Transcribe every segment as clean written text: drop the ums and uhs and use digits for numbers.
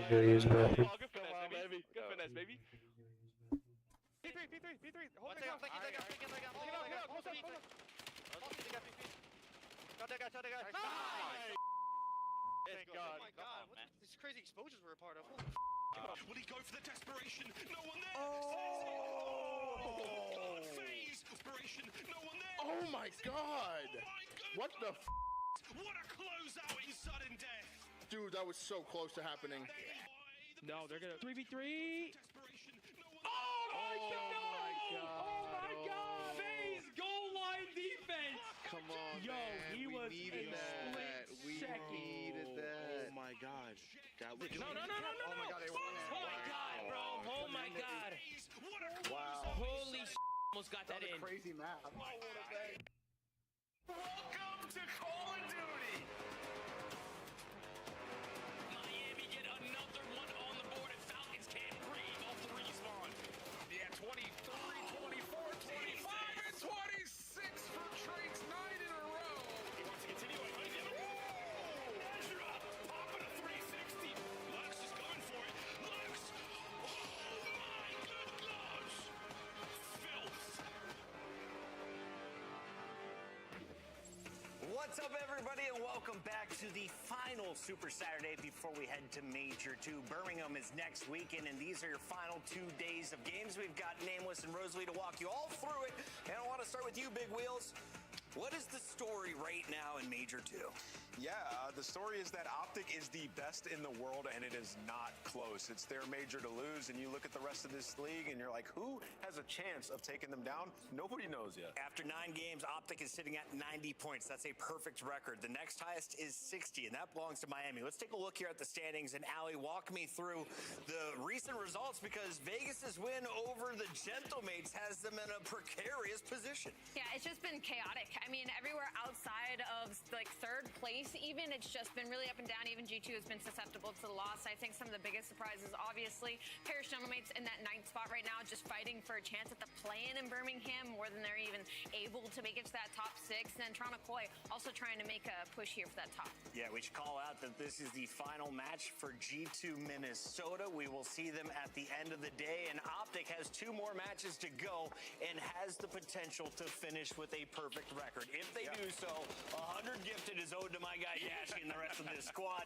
Go use the bathroom. Good finesse, baby. P3. Hold it down. Thank God. Oh my God. What these crazy exposures we're a part of. Will he go for the desperation? No one there. Phase. Desperation. No one there. Oh my God. What the f? What a closeout in sudden death. Dude, that was so close to happening. No, they're gonna 3v3. Desperation. No one Oh my God! Phase goal line defense. Come on, Yo, man. he was needed a that. split We second. needed that. Oh my God. No. Oh my God, they won it. Oh my God, bro. Oh my God. Wow. Holy almost got that in. Crazy math. Welcome to Call of Duty. Miami get another one on the board, and Falcons can't breathe off the respawn. Yeah, 23, 24, 25, and 26 for Traits, 9 in a row. He wants to continue it. Ezra popping a 360. Lux is going for it. Lux. Oh my good gloves. Filth. What's up, everybody, and welcome back to the final Super Saturday before we head to Major 2. Birmingham is next weekend, and these are your final 2 days of games. We've got Nameless and Rosalie to walk you all through it, and I want to start with you, Big Wheels. What is the story right now in Major 2? Yeah, the story is that Optic is the best in the world, and it is not close. It's their major to lose, and you look at the rest of this league, and you're like, who has a chance of taking them down? Nobody knows yet. After 9 games, Optic is sitting at 90 points. That's a perfect record. The next highest is 60, and that belongs to Miami. Let's take a look here at the standings, and Allie, walk me through the recent results, because Vegas's win over the Gentlemates has them in a precarious position. Yeah, it's just been chaotic. I mean, everywhere outside of like third place, even, it's just been really up and down. Even G2 has been susceptible to the loss. I think some of the biggest surprises, obviously, Parish Gentlemates in that 9th spot right now, just fighting for a chance at the play-in in Birmingham more than they're even able to make it to that top 6. And then Toronto Koi also trying to make a push here for that top. Yeah, we should call out that this is the final match for G2 Minnesota. We will see them at the end of the day, and Optic has 2 more matches to go and has the potential to finish with a perfect record. If they do so, 100 gifted is owed to my guy Yashi and the rest of this squad.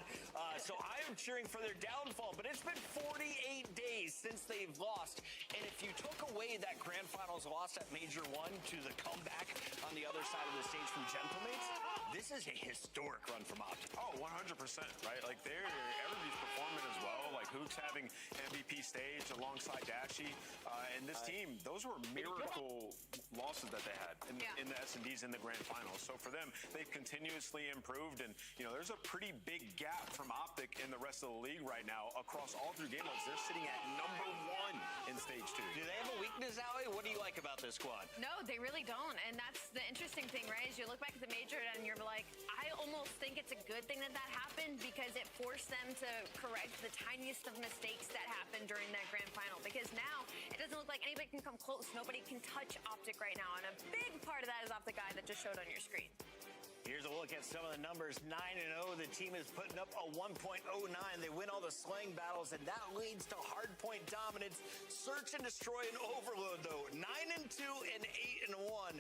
So I am cheering for their downfall, but it's been 48 days since they've lost, and if you took away that Grand Finals loss at Major 1 to the comeback on the other side of the stage from Gentlemates, this is a historic run from Optic. Oh, 100%, right? Like, everybody's performing as well. Like, Hook's having MVP stage alongside Dashi. And this team, those were miracle losses that they had in the S&Ds in the Grand Finals. So for them, they've continuously improved. And, you know, there's a pretty big gap from Optic in the rest of the league right now across all 3 game modes. They're sitting at number 1 in stage 2. Do they have a weakness, Allie? What do you like about this squad? No, they really don't. And that's the interesting thing, right? Is you look back at the Major and you're like, I almost think it's a good thing that that happened, because it forced them to correct the tiniest of mistakes that happened during that Grand Final. Because now it doesn't look like anybody can come close. Nobody can touch Optic right now. And a big part of that is off the guy that just showed on your screen. Here's a look at some of the numbers. 9-0. The team is putting up a 1.09. They win all the slaying battles, and that leads to hardpoint dominance. Search and destroy and overload, though. 9-2 and 8-1.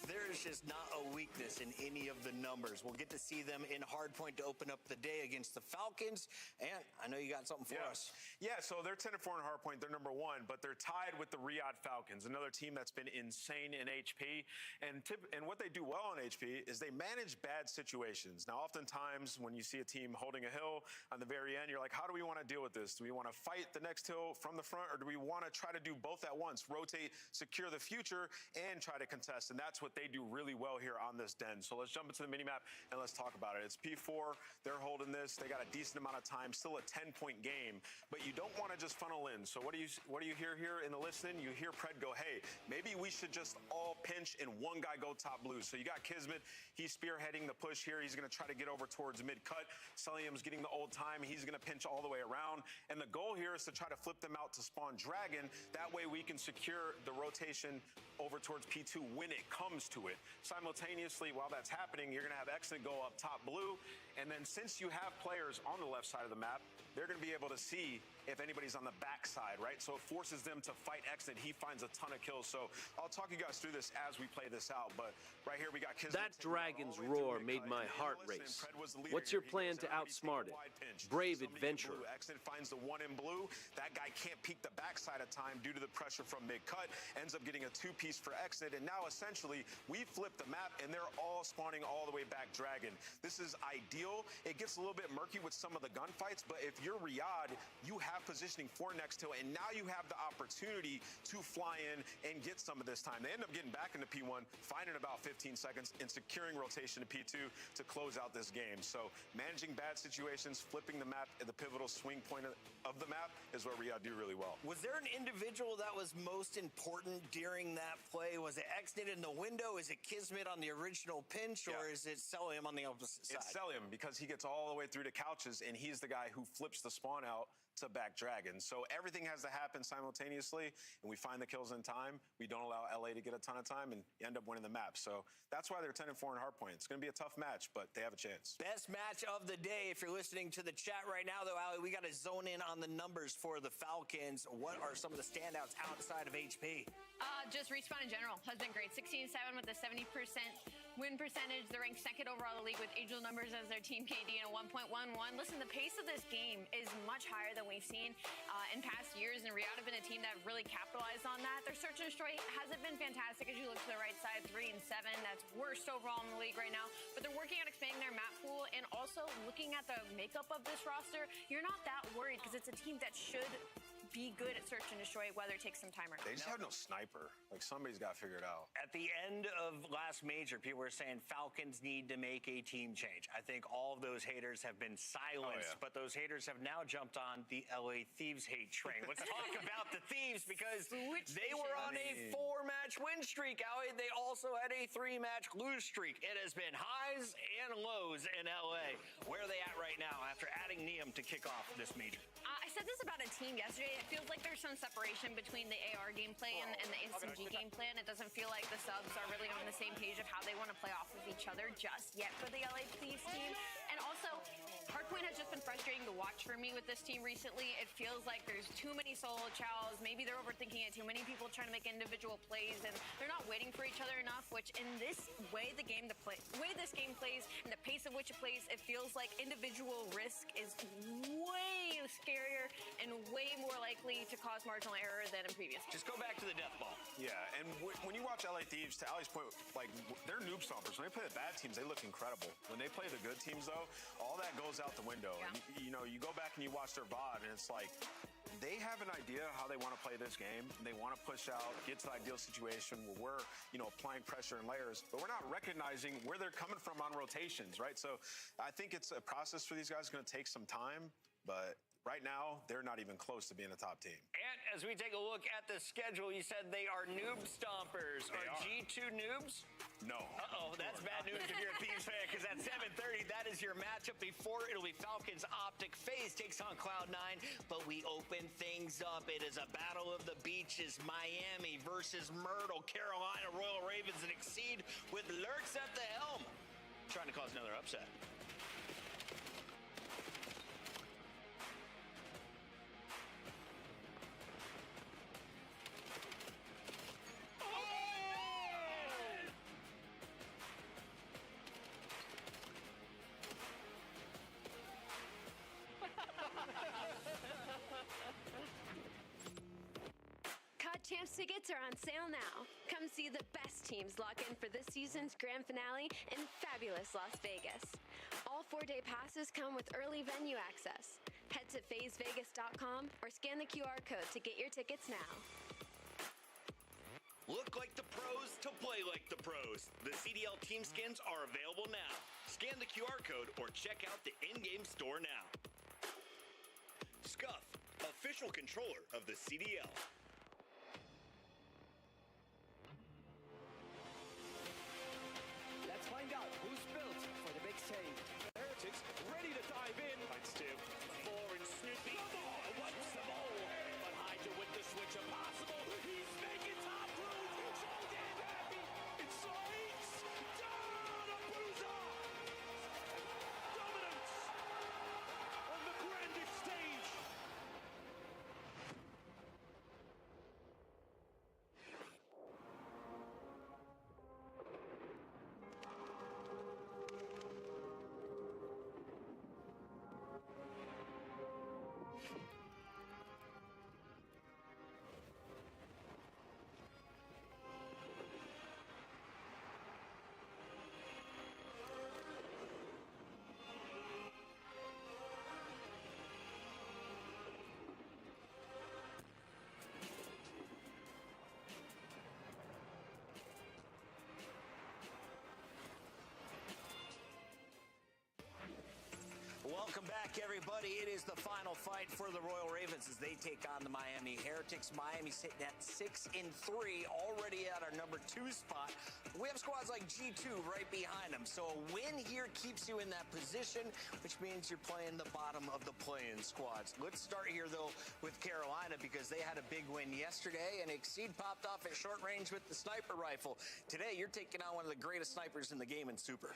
There is just not a weakness in any of the numbers. We'll get to see them in hardpoint to open up the day against the Falcons. And I know you got something for us. Yeah, so they're 10-4 in hardpoint. They're number 1, but they're tied with the Riyadh Falcons, another team that's been insane in HP. And what they do well on HP is they manage manage bad situations. Now, oftentimes when you see a team holding a hill on the very end, you're like, how do we want to deal with this? Do we want to fight the next hill from the front, or do we want to try to do both at once, rotate, secure the future, and try to contest? And that's what they do really well here on this den. So let's jump into the mini-map and let's talk about it. It's P4. They're holding this. They got a decent amount of time, still a 10-point game, but you don't want to just funnel in. So what do you hear here in the listening? You hear Pred go, hey, maybe we should just all pinch and one guy go top blue. So you got Kismet. He's spearheading the push here. He's going to try to get over towards mid-cut. Celium's getting the old time. He's going to pinch all the way around. And the goal here is to try to flip them out to spawn Dragon. That way we can secure the rotation over towards P2 when it comes to it. Simultaneously, while that's happening, you're going to have Exit go up top blue. And then since you have players on the left side of the map, they're going to be able to see if anybody's on the backside, right? So it forces them to fight Exit. He finds a ton of kills. So I'll talk you guys through this as we play this out. But right here, we got Kismet. That dragon's roar made my heart race. What's your plan to outsmart it? Brave adventurer. Exit finds the one in blue. That guy can't peek the backside of time due to the pressure from mid-cut. Ends up getting a two-piece for Exit. And now, essentially, we flip the map, and they're all spawning all the way back Dragon. This is ideal. It gets a little bit murky with some of the gunfights, but if you're Riyadh, you have positioning for next hill, and now you have the opportunity to fly in and get some of this time. They end up getting back into P1, finding about 15 seconds, and securing rotation to P2 to close out this game. So managing bad situations, flipping the map at the pivotal swing point of the map is what Riyadh do really well. Was there an individual that was most important during that play? Was it Exit in the window? Is it Kismet on the original pinch, or is it Celium on the opposite side? It's Celium, because he gets all the way through to couches, and he's the guy who flips the spawn out to back Dragon. So everything has to happen simultaneously, and we find the kills in time. We don't allow LA to get a ton of time, and you end up winning the map. So that's why they're 10-4 in hardpoint. It's going to be a tough match, but they have a chance. Best match of the day. If you're listening to the chat right now, though, Ali, we got to zone in on the numbers for the Falcons. What are some of the standouts outside of HP? Just Respawn in general has been great. 16-7 with a 70% win percentage. They're ranked second overall in the league with Angel numbers as their team KD and a 1.11. Listen, the pace of this game is much higher than we've seen in past years, and Riyadh have been a team that really capitalized on that. Their search and destroy hasn't been fantastic as you look to the right side, 3-7. That's worst overall in the league right now. But they're working on expanding their map pool, and also looking at the makeup of this roster, you're not that worried because it's a team that should be good at search and destroy, whether it takes some time or not. They just have no sniper. Like, somebody's got to figure it out. At the end of last major, people were saying Falcons need to make a team change. I think all of those haters have been silenced, but those haters have now jumped on the LA Thieves hate train. Let's talk about the Thieves, because they were on a 4-match win streak, Ali. They also had a 3-match lose streak. It has been highs and lows in LA. Where are they at right now after adding Neum to kick off this major? I said this about a team yesterday. It feels like there's some separation between the AR gameplay and the SMG gameplay, and it doesn't feel like the subs are really on the same page of how they want to play off of each other just yet for the LA Thieves team. And also, hardpoint has just been frustrating to watch for me with this team recently. It feels like there's too many solo chows. Maybe they're overthinking it. Too many people trying to make individual plays, and they're not waiting for each other enough, which in this way this game plays and the pace of which it plays, it feels like individual risk is way scarier and way more likely to cause marginal error than in previous games. Just go back to the death ball. Yeah, and when you watch LA Thieves, to Ali's point, like, they're noob stompers. When they play the bad teams, they look incredible. When they play the good teams, though, all that goes out the window. Yeah. And, you know, you go back and you watch their VOD, and it's like, they have an idea how they want to play this game. They want to push out, get to the ideal situation where we're, you know, applying pressure and layers, but we're not recognizing where they're coming from on rotations, right? So I think it's a process for these guys. It's going to take some time, but right now, they're not even close to being a top team. And as we take a look at the schedule, you said they are noob stompers. Are G2 noobs? No. Uh-oh, that's bad news if you're a Thieves fan, because at 7:30, that is your matchup before it'll be Falcons Optic FaZe takes on Cloud9. But we open things up. It is a battle of the beaches. Miami versus Myrtle. Carolina Royal Ravens and Exceed with Lurks at the helm. Trying to cause another upset. Champs tickets are on sale now. Come see the best teams lock in for this season's grand finale in fabulous Las Vegas. All 4-day passes come with early venue access. Head to phasevegas.com or scan the QR code to get your tickets now. Look like the pros to play like the pros. The CDL team skins are available now. Scan the QR code or check out the in-game store now. Scuff, official controller of the CDL. Let's find out who's built for the big stage. Heretics ready to dive in. Fights two. Four and Snoopy. What's the ball? But Hydra with the switch impossible. He's making top room. So damn happy. It slides down a bruiser. Dominance on the grandest stage. Welcome back, everybody. It is the final fight for the Royal Ravens as they take on the Miami Heretics. Miami's sitting at 6-3, already at our number 2 spot. We have squads like G2 right behind them. So a win here keeps you in that position, which means you're playing the bottom of the play-in squads. Let's start here, though, with Carolina because they had a big win yesterday, and Exceed popped off at short range with the sniper rifle. Today, you're taking on one of the greatest snipers in the game in Super.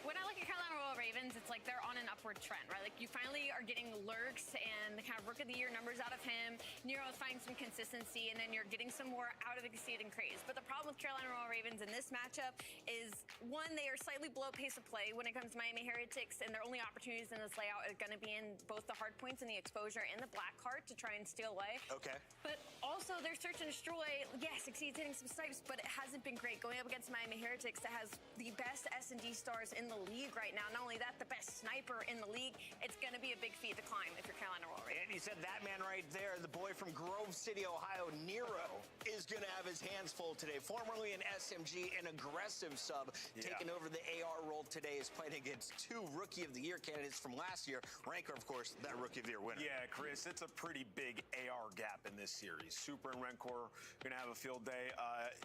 When I look at Carolina Royal Ravens, it's like they're on an upward trend, right? Like you finally are getting Lurks and the kind of Rook of the Year numbers out of him. Nero's finding some consistency, and then you're getting some more out of Exceed and Craze. But the problem with Carolina Royal Ravens in this matchup is, one, they are slightly below pace of play when it comes to Miami Heretics, and their only opportunities in this layout are going to be in both the hard points and the exposure and the black heart to try and steal away. Okay. But also their search and destroy, yes, Exceed's hitting some snipes, but it hasn't been great going up against Miami Heretics that has the best S&D stars in the league right now. Not only that, the best sniper in the league. It's going to be a big feat to climb if you're Carolina Royal Ravens. And you said that man right there, the boy from Grove City, Ohio, Nero, is going to have his hands full today. Formerly an SMG, an aggressive sub, taking over the AR role today, is playing against 2 Rookie of the Year candidates from last year. Rancor, of course, that Rookie of the Year winner. Yeah, Chris, it's a pretty big AR gap in this series. Super and Rancor going to have a field day.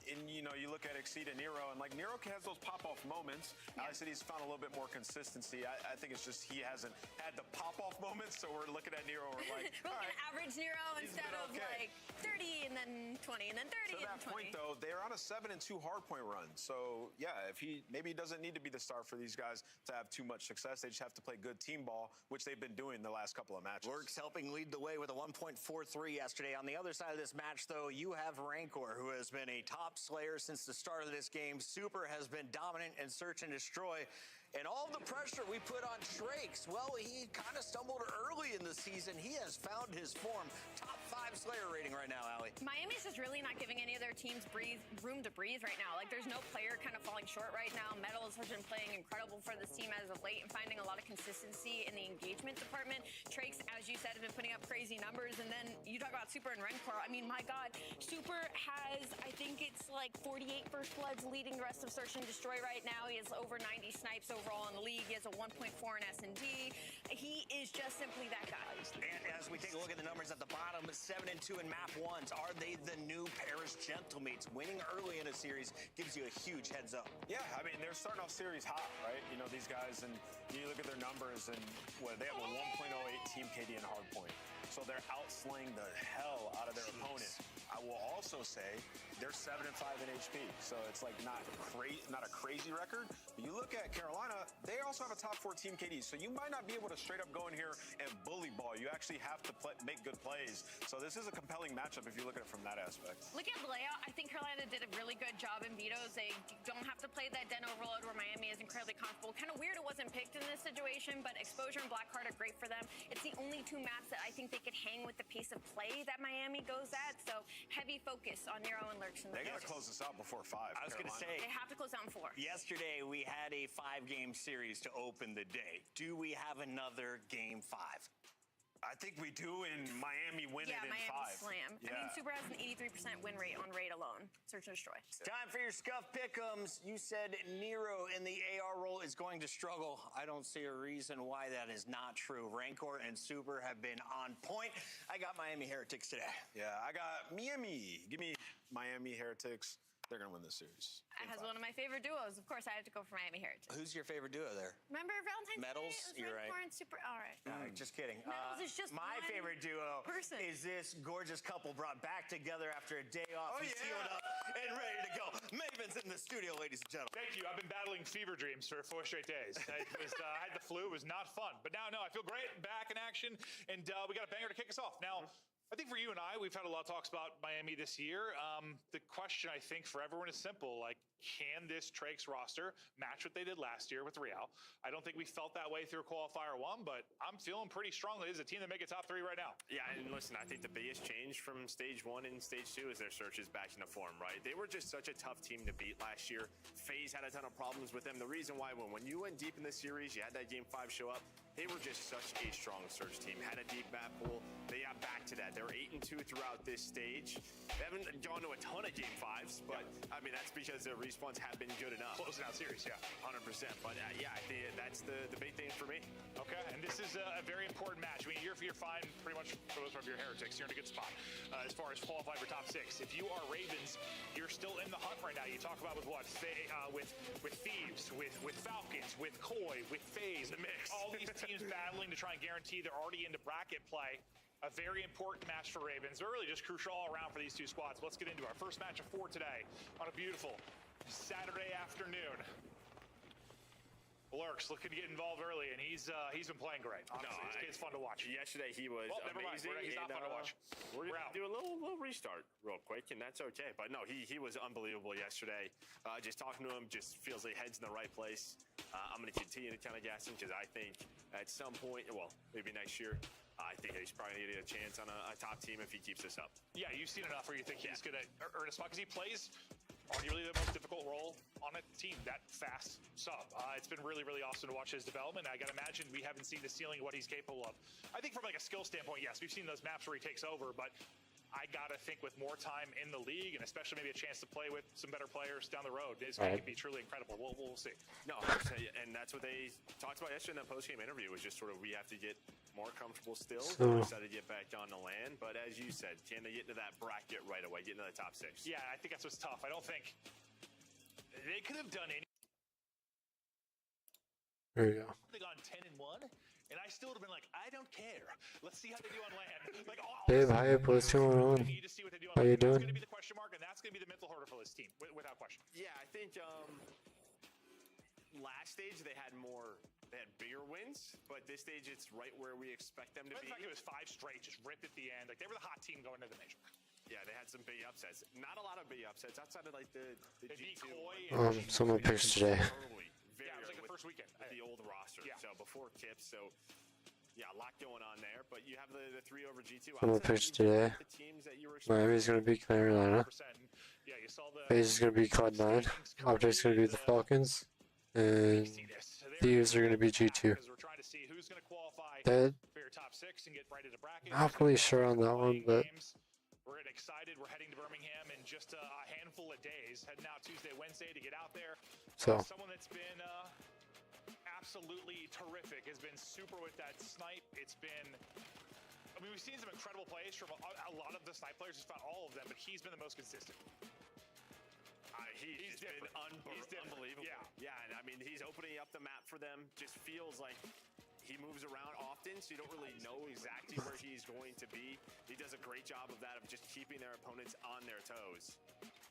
And, you know, you look at Exceed and Nero, and, like, Nero has those pop-off moments. I said he's found a little bit more consistency. I think it's just he hasn't had the pop-off moments, so we're looking at Nero, we're like, we're all right, average Nero instead of okay. like 30 and then 20 and then 30 to and that 20. point, though, they're on a 7-2 hardpoint run. So, yeah, if he doesn't need to be the star for these guys to have too much success. They just have to play good team ball, which they've been doing the last couple of matches. Lurks helping lead the way with a 1.43 yesterday. On the other side of this match, though, you have Rancor, who has been a top slayer since the start of this game. Super has been dominant in search and destroy. And all of the pressure we put on Shrakes, well, he kind of stumbled early in the season. He has found his form. Top 5 Slayer rating right now, Allie. Miami's just really not giving any of their teams room to breathe right now. Like, there's no player kind of falling short right now. Metals has been playing incredible for this team as of late and finding a lot of consistency in the engagement department. Shrakes, as you said, have been putting up crazy numbers. And then you talk about Super and Rancor. I mean, my God, Super has, I think it's like 48 First Bloods leading the rest of Search and Destroy right now. He has over 90 snipes overall in the league. He has a 1.4 in S&D. He is just simply that guy. And as we take a look at the numbers at the bottom, 7-2 in map 1s. Are they the new Paris Gentlemates? Winning early in a series gives you a huge heads up. Yeah, I mean, they're starting off series hot, right? You know, these guys, and you look at their numbers, and they have a 1.08 team KD in hardpoint. So they're outslaying the hell out of their opponent. I will also say they're 7-5 in HP, so it's like not a crazy record. But you look at Carolina, they also have a top 4 team KD, so you might not be able to straight up go in here and bully ball. You actually have to make good plays. So this is a compelling matchup if you look at it from that aspect. Looking at the layout, I think Carolina did a really good job in vetoes. They don't have to play that Den overload where Miami is incredibly comfortable. Kind of weird it wasn't picked in this situation, but Exposure and Blackheart are great for them. It's the only two maps that I think they could hang with the pace of play that Miami goes at. So heavy focus on Nero and Lurks. They got to close this out before 5. I was going to say, they have to close down 4. Yesterday, we had a 5-game series to open the day. Do we have another game 5? I think we do, and Miami win it in Miami 5. slam. Yeah. I mean, Super has an 83% win rate on raid alone. Search and destroy. Time for your Scuff Pick'ems. You said Nero in the AR role is going to struggle. I don't see a reason why that is not true. Rancor and Super have been on point. I got Miami Heretics today. Yeah, I got Miami. Give me Miami Heretics. They're going to win this series. It has one of my favorite duos. Of course, I had to go for Miami Heretics. Who's your favorite duo there? Remember Valentine's Medals? Day? You're right. And Super. All right. Just kidding. Medals is just my one favorite duo person. is this gorgeous couple brought back together after a day off. Oh, He's yeah. healed up and ready to go. Maven's in the studio, ladies and gentlemen. Thank you. I've been battling fever dreams for 4 straight days. I had the flu. It was not fun. But now, no, I feel great. Back in action. And we got a banger to kick us off. Now, I think for you and I, we've had a lot of talks about Miami this year. The question, I think, for everyone is simple. Like, can this Trakes roster match what they did last year with Riyadh? I don't think we felt that way through qualifier 1, but I'm feeling pretty strongly this is a team that make a top 3 right now. Yeah, and listen, I think the biggest change from stage 1 and stage 2 is their searches back into form, right? They were just such a tough team to beat last year. FaZe had a ton of problems with them. The reason why, when you went deep in this series, you had that game 5 show up, they were just such a strong search team. Had a deep map pool. They got back to that. They were 8-2 throughout this stage. They haven't gone to a ton of game 5s, but I mean, that's because their respawns have been good enough. Closing out series, yeah. 100%. But yeah, I think that's the big thing for me. Okay, and this is a very important match. I mean, you're fine pretty much for most of your Heretics. You're in a good spot as far as qualifying for top 6. If you are Ravens, you're still in the hunt right now. You talk about with what? With Thieves, with Falcons, with Koi, with FaZe. The mix. All these teams battling to try and guarantee they're already into bracket play. A very important match for Ravens. They're really just crucial all around for these two squads. Let's get into our first match of 4 today on a beautiful Saturday afternoon. Lurks looking to get involved early, and he's been playing great. Honestly, this kid's fun to watch. Yesterday he was amazing. He's not fun to watch. We're gonna do a little restart real quick, and that's okay. But no, he was unbelievable yesterday. Just talking to him, just feels like head's in the right place. I'm gonna continue to kind of gas him because I think at some point, well, maybe next year, I think he's probably gonna get a chance on a top team if he keeps this up. Yeah, you've seen enough where you think he's gonna earn a spot because he plays arguably the most difficult role on a team, that fast sub. It's been really, really awesome to watch his development. I gotta imagine we haven't seen the ceiling of what he's capable of. I think from like a skill standpoint, yes, we've seen those maps where he takes over, but I gotta think with more time in the league and especially maybe a chance to play with some better players down the road, his game could be truly incredible. We'll see. No, and that's what they talked about yesterday in that post-game interview was just sort of we have to get more comfortable still. We're excited to get back on the land, but as you said, can they get into that bracket right away, get into the top 6? Yeah, I think that's what's tough. I don't think they could have done anything. There you go. They've gone 10-1, and I still would have been like, I don't care. Let's see how they do on land. Like, Babe, hi, what's going on? How you doing? That's going to be the question mark, and that's going to be the mental hurdle for this team, without question. Yeah, I think last stage they had bigger wins, but this stage it's right where we expect them to be. In fact, it was 5 straight, just ripped at the end. Like, they were the hot team going into the major. Yeah, they had some big upsets. Not a lot of big upsets outside of like the G2. Someone picks today. Yeah, it was like the first weekend. With the old roster. Yeah. So before Kips, so yeah, a lot going on there. But you have the 3 over G2. Someone picks today. The teams that you were expecting. Miami's gonna beat Carolina. Yeah, you saw the FaZe is gonna be Cloud9. Optic's gonna be the Falcons. And Thieves are gonna be G2. We're trying to see who's going to qualify Dead. for your top 6 and get right into bracket. Not fully sure on that one, but We're getting excited. We're heading to Birmingham in just a handful of days. Heading out Tuesday, Wednesday to get out there. So Someone that's been absolutely terrific has been super with that snipe. It's been, I mean, we've seen some incredible plays from a lot of the snipe players. Just about all of them, but he's been the most consistent. He's been unbelievable. Yeah, and I mean, he's opening up the map for them. Just feels like he moves around often, so you don't really know exactly where he's going to be. He does a great job of that, of just keeping their opponents on their toes.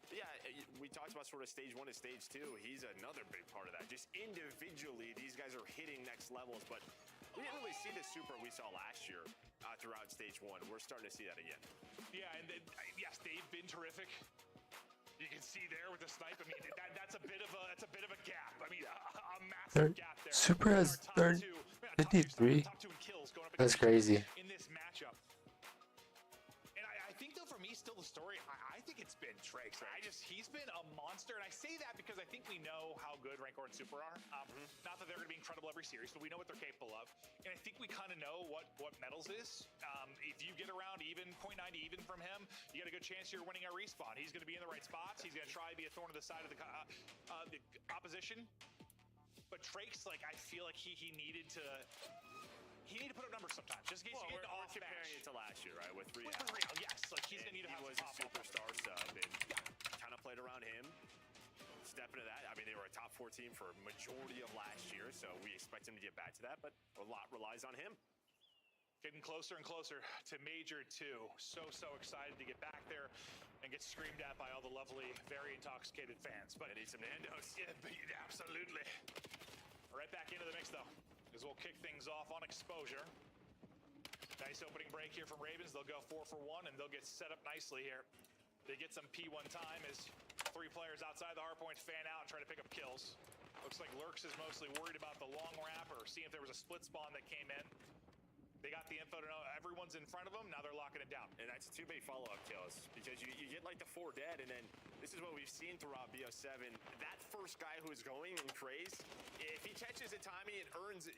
But yeah, we talked about sort of stage 1 to stage 2. He's another big part of that. Just individually, these guys are hitting next levels, but we didn't really see the super we saw last year throughout stage 1. We're starting to see that again. Yeah, and yes, they've been terrific. You can see there with the snipe. I mean, that's a bit of a gap. I mean, a Their massive gap there. Super has Our top 53. top 2 in kills going up That's against crazy. in this matchup. And I think though, for me, still the story, I think it's been Trakes. He's been a monster, and I say that because I think we know how good Rancor and Super are. Not that they're going to be incredible every series, but we know what they're capable of. And I think we kind of know what Metals is. If you get around even, 0.9 even from him, you got a good chance you're winning a respawn. He's going to be in the right spots. He's going to try to be a thorn to the side of the opposition. But Trakes, like, I feel like he needed to put up numbers sometimes, just in case you get we're off comparing it to last year, right? With Riyadh. Yes, like he's gonna need to have he was a superstar sub and kind of played around him. Step into that. I mean, they were a top 4 team for a majority of last year, so we expect him to get back to that, but a lot relies on him. Getting closer and closer to Major 2. So excited to get back there and get screamed at by all the lovely, very intoxicated fans. But I need some Nandos. Yeah, absolutely. Right back into the mix, though, as we'll kick things off on exposure. Nice opening break here from Ravens. They'll go 4 for 1, and they'll get set up nicely here. They get some P1 time as 3 players outside the hard point fan out and try to pick up kills. Looks like Lurks is mostly worried about the long wrap or seeing if there was a split spawn that came in. They got the info to know everyone's in front of them. Now they're locking it down. And that's 2 big follow-up kills because you get like the 4 dead, and then this is what we've seen throughout BO7. That first guy who's going in craze, if he catches it timing, it earns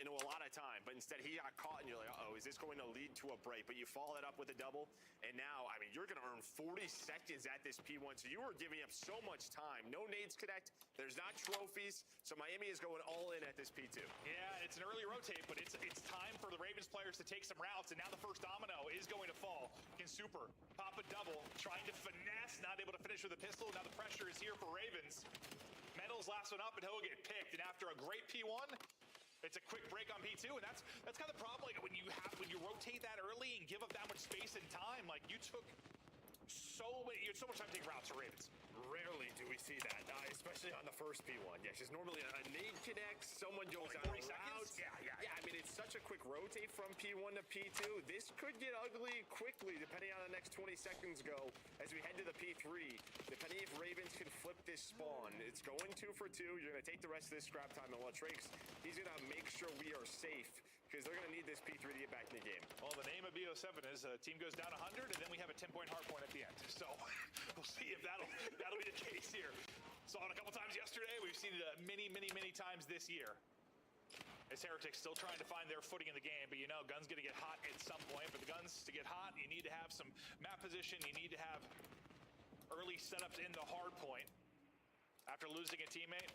a lot of time, but instead he got caught and you're like, uh-oh, is this going to lead to a break? But you follow it up with a double, and now, I mean, you're going to earn 40 seconds at this P1, so you are giving up so much time. No nades connect, there's not trophies, so Miami is going all in at this P2. Yeah, it's an early rotate, but it's time for the Ravens players to take some routes, and now the first domino is going to fall. Can Super pop a double, trying to finesse, not able to finish with a pistol. Now the pressure is here for Ravens. Metals last one up, and he'll get picked, and after a great P1, it's a quick break on P2, and that's kind of the problem. Like when you rotate that early and give up that much space and time, like you had so much time to take routes for Ravens. Rarely do we see that, especially on the first P1. Yeah, just normally a nade connects, someone goes Like out 40 of routes. seconds? Yeah. I mean, it's such a quick rotate from P1 to P2. This could get ugly quickly, depending on the next 20 seconds go as we head to the P3. Depending if Ravens can flip this spawn. It's going 2 for 2. You're going to take the rest of this scrap time, and Trakes, he's going to make sure we are safe, because they're going to need this P3 to get back in the game. Well, the name of BO7 is team goes down 100, and then we have a 10-point hard point at the end. So we'll see if that'll be the case here. Saw it a couple times yesterday. We've seen it many times this year. As Heretics still trying to find their footing in the game, but you know, Gun's going to get hot at some point. For the Guns to get hot, you need to have some map position. You need to have early setups in the hard point. After losing a teammate,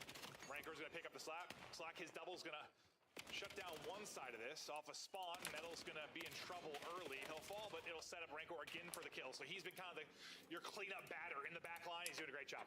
Rancor's going to pick up the slack. His double's going to shut down one side of this. Off a spawn, Metal's going to be in trouble early. He'll fall, but it'll set up Rancor again for the kill. So he's been kind of your cleanup batter in the back line. He's doing a great job.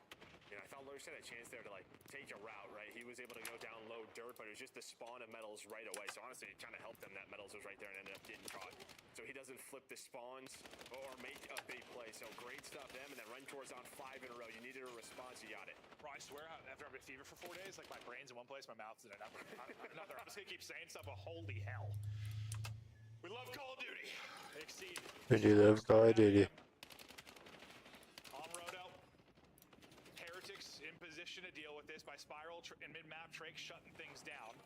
Yeah, I thought Lurks had a chance there to take a route, right? He was able to go down low dirt, but it was just the spawn of Metals right away. So honestly, it kind of helped him that Metals was right there and ended up getting caught. So he doesn't flip the spawns or make a big play. So great stuff, them. And then Rentor's on 5 in a row. You needed a response, you got it. Bro, I swear, after I've been fever for 4 days, like my brain's in one place, my mouth's in another. I'm just gonna keep saying stuff, but holy hell. We love Call of Duty. Exceed. We do love Call of Duty. On Rodo. Heretics in position to deal with this by Spiral and mid-map. Drake shutting things down.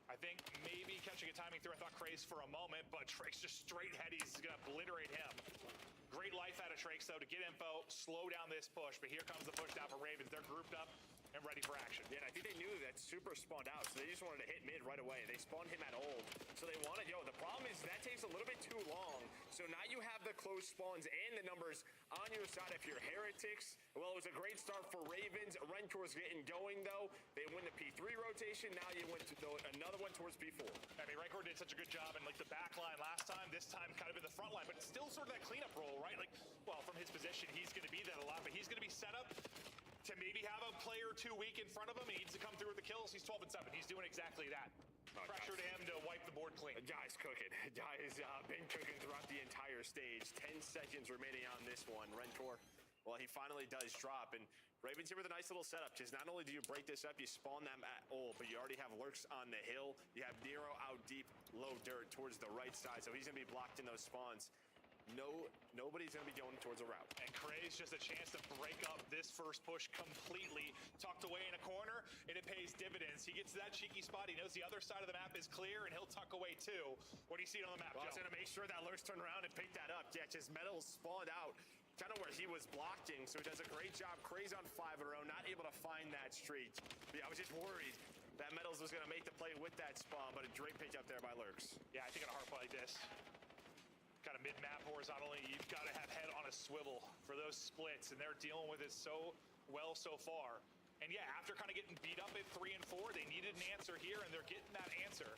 I think maybe catching a timing through. I thought Craze for a moment, but Drake's just straight heady. He's going to obliterate him. Great life out of Drake, though, to get info, slow down this push. But here comes the push down for Ravens. They're grouped up and ready for action. Yeah, and I think they knew that Super spawned out, so they just wanted to hit mid right away. They spawned him at old, so they wanted, the problem is that takes a little bit too long. So now you have the close spawns and the numbers on your side if you're Heretics. Well, it was a great start for Ravens. Rentor's getting going, though. They win the P3 rotation. Now you went to another one towards P4. I mean, Rancor did such a good job in the back line last time. This time kind of in the front line, but it's still sort of that cleanup role, right? Well, from his position, he's going to be that a lot, but he's going to be set up to maybe have a player or 2 weak in front of him. He needs to come through with the kills. He's 12 and 7. He's doing exactly that. Pressure to him to wipe the board clean. Guy's cooking. Guy's been cooking throughout the entire stage. 10 seconds remaining on this one. Rentor, well, he finally does drop. And Ravens here with a nice little setup. Just not only do you break this up, you spawn them at ult, but you already have Lurks on the hill. You have Nero out deep, low dirt towards the right side. So he's going to be blocked in those spawns. Nobody's going to be going towards a route. And Craze just a chance to break up this first push completely, tucked away in a corner, and it pays dividends. He gets to that cheeky spot. He knows the other side of the map is clear, and he'll tuck away too. What do you see on the map, Well, Joe? going to make sure that Lurks turn around and pick that up. Yeah, just Metals spawned out kind of where he was blocking, so he does a great job. Craze on 5 in a row, not able to find that streak. But yeah, I was just worried that Metals was going to make the play with that spawn, but a great pick up there by Lurks. Yeah, I think on a hard play like this, kind of mid-map horizontally, you've got to have head on a swivel for those splits, and they're dealing with it so well so far. And yeah, after kind of getting beat up at 3 and 4, they needed an answer here, and they're getting that answer.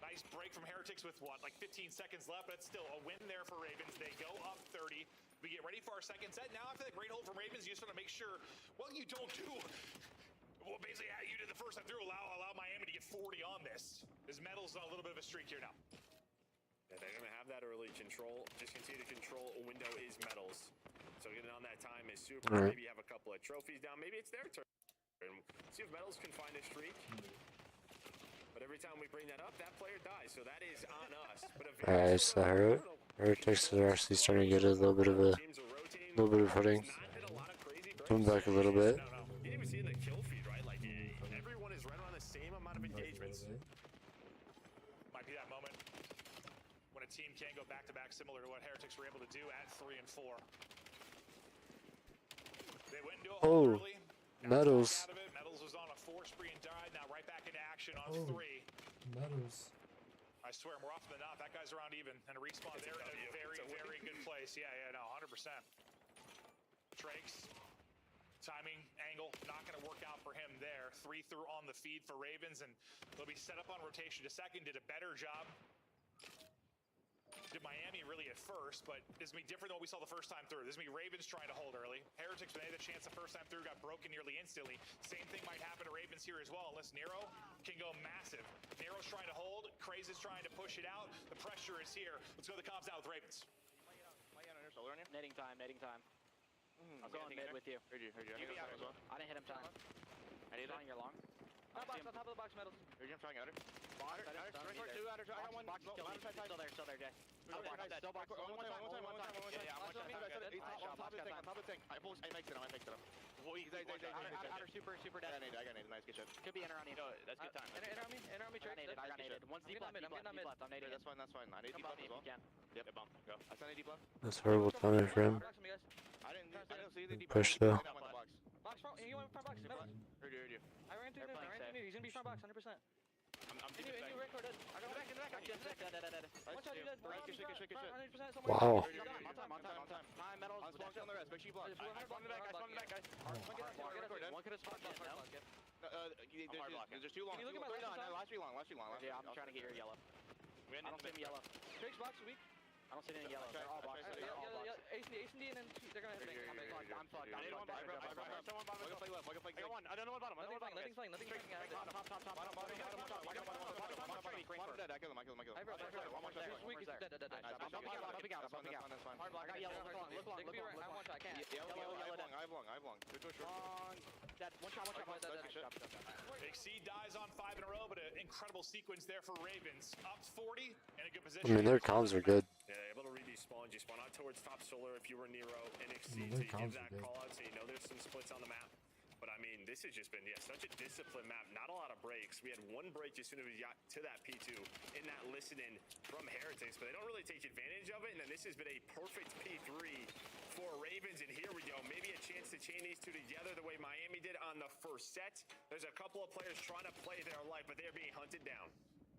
Nice break from Heretics with what, like 15 seconds left, but it's still a win there for Ravens. They go up 30. We get ready for our second set. Now after the great hold from Ravens, you just want to make sure, well, you don't do well, basically, you did the first time through, allow Miami to get 40 on this. This Metals on a little bit of a streak here now. Yeah, they're going to have that early control. Just continue to control a window is Metals. So getting on that time is super. Right. Maybe you have a couple of trophies down. Maybe it's their turn. See if Metals can find a streak. But every time we bring that up, that player dies. So that is on us. But Alright, so Heretics are actually starting to get a little bit of footing. Coming back a little bit. You didn't even see in the kill feed, right? Like, everyone is right around the same amount of engagements. Might be that moment when a team can go back-to-back, similar to what Heretics were able to do at 3 and 4. They went into a hold early. Metals. Out of it. Metals was on a 4 spree and died. Now right back into action on 3. Metals. I swear, more often than not, that guy's around even. And a respawn there in a very, very good place. Yeah, no, 100%. Trakes. Timing, angle, not going to work out for him there. 3 through on the feed for Ravens, and they'll be set up on rotation to second. Did a better job. Did Miami really at first, but this is going to be different than what we saw the first time through. This is going to be Ravens trying to hold early. Heretics, when they had the chance the first time through, got broken nearly instantly. Same thing might happen to Ravens here as well, unless Nero can go massive. Nero's trying to hold. Craze is trying to push it out. The pressure is here. Let's go to the comms out with Ravens. Netting time. I'm going mid with you. Heard you. I didn't hit him time. I need it. You're long. On top of the box, Metals. Heard you, I'm trying outer. I got one. Box still there, Jay. Still box. One time. Yeah, I'm on top of the tank. I makes it. Outer super dead. I got nade. Nice, good shot. Could be enter on you. That's good time. Enter on me, Trey. I got naded. One's deep left. I'm naded. That's fine. I need deep left as well. Yep, bump. Go. I sent a deep left. That's horrible timing for him. I didn't see the deep Push though. Box front. You went front box. Heard you. I ran through him. He's gonna be front box 100%. I'm deep in the back. I got back in the back. Dead. One shot, you dead. Good. 100%. Wow. On time. Time, Metals. I'm smoking on the rest. Make sure you block. I spawned in the back, guys. One could have spawned left now. There's too long. Can you look at my last too long. Yeah, I'm trying to get your yellow. I don't see him yellow. Drake's box weak. I don't see any yellow. They're all boxes. Ace and D, and then they're gonna hit me. I'm fucked. I got one. I don't know what bottom. Nothing's playing. Top. Bottom dead. I kill him. One more shot. That's fine. I got yellow. Look long. I want shot. I can't. I have long. Long. Dead. One shot. Big C dies on 5 in a row, but an incredible sequence there for Ravens. Up 40 in a good position. I mean, their comms are good. Yeah, able to read these spawns. You spawn out towards top solar if you were Nero and exceed. So you give that call out so you know there's some splits on the map. But I mean, this has just been, such a disciplined map. Not a lot of breaks. We had one break as soon as we got to that P2 in that listen-in from Heretics, but they don't really take advantage of it. And then this has been a perfect P3 for Ravens. And here we go. Maybe a chance to chain these two together the way Miami did on the first set. There's a couple of players trying to play their life, but they're being hunted down.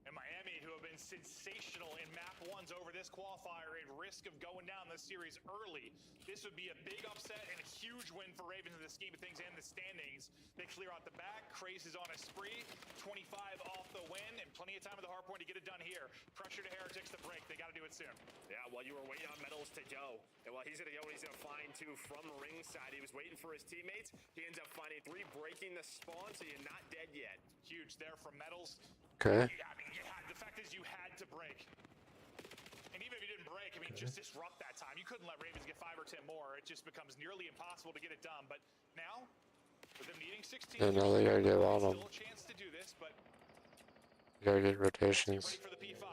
And Miami, who have been sensational in map 1s over this qualifier, at risk of going down this series early. This would be a big upset and a huge win for Ravens in the scheme of things and the standings. They clear out the back. Craze is on a spree. 25 off the win, and plenty of time at the hard point to get it done here. Pressure to Heretics to break. They got to do it soon. Yeah, while you were waiting on Metals to go, and while he's going to go, he's going to find 2 from ringside. He was waiting for his teammates. He ends up finding 3, breaking the spawn, so you're not dead yet. Huge there from Metals. Okay. Yeah, I mean, the fact is you had to break. And even if you didn't break, I mean, just disrupt that time. You couldn't let Ravens get 5 or 10 more. It just becomes nearly impossible to get it done. But now, with them needing 16, Yeah, now they gotta get bottom. still a chance to do this, but Gotta get rotations. ready for the P5.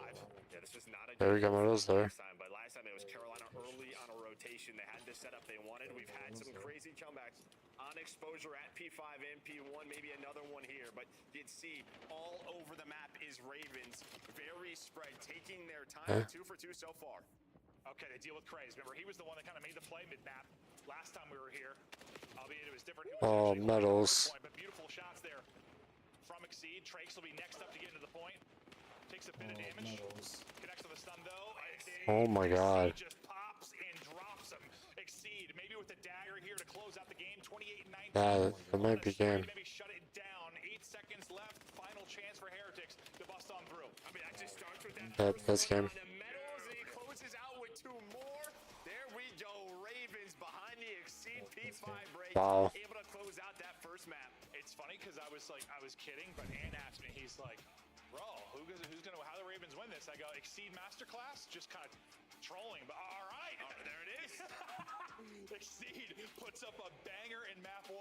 Yeah, this was not a There we go, Metals there. time, but last time it was Carolina early on a rotation. They had to setup they wanted. We've had some crazy comebacks on exposure at P5 and P1, maybe another one here, but you'd see all over the map is Ravens. Very spread, taking their time. 2 for 2 so far. Okay, they deal with Craze. Remember, he was the one that kind of made the play mid-map last time we were here. Albeit it was different. Oh, medals. Point, but beautiful shots there from Exceed. Trakes will be next up to get into the point. Takes a bit of damage. Connects with a stun, though. Oh my God. Just pops and drops him. Exceed, maybe with the dagger here to close out the game. 28 and 19. That might be game. Maybe shut it down. 8 seconds left. Final chance for Heretics to bust on through. I mean, that just starts with that. That's game. Medals, and he closes out with 2 more. There we go. Ravens behind the Exceed P5 break. Wow. Able to close out that first map. It's funny because I was kidding, but Ant asked me, he's like, bro, who's gonna, how the Ravens win this? I go, Exceed Masterclass? Just kind of trolling, but all right. Oh, there it is. Exceed puts up a banger in map 1.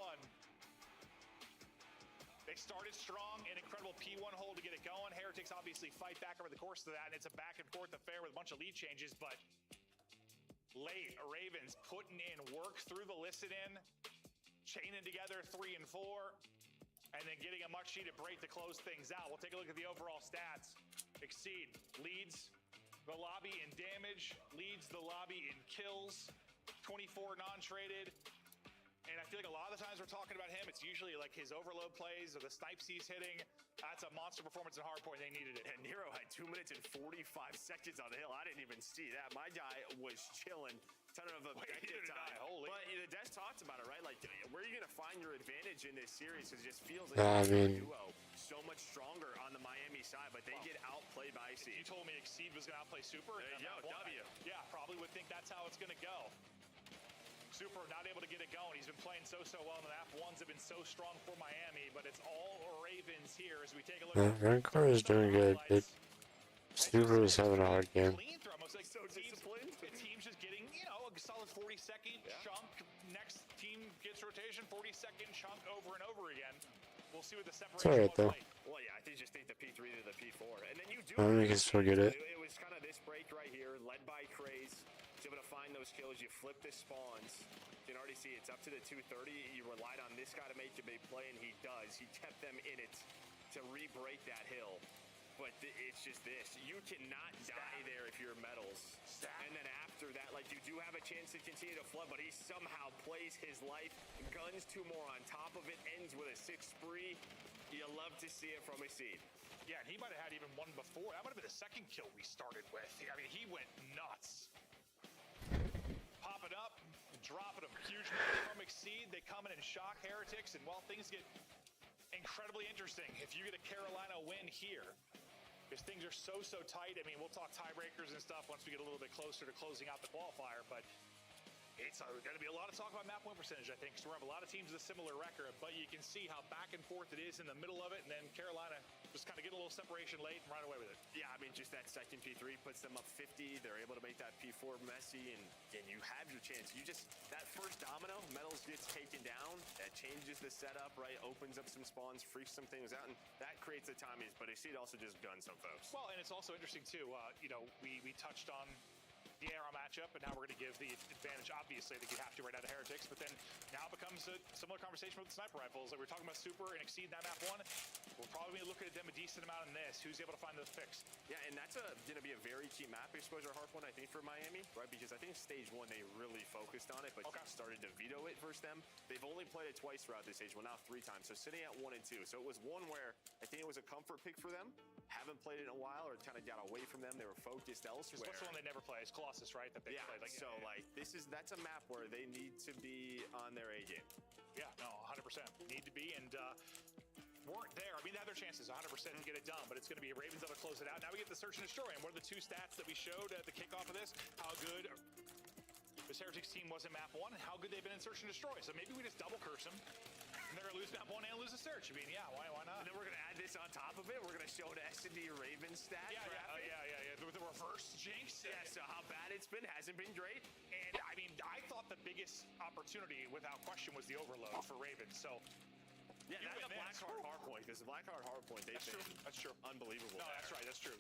They started strong, an incredible P1 hold to get it going. Heretics obviously fight back over the course of that, and it's a back and forth affair with a bunch of lead changes, but late, Ravens putting in work through the listen-in, chaining together 3 and 4, and then getting a much-needed break to close things out. We'll take a look at the overall stats. Exceed leads the lobby in damage, leads the lobby in kills, 24 non-traded. And I feel like a lot of the times we're talking about him, it's usually like his overload plays or the snipes he's hitting. That's a monster performance in hardpoint. They needed it. And Nero had 2 minutes and 45 seconds on the hill. I didn't even see that. My guy was chilling. Ton of objective time. Holy. But the Des talked about it, right? Like, where are you going to find your advantage in this series? Because it just feels like the duo so much stronger on the Miami side, but they get outplayed by Exceed. You told me Exceed was going to outplay Super. There you go, W. Yeah, probably would think that's how it's going to go. Super not able to get it going. He's been playing so well in the map. Ones have been so strong for Miami, but it's all Ravens here as we take a look at Rancor is doing good, but Super is having a hard game. Like so disciplined. The team's just getting, a solid 40-second chunk. Next team gets rotation, 40-second chunk over and over again. We'll see what the separation alright though. Well, yeah, I just think the P3 to the P4. And then you do. I think we can still get it. It was kind of this break right here, led by Craze. He's able to find those kills. You flip the spawns. You can already see it's up to the 230. You relied on this guy to make a big play, and he does. He kept them in it to re-break that hill. But it's just this. You cannot die there if you're medals. And then after that, like, you do have a chance to continue to flood, but he somehow plays his life. Guns 2 more on top of it. Ends with a 6 spree. You love to see it from Exceed. Yeah, and he might have had even one before. That might have been the second kill we started with. I mean, he went nuts. Pop it up, dropping them. Huge from Exceed. They come in and shock Heretics, and while things get incredibly interesting, if you get a Carolina win here, because things are so tight. I mean, we'll talk tiebreakers and stuff once we get a little bit closer to closing out the qualifier, but it's going to be a lot of talk about map win percentage, I think, because we have a lot of teams with a similar record, but you can see how back and forth it is in the middle of it, and then Carolina just kind of get a little separation late and run away with it. Yeah, I mean, just that second P3 puts them up 50. They're able to make that P4 messy, and you have your chance. That first domino, Metals gets taken down. That changes the setup, right? Opens up some spawns, freaks some things out, and that creates the timings, but Exceed also just guns some folks. Well, and it's also interesting, too. We touched on the AR matchup, and now we're going to give the advantage, obviously, I think you have to right out of Heretics, but then now it becomes a similar conversation with the sniper rifles. Like we were talking about Super and Exceed in that map 1. We're probably going to look at them a decent amount in this. Who's able to find those picks? Yeah, and that's going to be a very key map exposure hardpoint, I think, for Miami, right? Because I think stage 1, they really focused on it, but started to veto it versus them. They've only played it twice throughout this stage, well, now 3 times, so sitting at 1 and 2. So it was one where I think it was a comfort pick for them. Haven't played it in a while, or kind of got away from them. They were focused elsewhere. What's the one they never play? It's Colossus, right? That they played. That's a map where they need to be on their A game. Yeah, no, 100% need to be, and weren't there. I mean, they had their chances 100% to get it done, but it's going to be Ravens able to close it out. Now we get the search and destroy, and what are the 2 stats that we showed at the kickoff of this? How good this Heretics team was in map 1, and how good they've been in search and destroy. So maybe we just double curse them. And they're going to lose map 1 and lose the search. I mean, yeah, why not? And then we're going to add this on top of it. We're going to show an S&D Ravens stat. Yeah. With the reverse jinx. Yeah, so how bad it's been hasn't been great. And, I mean, I thought the biggest opportunity, without question, was the overload for Ravens. So, yeah, that's a Blackheart hardpoint. Because the Blackheart hardpoint, That's true. Unbelievable. No, that's right. That's true.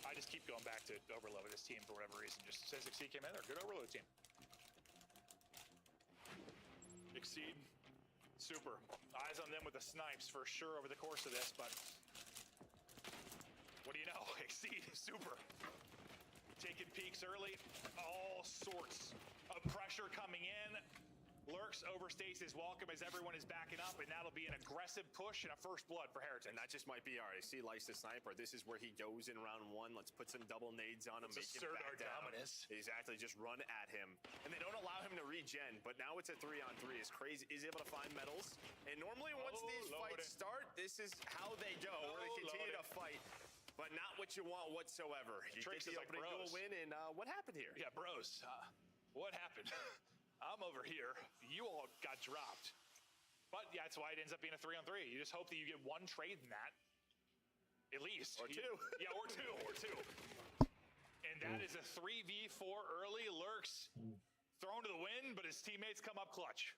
I just keep going back to overload with this team for whatever reason. Just says Exceed came in, they're a good overload team. Exceed, super. Eyes on them with the snipes for sure over the course of this, but what do you know? Exceed, super. Taking peeks early, all sorts of pressure coming in. Lurks overstays his welcome as everyone is backing up, and that'll be an aggressive push and a first blood for Heritage. And that just might be, all right, see, likes the sniper. This is where he goes in round one. Let's put some double nades on him. Let's make him assert back our down. dominance. Exactly, just run at him. And they don't allow him to regen, but now it's a 3-on-3. It's crazy. He's able to find medals. And normally once these fights start, this is how they go, where they continue to fight. But not what you want whatsoever. You get the opening duel win, and what happened here? Yeah, bros, what happened? I'm over here. You all got dropped. But yeah, that's why it ends up being a 3-on-3. You just hope that you get one trade in that, at least. Or two. Yeah, or two. And that is a 3v4 early. Lurks thrown to the wind, but his teammates come up clutch.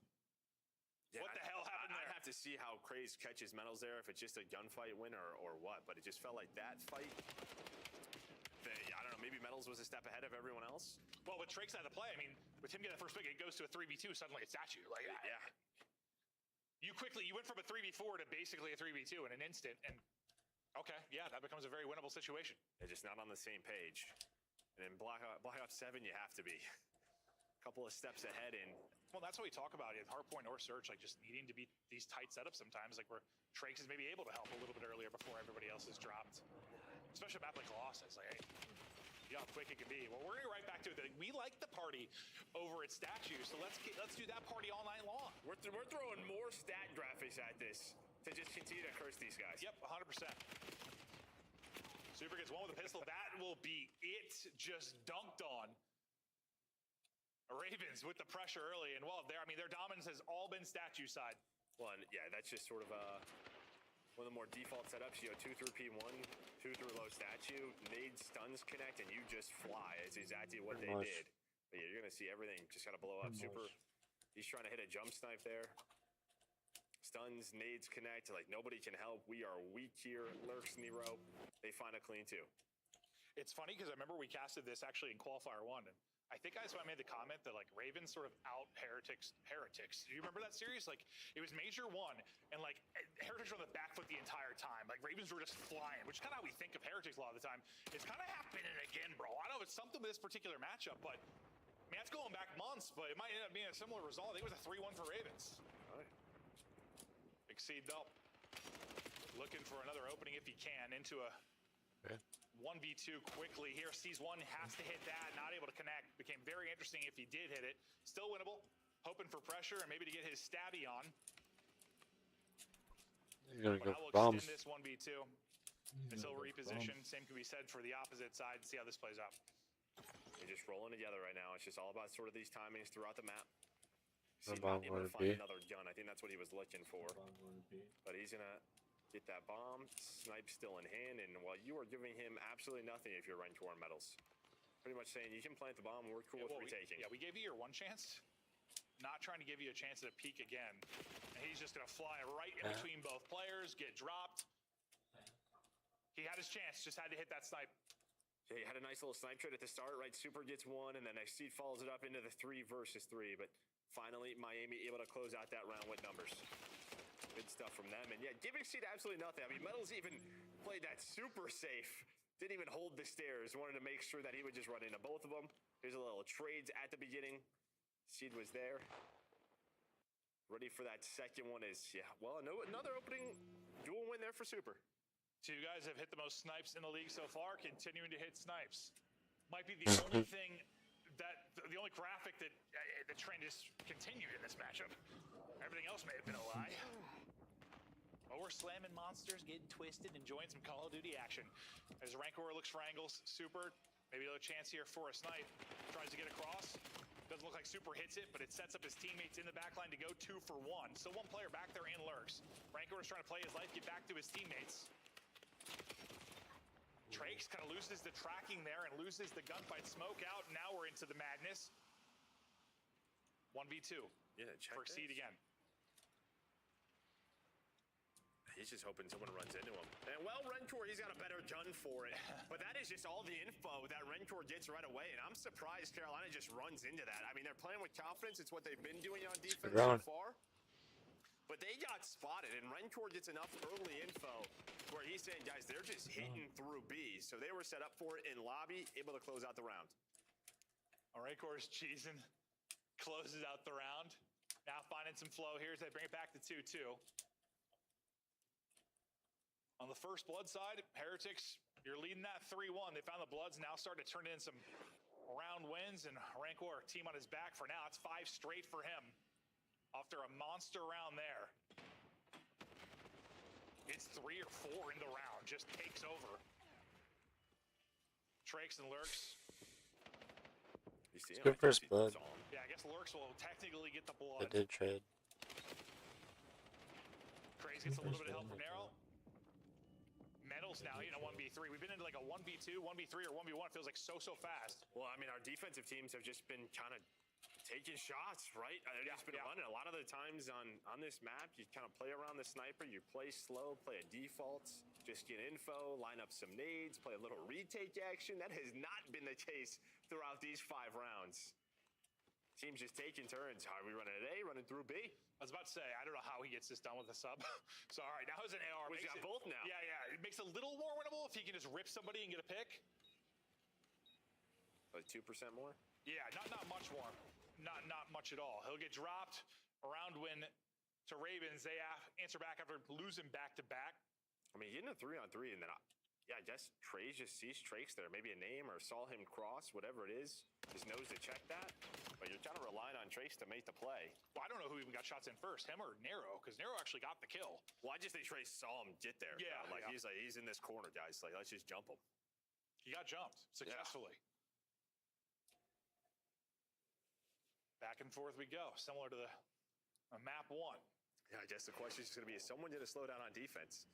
Yeah, what the hell happened there? I'd have to see how Craze catches medals there, if it's just a gunfight win or what. But it just felt like that fight, I don't know, maybe medals was a step ahead of everyone else. Well, with Trake's out of the play, I mean, with him getting the first pick, it goes to a 3v2, suddenly it's at you. Like, yeah. You went from a 3v4 to basically a 3v2 in an instant, and okay, yeah, that becomes a very winnable situation. They're just not on the same page. And in Black Ops 7, you have to be a couple of steps ahead. And well, that's what we talk about in Hardpoint or Search, like just needing to be these tight setups sometimes, like where Trakes is maybe able to help a little bit earlier before everybody else is dropped. Especially a map like Colossus, like, hey, you know how quick it can be. Well, we're gonna get right back to it. We like the party over at Statue, so let's do that party all night long. We're throwing more stat graphics at this to just continue to curse these guys. Yep, 100%. Super gets one with a pistol. That will be it. Just dunked on. Ravens with the pressure early, and well, their dominance has all been Statue side. Well, and yeah, that's just sort of one of the more default setups. You go 2 through P1, 2 through low statue, nade stuns connect, and you just fly. It's exactly what they did. But yeah, you're gonna see everything just gotta blow up. Super, he's trying to hit a jump snipe there. Stuns, nades connect, like nobody can help. We are weak here. Lurks, Nero, they find a clean 2. It's funny because I remember we casted this actually in Qualifier 1, and I think I made the comment that like Ravens sort of out heretics. Do you remember that series? Like it was Major 1, and like Heretics were on the back foot the entire time. Like Ravens were just flying, which is kind of how we think of Heretics a lot of the time. It's kind of happening again, bro. I know it's something with this particular matchup, but I mean, that's going back months, but it might end up being a similar result. I think it was a 3-1 for Ravens. All right. Exceed though. Looking for another opening if he can into a 1v2 quickly here. Sees one, has to hit that, not able to connect. Became very interesting if he did hit it. Still winnable. Hoping for pressure and maybe to get his stabby on. He's gonna But go I will bombs. extend this 1v2 until reposition. Same can be said for the opposite side. See how this plays out. They're just rolling together right now. It's just all about sort of these timings throughout the map. See, bomb able to would find be. another gun. I think that's what he was looking for. But he's gonna get that bomb. Snipe still in hand, and while you are giving him absolutely nothing if you're running toward medals. Pretty much saying you can plant the bomb, we're cool with retaking. We gave you your one chance. Not trying to give you a chance at a peek again. And he's just gonna fly right in between both players, get dropped. He had his chance, just had to hit that snipe. Yeah, he had a nice little snipe trade at the start, right? Super gets one, and then Exceed follows it up into the 3 versus 3. But finally, Miami able to close out that round with numbers. Good stuff from them. And yeah, give Exceed absolutely nothing. I mean, Metals even played that super safe. Didn't even hold the stairs. Wanted to make sure that he would just run into both of them. Here's a little trades at the beginning. Seed was there. Ready for that second one is, yeah, well, another opening dual win there for Super. 2 guys have hit the most snipes in the league so far, continuing to hit snipes. Might be the only thing the only graphic that the trend is continued in this matchup. Everything else may have been a lie. But we're slamming monsters, getting twisted, enjoying some Call of Duty action. As Rancor looks for angles, Super, maybe a little chance here for a snipe. Tries to get across. Doesn't look like Super hits it, but it sets up his teammates in the back line to go 2 for 1. So one player back there in Lurks. Rancor is trying to play his life, get back to his teammates. Trakes kind of loses the tracking there and loses the gunfight. Smoke out, now we're into the madness. 1v2 Yeah, check for Seed again. he's just hoping someone runs into him. And well, Rencor, he's got a better gun for it. But that is just all the info that Rencor gets right away. And I'm surprised Carolina just runs into that. I mean, they're playing with confidence. It's what they've been doing on defense so far. But they got spotted, and Rencor gets enough early info where he's saying, guys, they're just hitting through B. So they were set up for it in lobby, able to close out the round. Rencor's cheesing, closes out the round. Now finding some flow here as they bring it back to 2-2. On the first blood side, Heretics, you're leading that 3-1. They found the bloods, now starting to turn in some round wins, and Rancor, team on his back for now. It's 5 straight for him. After a monster round there. It's 3 or 4 in the round, just takes over. Trakes and Lurks. It's good first blood. Yeah, I guess Lurks will technically get the blood. They did trade. Craze gets a little bit of help from Nero. Metals now, 1v3. We've been into like a 1v2, 1v3, or 1v1. It feels like so fast. Well, I mean, our defensive teams have just been kind of taking shots, right? They've just been running. A lot of the times on this map, you kind of play around the sniper, you play slow, play a default, just get info, line up some nades, play a little retake action. That has not been the case throughout these 5 rounds. Teams just taking turns. How are we running it A, running through B? I was about to say, I don't know how he gets this done with a sub. So, all right, now it's an AR. He's got both now. Yeah. It makes it a little more winnable if he can just rip somebody and get a pick. Like 2% more? Yeah, not much more. Not much at all. He'll get dropped. Around win to Ravens. They answer back after losing back-to-back. I mean, getting a 3-on-3, and then, I guess Trace just sees Trakes there. Maybe a name or saw him cross, whatever it is. Just knows to check that. But you're kind of relying on Trace to make the play. Well, I don't know who even got shots in first, him or Nero, because Nero actually got the kill. Well, I just think Trace saw him get there. Yeah. He's in this corner, guys. Like, let's just jump him. He got jumped successfully. Yeah. Back and forth we go, similar to the map 1. Yeah, I guess the question is going to be, is someone going to slow down on defense?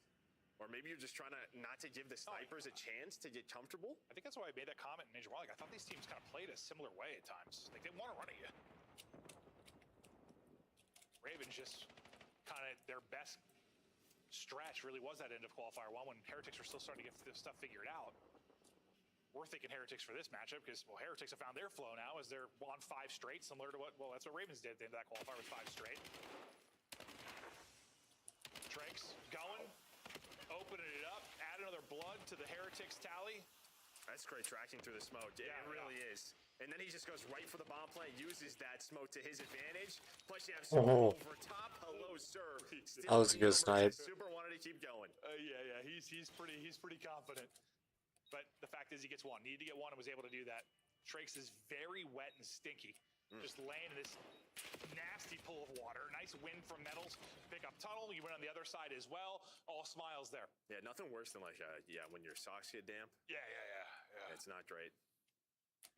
Or maybe you're just trying to not to give the snipers a chance to get comfortable? I think that's why I made that comment in Major War. Like, I thought these teams kind of played a similar way at times. Like, they want to run at you. Ravens just kind of, their best stretch really was that end of qualifier 1 when Heretics were still starting to get this stuff figured out. We're thinking Heretics for this matchup because, well, Heretics have found their flow now as they're on 5 straight, similar to that's what Ravens did at the end of that qualifier with 5 straight. Trakes going, opening it up, add another blood to the Heretics tally. That's great tracking through the smoke. It really is. And then he just goes right for the bomb play, uses that smoke to his advantage. Plus you have Super over top. Hello, sir. That was a good snipe. Super wanted to keep going. Yeah. He's pretty confident. But the fact is he gets 1. Needed to get 1 and was able to do that. Trakes is very wet and stinky. Just laying in this nasty pool of water. Nice win from Metals. Pick up tunnel. You went on the other side as well. All smiles there. Yeah, nothing worse than like, when your socks get damp. Yeah. It's not great.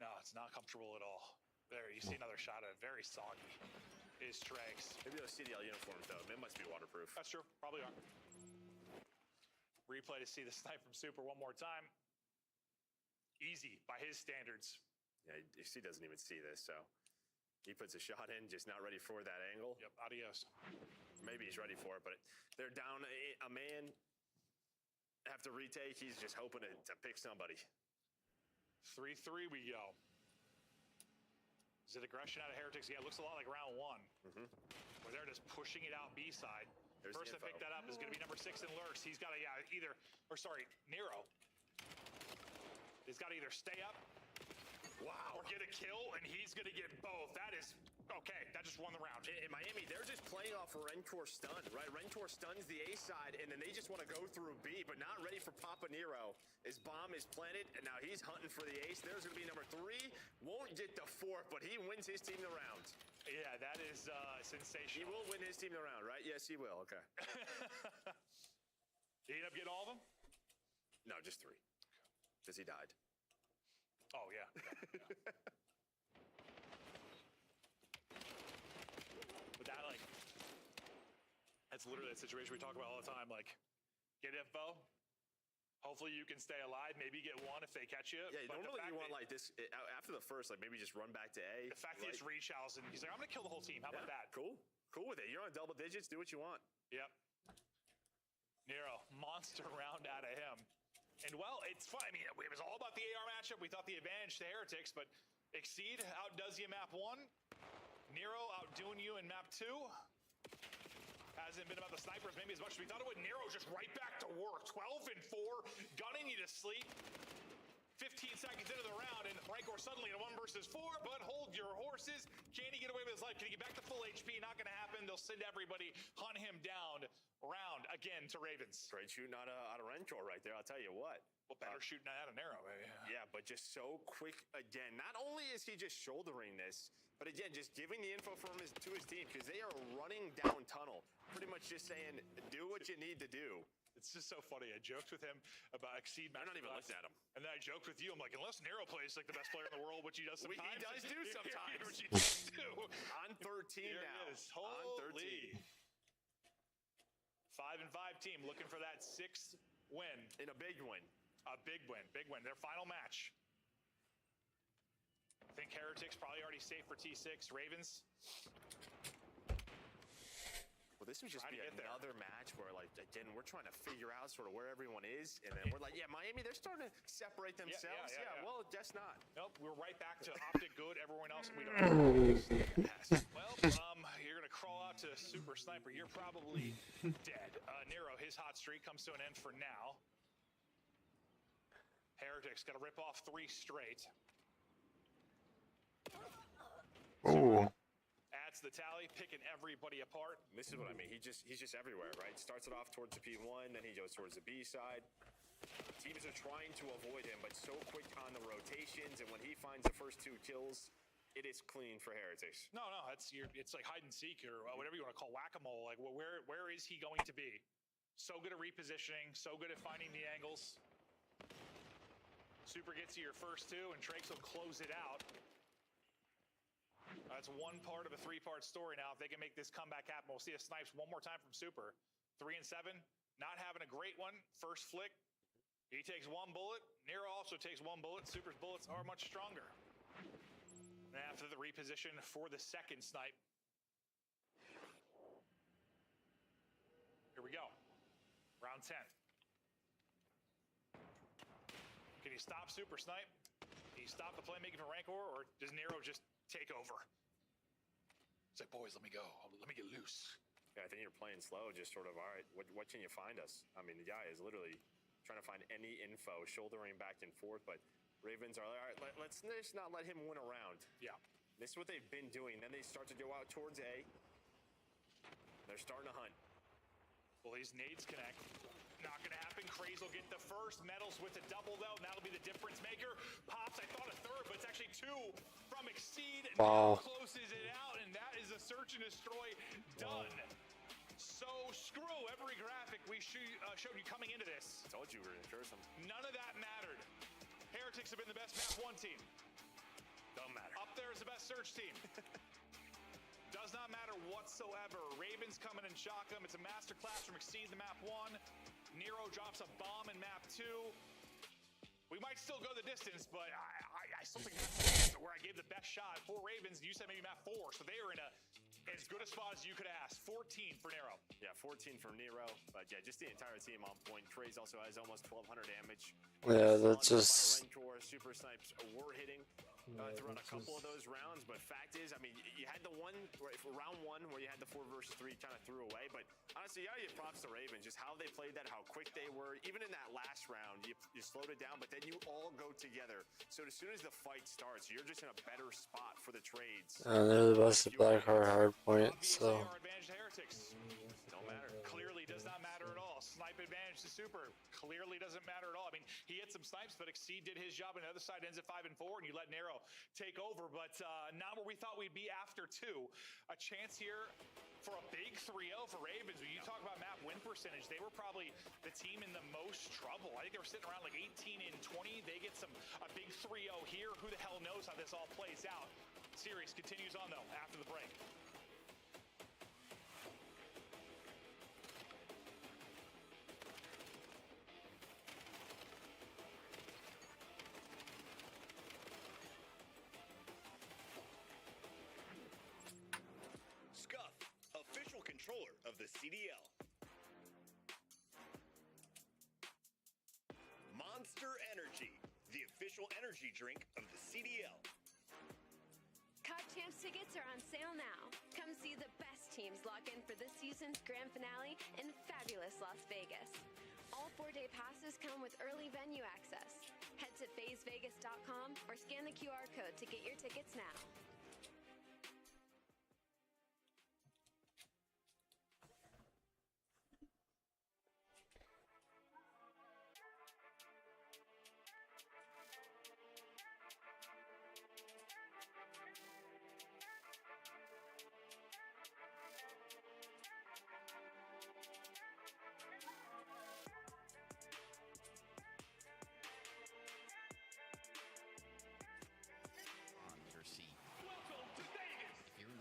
No, it's not comfortable at all. There, you see another shot of it. Very soggy is Trakes. Maybe those CDL uniforms, though. It must be waterproof. That's true. Probably are. Replay to see the snipe from Super one more time. Easy by his standards. Yeah, he doesn't even see this, so he puts a shot in, just not ready for that angle. Yep, adios. Maybe he's ready for it, but they're down a man. Have to retake. He's just hoping to pick somebody. 3-3 we go. Is it aggression out of Heretics? Yeah, it looks a lot like round 1. Where they're just pushing it out B side. First to pick that up is going to be number 6 in Lurks. He's got to Nero. He's got to either stay up, or get a kill, and he's going to get both. That is okay. That just won the round. In Miami, they're just playing off Rencor stun, right? Rencor stuns the A side, and then they just want to go through B, but not ready for Papa Nero. His bomb is planted, and now he's hunting for the ace. There's going to be number 3. Won't get the 4th, but he wins his team the round. Yeah, that is sensational. He will win his team the round, right? Yes, he will. Okay. Did he end up getting all of them? No, just 3. Because he died. Oh, yeah. But that's literally the situation we talk about all the time. Like, get info. Hopefully you can stay alive. Maybe get 1 if they catch you. Yeah, but normally you want like this after the first, like maybe just run back to A. The fact that it's Richals and he's like, I'm going to kill the whole team. How about that? Cool with it. You're on double digits. Do what you want. Yep. Nero, monster round out of him. And, well, it's fun. I mean, it was all about the AR matchup. We thought the advantage to Heretics, but Exceed outdoes you map 1. Nero outdoing you in map 2. Hasn't been about the snipers maybe as much as we thought it would. Nero just right back to work. 12 and 4, gunning you to sleep. 15 seconds into the round, and Rancor suddenly in a 1 versus 4, but hold your horses. Can he get away with his life? Can he get back to full HP? Not going to happen. They'll send everybody, hunt him down. Round again to Ravens. Great shooting out of Rancor right there, I'll tell you what. Well, better shooting out of Nero, baby. Yeah, but just so quick again. Not only is he just shouldering this, but again, just giving the info from to his team, because they are running down tunnel. Pretty much just saying, do what you need to do. It's just so funny. I joked with him about Exceed. I'm not even looking at him. And then I joked with you. I'm like, unless Nero plays like the best player in the world, which he does sometimes. He does do sometimes. Which he does do. On 13 Here now. it is. Holy. On 13. 5-5 team looking for that 6th win. In a big win. A big win. Big win. Their final match. I think Heretics probably already safe for T6. Ravens. Well, this would just be another match where, like, again, we're trying to figure out sort of where everyone is, and then we're like, yeah, Miami, they're starting to separate themselves. Yeah, well, guess not. Nope, we're right back to Optic good. Everyone else, we don't know. Well, you're going to crawl out to Super Sniper. You're probably dead. Nero, his hot streak comes to an end for now. Heretics got to rip off 3 straight. Oh. Adds the tally, picking everybody apart. This is what I mean. He's just everywhere, right? Starts it off towards the P1, then he goes towards the B side. Teams are trying to avoid him, but so quick on the rotations, and when he finds the first 2 kills, it is clean for Heretics. No, it's like hide and seek or whatever you want to call whack-a-mole. Like, where is he going to be? So good at repositioning, so good at finding the angles. Super gets you your first 2, and Trakes will close it out. That's one part of a 3-part story now. If they can make this comeback happen, we'll see a snipes one more time from Super. 3 and 7, not having a great one. First flick, he takes 1 bullet. Nero also takes 1 bullet. Super's bullets are much stronger. And after the reposition for the 2nd snipe. Here we go. Round 10. Can he stop Super Snipe? Can he stop the playmaking for Rancor, or does Nero just take over? It's like, boys, let me go. Let me get loose. Yeah, I think you're playing slow, just sort of, all right, what can you find us? I mean, the guy is literally trying to find any info, shouldering back and forth, but Ravens are like, all right, let's just not let him win a round. Yeah. This is what they've been doing. Then they start to go out towards A. They're starting to hunt. Well, these nades connect. Not going to happen. Craze will get the first. Metals with a double, though. And that'll be the difference maker. Pops, I thought a 3rd, but it's actually 2 from Exceed. Wow. Closes it out, and that is a search and destroy done. So screw every graphic we showed you coming into this. I told you we were going to curse them. None of that mattered. Heretics have been the best map 1 team. Don't matter. Up there is the best search team. Does not matter whatsoever. Ravens coming and shock them. It's a masterclass from Exceed the map 1. Nero drops a bomb in map 2. We might still go the distance, but I still think that's where I gave the best shot. 4 Ravens, you said maybe map 4, so they are in as good a spot as you could ask. 14 for Nero. Yeah, 14 for Nero. But yeah, just the entire team on point. Craze also has almost 1,200 damage. Yeah, that's just... Rancor, Super Snipes were hitting throughout a couple of those rounds, but fact is, I mean, you had the one, round 1 where you had the 4 versus 3 kind of threw away, but honestly, yeah, you props to Ravens, just how they played that, how quick they were. Even in that last round, you slowed it down, but then you all go together. So as soon as the fight starts, you're just in a better spot for the trades. they're the best at Blackheart hardpoint, so... Our advantage to Heretics. Don't matter. Clearly does not matter at all. Snipe advantage to Super. Clearly doesn't matter at all. I mean, he hit some snipes, but Exceed did his job, and the other side ends at 5 and 4, and you let Nero take over, but not where we thought we'd be after 2. A chance here for a big 3-0 for Ravens. When you talk about map win percentage, they were probably the team in the most trouble. I think they were sitting around like 18 and 20. They get a big 3-0 here. Who the hell knows how this all plays out? Series continues on, though, after the break. Controller of the CDL. Monster Energy, the official energy drink of the CDL. COD Champs tickets are on sale now. Come see the best teams lock in for this season's grand finale in fabulous Las Vegas. All 4-day passes come with early venue access. Head to phasevegas.com or scan the QR code to get your tickets now.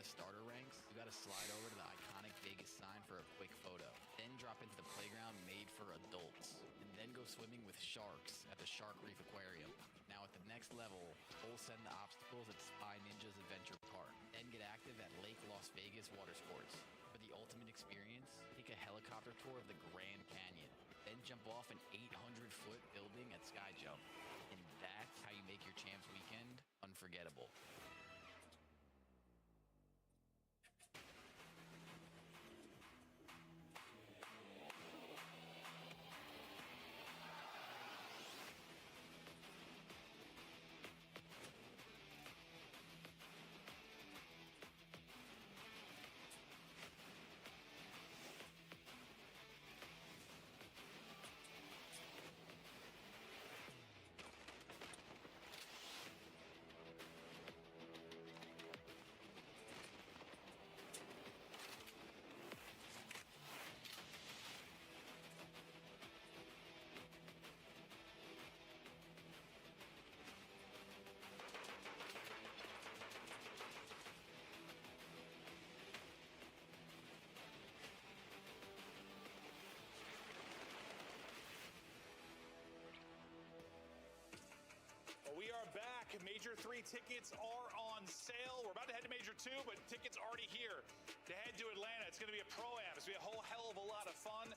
Starter ranks, you gotta slide over to the iconic Vegas sign for a quick photo. Then drop into the playground made for adults. And then go swimming with sharks at the Shark Reef Aquarium. Now at the next level, full send the obstacles at Spy Ninjas Adventure Park. Then get active at Lake Las Vegas Water Sports. For the ultimate experience, take a helicopter tour of the Grand Canyon. Then jump off an 800-foot building at Sky Jump. And that's how you make your Champs weekend unforgettable. We are back. Major 3 tickets are on sale. We're about to head to Major 2, but tickets already here to head to Atlanta. It's going to be a Pro-Am. It's going to be a whole hell of a lot of fun.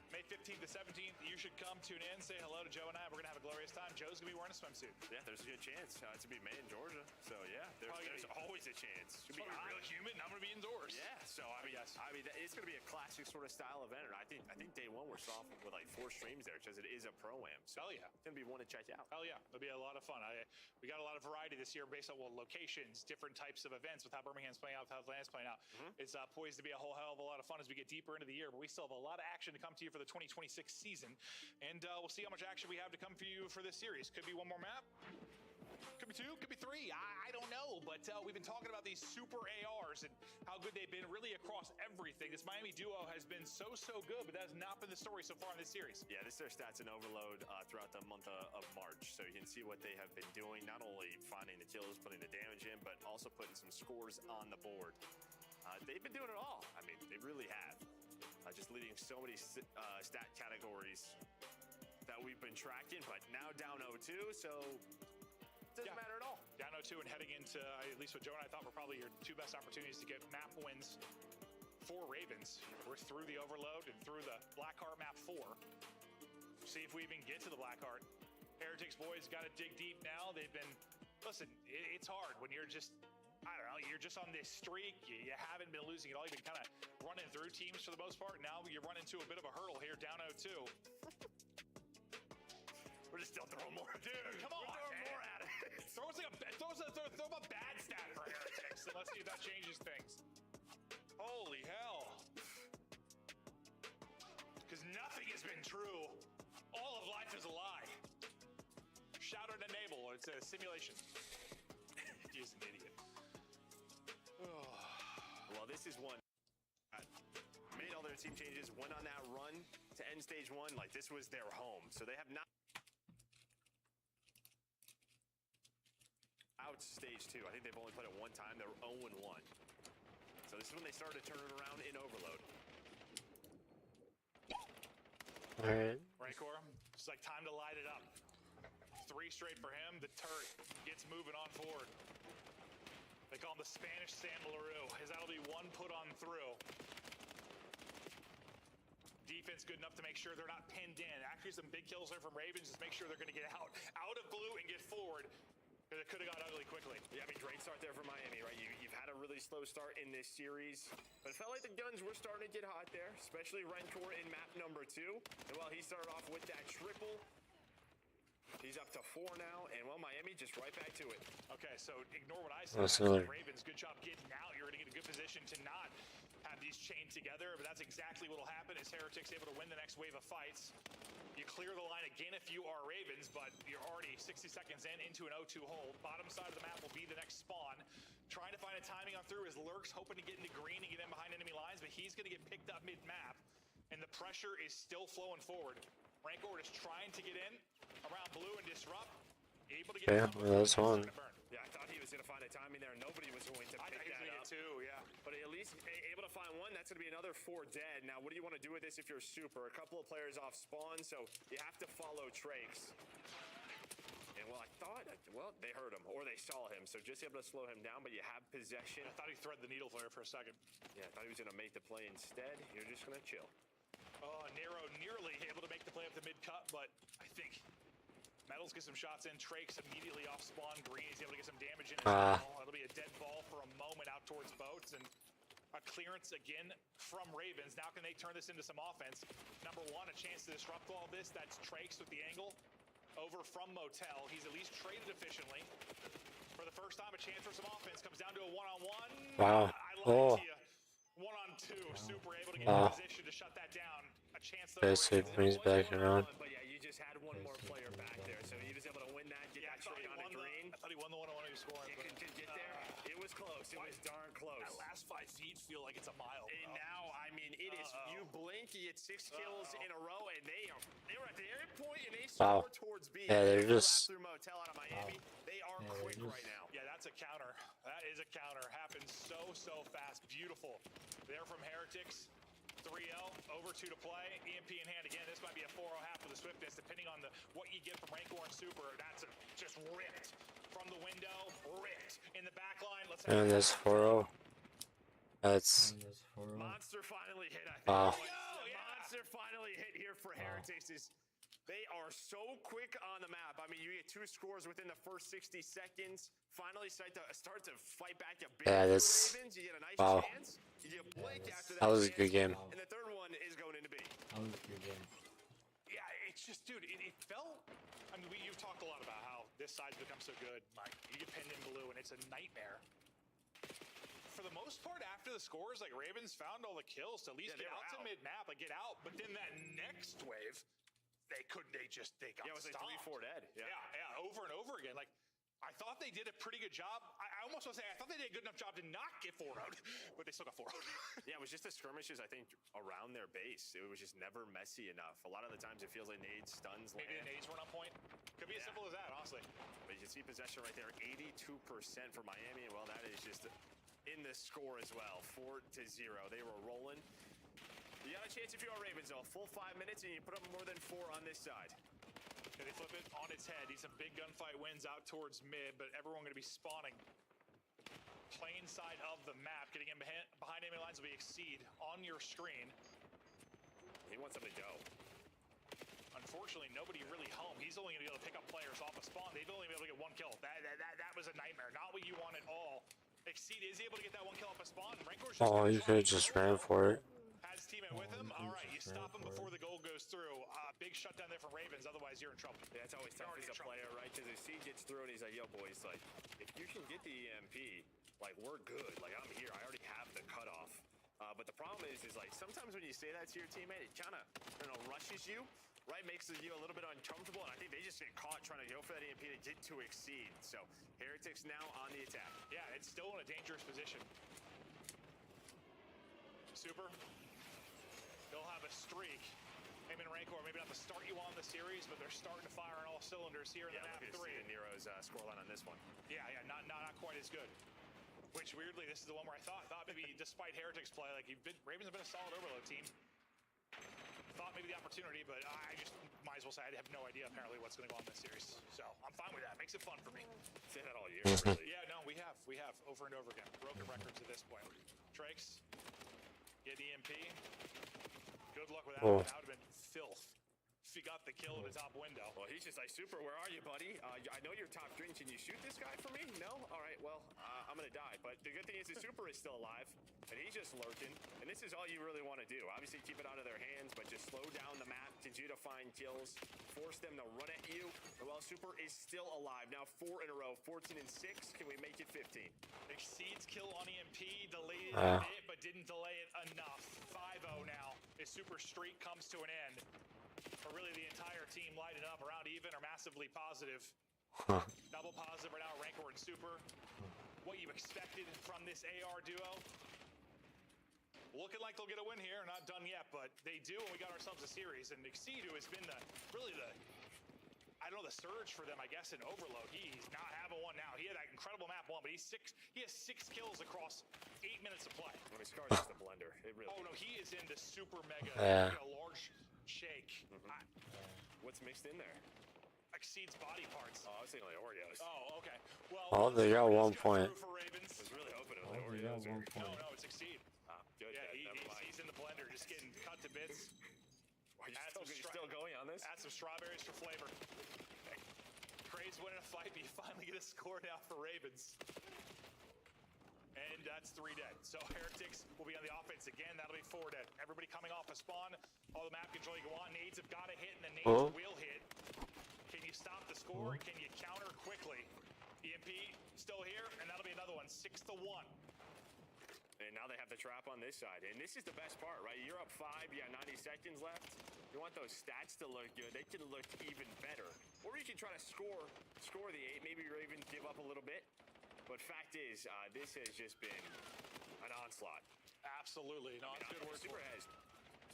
May 15th to 17th, you should come tune in, say hello to Joe and I. We're going to have a glorious time. Joe's going to be wearing a swimsuit. Yeah, there's a good chance. It's going to be May in Georgia. So, yeah, there's always a chance. It's going to be real humid, and I'm going to be indoors. Yeah, so, I mean, it's going to be a classic sort of style event. And I think day one we're off with like 4 streams there because it is a Pro-Am. So hell yeah. It's going to be one to check out. Hell yeah. It'll be a lot of fun. We got a lot of variety this year based on locations, different types of events with how Birmingham's playing out, with how Atlanta's playing out. It's poised to be a whole hell of a lot of fun as we get deeper into the year, but we still have a lot of action to come to you for the 2026 season. And we'll see how much action we have to come for you for this series. Could be one more map. Could be 2, could be 3. I don't know, but we've been talking about these super ARs and how good they've been really across everything. This Miami duo has been so good, but that has not been the story so far in this series. Yeah, this is their stats and overload throughout the month of March. So you can see what they have been doing, not only finding the kills, putting the damage in, but also putting some scores on the board. They've been doing it all. I mean, they really have. Just leading so many stat categories that we've been tracking, but now down 0-2, so doesn't matter at all. Down 0-2 and heading into, at least what Joe and I thought were probably your 2 best opportunities to get map wins for Ravens. We're through the overload and through the Blackheart map 4. See if we even get to the Blackheart. Heretics boys got to dig deep now. They've been, listen, it's hard when you're just, I don't know, you're just on this streak. You haven't been losing at all. You've been kind of running through teams for the most part. Now you run into a bit of a hurdle here, down 0-2. We're just still throwing more. Dude, come on, throwing more at it. Throw a bad stat for Heretics, and let's see if that changes things. Holy hell. Because nothing has been true. All of life is a lie. Shout out enable, it's a simulation. He's an idiot. Well, this is one made all their team changes, went on that run to end stage 1 like this was their home. So they have not out stage 2. I think they've only played it one time. They're 0-1. So this is when they started turning around in overload. All right. Rancor, it's like time to light it up. 3 straight for him. The turret gets moving on forward. They call him the Spanish Sam Larue, as that'll be 1 put on through. Defense defense good enough to make sure they're not pinned in. Actually, some big kills there from Ravens. Just make sure they're going to get out of blue and get forward. Because it could have got ugly quickly. Yeah, I mean, great start there for Miami, right? You've had a really slow start in this series, but it felt like the guns were starting to get hot there, especially Rencor in map number 2. And while he started off with that triple, he's up to 4 now, and well, Miami just right back to it. Okay, so ignore what I said. Ravens, good job getting out. You're going to get a good position to not have these chained together, but that's exactly what will happen as Heretics able to win the next wave of fights. You clear the line again if you are Ravens, but you're already 60 seconds into an 0-2 hold. Bottom side of the map will be the next spawn. Trying to find a timing on through as Lurk's hoping to get into green and get in behind enemy lines, but he's going to get picked up mid-map, and the pressure is still flowing forward. Rancor is trying to get in around blue and disrupt. Able to get that's one. Yeah, I thought he was going to find a timing there. Nobody was going to pick that up. Too, yeah. But at least able to find one. That's going to be another 4 dead. Now, what do you want to do with this if you're super? A couple of players off spawn, so you have to follow Trakes. And well, I thought, well, they heard him or they saw him, so just able to slow him down, but you have possession. I thought he threaded the needle flare for a second. Yeah, I thought he was going to make the play instead. You're just going to chill. Oh, Nero nearly able to make the play up the mid-cut, but I think Metals get some shots in. Trakes immediately off spawn. Green is able to get some damage in as well. It'll be a dead ball for a moment out towards boats, and a clearance again from Ravens. Now can they turn this into some offense? Number 1, a chance to disrupt all this. That's Trakes with the angle over from Motel. He's at least traded efficiently. For the first time, a chance for some offense. Comes down to a 1-on-1. Wow. I lied to you. 1-on-2. Super able to get in position to shut that down. A chance to brings back around. But yeah, you just had one more player back there, so he was able to win that, get that trade on a green. I thought he won the 1-on-1 he was scoring. Could get there. It was close. It was darn close. That last 5 feet feel like it's a mile. And now, I mean, it is. You blink, you get 6 kills in a row, and they were at the end point, and they score towards B. Yeah, they're just through Motel out of Miami. They are quick right now. Yeah, that's a counter. That is a counter. Happens so fast. Beautiful. They're from Heretics. 3-0, over 2 to play. EMP in hand again. This might be a 4-0 half with the swiftness, depending on what you get from Rancor and Super. That's just ripped from the window, ripped in the back line. Let's have that's 4-0. That's Monster finally hit, I think. Wow. Monster finally hit here for Heretics. They are so quick on the map. I mean, you get 2 scores within the first 60 seconds. Finally start to fight back a bit. Yeah, that's Ravens. You get a nice chance. You get Blake after that. That was a good game. And the third one is going into B. That was a good game. Yeah, it's just, dude, it felt. I mean, you've talked a lot about how this side's become so good. Like, you get pinned in blue, and it's a nightmare. For the most part, after the scores, like, Ravens found all the kills to at least get out to mid-map, like, get out. But then that next wave, they got it was stomped. like 3-4 dead. Yeah, over and over again. Like, I thought they did a pretty good job. I almost want to say I thought they did a good enough job to not get 4-0'd, but they still got 4-0'd. Yeah, it was just the skirmishes, I think, around their base. It was just never messy enough. A lot of the times it feels like nades, stuns, Maybe the nades weren't on point. Could be as simple as that, honestly. But you can see possession right there, 82% for Miami. And well, that is just in the score as well, 4-0. They were rolling. You got a chance if you are Ravens, though. Full 5 minutes, and you put up more than 4 on this side. Yeah, they flip it on its head. These some big gunfight wins out towards mid, but everyone going to be spawning. Plain side of the map, getting in behind enemy lines will be Exceed on your screen. He wants them to go. Unfortunately, nobody really home. He's only going to be able to pick up players off a spawn. They've only been able to get 1 kill. That was a nightmare. Not what you want at all. Exceed is able to get that 1 kill off a spawn. Rancor's just you could have just ran for it. Has his teammate with him. All right, you stop him before the goal goes through. Big shutdown there from Ravens. Otherwise, you're in trouble. Yeah, it's always tough as a player, right? Because if Exceed gets through and he's like, yo, boys, like, if you can get the EMP, like, we're good. Like, I'm here. I already have the cutoff. But the problem is like, sometimes when you say that to your teammate, it kind of, rushes you, right? Makes you a little bit uncomfortable. And I think they just get caught trying to go for that EMP to get to Exceed. So, Heretics now on the attack. Yeah, it's still in a dangerous position. Super. They'll have a streak. Him and Rancor, maybe not to start you on the series, but they're starting to fire on all cylinders here in the map 3. Nero's scoreline on this one. Yeah, not quite as good. Which weirdly, this is the one where I thought maybe despite Heretics play, like Ravens have been a solid overload team. Thought maybe the opportunity, but I just might as well say I have no idea apparently what's going to go on in this series. So I'm fine with that. Makes it fun for me. Say that all year, really. Yeah, no, we have over and over again. Broken records at this point. Trakes, get EMP. Good luck with that. That would have been the kill in the top window. Well, he's just like, Super, where are you, buddy? I know you're top green. Can you shoot this guy for me? No? All right, well, I'm going to die. But the good thing is the Super is still alive, and he's just lurking. And this is all you really want to do. Obviously, keep it out of their hands, but just slow down the map, continue to find kills, force them to run at you. And while Super is still alive, now 4 in a row, 14 and 6. Can we make it 15? Exceeds kill on EMP, delayed it a bit, but didn't delay it enough. 5-0 now. His Super streak comes to an end. But really, the entire team lighted up around even or massively positive. Double positive right now, Rancor and Super. What you expected from this AR duo. Looking like they'll get a win here. Not done yet, but they do, and we got ourselves a series. And Exceed, who has been the surge for them, I guess, in Overload. He's not having one now. He had that incredible map 1, but he has 6 kills across 8 minutes of play. I mean, Scar's just a blender. It really no, he is in the super mega, large shake. What's mixed in there? Exceeds body parts. Oh, I was thinking like Oreos. Oh, okay. Well, they got 1 point. I was really hoping it was like Oreos. No, it's Exceed. Good. Yeah, he's in the blender, just getting cut to bits. Are you still going on this? Add some strawberries for flavor. Craze winning a fight, but you finally get a score now for Ravens. And that's 3 dead. So Heretics will be on the offense again. That'll be 4 dead. Everybody coming off a spawn. All the map control you go on. Nades have got to hit, and the nades will hit. Can you stop the score, and can you counter quickly? EMP still here, and that'll be another one. 6-1. And now they have the trap on this side. And this is the best part, right? You're up 5, you got 90 seconds left. You want those stats to look good. They can look even better. Or you can try to score the 8. Maybe Ravens give up a little bit. But fact is, this has just been an onslaught. Absolutely. No, it's good work. Super has,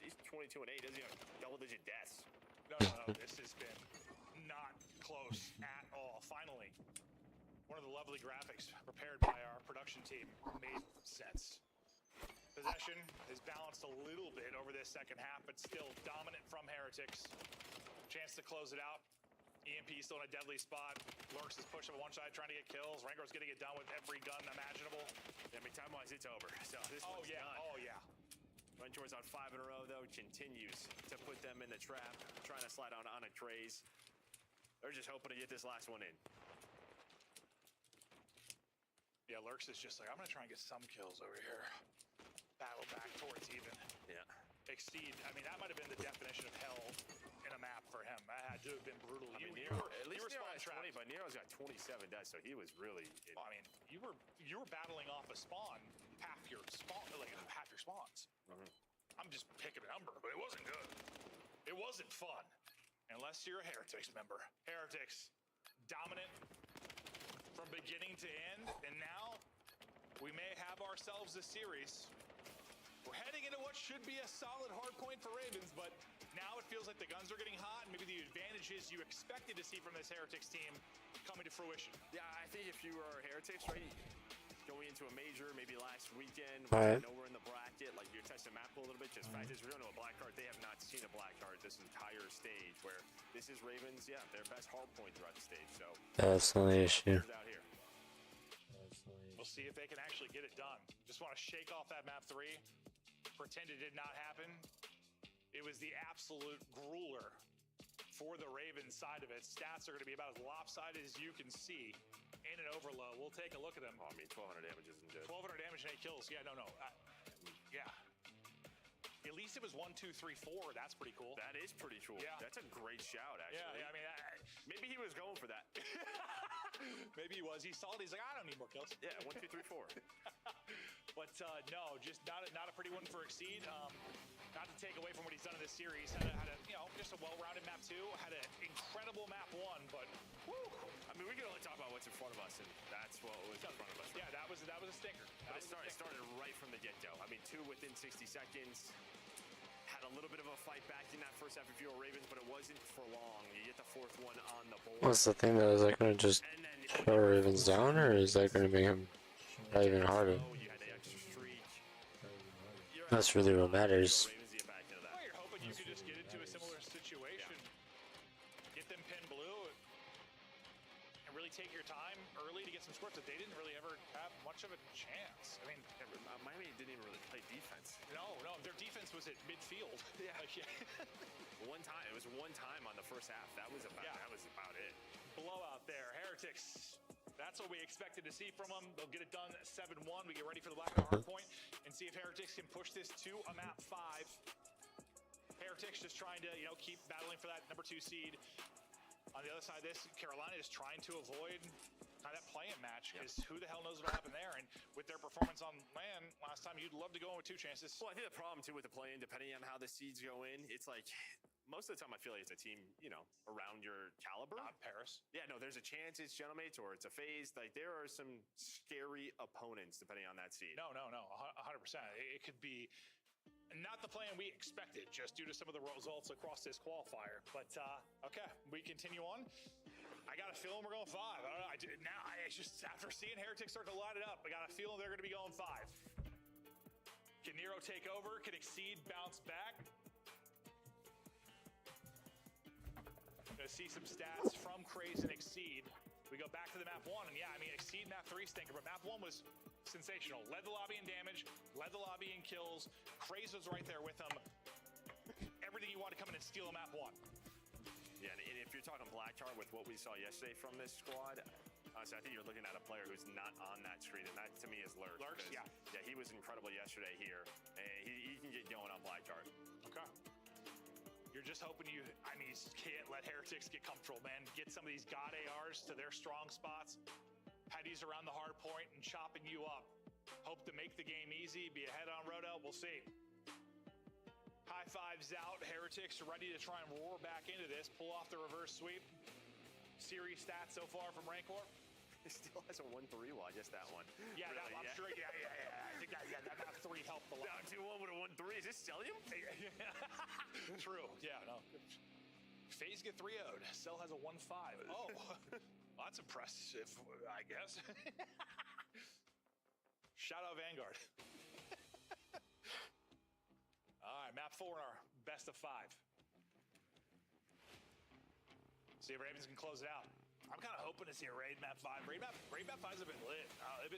he's 22 and 8. Doesn't he have double-digit deaths? No. This has been not close at all. Finally, one of the lovely graphics prepared by our production team made sense. Possession is balanced a little bit over this second half, but still dominant from Heretics. Chance to close it out. EMP still in a deadly spot. Lurks is pushing one side, trying to get kills. Rango's getting it done with every gun imaginable. I mean, time-wise, it's over. So this one's done. Oh, yeah. Runjoy's on 5 in a row, though. Continues to put them in the trap. Trying to slide on a Craze. They're just hoping to get this last one in. Yeah, Lurks is just like, I'm going to try and get some kills over here. Battle back towards even. Yeah. Exceed. I mean, that might have been the definition of hell in a map for him. That had to have been brutal. I mean, at least Nero has 20, but Nero's got 27 deaths, so he was really... I mean, you were battling off a spawn, half your spawns. I'm just picking a number, but it wasn't good. It wasn't fun. Unless you're a Heretics member. Heretics, dominant from beginning to end, and now we may have ourselves a series. We're heading into what should be a solid hard point for Ravens, but now it feels like the guns are getting hot, and maybe the advantages you expected to see from this Heretics team coming to fruition. Yeah, I think if you are Heretics, right, going into a major, maybe last weekend, nowhere in the bracket, like you're testing map a little bit, just fact is we're going to a black card. They have not seen a black card this entire stage, where this is Ravens, their best hard point throughout the stage, so. That's the only issue. Out here. We'll see if they can actually get it done. Just want to shake off that map 3. Pretend it did not happen. It was the absolute grueler for the Ravens side of it. Stats are going to be about as lopsided as you can see in an overload. We'll take a look at them. Oh, I mean, 1,200 damage isn't good. 1,200 damage and 8 kills. Yeah, no. Yeah. At least it was 1, 2, 3, 4. That's pretty cool. That is pretty cool. Yeah. That's a great shout, actually. Yeah, I mean, maybe he was going for that. Maybe he was. He saw it. He's like, I don't need more kills. Yeah, 1, 2, 3, 4. But no, just not a pretty one for Exceed. Not to take away from what he's done in this series. Had a just a well-rounded map 2. Had an incredible map 1, but whew. I mean, we can only talk about what's in front of us, and that's what was in front of us. Yeah, that was a stinker. But it started right from the get-go. I mean, 2 within 60 seconds. Had a little bit of a fight back in that first half if you were Ravens, but it wasn't for long. You get the 4th one on the board. What's the thing, though? Is that going to just shut Ravens down, or is that going to make him try even harder? That's really what matters. Well, you're hoping you could just get into a similar situation. Get them pin blue and really take your time early to get some scores, but they didn't really ever have much of a chance. I mean, Miami didn't even really play defense. No, their defense was at midfield. Yeah. One time. It was one time on the first half. That was about it. Blowout there. Heretics. That's what we expected to see from them. They'll get it done 7-1. We get ready for the black hard point and see if Heretics can push this to a map 5. Heretics just trying to, keep battling for that number 2 seed. On the other side of this, Carolina is trying to avoid kind of that play-in match because who the hell knows what'll happen there. And with their performance on land last time, you'd love to go in with 2 chances. Well, I think the problem too with the play-in, depending on how the seeds go in, it's like most of the time I feel like it's a team, around your caliber. Not Paris. Yeah, no, there's a chance it's Genomates or it's a phase. Like there are some scary opponents depending on that seed. No, 100%. It could be not the plan we expected, just due to some of the results across this qualifier. But okay, we continue on. I got a feeling we're going 5. I don't know. It's just after seeing Heretics start to light it up, I got a feeling they're going to be going 5. Can Nero take over? Can Exceed bounce back? Gonna see some stats from Craze and Exceed. We go back to the map 1, and Exceed map 3 stinker, but map 1 was sensational. Led the lobby in damage, led the lobby in kills. Craze was right there with him. Everything you want to come in and steal a map 1. Yeah, and if you're talking Black Chart with what we saw yesterday from this squad, honestly, I think you're looking at a player who's not on that street, and that to me is Lurks. Lurks, yeah. Yeah, he was incredible yesterday here, and he can get going on Black Chart. Okay. You're just hoping you can't let Heretics get comfortable, man. Get some of these God ARs to their strong spots. Headies around the hard point and chopping you up. Hope to make the game easy, be ahead on Roto. We'll see. High fives out. Heretics are ready to try and roar back into this. Pull off the reverse sweep. Series stats so far from Rancor. He still has a 1-3. Well, I guess that one. Yeah, really, I'm sure. Yeah. I think that map 3 helped a lot. Down 2-1 with a 1-3. Is this Stellium? True. Yeah, no. FaZe get 3-0'd. Cell has a 1-5. Oh, well, that's impressive, I guess. Shout out Vanguard. All right, map 4 in our best of 5. See if Ravens can close it out. I'm kind of hoping to see a raid map 5. Raid map 5's have been lit.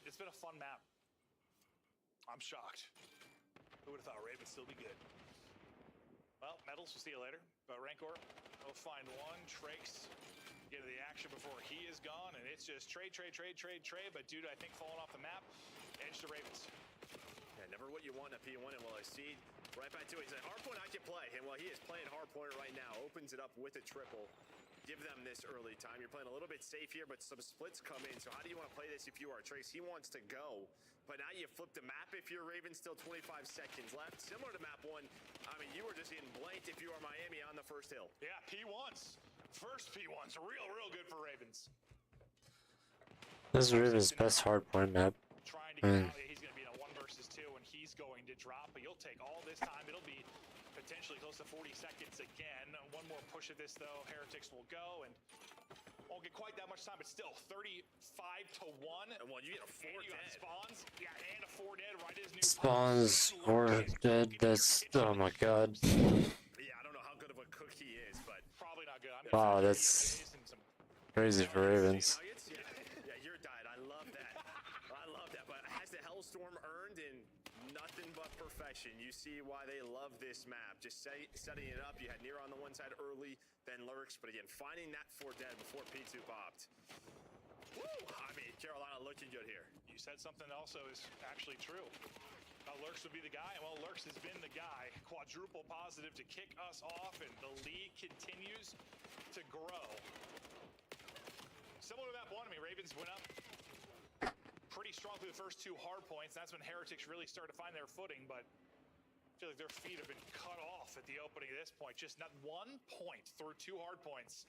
It's been a fun map. I'm shocked. Who would have thought raid would still be good? Well, Metals, we'll see you later. But Rancor, we'll find one. Trakes get to the action before he is gone, and it's just trade. But dude, I think falling off the map, edge to Ravens. Yeah, never what you want in a P1, and while I see right back to it, he's like, hardpoint I can play. And while he is playing hardpoint right now, opens it up with a triple. Give them this early time. You're playing a little bit safe here, but some splits come in. So how do you want to play this if you are Trace? He wants to go, but now you flip the map if you're Ravens, still 25 seconds left. Similar to map 1, you were just getting blanked if you are Miami on the first hill. Yeah, P1s. First P1s. Real good for Ravens. This is Ravens' best hardpoint map. Trying to get out. He's going to be in a 1 versus 2, and he's going to drop, but you'll take all this time. It'll be potentially close to 40 seconds again. One more push of this, though. Heretics will go, and won't get quite that much time, but still 35-1. And well, you get a 4 dead. Spawns. Yeah, and a 4 dead right as new Spawns or dead. That's, oh my god. Yeah, I don't know how good of a cook he is, but probably not good. Wow, that's crazy for Ravens. Yeah, you're died. I love that. But has the Hellstorm earned in nothing but perfection? You see why they love this map. Just setting it up. You had Nero on the one side early, then Lurks, but again, finding that 4 dead before P2 popped. Woo! Carolina looking good here. You said something also is actually true. Lurks would be the guy, and well, Lurks has been the guy. Quadruple positive to kick us off, and the lead continues to grow. Similar to map 1, Ravens went up pretty strong through the first 2 hard points. That's when Heretics really started to find their footing, but I feel like their feet have been cut off at the opening of this point. Just not 1 point through 2 hard points.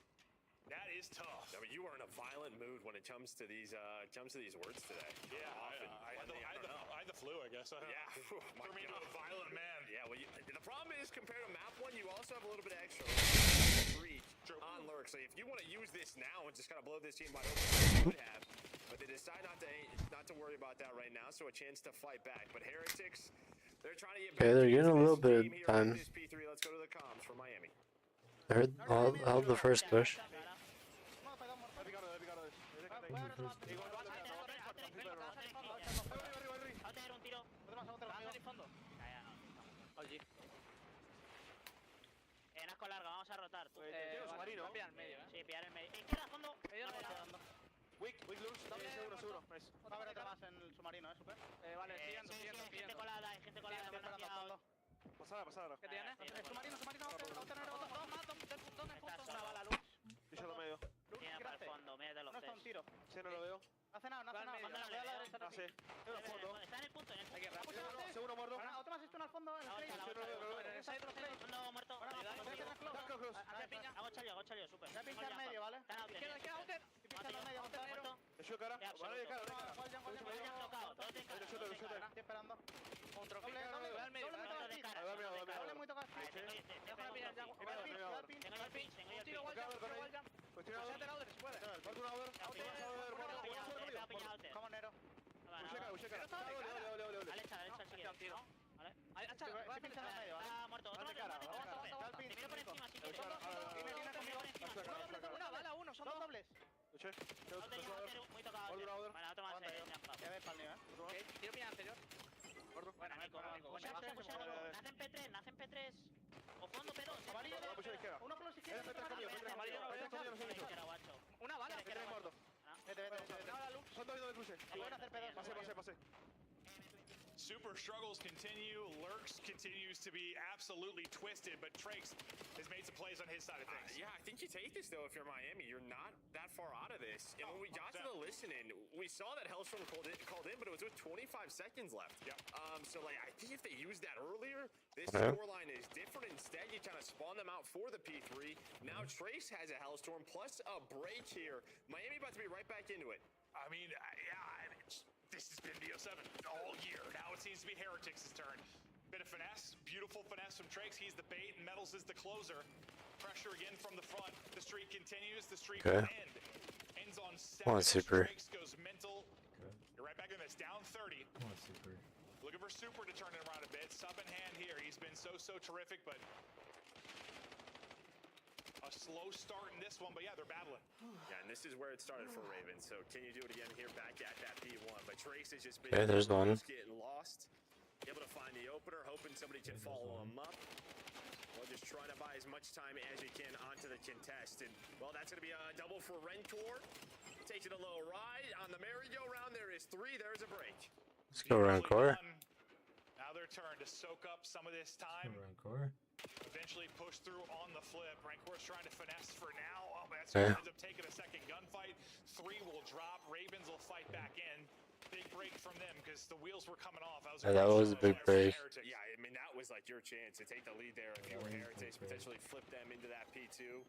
That is tough. You are in a violent mood when it comes to these words today. Yeah, I had the flu, I guess. Yeah, threw me into a violent man. Yeah, well, the problem is compared to map 1, you also have a little bit of extra reach on Lurk. So if you want to use this now and just kind of blow this team wide open, you would have. But they decide not to worry about that right now, so a chance to fight back. But Heretics, they're trying to get back. Okay, they're getting a little bit of time. P3, let's go to the comms for Miami. I heard the first push. Nasco larga, vamos a rotar. Tiene un submarino. Va a pillar el medio, Sí, pillar el medio. Izquierda, fondo. Medio no está dando. Wick loose. Seguro. Va a haber otro más en el submarino, super. Vale, siguiendo. Gente colada, hay gente colada. Pasada. ¿Qué tiene? Submarino. Dos más, ¿dónde? Una bala luz. Yo lo medio. Tiene para el fondo, mételo. No está un tiro. Sí, no lo veo. No hace nada. Manda a la derecha. No sé. Está en el punto, Seguro muerto. Otro más esto al fondo. Fondo muerto. Hago chalio, super. Voy a pinchar medio, ¿vale? Izquierda, outer. Pinchando medio, Muerto. Te echó cara. Vale, de cara. Estoy esperando. Un trofeo. Doble muy tocado. Vamos, Nero. Una bala, uno, son dos dobles. Muy tocado. Vale, otro más. Tiro mi anterior. Bueno, nacen P3. O fondo P2. Uno por los izquierdos. Una bala. Son dos de cruce. Pasé. Super struggles continue. Lurks continues to be absolutely twisted, but Trakes has made some plays on his side of things. Yeah, I think you take this, though, if you're Miami. You're not that far out of this. And when we got to the listen-in, we saw that Hellstrom called in, but it was with 25 seconds left. Yeah. So, like, I think if they used that earlier, this scoreline is different. Instead, you kind of spawn them out for the P3. Now Trace has a Hellstorm plus a break here. Miami about to be right back into it. I mean, this has been BO7 all year. Now it seems to be Heretics' turn. Bit of finesse, beautiful finesse from Trakes. He's the bait, and Metals is the closer. Pressure again from the front. The streak continues. The streak will end. Ends on 7. Super. Trakes goes mental. You're right back in this. Down 30. Super. Looking for Super to turn it around a bit. Sub in hand here. He's been so terrific, but a slow start in this one, but yeah, they're battling. Yeah, and this is where it started for Ravens. So can you do it again here back at that P1? But Trace has just been there's one. Getting lost. Able to find the opener, hoping somebody can follow him up. Well, just trying to buy as much time as you can onto the contest. And, well, that's going to be a double for Rencor. Takes it a little ride. On the merry-go-round, there is 3. There's a break. Let's go, Rencor. Now their turn to soak up some of this time. Rencor. Eventually push through on the flip. Rancor's trying to finesse for now. Oh, that's ends up taking a second gunfight. 3 will drop. Ravens will fight back in. Big break from them because the wheels were coming off. That was a big break. Yeah, I mean, that was like your chance to take the lead there if you were Heretics, potentially flip them into that P2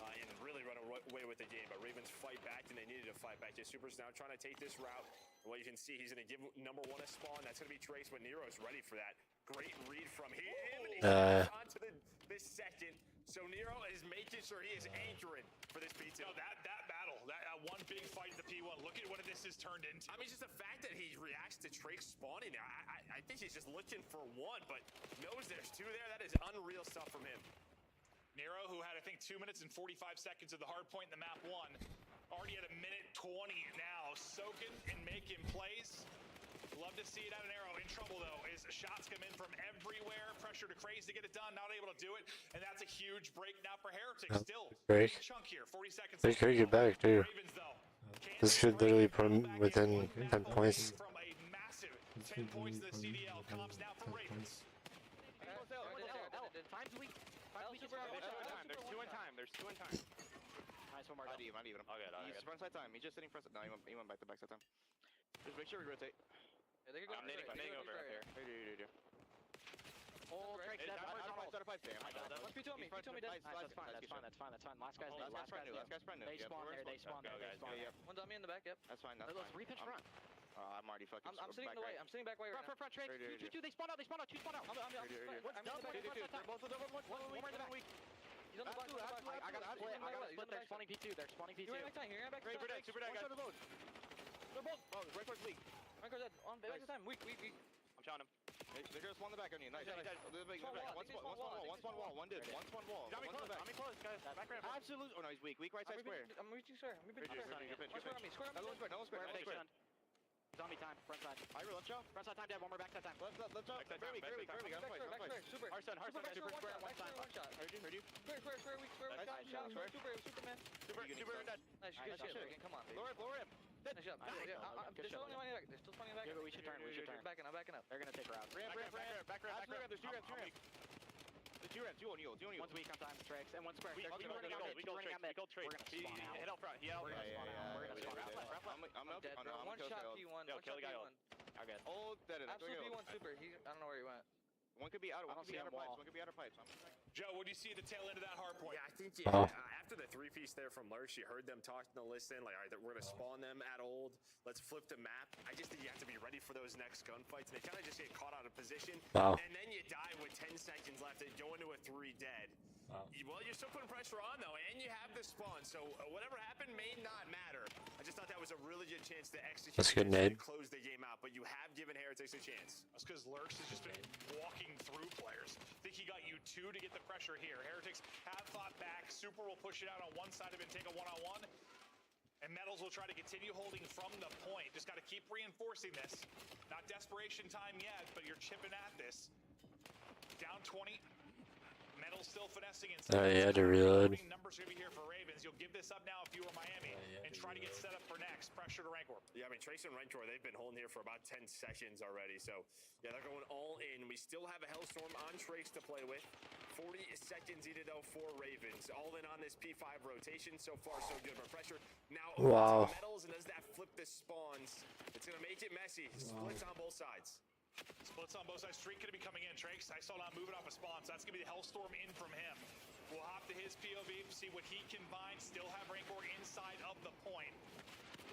and really run away with the game. But Ravens fight back, and they needed to fight back. The Super's now trying to take this route. Well, you can see he's going to give number 1 a spawn. That's going to be Trace, but Nero's ready for that. Great read from him. And he onto this second. So Nero is making sure he is anchoring for this P2. No, that battle, that one big fight in the P1. Look at what this has turned into. I mean, just the fact that he reacts to Trace spawning there. I think he's just looking for 1, but knows there's 2 there. That is unreal stuff from him. Nero, who had, I think, 2 minutes and 45 seconds at the hard point in the map 1, already at 1:20 now, soaking and making plays. Love to see it out of Nero. In trouble, though, is shots come in from everywhere. Pressure to Craze to get it done. Not able to do it. And that's a huge break now for Heretics. Still, break. Chunk here. 40 seconds. They could get back, too. Ravens, though, This could literally put them within 10 points. from a massive 10 points to the CDL. Comps now for Ravens. Time's weak. There's 2 in time. Nice one, Mark. I'll leave him. He's front side time. He's just sitting front side. No, he went back to back side time. Just make sure we rotate. Yeah, they could go. I'm nading over up here. Here. Oh, Craig, that's fine. Let's be to me. That's fine. Last guy's new. They spawn there. One's on me in the back, yep. That's fine. Let's repitch front. I'm already fucking. I'm sitting in the way. I'm sitting back way. Front, trade. 2, they spawn out. 2 spawn out. I'm both of them. One more in the back. He's on the box. I got to split. They're spawning P2. You're in back. Super dead, guys. They're both. Oh, Rancor's weak. Rancor's dead. On back to time. Weak. I'm shouting him. They're gonna spawn the back on you. Nice. One spawn. one wall. One dude. One's one wall. Got me close. Got me close, guys. Back ramp. Absolutely. Oh no, he's weak. Weak right side square. I'm reaching square. I'm reaching Good square. pitch. Square on me. Square on me. No one's square. No one's square. Zombie time. Front side. High left shot. Front side time. Dead. One more back side time. Left shot. Kirby. Got him twice. Super. Hard stun. Super square. One shot. Heard you. Square. Weak. Square. Shot. Superman. Super dead. Nice. Good shit. Come on, baby. Lower him. Nice job. There's still only one back. There's still plenty back. Yeah, but we should turn. I'm backing up. They're gonna take routes. Ramp. Back ramp. There's two ramps. There's two ramps. You on you. One's weak on time. Tricks. And one's square. We We're go trade. We're gonna spawn out. Hit out front. We're gonna spawn out. I'm dead, bro. One shot P1. Yo, kill the guy. I got Old dead. Absolute P1 super. I don't know where he went. One could be outer. One I don't could be see outer him pipes. wall. One could be outer pipes. Joe, what do you see at the tail end of that hard point? Yeah, I think after the three-piece there from Lurks, you heard them talking to listen, like, all right, we're going to spawn them at old. Let's flip the map. I just think you have to be ready for those next gunfights. And they kind of just get caught out of position. Wow. And then you die with 10 seconds left and go into a 3 dead. Well, you're still putting pressure on, though, and you have the spawn. So whatever happened may not matter. I just thought that was a really good chance to execute. That's good, And Nate. close the game out, but you have given Heretics a chance. That's because Lurks has just been walking through players. I think he got you 2 to get the pressure here. Heretics have fought back. Super will push it out on one side of it and take a one-on-one. And Metals will try to continue holding from the point. Just got to keep reinforcing this. Not desperation time yet, but you're chipping at this. Down 20. Metals still finessing inside. Oh, yeah, to reload. Numbers going to be here for Ravens. You'll give this up now if you were Miami and try to get set up for next. Pressure to Rancor. Yeah, I mean, Trace and Rentor, they've been holding here for about 10 seconds already. So, yeah, they're going all in. We still have a Hellstorm on Trace to play with. 40 seconds needed, though, for Ravens. All in on this P5 rotation. So far, so good. But pressure now over to Metals, and does that flip the spawns? It's going to make it messy. Splits on both sides. Splits on both sides. Streak going to be coming in. Trace, I saw not moving off a spawn, so that's going to be the Hellstorm in from him. We'll hop to his POV, see what he can find. Still have Rancor inside of the point.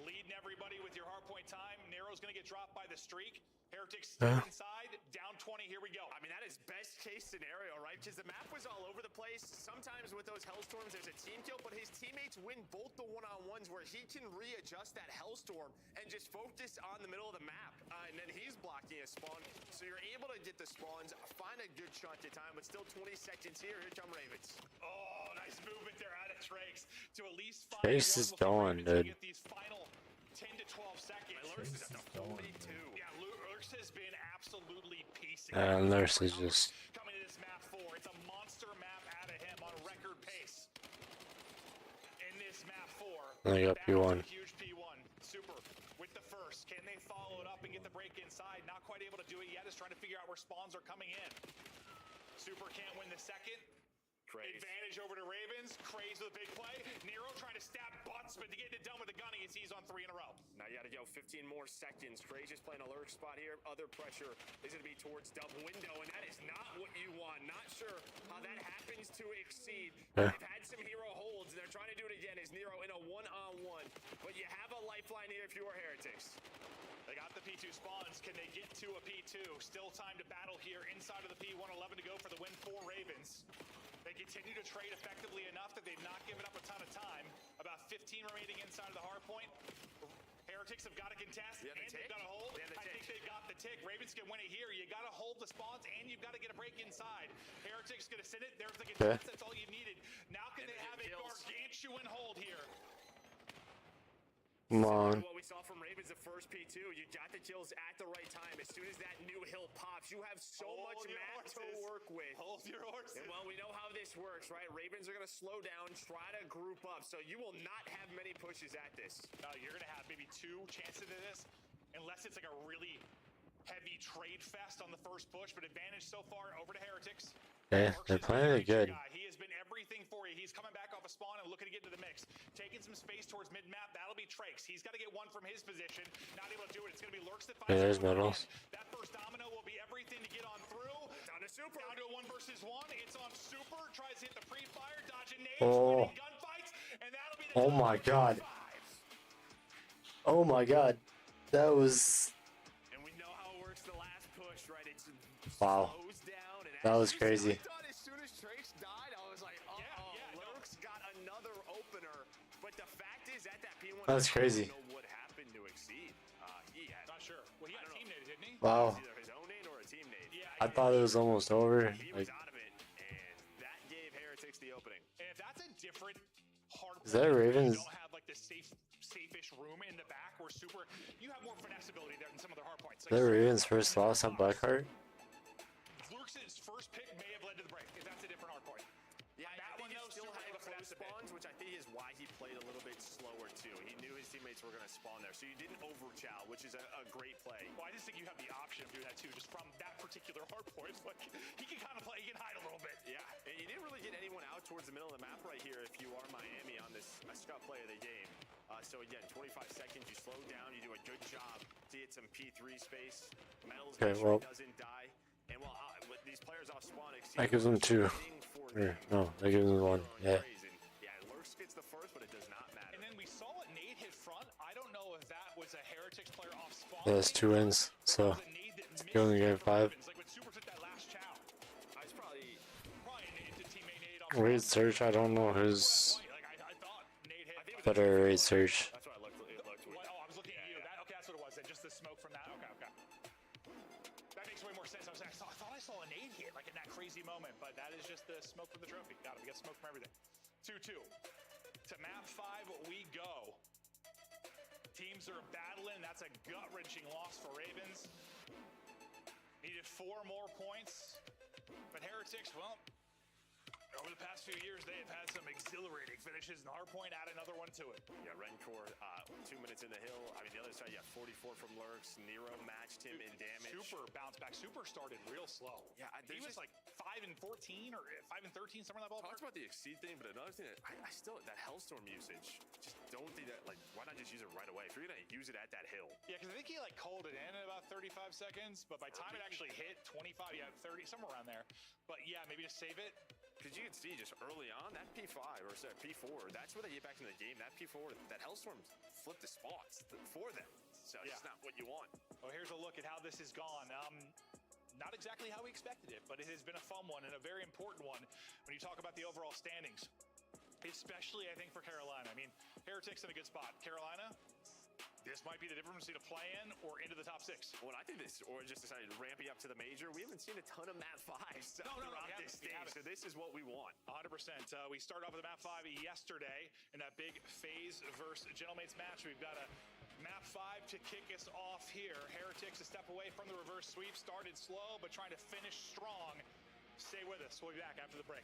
Leading everybody with your hardpoint time. Nero's going to get dropped by the Streak. Heretics still inside. Down 20. Here we go. I mean, that is best case scenario, right? Because the map was all over the place. Sometimes with those Hellstorms, there's a team kill, but his teammates win both the one-on-ones where he can readjust that Hellstorm and just focus on the middle of the map. And then he's blocking a spawn. So you're able to get the spawns, find a good chunk of time, but still 20 seconds here. Here come Ravens. Oh, nice movement there out of Trace to at least find Trace is going, dude. Get these final 10 to 12 seconds. Lurks is at the 42. Yeah, Lurks has been absolutely piecing. Lurks is just coming to this map 4. It's a monster map out of him on record pace. In this map 4. I got P1. Huge P1. Super with the first. Can they follow it up and get the break inside? Not quite able to do it yet. Is trying to figure out where spawns are coming in. Super can't win the second. Advantage over to Ravens. Craze with a big play. Nero trying to stab butts, but to get it done with the gun, he sees on 3 in a row. Now you got to go 15 more seconds. Craze is playing a lurk spot here. Other pressure is going to be towards Dub Window, and that is not what you want. Not sure how that happens to exceed. They've had some hero holds, and they're trying to do it again. Is Nero in a one-on-one? But you have a lifeline here if you are Heretics. They got the P2 spawns. Can they get to a P2? Still time to battle here inside of the P1. 11 to go for the win for Ravens. They continue to trade effectively enough that they've not given up a ton of time. About 15 remaining inside of the hard point. Heretics have got to contest, and they've got to hold. I think they've got the tick. Ravens can win it here. You got to hold the spawns, and you've got to get a break inside. Heretics going to send it. There's the contest. That's all you needed. Now can they have a gargantuan hold here? Come on. What we saw from Ravens the first P2, you got the kills at the right time. As soon as that new hill pops, you have so much map to work with. Hold your horses. And well, we know how this works, right? Ravens are going to slow down, try to group up, so you will not have many pushes at this. No, you're going to have maybe 2 chances at this, unless it's like a really heavy trade fest on the first push, but advantage so far over to Heretics. Yeah, they're playing it good. He has been everything for you. He's coming back off a spawn and looking to get into the mix. Taking some space towards mid-map. That'll be Trace. He's got to get one from his position. Not able to do it. It's going to be Lurks that finds there's Metals. That first domino will be everything to get on through. Down to Super. Down to a 1 versus 1. It's on Super. Tries to hit the pre-fire. Dodging nades. Oh. Winning gunfights. And that'll be the Oh my god. Oh my god. That was... And we know how it works the last push, right? It wow. slows down. And That was crazy. As soon as Trace died, I was like, Lurks got another opener. But the fact is, at that P1, That was crazy. I don't know what happened to exceed. He had. Not sure. Well, he got team nade, didn't he? Wow. Either his own nade or a team nade. Yeah, I thought it was almost over. He was Like, out of it, and Is that Ravens? You don't have like the safe-ish room in the back where Super. You have more finesse ability there than some of their hard points. Is that Ravens' first loss on Blackheart? Lurks' first pick may have led to the break. If that's a different hard point. Yeah, that one though still had close finesse a bit. spawns, which I think is why he played a little bit slower too. He knew his teammates were going to spawn there, so you didn't overchow, which is a great play. Well, I just think you have the option of doing that too, just from that particular hard point. Like he can kind of play, he can hide a little bit. Yeah, and you didn't really get anyone out towards the middle of the map right here if you are Miami on this scut play of the game. So again, 25 seconds, you slow down, you do a good job to get some P3 space. Metals doesn't die. And while these players off spawn, that gives them 2. Or, no, that gives them 1. Yeah. Yeah, Lurks gets the first, but it does not matter. And then we saw a nade hit front. I don't know if that was a Heretics player off spawn. Yeah, that's 2 wins. So it's going to game 5. Like when Super took that last chow. I was probably a nade to teammate nade off. Raid Search, I don't know who's I thought nade hit. better Raid Search. That's what I looked at. Oh, I was looking at you. Okay, that's what it was. Then just the smoke from that. Okay. That makes way more sense. I thought I saw a nade hit like in that crazy moment, but that is just the smoke from the trophy. Got it. We got smoke from everything. 2-2. To map 5 we go. Teams are battling. That's a gut-wrenching loss for Ravens. Needed 4 more points. But Heretics, well, over the past few years, they have had some exhilarating finishes, and Hardpoint add another one to it. Yeah, Rencor, 2 minutes in the hill. I mean, the other side, yeah, 44 from Lurks. Nero matched him in damage. Super bounced back. Super started real slow. Yeah, he was like 5 and 14 or 5 and 13, somewhere in that ballpark. Talked about the exceed thing, but another thing that I still, that Hellstorm usage, just don't think that, like, why not just use it right away? If you're going to use it at that hill. Yeah, because I think he, like, called it in about 35 seconds, but by the time it actually hit 25, yeah, 30, somewhere around there. But yeah, maybe just save it. Because you can see just early on, that P5, or sorry, P4, that's where they get back into the game. That P4, that Hellstorm flipped the spots for them. So it's not what you want. Well, here's a look at how this has gone. Not exactly how we expected it, but it has been a fun one and a very important one when you talk about the overall standings. Especially, I think, for Carolina. I mean, Heretics in a good spot. Carolina, this might be the difference between a play-in or into the top 6. Well, I think this, or just decided ramping up to the major. We haven't seen a ton of map 5s throughout this stage, so this is what we want. 100%. We started off with a map 5 yesterday in that big FaZe versus Gentlemates match. We've got a map 5 to kick us off here. Heretics a step away from the reverse sweep. Started slow, but trying to finish strong. Stay with us. We'll be back after the break.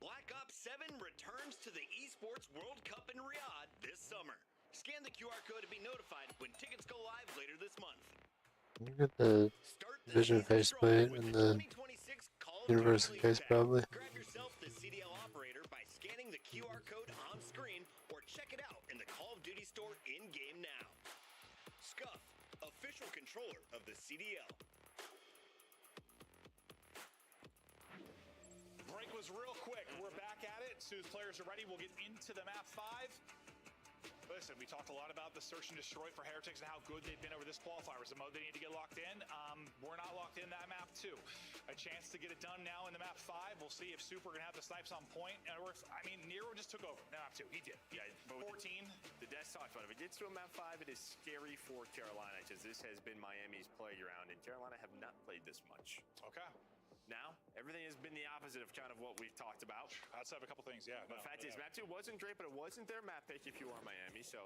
Black Ops 7 returns to the Esports World Cup in Riyadh this summer. Scan the QR code to be notified when tickets go live later this month. You get the Vision faceplate and the Universal case probably. Grab yourself the CDL operator by scanning the QR code on screen or check it out in the Call of Duty store in-game now. Scuff, official controller of the CDL. Break was real quick. We're back at it. As soon as players are ready, we'll get into the map 5. Listen, we talked a lot about the search and destroy for Heretics and how good they've been over this qualifiers. The mode they need to get locked in. We're not locked in that map 2. A chance to get it done now in the map 5. We'll see if Super can have the snipes on point. I mean, Nero just took over map 2. He did. Yeah, 14. The Death talked about it. If it gets to a map 5, it is scary for Carolina because this has been Miami's playground, and Carolina have not played this much. Okay. Now, everything has been the opposite of kind of what we've talked about. Outside of a couple things, yeah. But the fact is, map 2 wasn't great, but it wasn't their map pick if you are Miami, so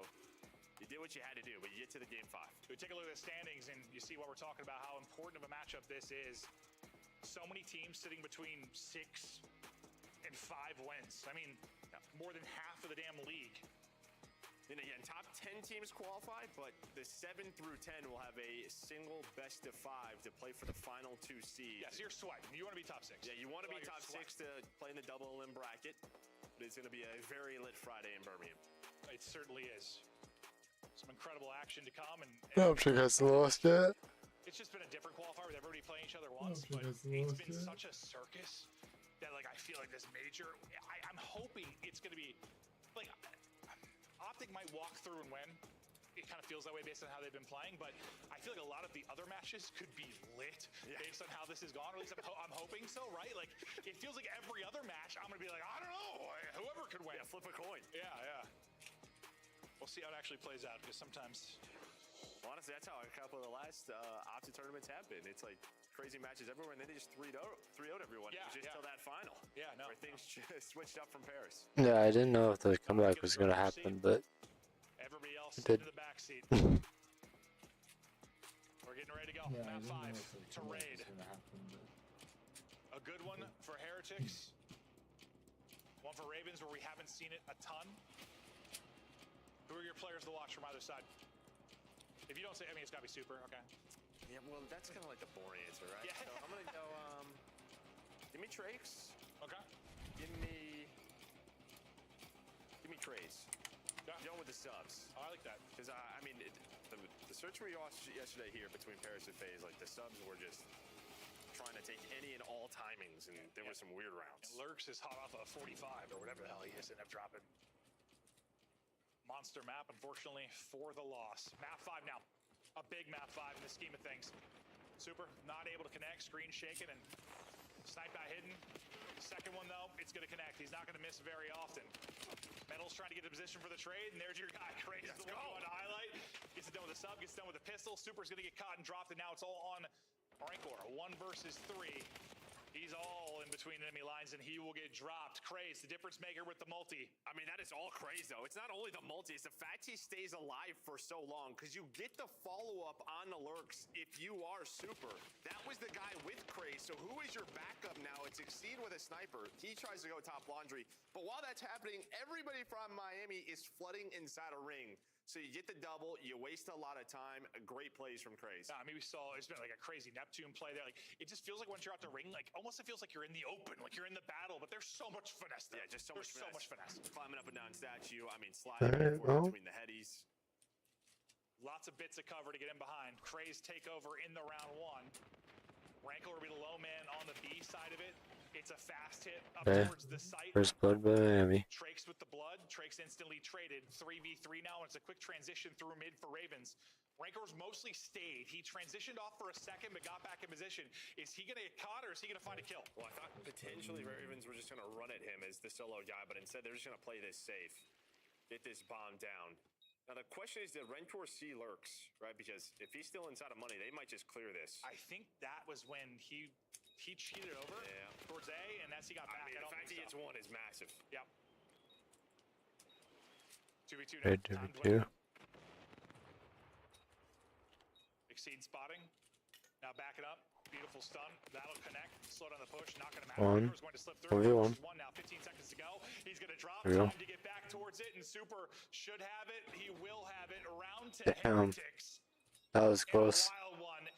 you did what you had to do, but you get to the game 5. We take a look at the standings, and you see what we're talking about, how important of a matchup this is. So many teams sitting between 6 and 5 wins. I mean, more than half of the damn league. And again, top 10 teams qualify, but the 7 through 10 will have a single best of 5 to play for the final 2 seeds. Yes, you're sweating. You want to be top 6. Yeah, you want to be top 6 to play in the double elim bracket. But it's going to be a very lit Friday in Birmingham. It certainly is. Some incredible action to come. And Optic hasn't lost yet. It's just been a different qualifier with everybody playing each other once, but it's been such a circus that, like, I feel like this major, I'm hoping it's going to be, like, Optic might walk through and win, it kind of feels that way based on how they've been playing, but I feel like a lot of the other matches could be lit based on how this has gone. Or at least I'm hoping so, right? Like, it feels like every other match, I'm going to be like, I don't know, whoever could win. Yeah, flip a coin. Yeah, yeah. We'll see how it actually plays out, because sometimes... Well, honestly, that's how a couple of the last Optic tournaments have been. It's like crazy matches everywhere, and then they just 3-0'd everyone. Yeah, it was just till that final. Yeah, no. Where things just switched up from Paris. Yeah, I didn't know if the comeback was going to happen, but everybody else it did. into the back seat. We're getting ready to go. Map 5 to raid. A good one for Heretics. One for Ravens where we haven't seen it a ton. Who are your players to watch from either side? If you don't say, I mean, it's got to be Super, okay. Yeah, well, that's kind of like the boring answer, right? Yeah. So I'm going to go, give me Trakes. Okay. Give me Trace. Yeah. Going with the subs. Oh, I like that. Because, I mean, the search we watched yesterday here between Paris and FaZe, like, the subs were just trying to take any and all timings, and there were some weird rounds. And Lurks is hot off a 45 or whatever the hell he is, ended up dropping. Monster map, unfortunately, for the loss. Map 5 now. A big map 5 in the scheme of things. Super, not able to connect, screen shaking, and snipe not hidden. Second one, though, it's going to connect. He's not going to miss very often. Metal's trying to get a position for the trade, and there's your guy. Crazy, the one you want to highlight. Gets it done with a sub, gets it done with a pistol. Super's going to get caught and dropped, and now it's all on Rancor. 1 versus 3. He's all in between enemy lines, and he will get dropped. Craze, the difference maker with the multi. I mean, that is all Craze, though. It's not only the multi, it's the fact he stays alive for so long, because you get the follow-up on the Lurks if you are Super. That was the guy with Craze, so who is your backup now? It's Exceed with a sniper. He tries to go top laundry, but while that's happening, everybody from Miami is flooding inside a ring. So you get the double, you waste a lot of time. Great plays from Craze. I mean, we saw, it's been like a crazy Neptune play there. Like, it just feels like once you're out the ring, like, almost it feels like you're in the open, like you're in the battle, but there's so much finesse there. Yeah, just so much finesse. Climbing up and down statue, I mean, sliding between the headies. Lots of bits of cover to get in behind. Craze takeover in the round 1. Rankle will be the low man on the B side of it. It's a fast hit up towards the site. First blood by Miami. Trakes with the blood. Trakes instantly traded. 3v3 now, and it's a quick transition through mid for Ravens. Rancor's mostly stayed. He transitioned off for a second, but got back in position. Is he going to get caught, or is he going to find a kill? Well, I thought potentially Ravens were just going to run at him as the solo guy, but instead they're just going to play this safe. Get this bomb down. Now, the question is, did Rancor see Lurks, right? Because if he's still inside of money, they might just clear this. I think that was when he cheated over towards A, and that's he got back. I mean, the fact he gets one is massive. Yep. 2v2 now. Right, 2v2. Exceed spotting. Now back it up. Beautiful stun. That'll connect. Slow down the push. Not going to matter. Going to slip through. 1v1. One now. 15 seconds to go. He's going to drop. Time to get back towards it, and Super should have it. He will have it. Around to Damn. Heretics. That was close. Wild one.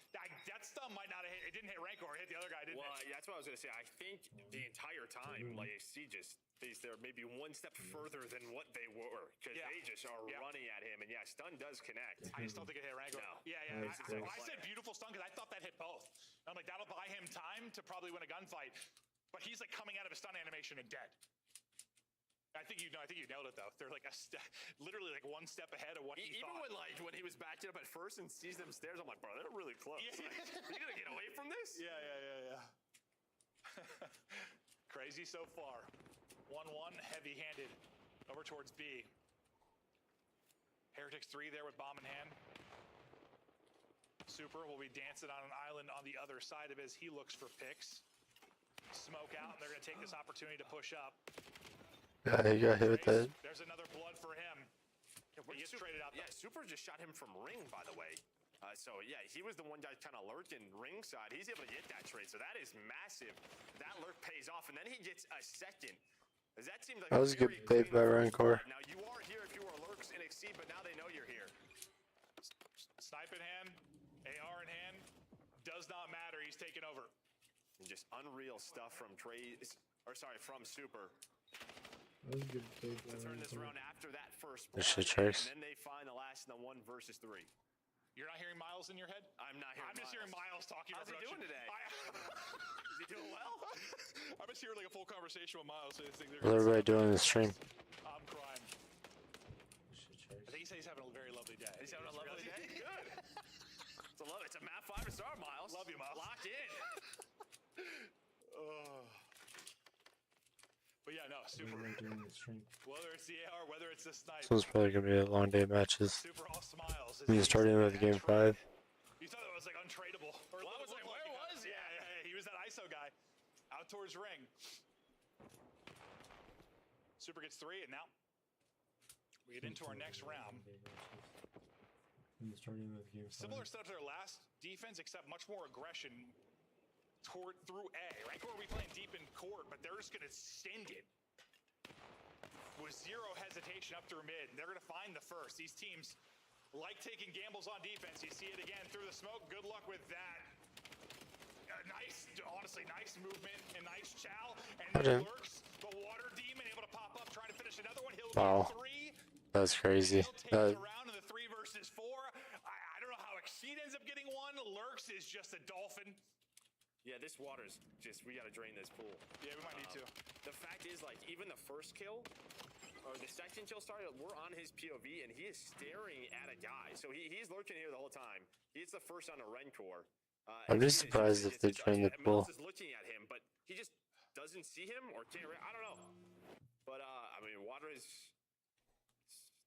That stun might not have hit. It didn't hit Rancor. It hit the other guy, didn't it? Yeah, that's what I was going to say. I think the entire time, like, AC just stays there maybe one step further than what they were, because they just are running at him. And yeah, stun does connect. I just don't think it hit Rancor. No. Yeah. I said beautiful stun because I thought that hit both. I'm like, that'll buy him time to probably win a gunfight. But he's like coming out of a stun animation and dead. I think you nailed it though. They're like literally like one step ahead of what he thought. Even when he was backing up at first and sees them stairs, I'm like, bro, they're really close. Yeah. Like, are you gonna get away from this? Yeah. Crazy so far. 1-1, heavy-handed over towards B. Heretics 3 there with bomb in hand. Super will be dancing on an island on the other side of it as he looks for picks. Smoke out, and they're going to take this opportunity to push up. Yeah, he got hit with that. There's another blood for him. He gets traded out. Yeah, Super just shot him from ring, by the way. So, yeah, he was the one guy kind of lurking ringside. He's able to get that trade, so that is massive. That lurk pays off, and then he gets a second. That seems like that was a good bait by Rancor. Now, you are here if you are Lurks and Exceed, but now they know you're here. Snipe in hand, AR in hand, does not matter. He's taken over. And just unreal stuff from from Super. That was a good bait by To turn this Rancor. around after that first This blood, shit Trace. and then they find the last in the 1 versus 3. You're not hearing Miles in your head? I'm not hearing I'm just hearing Miles talking How's about he doing today? Is he doing well? I'm just hearing like a full conversation with Miles. So What's everybody doing in the stream? I'm crying. I think he said he's having a very lovely day. He's having a lovely day. Good. It's a map 5-star, Miles. Love you, Miles. Locked in. But yeah, no, super. Whether it's the AR, whether it's the snipe. This one's probably gonna be a long day of matches. Super all smiles. He's starting with game 5. You thought it was like untradeable. Or well, I was like, where was he? Yeah, he was that ISO guy. Out towards ring. Super gets 3, and now we get into our next round. Similar setup to their last defense, except much more aggression through A. Right, where we playing deep in court, but they're just going to send it with zero hesitation up through mid. They're going to find the first. These teams like taking gambles on defense. You see it again through the smoke. Good luck with that. Honestly, nice movement and nice chow. And then Lurks, the water demon, able to pop up, trying to finish another one. He'll Wow, that's crazy. Around in the 3 versus 4. I don't know how Exceed ends up getting one. Lurks is just a dolphin. Yeah, this water's just, we got to drain this pool. Yeah, we might need to. The fact is, like, even the first kill, or the second kill started, we're on his POV, and he is staring at a guy. So he's lurking here the whole time. He's the first on a Rencor. I'm just surprised if they drain the pool. Is looking at him, but he just doesn't see him or can't. I don't know. But, I mean, water is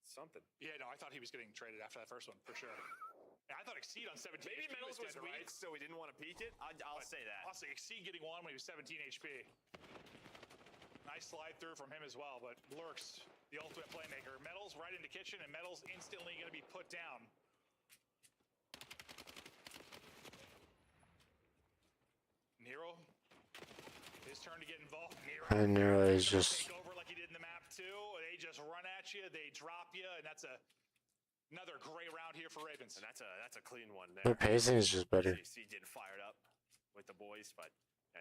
something. Yeah, no, I thought he was getting traded after that first one, for sure. I thought Exceed on 17 Maybe HP Metals was dead, weak, right? so we didn't want to peek it. I'll say that. Honestly, Exceed getting one when he was 17 HP. Nice slide through from him as well, but Lurks, the ultimate playmaker. Metals right into kitchen, and Metals instantly going to be put down. Nero, his turn to get involved. And Nero is just... Take over like he did in the map too. They just run at you, they drop you, and that's another great round here for Ravens. And that's a clean one there. Their pacing is just better. CC did fired up with the boys, but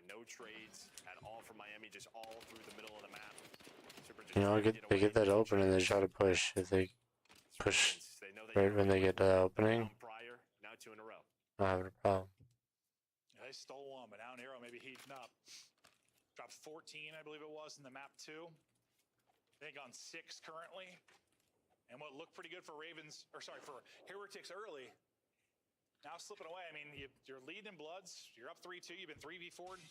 no trades at all from Miami, just all through the middle of the map. Super You know, they get that open and they try to push. If they push right when they get the opening, prior, now 2 in a row. not having a problem. Yeah, they stole one, but now Nero maybe heating up. Dropped 14, I believe it was, in the map 2. I think on 6 currently. And what looked pretty good for Ravens, or sorry, for Heretics early, now slipping away. I mean, you're leading in Bloods. You're up 3-2. You've been 3v4'd.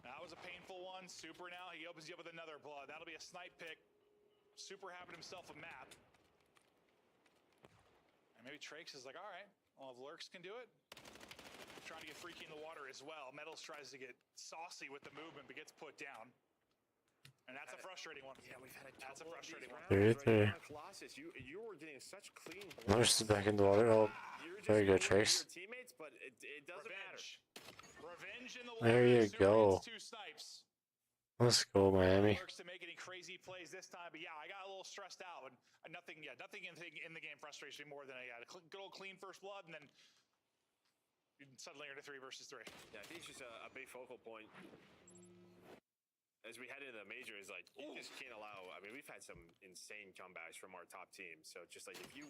That was a painful one. Super now, he opens you up with another Blood. That'll be a snipe pick. Super having himself a map. And maybe Trakes is like, all right, well, if Lurks can do it. Trying to get freaky in the water as well. Metals tries to get saucy with the movement, but gets put down. And that's a frustrating one. Yeah, we've had a That's a frustrating one. There. Colossus, you were getting such clean Lurks is back in the water. Oh, there you go, Trace. Teammates, but it doesn't matter. Revenge in the water. There you go. 2 snipes. Let's go, Miami. Lurks to make any crazy plays this time, but yeah, I got a little stressed out. And nothing in the game frustrates me more than a good old clean first blood, and then suddenly you're into 3 versus 3. Yeah, I think it's just a big focal point. As we head into the major, is like, you just can't allow, I mean, we've had some insane comebacks from our top teams. So just like, if you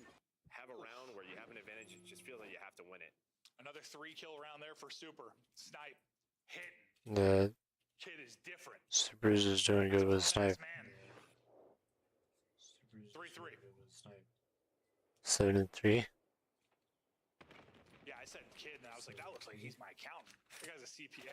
have a round where you have an advantage, it just feels like you have to win it. Another 3-kill round there for Super. Snipe. Hit. The Kid is different. Super is just doing good with snipe. 3-3. 7-3. Yeah, I said kid, and I was like, that looks like he's my accountant. That guy's a CPA.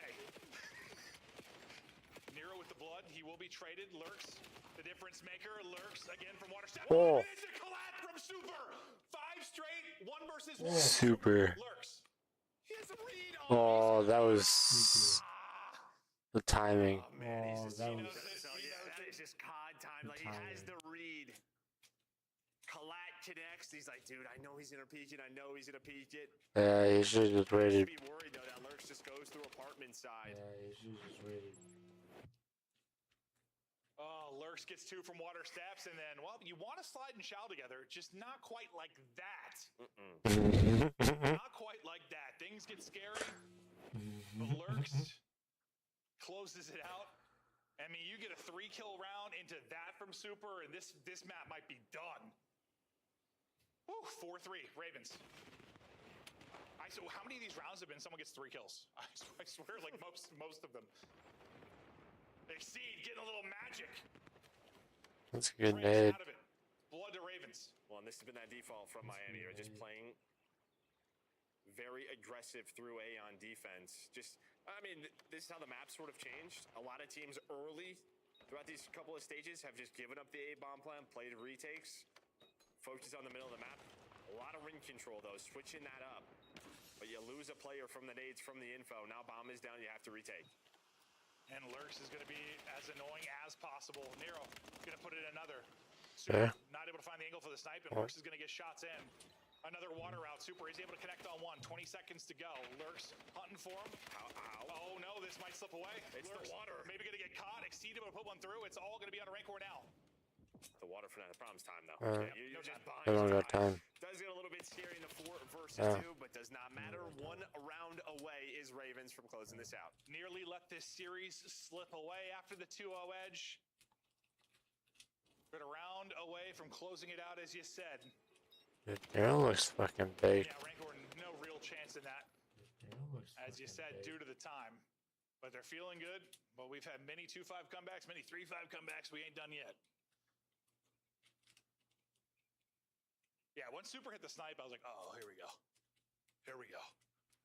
Nero with the blood. He will be traded. Lurks, the difference maker. Lurks again from water step. Oh. It's a collab from Super. 5 straight. 1 versus 1. Super. Lurks. He has a read. Oh, that was the timing. Oh, man, that is just COD time. Like, he has the read. Collat connects. He's like, dude, I know he's going to peek it. I know he's going to peek it. Yeah, he should have just waited. Be worried, though, that Lurks just goes through apartment side. Yeah, he should have just waited. Oh, Lurks gets 2 from water steps, and then, well, you want to slide and shout together, just not quite like that. Not quite like that. Things get scary, but Lurks closes it out. I mean, you get a 3-kill round into that from Super, and this map might be done. Woo, 4-3, Ravens. So how many of these rounds have been someone gets 3 kills? I swear, like most of them. Exceed, getting a little magic. That's a good nade. nade. Blood to Ravens. Ravens. Well, and this has been that default from Miami. They're just playing very aggressive through A on defense. I mean, this is how the map sort of changed. A lot of teams early throughout these couple of stages have just given up the A bomb plan, played retakes, focused on the middle of the map. A lot of ring control, though, switching that up. But you lose a player from the nades, from the info. Now bomb is down, you have to retake. And Lurks is going to be as annoying as possible. Nero going to put in another. Yeah. Not able to find the angle for the snipe, and Lurks is going to get shots in. Another water route. Super is able to connect on one. 20 seconds to go. Lurks hunting for him. Oh no, this might slip away. It's Lurks, the water. Maybe going to get caught. Exceed able to put one through. It's all going to be on Rancor now. The water for that. The problem's time, though. No just I don't got time. Does get a little bit scary in the 4 versus 2, but does not matter. 1 round away is Ravens from closing this out. Nearly let this series slip away after the 2-0 edge. But a round away from closing it out, as you said. Dude, Nero looks fucking baked. Yeah, Rancor, no real chance in that. As you said, due to the time. But they're feeling good. But we've had many 2-5 comebacks, many 3-5 comebacks. We ain't done yet. Yeah, once Super hit the snipe, I was like, oh, here we go. Here we go.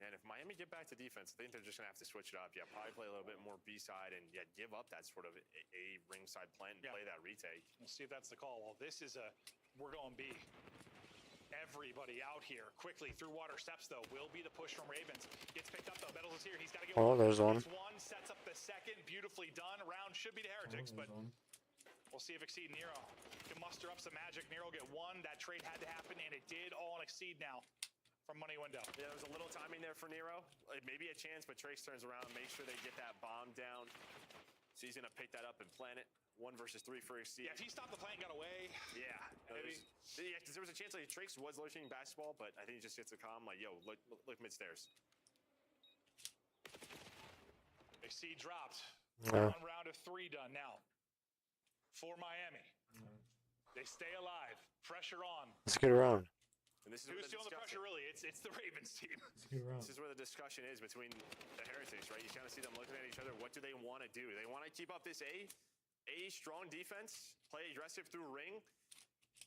And if Miami get back to defense, I think they're just going to have to switch it up. Yeah, probably play a little bit more B-side and give up that sort of a ringside plan and play that retake. We'll see if that's the call. Well, this is we're going B. Everybody out here quickly through water steps, though, will be the push from Ravens. Gets picked up, though. Metals is here. He's got to get one. There's one. One sets up the second. Beautifully done. Round should be to Heretics, but we'll see if Exceed Nero can muster up some magic. Nero get one. That trade had to happen, and it did all on Exceed now from Money Window. Yeah, there was a little timing there for Nero. Maybe a chance, but Trace turns around, make sure they get that bomb down. So he's going to pick that up and plant it. 1 versus 3 for Exceed. Yeah, if he stopped the play and got away. Yeah. Because there was a chance like Trace was lurching basketball, but I think he just gets a calm like, yo, look mid-stairs. Exceed dropped. No. 1 round of 3 done now for Miami. They stay alive. Pressure on. Let's get around. And this is who's feeling the pressure, really? It's the Ravens team. This is where the discussion is between the Heretics, right? You kind of see them looking at each other. What do they want to do? They want to keep up this A strong defense, play aggressive through ring,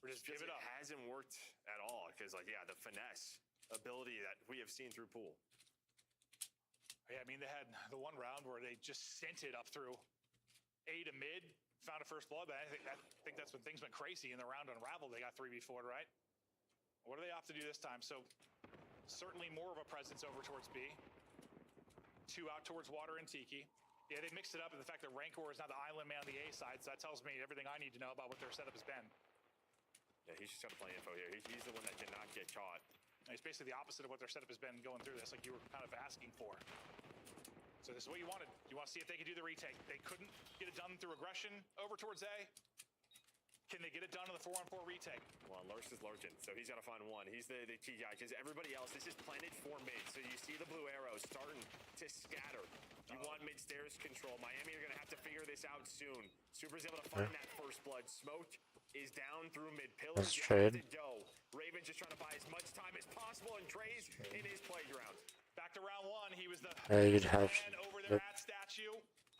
or just give it up. It hasn't worked at all because, like, yeah, the finesse ability that we have seen through pool. Yeah, I mean, they had the 1 round where they just sent it up through A to mid, found a first blood, but I think that's when things went crazy in the round unraveled. They got 3v4'd, right? What do they have to do this time? So certainly more of a presence over towards B. 2 out towards Water and Tiki. Yeah, they mixed it up in the fact that Rancor is now the island man on the A side, so that tells me everything I need to know about what their setup has been. Yeah, he's just got to play info here. He's the one that cannot get caught. And it's basically the opposite of what their setup has been going through this, like you were kind of asking for. So this is what you wanted. You want to see if they could do the retake. They couldn't get it done through aggression over towards A. Can they get it done on the 4-on-4 retake? Well, Lurks is lurking, so he's got to find one. He's the key guy, because everybody else, this is planted for mid. So you see the blue arrows starting to scatter. You want mid-stairs control. Miami are going to have to figure this out soon. Super's able to find that first blood. Smoke is down through mid-pillars. Let's trade. Go. Ravens just trying to buy as much time as possible, and Trey's in his playground. Back to round 1, he was the you could have man over there at statue.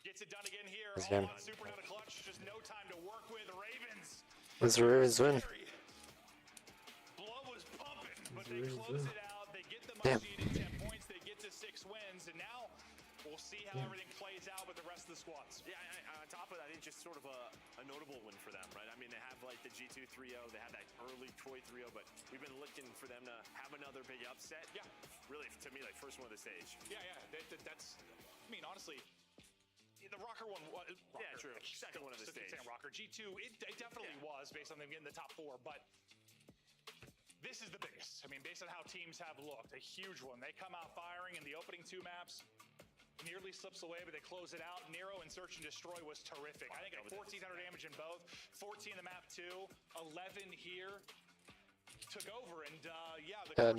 Gets it done again here. Again. All on Super, not a clutch. Just no time to work with. Ravens. Let's the Ravens win. Blood was pumping, but they close it out. They get the much needed 10 points. They get to 6 wins, and now we'll see how everything plays out with the rest of the squads. Yeah, on top of that, it's just sort of a notable win for them, right? I mean, they have like the G2 3-0. They had that early Troy 3-0, but we've been looking for them to have another big upset. Yeah. Really, to me, like first one of the stage. Yeah. That's, I mean, honestly, the Rocker one was... Yeah, true. Second one of the stage. Rocker. G2, it definitely was based on them getting the top 4, but this is the biggest. I mean, based on how teams have looked, a huge one. They come out firing in the opening 2 maps. Nearly slips away, but they close it out. Nero and Search and Destroy was terrific. I think at 1,400 damage in both. 14 in the map 2, 11 here. Took over, and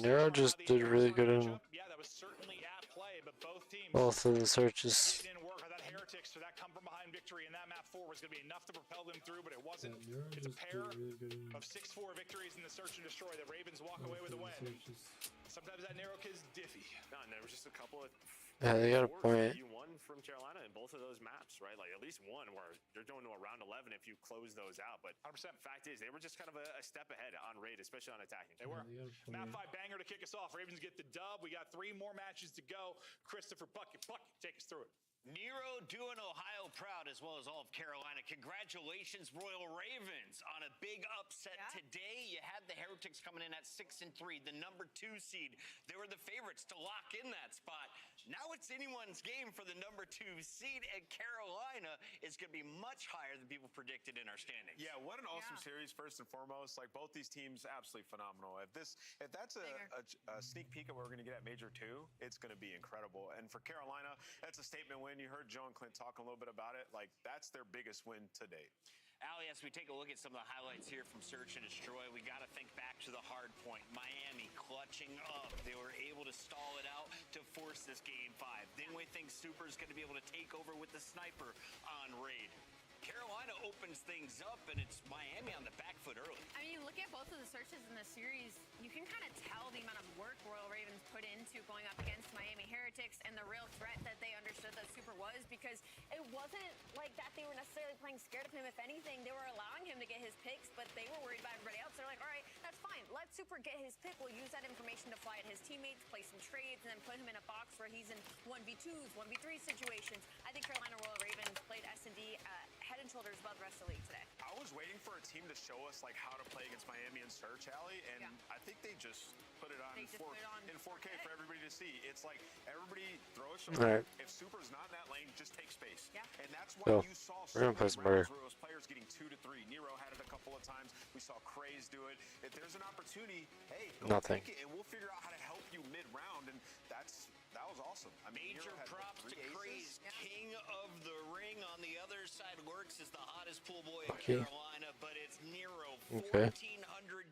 Nero just did really good in that was certainly at play, but both teams both of the searches. didn't work. I thought Heretics for that come from behind victory in that map 4 was going to be enough to propel them through, but it wasn't. It's a pair of 6-4 victories in the Search and Destroy. The Ravens walk away with a win. Sometimes that Nero kid's diffy. No, and there was just a couple of Yeah, they got a point. You won from Carolina in both of those maps, right? Like at least one where you're going to a round 11 if you close those out. But 100%. Fact is, they were just kind of a step ahead on raid, especially on attacking. They were. Map 5 banger to kick us off. Ravens get the dub. We got 3 more matches to go. Christopher Bucket, take us through it. Nero doing Ohio proud as well as all of Carolina. Congratulations, Royal Ravens, on a big upset today. You had the Heretics coming in at 6-3, the number 2 seed. They were the favorites to lock in that spot. Now it's anyone's game for the number 2 seed, and Carolina is going to be much higher than people predicted in our standings. Yeah, what an awesome series, first and foremost. Like, both these teams, absolutely phenomenal. If that's a sneak peek of what we're going to get at Major 2, it's going to be incredible. And for Carolina, that's a statement win. You heard Joe and Clint talk a little bit about it. Like, that's their biggest win to date. Allie, as we take a look at some of the highlights here from Search and Destroy, we got to think back to the hard point. Miami clutching up. They were able to stall it out to force this game 5. Then we think Super's going to be able to take over with the sniper on raid. Carolina opens things up, and it's Miami on the back foot early. I mean, look at both of the searches in the series. You can kind of tell the amount of work Royal Ravens put into going up against Miami Heretics and the real threat that they understood that Super was, because it wasn't like that they were necessarily playing scared of him. If anything, they were allowing him to get his picks, but they were worried about everybody else. They're like, all right, that's fine. Let Super get his pick. We'll use that information to fly at his teammates, play some trades, and then put him in a box where he's in 1v2s, 1v3 situations. I think Carolina Royal Ravens played S&D head and shoulders above the rest of the league today. I was waiting for a team to show us like how to play against Miami and Search, Allie, and I think they just put it on, in 4K for everybody to see. It's like everybody throws some. Right. If Super's not in that lane, just take space. Yeah. And that's why you saw so many rounds where those players getting 2 to 3. Nero had it a couple of times. We saw Craze do it. If there's an opportunity, hey, go take it, and we'll figure out how to help you mid-round, and that was awesome. I mean, major props to Craze, king of the ring. On the other side, Lurks is the hottest pool boy in Carolina, but it's Nero, 1,400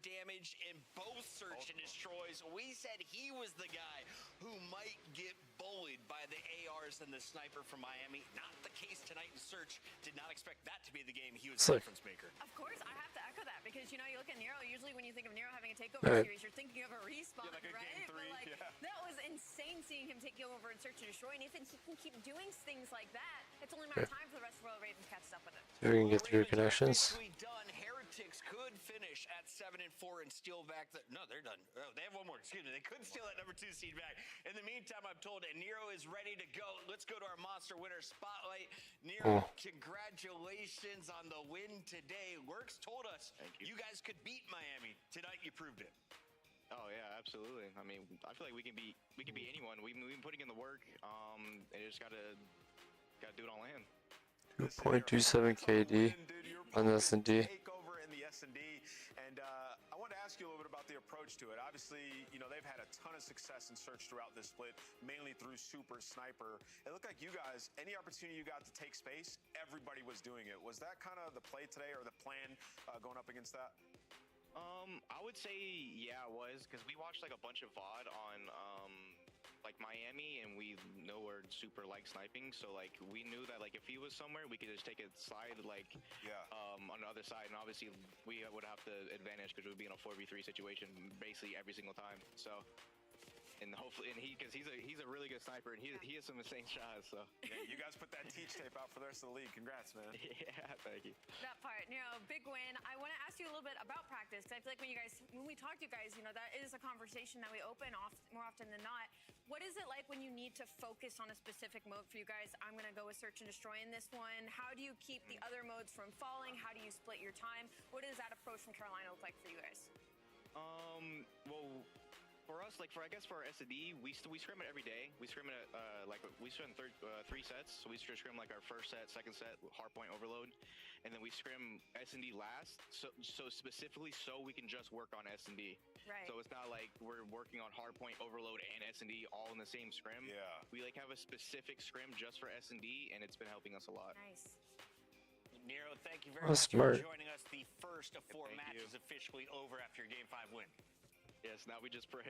damage in both Search and Destroys. We said he was the guy who might get bullied by the ARs and the sniper from Miami. Not the case tonight in Search. Did not expect that to be the game. He was the difference maker. Of course, I have to echo that, because, you know, you look at Nero, usually when you think of Nero having a takeover series, you're thinking of a respawn, like right? But, like, that was insane seeing him take you over in Search and Destroy, and if he can keep doing things like that, it's only a matter of time for the rest of Royal Ravens catches up with him. So we can get through connections. Done. Heretics could finish at 7-4 and steal back the. No, they're done. Oh, they have one more. Excuse me. They could steal that number 2 seed back. In the meantime, I'm told that Nero is ready to go. Let's go to our monster winner spotlight. Nero, congratulations on the win today. Lurks told us you guys could beat Miami tonight. You proved it. Oh yeah, absolutely. I mean, I feel like we can beat anyone. We've been putting in the work. And just gotta do it all in. 2.27 KD on S&D. Take over in the S&D, and I want to ask you a little bit about the approach to it. Obviously, you know, they've had a ton of success in Search throughout this split, mainly through Super Sniper. It looked like you guys, any opportunity you got to take space, everybody was doing it. Was that kind of the play today, or the plan going up against that? I would say, yeah, it was, because we watched like a bunch of VOD on like Miami, and we know we're super like sniping, so like we knew that like if he was somewhere, we could just take a slide like on the other side, and obviously we would have the advantage because we would be in a 4v3 situation basically every single time. So. And hopefully, because he's a really good sniper, and he has some insane shots. So yeah, you guys put that teach tape out for the rest of the league. Congrats, man. Yeah, thank you. That part, you know, big win. I want to ask you a little bit about practice, because I feel like when we talk to you guys, you know, that is a conversation that we open more often than not. What is it like when you need to focus on a specific mode for you guys? I'm gonna go with Search and Destroy in this one. How do you keep the other modes from falling? How do you split your time? What does that approach from Carolina look like for you guys? Well, for us, like I guess for our S&D, we scrim it every day. We scrim it we scrim 3 sets. So we scrim like our first set, second set, hardpoint overload, and then we scrim S&D last. So specifically, so we can just work on S&D. Right. So it's not like we're working on hardpoint overload and S&D all in the same scrim. Yeah. We like have a specific scrim just for S&D, and it's been helping us a lot. Nice. Nero, thank you very much for joining us. The first of 4 matches officially over after your Game 5 win. Yes, now we just pray.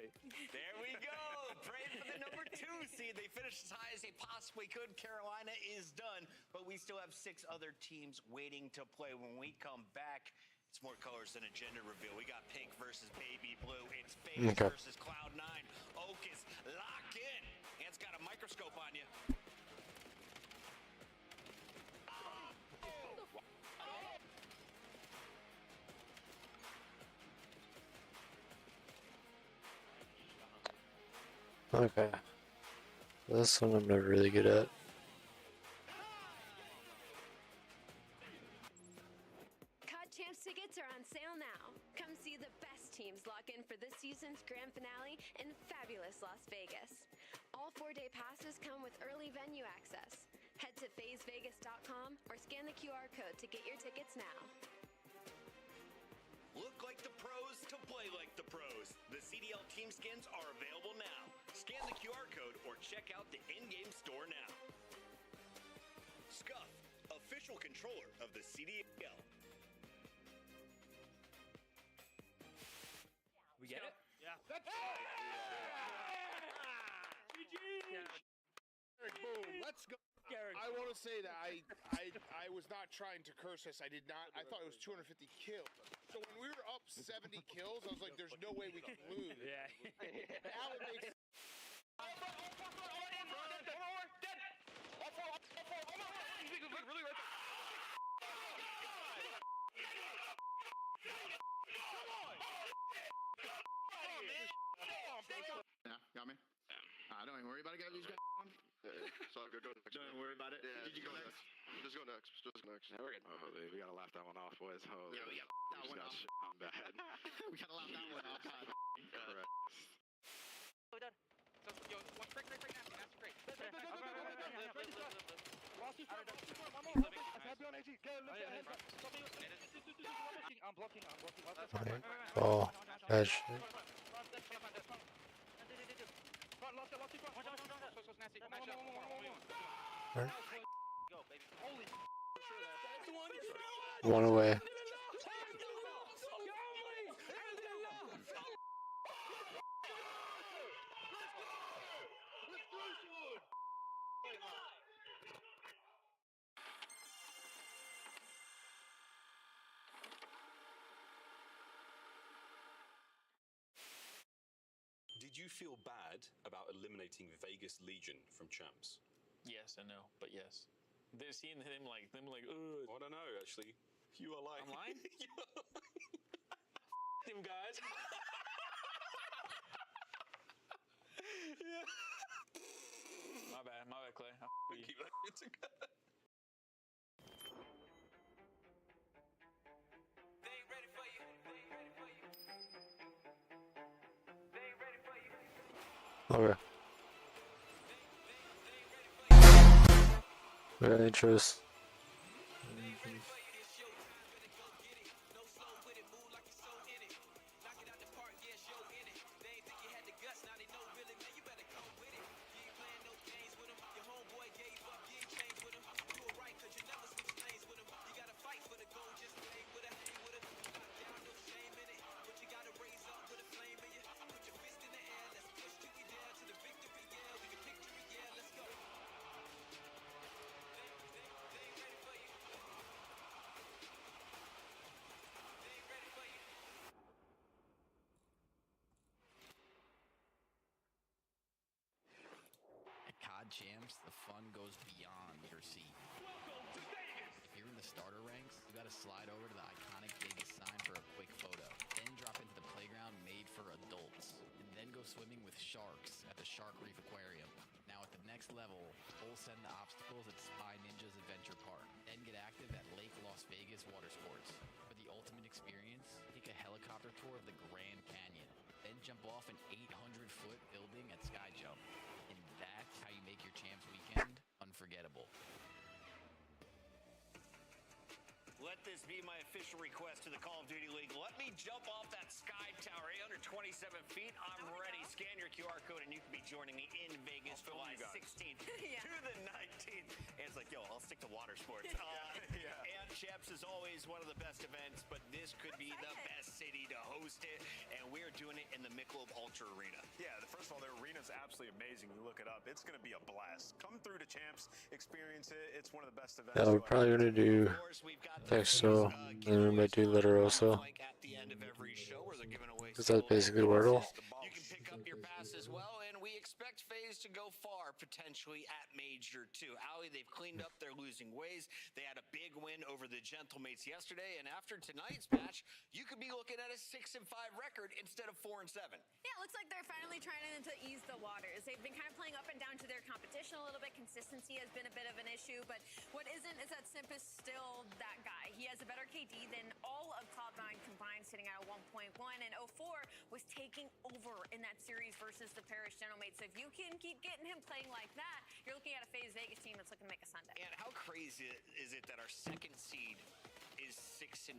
There we go. Pray for the number 2 seed. They finished as high as they possibly could. Carolina is done, but we still have 6 other teams waiting to play. When we come back, it's more colors than a gender reveal. We got pink versus baby blue. It's FaZe versus Cloud9. Ocus, lock in. Scott's got a microscope on you. Okay. This one I'm never really good at. COD Champs tickets are on sale now. Come see the best teams lock in for this season's grand finale in fabulous Las Vegas. All 4-day passes come with early venue access. Head to phasevegas.com or scan the QR code to get your tickets now. Look like the pros to play like the pros. The CDL team skins are available now. Scan the QR code or check out the in-game store now. Scuff, official controller of the CDL. We get it? Yeah. Boom. Let's go. I want to say that I was not trying to curse us. I did not. I thought it was 250 kills. So when we were up 70 kills, I was like, "There's no way we can lose." Yeah. Now it makes. Yeah, got me? Don't even worry about it, guys. These guys on. So go next. Don't even worry about it. Yeah, Did you go next? Just go next. Just next. Yeah, we're good. Oh, we gotta laugh that one off, boys. Oh, Yeah, we got that one off. I'm bad. We gotta laugh that one off. God. Correct. We're done. So, yo, one break, nasty, great. Lost you, one more. I'm blocking. Oh, bad shit. Right. One away. Did you feel bad about eliminating Vegas Legion from Champs? Yes and no, but yes. They're seeing them like, I don't know, actually. You are like... I'm lying? Them guys. Yeah. My bad, Clay. Keep that together. Okay. We got intros. COD Champs, the fun goes beyond your seat. If you're in the starter ranks, you gotta slide over to the iconic Vegas sign for a quick photo. Then drop into the playground made for adults. And then go swimming with sharks at the Shark Reef Aquarium. Now at the next level, full send the obstacles at Spy Ninja's Adventure Park. Then get active at Lake Las Vegas Water Sports. For the ultimate experience, take a helicopter tour of the Grand Canyon. Then jump off an 800-foot building at Sky Jump. And that's how you make your Champs weekend unforgettable. Let this be my official request to the Call of Duty League. Let me jump off that sky tower, 827 feet. I'm ready. Scan your QR code and you can be joining me in Vegas July 16th to the 19th. And it's like, yo, I'll stick to water sports. And Champs is always one of the best events, but this could be the best city to host it. And we're doing it in the Michelob Ultra Arena. Yeah, first of all, the arena's absolutely amazing. You look it up. It's going to be a blast. Come through to Champs, experience it. It's one of the best events. Yeah, we're probably going to do Texto, and we might do Litter also. Because that's basically Wordle. You can pick up your pass as well, and we expect FaZe to go far, potentially at Major 2. Ali, they've cleaned up their losing ways. They had a big win over the Gentlemates yesterday, and after tonight's match, you could be looking at a 6-5 record instead of 4-7. Yeah, it looks like they're finally trying to ease the waters. They've been kind of playing up and down to their competition a little bit. Consistency has been a bit of an issue, but what isn't is that Simp is still that guy. He has a better KD than all of Cloud9 combined, sitting at a 1.1, and 04 was taking over in that series versus the Parish Gentlemates. So if you can keep getting him playing like that, you're looking at a FaZe Vegas team that's looking to make a Sunday. And how crazy is it that our second seed is 6-5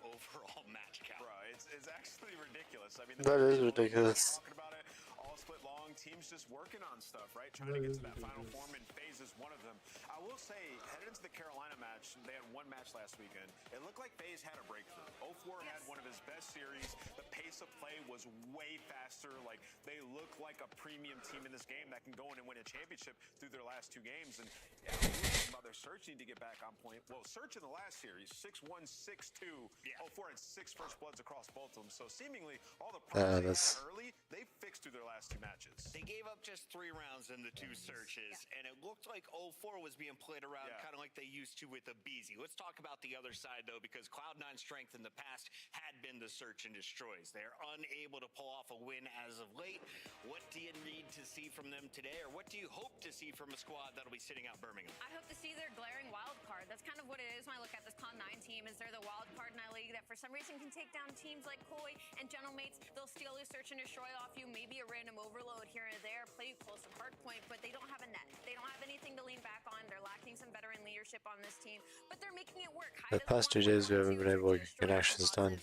overall match count? Bro, it's actually ridiculous. I mean, That is ridiculous. Talking about it, all split long, teams just working on stuff, right? Trying to get to that final form, and FaZe is one of them. I will say, headed into the Carolina match, they had one match last weekend. It looked like FaZe had a breakthrough. 04 had one of his best series. The pace of play was way faster. Like, they look like a premium team in this game that can go in and win a championship through their last two games. And yeah, we were talking about their Search need to get back on point. Well, Search in the last series, 6-1, 6-2. Yeah. 04 had 6 first bloods across both of them. So seemingly, all the problems they had early, they fixed through their last two matches. They gave up just 3 rounds in the 2 searches, and it looked like 04 was being played around kind of like they used to with the BZ. Let's talk about the other side, though, because Cloud9's strength in the past had been the search and destroys. They're unable to pull off a win as of late. What do you need to see from them today, or what do you hope to see from a squad that'll be sitting out Birmingham? I hope to see their glaring wild card. That's kind of what it is when I look at this Cloud9 team, is they're the wild card in that league that for some reason can take down teams like Koi and Gentlemates. They'll steal your search and destroy off you, maybe a random overload here and there, play you close to hard point, but they don't have a net. They don't have anything to lean back on. They're lacking some veteran leadership on this team, but they're making it work. The past 2 days we haven't been able to get actions done.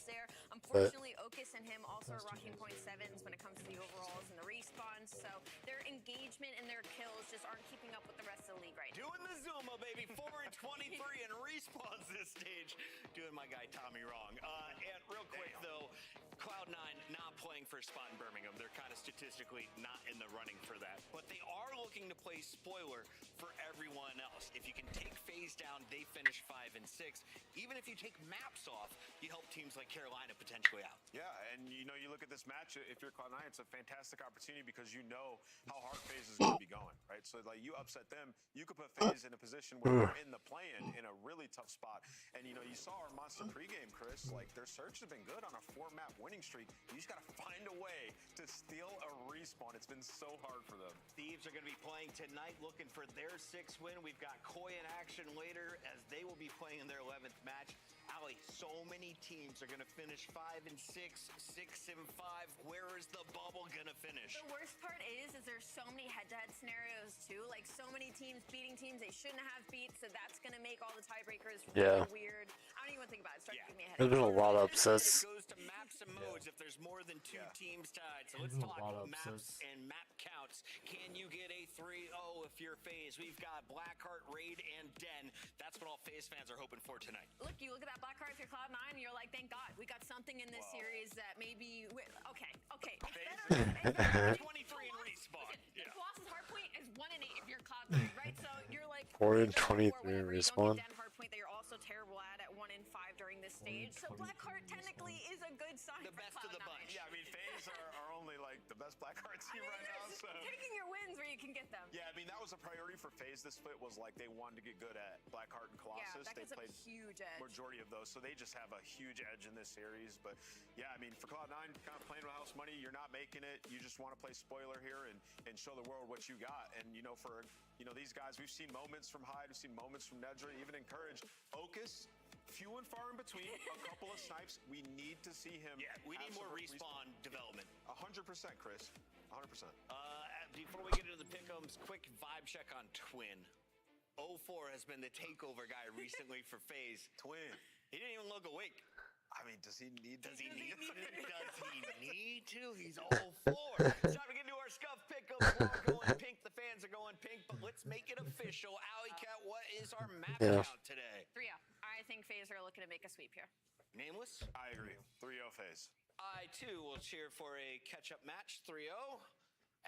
But Unfortunately, Okus and him also are rocking .7s when it comes to the overalls and the respawns, so their engagement and their kills just aren't keeping up with the rest of the league right now. Doing the Zuma, baby. 4-23 and respawns this stage. Doing my guy Tommy wrong. And real quick, though, Cloud9 not playing for a spot in Birmingham. They're kind of statistically not in the running for that. But they are looking to play spoiler for everyone else. If you can take FaZe down, they finish 5-6. Even if you take maps off, you help teams like Carolina potentially out. Yeah, and you know, you look at this match, if you're Cloud9, it's a fantastic opportunity because you know how hard FaZe is going to be going, right? So, like, you upset them, you could put FaZe in a position where they're in the play-in in a really tough spot. And, you know, you saw our Monster pregame, Chris. Like, their search has been good on a 4-map winning streak. You just got to find a way to steal a respawn. It's been so hard for them. Thieves are going to be playing tonight, looking for their 6th win. We've got Koi in action later as they will be playing in their 11th match. Ali, so many teams are going to finish 5-6, 6-5. Where is the bubble going to finish? The worst part is there's so many head-to-head scenarios too. Like, so many teams beating teams they shouldn't have beat, so that's going to make all the tiebreakers really weird. I don't even think about it. It's starting to give me a headache. there's been a lot of upsets. It goes to maps and modes if there's more than 2 teams tied. So let's talk maps and map counts. Can you get a 3-0 if you're FaZe? We've got Blackheart, Raid, and Den. That's what all FaZe fans are hoping for tonight. Look, you look at that Blackheart if you're Cloud9, and you're like, thank God, we got something in this series that maybe... Okay. It's better 23 in respawn. Listen, Colossus hardpoint is 1-8 if you're Cloud9, right? So you're like... 4-23 in respawn. Hardpoint that you're also terrible at 1-5 during this stage. So Blackheart technically is a good sign the for best of the bunch. Yeah, I mean, FaZe are only like the best Blackheart team right now. So taking your wins where you can get them. Yeah, I mean, that was a priority for FaZe. This split was like they wanted to get good at Blackheart and Colossus. Yeah, that gives they played a huge edge. Majority of those, so they just have a huge edge in this series. But yeah, I mean, for Cloud9, kind of playing with house money, you're not making it. You just want to play spoiler here and show the world what you got. And you know, for these guys, we've seen moments from Hyde, we've seen moments from Nedra, even encourage Okus. Few and far in between, a couple of snipes. We need to see him. Yeah, we need more respawn development. 100%, Chris. 100%. Before we get into the pick'ems, quick vibe check on Twin. 04 has been the takeover guy recently for FaZe. Twin. He didn't even look awake. I mean, does he need to? Does he need to? He's 04. It's time to get into our scuff pick'ems. We're all going pink. The fans are going pink, but let's make it official. Alley Cat, what is our map count today? 3-0. I think FaZe are looking to make a sweep here. Nameless? I agree. 3-0 FaZe. I, too, will cheer for a catch-up match, 3-0.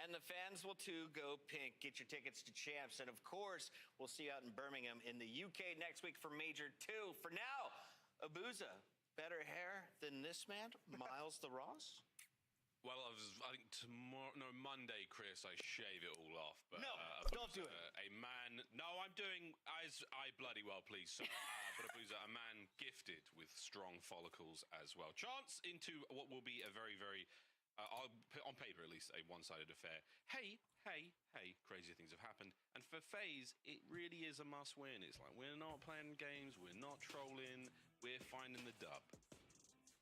And the fans will, too, go pink. Get your tickets to Champs. And, of course, we'll see you out in Birmingham in the UK next week for Major 2. For now, Abuza, better hair than this man, Miles the Ross? Well, I think tomorrow, no, Monday, Chris, I shave it all off. But, No, don't do it. A man, no, I'm doing, as I bloody well please, sir. But a man gifted with strong follicles as well. Chance into what will be a very, very, I'll put on paper at least, a one-sided affair. Hey, crazy things have happened. And for FaZe, it really is a must-win. It's like, we're not playing games, we're not trolling, we're finding the dub.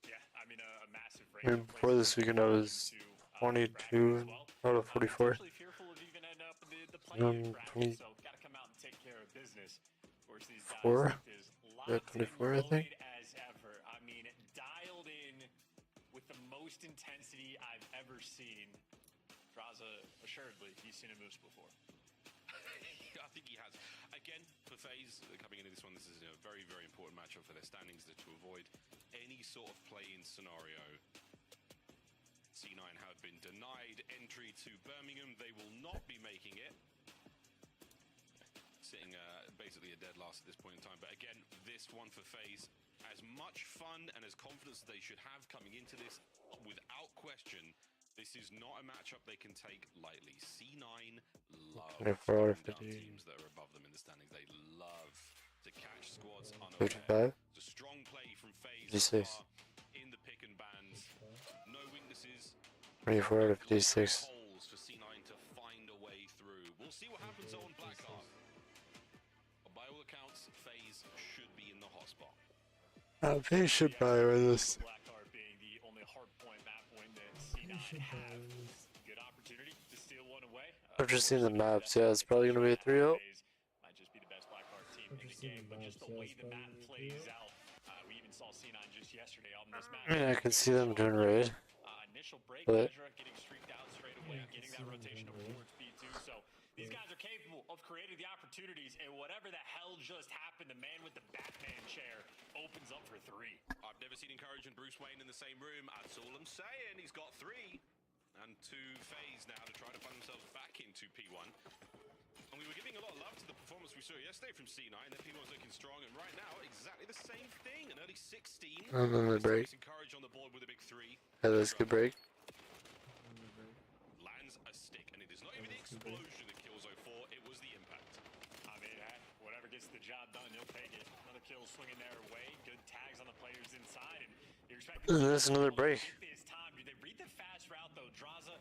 Yeah, I mean, a massive I mean, before this weekend, I was 22 out of 44. Fearful of even ending up in the play-in bracket, so gotta come out and take care of business. Of course, these guys 4? is Yeah, 24, I think. as ever. I mean, dialed in with the most intensity I've ever seen. Draza, assuredly, he's seen a moose before. I think he has. Again, for FaZe, coming into this one, this is a very, very important matchup for their standings to avoid any sort of play-in scenario. C9 have been denied entry to Birmingham. They will not be making it. Sitting basically a dead last at this point in time. But again, this one for FaZe, as much fun and as confidence they should have coming into this, without question, this is not a matchup they can take lightly. C9 love teams that are above them in the standings. They love to catch squads unaware. 55. It's a strong play from FaZe 56. in the pick and bans. No weaknesses. 24 out of 56. Holes for C9 to find a way through. We'll see what happens on Blackheart. But by all accounts, FaZe should be in the hot spot. FaZe should buy with this. Blackheart being the only hard point map point that C9 have. Good opportunity to steal one away. I've just seen the maps. Yeah, it's probably gonna be a 3-0. Might just be the best Blackheart team in the game, but just the way the map plays out. We even saw C9 just yesterday on this map. I mean, I can see them doing raid. Initial break, But getting streaked out straight away, getting that rotation over towards B2. So these guys are capable of creating the opportunities, and whatever the hell just happened, the man with the Batman chair opens up for 3. I've never seen Encourage and Bruce Wayne in the same room. That's all I'm saying. He's got 3. And 2 FaZe now to try to find themselves back into P1. And we were giving a lot of love to the performance we saw yesterday from C9. Then P1's looking strong, and right now, exactly the same thing. An early 16. And then the break. Encourage on the board with a big 3. Yeah, that's a good break. Lands a stick, and it is not even the explosion that kills 04. It was the impact. I mean, whatever gets the job done, he'll take it. Another kill swinging their way. Good tags on the players inside, and you're expecting. And that's another break. This time, do they read the fast route though? Draza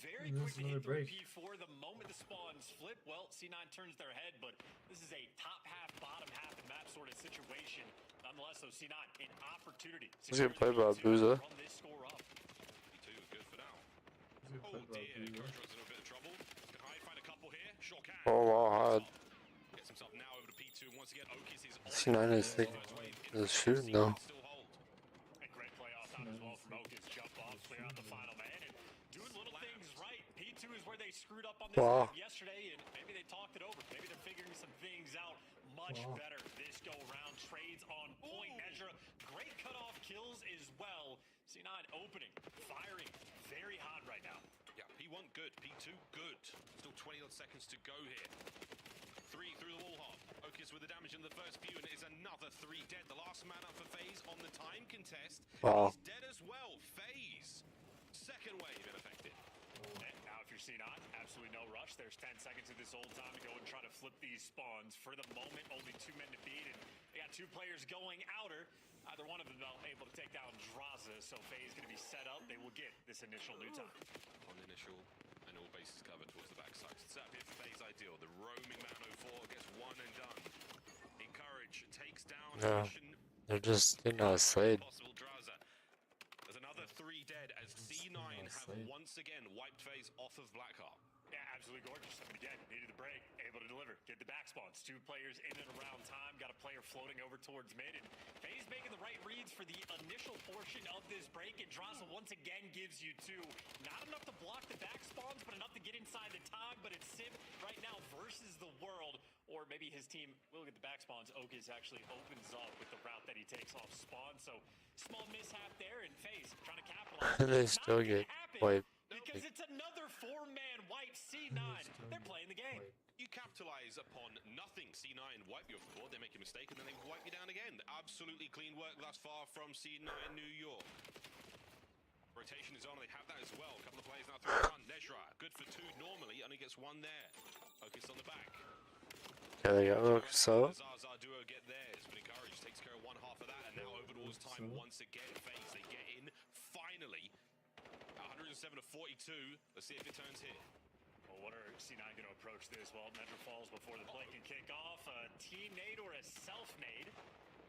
very quick to hit through P4. The moment the spawns flip, well, C9 turns their head, but this is a top half, bottom half of the map sort of situation. Nonetheless, though, C9 an opportunity. He's gonna play by Booza. Run this score up. P2 is good for now. Oh dear, Encourage runs in a bit of trouble. Can Hyde find a couple here? Sure can. Oh wow, hard. Gets himself now over to P2. Once again, Okis is C9 is thick. Is shooting though. A great play off time as well from Okis. Jump off, clear out the final man, and doing little things right. P2 is where they screwed up on this map yesterday, and maybe they talked it over. Maybe they're figuring some things out much better this go around. Trades on point. Ezra, great cutoff kills as well. C9 opening, firing, very hot right now. Yeah, P1 good, P2 good. Still 20 odd seconds to go here. 3 through the wall hop. Okis with the damage in the first few, and it is another 3 dead. The last man up for FaZe on the time contest. Wow. He's dead as well. FaZe. Second wave unaffected. And now if you're C9, absolutely no rush. There's 10 seconds of this old time to go and try to flip these spawns. For the moment, only 2 men to beat, and they got 2 players going outer. Either one of them able to take down Draza, so FaZe going to be set up. They will get this initial new time. On the initial, and all bases covered towards the backside. So that'd be for FaZe ideal. The roaming man 04 gets one and done. Encourage takes down. Yeah, they're just not slayed. Possible Draza. There's another 3 dead as C9 have once again wiped FaZe off of Blackheart. Yeah, absolutely gorgeous. I mean, again, needed the break, able to deliver, get the back spawns. 2 players in and around time, got a player floating over towards mid, and FaZe making the right reads for the initial portion of this break, and Draza once again gives you 2. Not enough to block the back spawns, but enough to get inside the time, but it's Sim right now versus the world, or maybe his team will get the back spawns. Okis actually opens up with the route that he takes off spawn, so small mishap there, and FaZe trying to capitalize. They still get wiped. Because it's another 4-man wipe. C9, they're playing the game. You capitalize upon nothing. C9 wipe you off the board, they make a mistake, and then they wipe you down again. Absolutely clean work thus far from C9 New York. Rotation is on. They have that as well. A couple of players now through the front. Nezra, good for 2 normally. Only gets 1 there. Focus on the back. Yeah, they got look so. Zaza duo get theirs, but Encourage takes care of 1 half of that, and now Overlord's time once again. FaZe, they get in finally. 107 to 42. Let's see if it turns here. Well, what are C9 going to approach this? Well, Nedra falls before the play can kick off. A team nade or a self nade.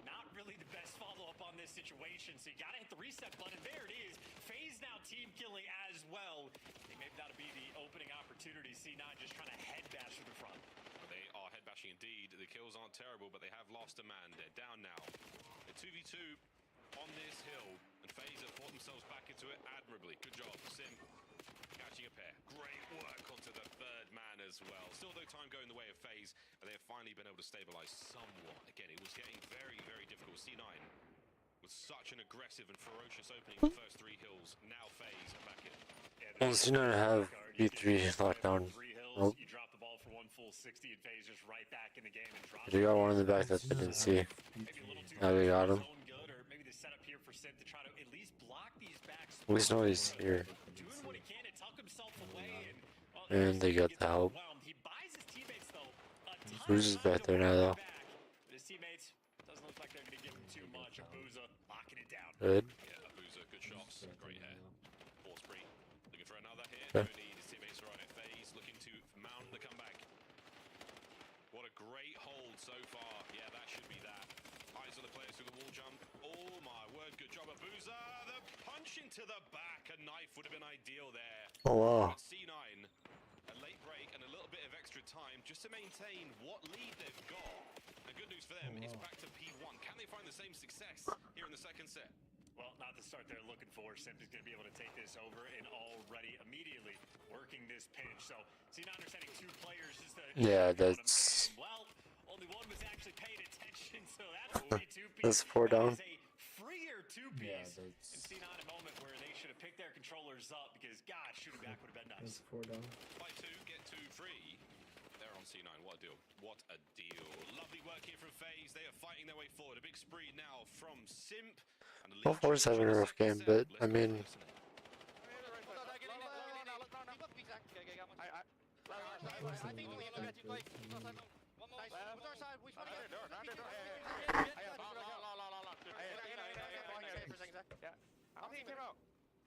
Not really the best follow-up on this situation, so you got to hit the reset button. There it is. FaZe now team killing as well. I think maybe that'll be the opening opportunity. C9 just trying to head bash to the front. They are head bashing indeed. The kills aren't terrible, but they have lost a man. They're down now. A 2v2 on this hill, and FaZe have fought themselves back into it admirably. Good job, Sim. Catching a pair. Great work onto the 3rd man as well. Still, though, time going the way of FaZe, and they have finally been able to stabilize somewhat. Again, it was getting very, very difficult. C9 with such an aggressive and ferocious opening in the first 3 hills. Now FaZe are back in. Well, C9 have B3 locked down. Nope. You drop the ball for 1 full 60, and FaZe just right back in the game and drop. They got one in the back that they didn't see. Now they got him. Or maybe they set up here for Sim to try to at least block these backs. At least know he's here. Doing what he can to tuck himself away, And they got the help. he buys his teammates though. Bruce is back there now though. His teammates doesn't look like they're going to give him too much. Abuza locking it down. Good. Yeah, Abuza, good shots. Great hair. Ball spree. Looking for another hit. Yeah. No need. His teammates are on it. FaZe looking to mount the comeback. What a great hold so far. Yeah, that should be that. Eyes on the players through the wall jump. Oh my word, good job, Abuza. The punch into the back. A knife would have been ideal there. Oh wow. But C9, a late break and a little bit of extra time just to maintain what lead they've got. The good news for them is back to P1. Can they find the same success here in the 2nd set? Well, not the start they're looking for. Simp is going to be able to take this over and already immediately working this pinch. So C9 are sending 2 players just to... Yeah, that's... Well, only one was actually paying attention, so that's a 2-piece. That's 4 down. That is a freer 2-piece. And C9 a moment where they should have picked their controllers up because, God, shooting back would have been nice. That's 4 down. Fight 2, get 2 free. They're on C9. What a deal. What a deal. Lovely work here from FaZe. They are fighting their way forward. A big spree now from Simp. Well, 4's having a rough game, but I mean,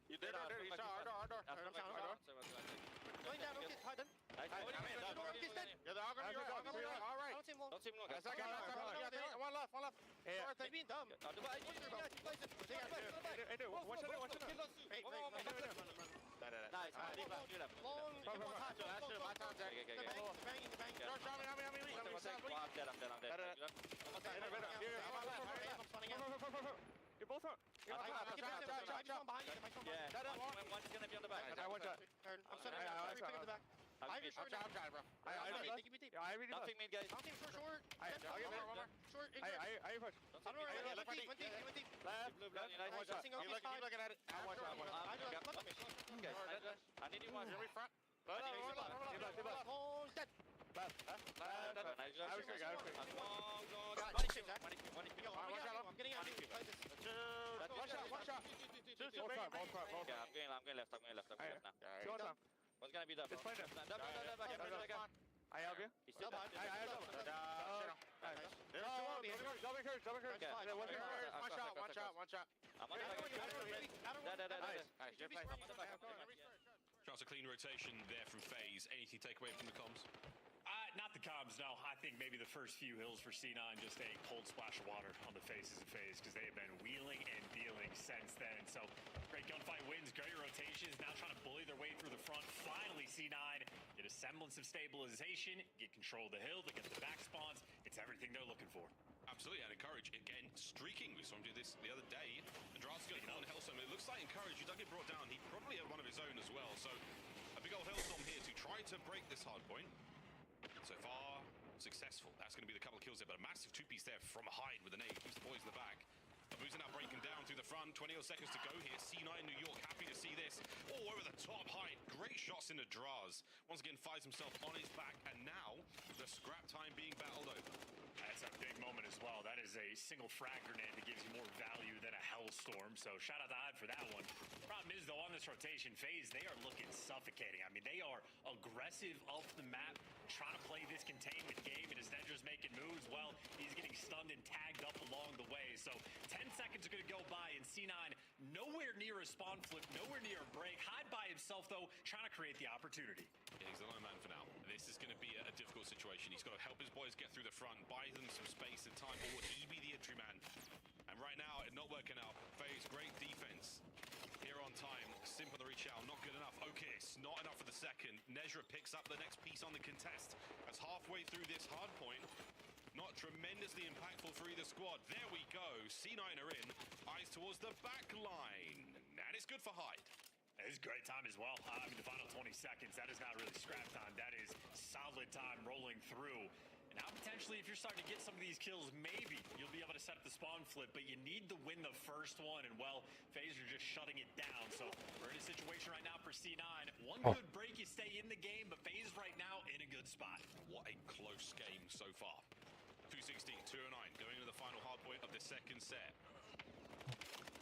You did our door. You saw our door. Going down, okay, pardon. You're the Alright. Don't see him long. One left. Yeah. They've been dumb. Nice. You're both on. One's gonna be on the back. I want that. I'm setting up. Pick up the back. Ivy short. I'm trying, bro. I read it. Nothing mid, guys. Nothing short. I'll get one more. Short. I push. Left deep. Left. Blue. Nice. You looking at it. I want that one. I need you one. Every front. Hold dead. Left. Nice. I was quick. I'm getting out. One shot. Two. Yeah, I'm going left now. What's gonna be the back? I help you. He's still back. I help. One shot. I'm on the back. Chance a clean rotation there from FaZe. Anything to take away from the comms? Not the comms, no. I think maybe the first few hills for C9, just a cold splash of water on the faces of FaZe because they have been wheeling and dealing since then. So great gunfight wins, great rotations, now trying to bully their way through the front. Finally, C9 get a semblance of stabilization, get control of the hill, they get the back spawns. It's everything they're looking for. Absolutely, and Encourage, again, streaking. We saw him do this the other day. Andrasco on Hellstorm. It looks like Encourage, who does get brought down, he probably had one of his own as well. So a big old Hellstorm here to try to break this hard point. So far, successful. That's going to be the couple of kills there, but a massive 2-piece there from Hyde with an A. Keeps the boys in the back. Abuza now breaking down through the front. 20 seconds to go here. C9 New York, happy to see this. Oh, over the top, Hyde. Great shots in the draws. Once again, finds himself on his back, and now the scrap time being battled over. That's a big moment as well. That is a single frag grenade that gives you more value than a Hellstorm. So shout out to Hyde for that one. Problem is, though, on this rotation phase, they are looking suffocating. I mean, they are aggressive up the map, trying to play this containment game, and instead of just making moves, well, he's getting stunned and tagged up along the way. So 10 seconds are going to go by, and C9 nowhere near a spawn flip, nowhere near a break. Hyde by himself, though, trying to create the opportunity. Yeah, he's the lone man for now. This is going to be a difficult situation. He's got to help his boys get through the front, buy them some space and time, or would he be the entry man? And right now, it's not working out. FaZe, great defense. Here on time, Simp on the reach out, not good enough. Okis, not enough for the second. Nezra picks up the next piece on the contest. As halfway through this hard point, not tremendously impactful for either squad. There we go. C9 are in. Eyes towards the back line. And it's good for Hyde. It's great time as well. I mean, the final 20 seconds, that is not really scrap time. That is solid time rolling through. And now potentially, if you're starting to get some of these kills, maybe you'll be able to set up the spawn flip, but you need to win the first one. And, well, FaZe are just shutting it down. So we're in a situation right now for C9. One good break, you stay in the game, but FaZe right now in a good spot. What a close game so far. 216, 209, going into the final hard point of the second set.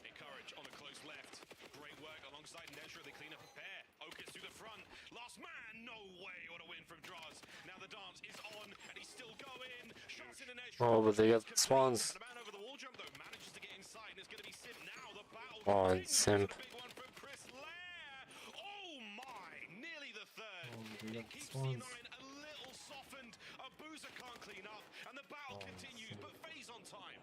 Encourage on the close left. Great work alongside Nezra. They clean up a pair. Okis through the front. Last man, no way. What a win from Draz. Now the dance is on, and he's still going. Shots in the Nezra. Oh, but they got the spawns. And the man over the wall jump, though, manages to get inside, and it's going to be Simp. Now the battle Oh, continues. Simp. A big one from Chris Lair. Oh, my. Nearly the third. They got the Keeps spawns. C9 a little softened. Abuza can't clean up, and the battle continues, but FaZe on time.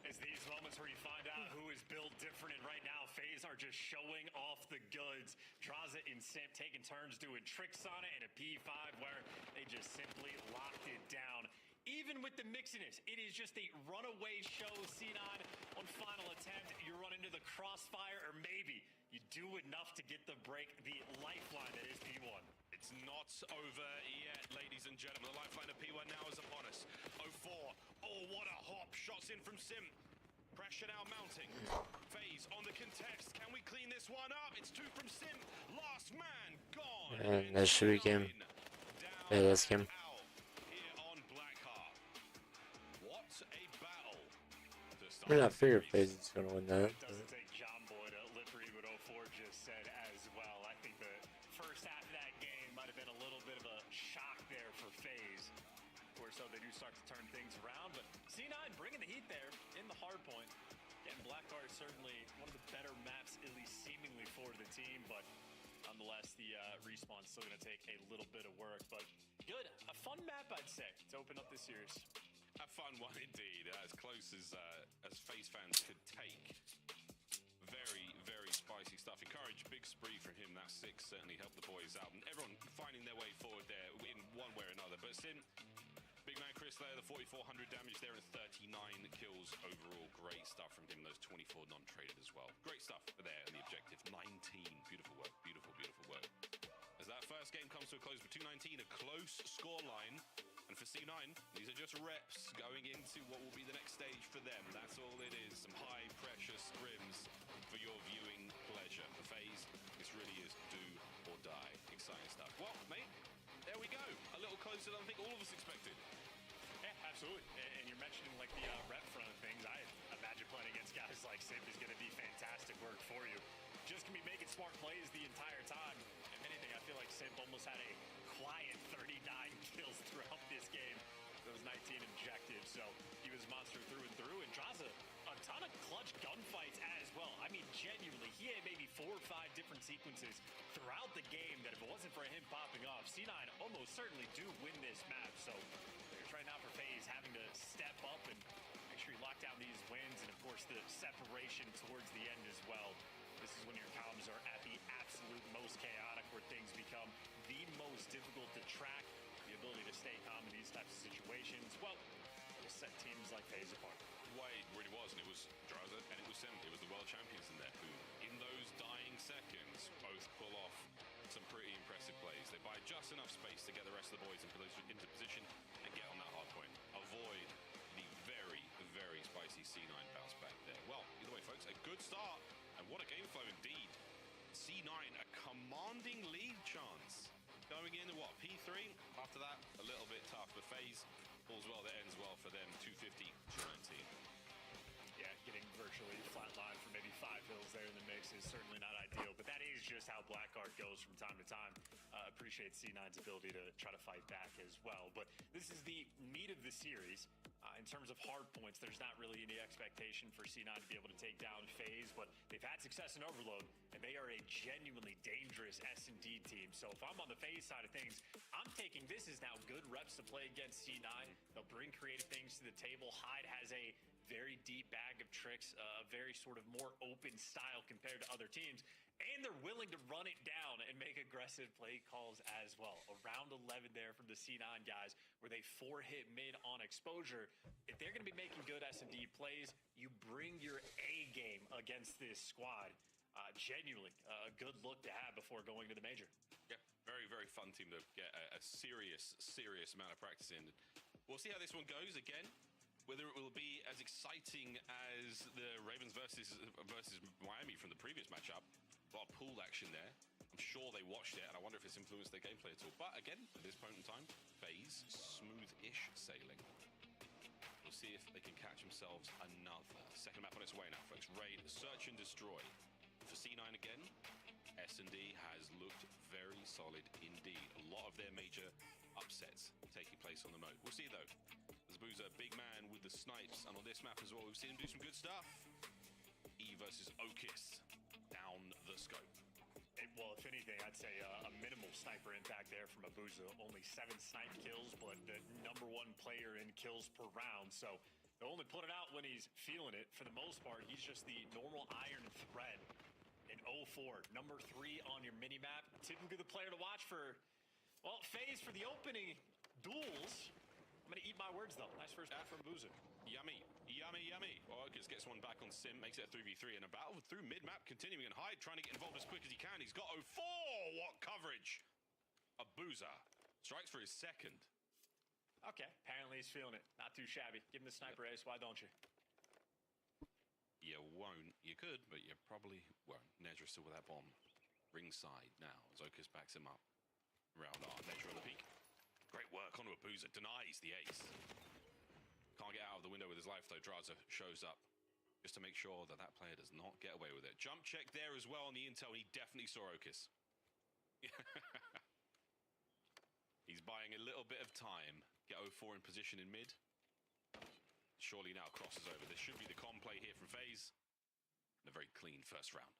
It's these moments where you find out who is built different, and right now, FaZe are just showing off the goods. Draza and Simp taking turns doing tricks on it, and a P5 where they just simply locked it down. Even with the mixiness, it is just a runaway show. C9 on final attempt, you run into the crossfire, or maybe you do enough to get the break, the lifeline that is P1. It's not over yet, ladies and gentlemen. The lifeline of P1 now is upon us. 0-4. Oh, what a hop. Shots in from Simp. Pressure now mounting. FaZe on the contest. Can we clean this one up? It's 2 from Simp. Last man gone. And that should be game. Yeah, that's game. Here on Blackheart. What a battle. I mean, I figured FaZe is going to win that. Doesn't take John Boy to lip read what 04 just said as well. I think the first half of that game might have been a little bit of a shock there for FaZe, where so they do start to turn things around. But C9 bringing the heat there in the hard point. Getting Blackheart certainly one of the better maps, at least seemingly for the team, but nonetheless, the respawn's still going to take a little bit of work. But good, a fun map, I'd say, to open up this series. A fun one indeed, as close as FaZe fans could take. Very, very spicy stuff. Encourage, big spree from him. That 6 certainly helped the boys out. And everyone finding their way forward there in one way or another. But Simp, big man Chris there, the 4,400 damage there and 39 kills overall. Great stuff from him. Those 24 non-traded as well. Great stuff there in the objective. 19. Beautiful work. Beautiful, beautiful work. As that first game comes to a close for 219, a close score line. And for C9, these are just reps going into what will be the next stage for them. That's all it is. Some high-pressure scrims for your viewing pleasure. For FaZe, this really is do or die. Exciting stuff. Well, mate, there we go. A little closer than I think all of us expected. Yeah, absolutely. And you're mentioning like the rep front of things. I imagine playing against guys like Simp is going to be fantastic work for you. Just going to be making smart plays the entire time. If anything, I feel like Simp almost had a quiet 39 kills throughout this game. Those 19 objectives. So he was a monster through and through. And draws a ton of clutch gunfights as well. I mean, genuinely, he had maybe 4 or 5 different sequences throughout the game that if it wasn't for him popping off, C9 almost certainly do win this map. So there's right now for FaZe having to step up and make sure you lock down these wins. And of course, the separation towards the end as well. This is when your comms are at the absolute most chaotic, where things become the most difficult to track. The ability to stay calm in these types of situations, well, it'll set teams like FaZe apart. It really was, and it was Draza and it was Simp. It was the world champions in there who, in those dying seconds, both pull off some pretty impressive plays. They buy just enough space to get the rest of the boys into position and get on that hard point. Avoid the very, very spicy C9 bounce back there. Well, either way, folks, a good start. And what a game flow indeed. C9, a commanding lead chance. Going into what, P3? After that, a little bit tough. But FaZe, all's well that ends well for them. 250, 219. time to time. Appreciate C9's ability to try to fight back as well. But this is the meat of the series. In terms of hard points, there's not really any expectation for C9 to be able to take down FaZe, but they've had success in Overload, and they are a genuinely dangerous S&D team. So if I'm on the FaZe side of things, I'm taking this as now good reps to play against C9. They'll bring creative things to the table. Hyde has a very deep bag of tricks, a very sort of more open style compared to other teams. And they're willing to run it down and make aggressive play calls as well. Around 11 there from the C9 guys, where they 4-hit mid on exposure. If they're going to be making good S&D plays, you bring your A game against this squad. Genuinely a good look to have before going to the major. Yeah, very, very fun team to get a serious amount of practice in. We'll see how this one goes again. Whether it will be as exciting as the Ravens versus Miami from the previous matchup. A lot of pool action there. I'm sure they watched it, and I wonder if it's influenced their gameplay at all. But again, at this point in time, FaZe, smooth-ish sailing. We'll see if they can catch themselves another. Second map on its way now, folks. Raid, search and destroy. For C9 again, S&D has looked very solid indeed. A lot of their major upsets taking place on the mode. We'll see, though. Zabuza, big man with the snipes, and on this map as well, we've seen him do some good stuff. E versus Okis. Down the scope. Well, if anything, I'd say a minimal sniper impact there from Abuza. Only 7 snipe kills, but the #1 player in kills per round. So they'll only put it out when he's feeling it. For the most part, he's just the normal iron thread in 0-4. Number 3 on your mini-map. Typically the player to watch for, well, FaZe for the opening duels. I'm going to eat my words, though. Nice first map from Abuza. Yummy. Okis gets one back on Sim, makes it a 3v3, and a battle through mid-map continuing, and Hyde trying to get involved as quick as he can. He's got 0-4. What coverage? Abuza strikes for his second. Okay, apparently he's feeling it. Not too shabby. Give him the sniper ace, why don't you? You won't. You could, but you probably won't. Nezra still with that bomb. Ringside now as Okis backs him up. Round on Nezra on the peak. Great work onto Abuza. Denies the ace. Can't get out of the window with his life, though. Draza shows up just to make sure that that player does not get away with it. Jump check there as well on the intel. He definitely saw Okis. He's buying a little bit of time. Get 0-4 in position in mid. Surely now crosses over. This should be the com play here from FaZe. And a very clean first round.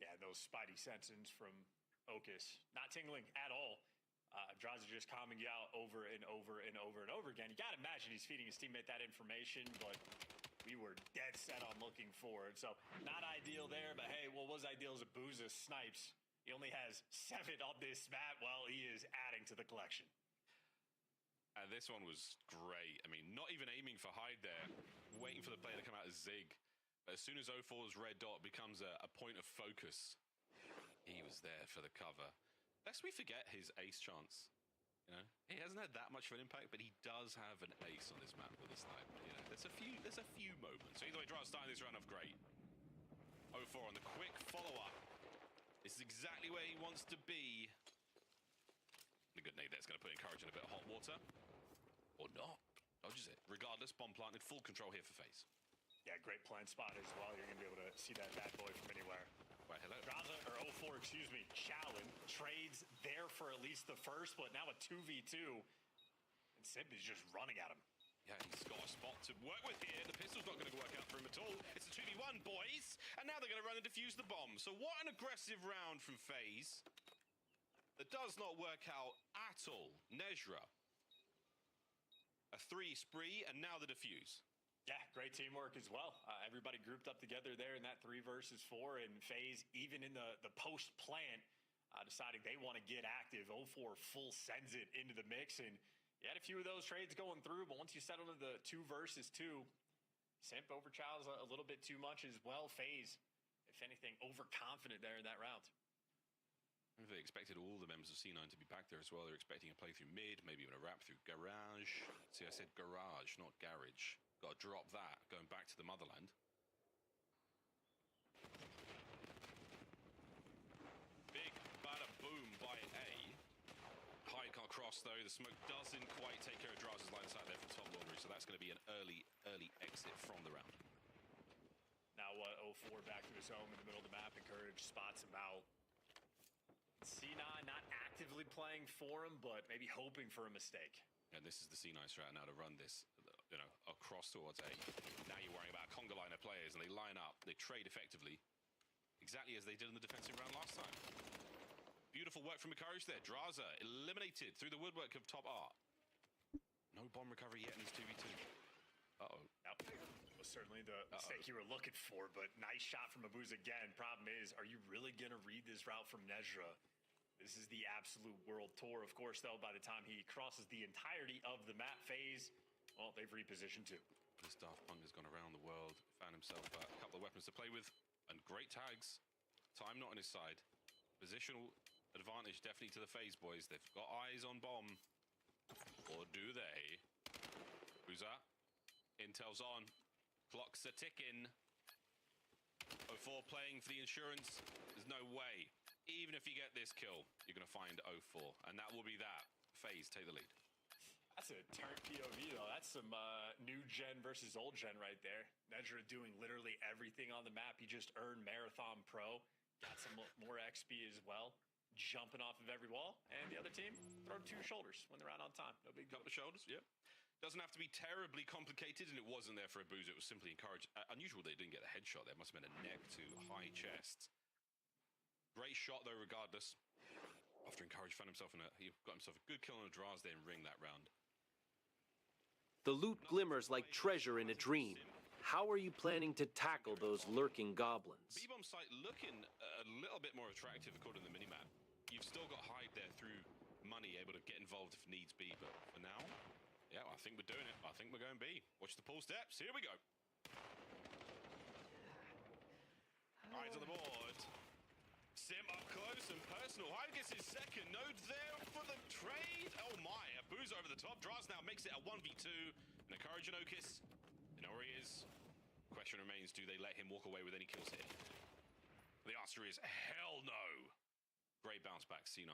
Yeah, those spidey senses from Okis. Not tingling at all. Draza just calming you out over and over and over and over again. You got to imagine he's feeding his teammate that information, but we were dead set on looking forward. So not ideal there, but hey, what was ideal is Abuza snipes. He only has 7 on this map. Well, he is adding to the collection. And this one was great. I mean, not even aiming for Hyde there, waiting for the player to come out as Zig. But as soon as 0-4's red dot becomes a point of focus, he was there for the cover. Lest we forget his ace chance. You know, he hasn't had that much of an impact, but he does have an ace on this map with a snipe. You know, there's a few moments. So either way, Draza's starting this round off great. 0-4 on the quick follow-up. This is exactly where he wants to be. The good nade there's going to put in Courage in a bit of hot water. Or not. Dodges it. Regardless, bomb planted, full control here for FaZe. Yeah, great plant spot as well. You're going to be able to see that bad boy from anywhere. Right, hello. Draza, or 0-4, excuse me, Challen trades there for at least the first, but now a 2v2. And Simp is just running at him. Yeah, he's got a spot to work with here. The pistol's not going to work out for him at all. It's a 2v1, boys. And now they're going to run and defuse the bomb. So what an aggressive round from FaZe. That does not work out at all. Nezra. A 3 spree, and now the defuse. Yeah, great teamwork as well. Everybody grouped up together there in that 3 versus 4, and FaZe, even in the post plant, deciding they want to get active. 0-4 full sends it into the mix, and you had a few of those trades going through, but once you settle into the 2 versus 2, Simp over Child's a little bit too much as well. FaZe, if anything, overconfident there in that round. They expected all the members of C9 to be back there as well. They're expecting a play through mid, maybe even a wrap through garage. See, I said garage, not garage. Got to drop that, going back to the motherland. Big bada boom by A. Hyde can't cross though. The smoke doesn't quite take care of Draza's line of sight there from top laundry, so that's going to be an early exit from the round. Now 0-4 back to his home in the middle of the map, and Courage spots him out. C9 not actively playing for him, but maybe hoping for a mistake. And this is the C9 strat now to run this, across towards A. Now you're worrying about conga liner players, and they line up, they trade effectively, exactly as they did in the defensive round last time. Beautiful work from Encourage there. Draza eliminated through the woodwork of top art. No bomb recovery yet in this 2v2. Uh-oh. That was certainly the mistake you were looking for, but nice shot from Abuza again. Problem is, are you really going to read this route from Nezra? This is the absolute world tour. Of course, though, by the time he crosses the entirety of the map phase, well, they've repositioned too. This Daft Punk has gone around the world, found himself a couple of weapons to play with, and great tags. Time not on his side. Positional advantage definitely to the FaZe boys. They've got eyes on bomb. Or do they? Buza. Intel's on. Clocks are ticking. 04 playing for the insurance. There's no way. Even if you get this kill, you're going to find 04. And that will be that. FaZe take the lead. That's a turn POV, though. That's some new gen versus old gen right there. Nezra doing literally everything on the map. He just earned Marathon Pro. Got some more XP as well. Jumping off of every wall. And the other team, throw 2 shoulders when they're out on time. No big couple of shoulders, yeah. Doesn't have to be terribly complicated, and it wasn't there for Abuza. It was simply encouraged. Unusual they didn't get a headshot. There must have been a neck to high chest. Great shot, though, regardless. After Encourage found himself he got himself a good kill on a Draz there and ring that round. The loot glimmers like treasure in a dream. How are you planning to tackle those lurking goblins? B-bomb site looking a little bit more attractive according to the minimap. You've still got Hyde there through money, able to get involved if needs be, but for now, yeah, I think we're doing it. I think we're going B. Watch the pull steps. Here we go. Eyes on the board. Sim up close and personal. Hyde gets his second node there for the trade. Oh my, Abuza over the top. Draz now makes it a 1v2. And Encourage and Okis. They know where he is. Question remains, do they let him walk away with any kills here? The answer is hell no. Great bounce back, C9.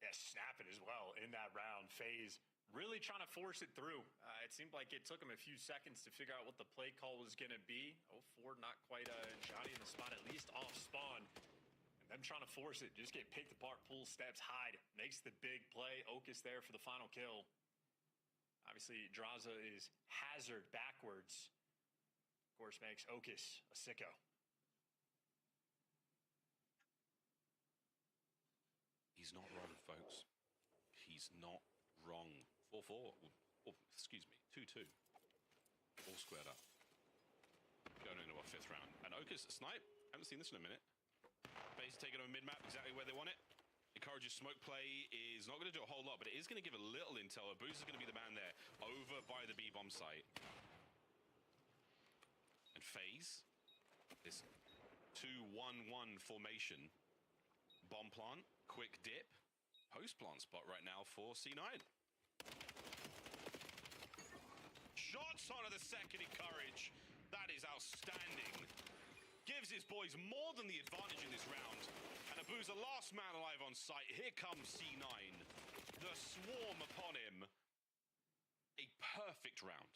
Yeah, snapping as well in that round. FaZe really trying to force it through. It seemed like it took him a few seconds to figure out what the play call was going to be. 04 not quite Johnny in the spot, at least off spawn. And them trying to force it, just get picked apart, pull steps, Hyde. Makes the big play. Okis there for the final kill. Obviously, Draza is hazard backwards. Of course, makes Okis a sicko. He's not wrong, folks. He's not wrong. 4-4. Oh, excuse me. 2-2. All squared up. Going into our 5th round. And Okis snipe. Haven't seen this in a minute. FaZe taking over mid-map exactly where they want it. Encourages smoke play is not going to do a whole lot, but it is going to give a little intel. Abuza is going to be the man there over by the B-bomb site. And FaZe, this 2-1-1 formation. Bomb plant, quick dip, post plant spot right now for C9. Shots onto the second Encourage. That is outstanding. Gives his boys more than the advantage in this round. And Abuza, last man alive on site. Here comes C9. The swarm upon him. A perfect round.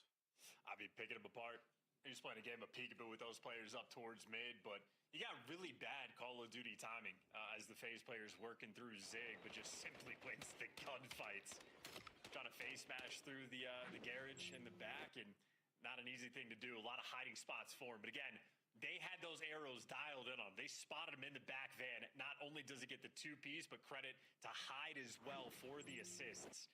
I'll be picking him apart. He's playing a game of peekaboo with those players up towards mid, but you got really bad Call of Duty timing as the FaZe players working through Zig, but just simply wins the gunfights. Trying to face smash through the garage in the back, and not an easy thing to do. A lot of hiding spots for him, but again, they had those arrows dialed in on him. They spotted him in the back van. Not only does he get the 2-piece, but credit to Hyde as well for the assists.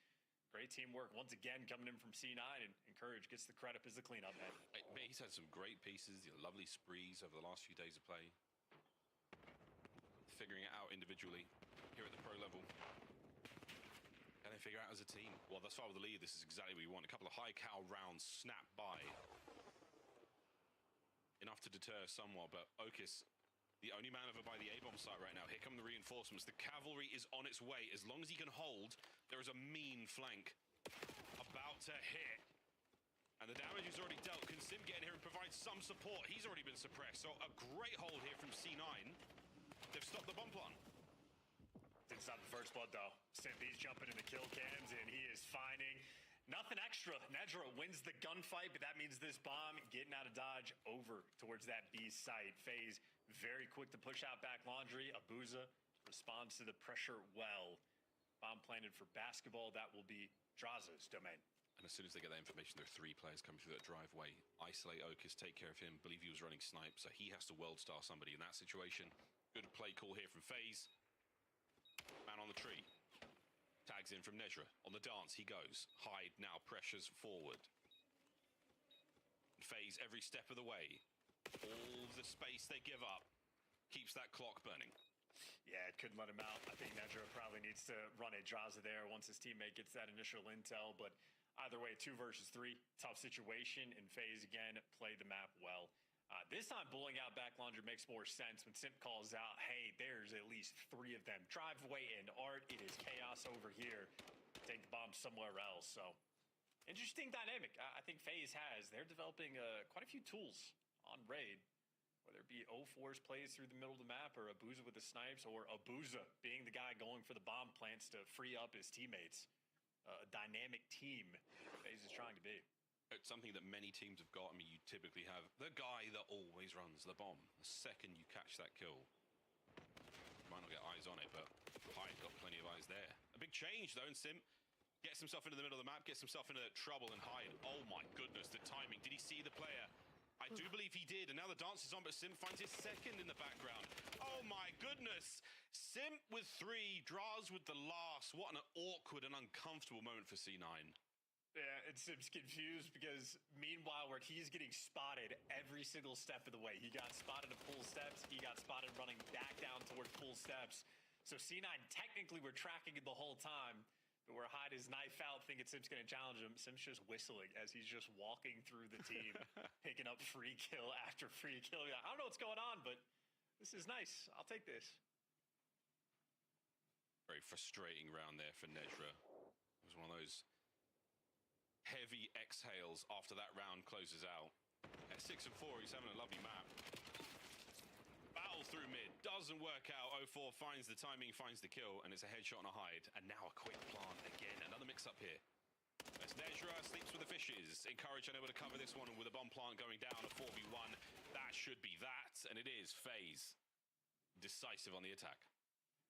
Great teamwork once again coming in from C9, and Encourage gets the credit as the cleanup head. He's had some great pieces, lovely sprees over the last few days of play. Figuring it out individually here at the pro level. Can they figure out as a team? Well, thus far with the lead, this is exactly what you want. A couple of high cal rounds snapped by. Enough to deter somewhat, but Okis, the only man over by the A-bomb site right now. Here come the reinforcements. The cavalry is on its way. As long as he can hold, there is a mean flank about to hit. And the damage is already dealt. Can Sim get in here and provide some support? He's already been suppressed. So a great hold here from C9. They've stopped the bomb plant. Didn't stop the first blood, though. Simpy's jumping in the kill cams, and he is finding nothing extra. Nezra wins the gunfight, but that means this bomb getting out of dodge over towards that B site. FaZe very quick to push out back laundry. Abuza responds to the pressure well. Bomb planted for basketball. That will be Draza's domain. And as soon as they get that information, there are 3 players coming through that driveway. Isolate Okus, take care of him. Believe he was running snipe, so he has to world star somebody in that situation. Good play call here from FaZe. Man on the tree. Tags in from Nezra. On the dance, he goes. Hyde now pressures forward. FaZe every step of the way. All the space they give up keeps that clock burning. Yeah, it couldn't let him out. I think Nedra probably needs to run a Draza there once his teammate gets that initial intel. But either way, 2 versus 3, tough situation. And FaZe, again, played the map well. This time, bullying out back launcher makes more sense when Simp calls out, hey, there's at least 3 of them. Driveway and Art, it is chaos over here. Take the bomb somewhere else. So, interesting dynamic. I think FaZe has. They're developing quite a few tools on Raid. Whether it be 0-4's plays through the middle of the map, or Abuza with the snipes, or Abuza being the guy going for the bomb plants to free up his teammates. A dynamic team FaZe is trying to be. It's something that many teams have got. I mean, you typically have the guy that always runs the bomb. The second you catch that kill, you might not get eyes on it, but Hyde got plenty of eyes there. A big change, though, and Simp gets himself into the middle of the map, gets himself into trouble, and Hyde, oh my goodness, the timing. Did he see the player? I do believe he did, and now the dance is on, but Simp finds his second in the background. Oh my goodness! Simp with 3, Draz with the last. What an awkward and uncomfortable moment for C9. Yeah, and Simp's confused because meanwhile, where he's getting spotted every single step of the way. He got spotted at pool steps, he got spotted running back down towards pool steps. So C9 technically were tracking it the whole time. But where Hyde his knife out, thinking Simp's going to challenge him, Simp's just whistling as he's just walking through the team, picking up free kill after free kill. I don't know what's going on, but this is nice. I'll take this. Very frustrating round there for Nezra. It was one of those heavy exhales after that round closes out. At 6 and 4, he's having a lovely map. Battle through mid, doesn't work out. 0-4 finds the timing, finds the kill, and it's a headshot and a Hyde. And now a quick plant again. Another mix-up here. As Nezra sleeps with the fishes. Encourage unable to cover this one, and with a bomb plant going down, a 4v1. That should be that, and it is. FaZe decisive on the attack.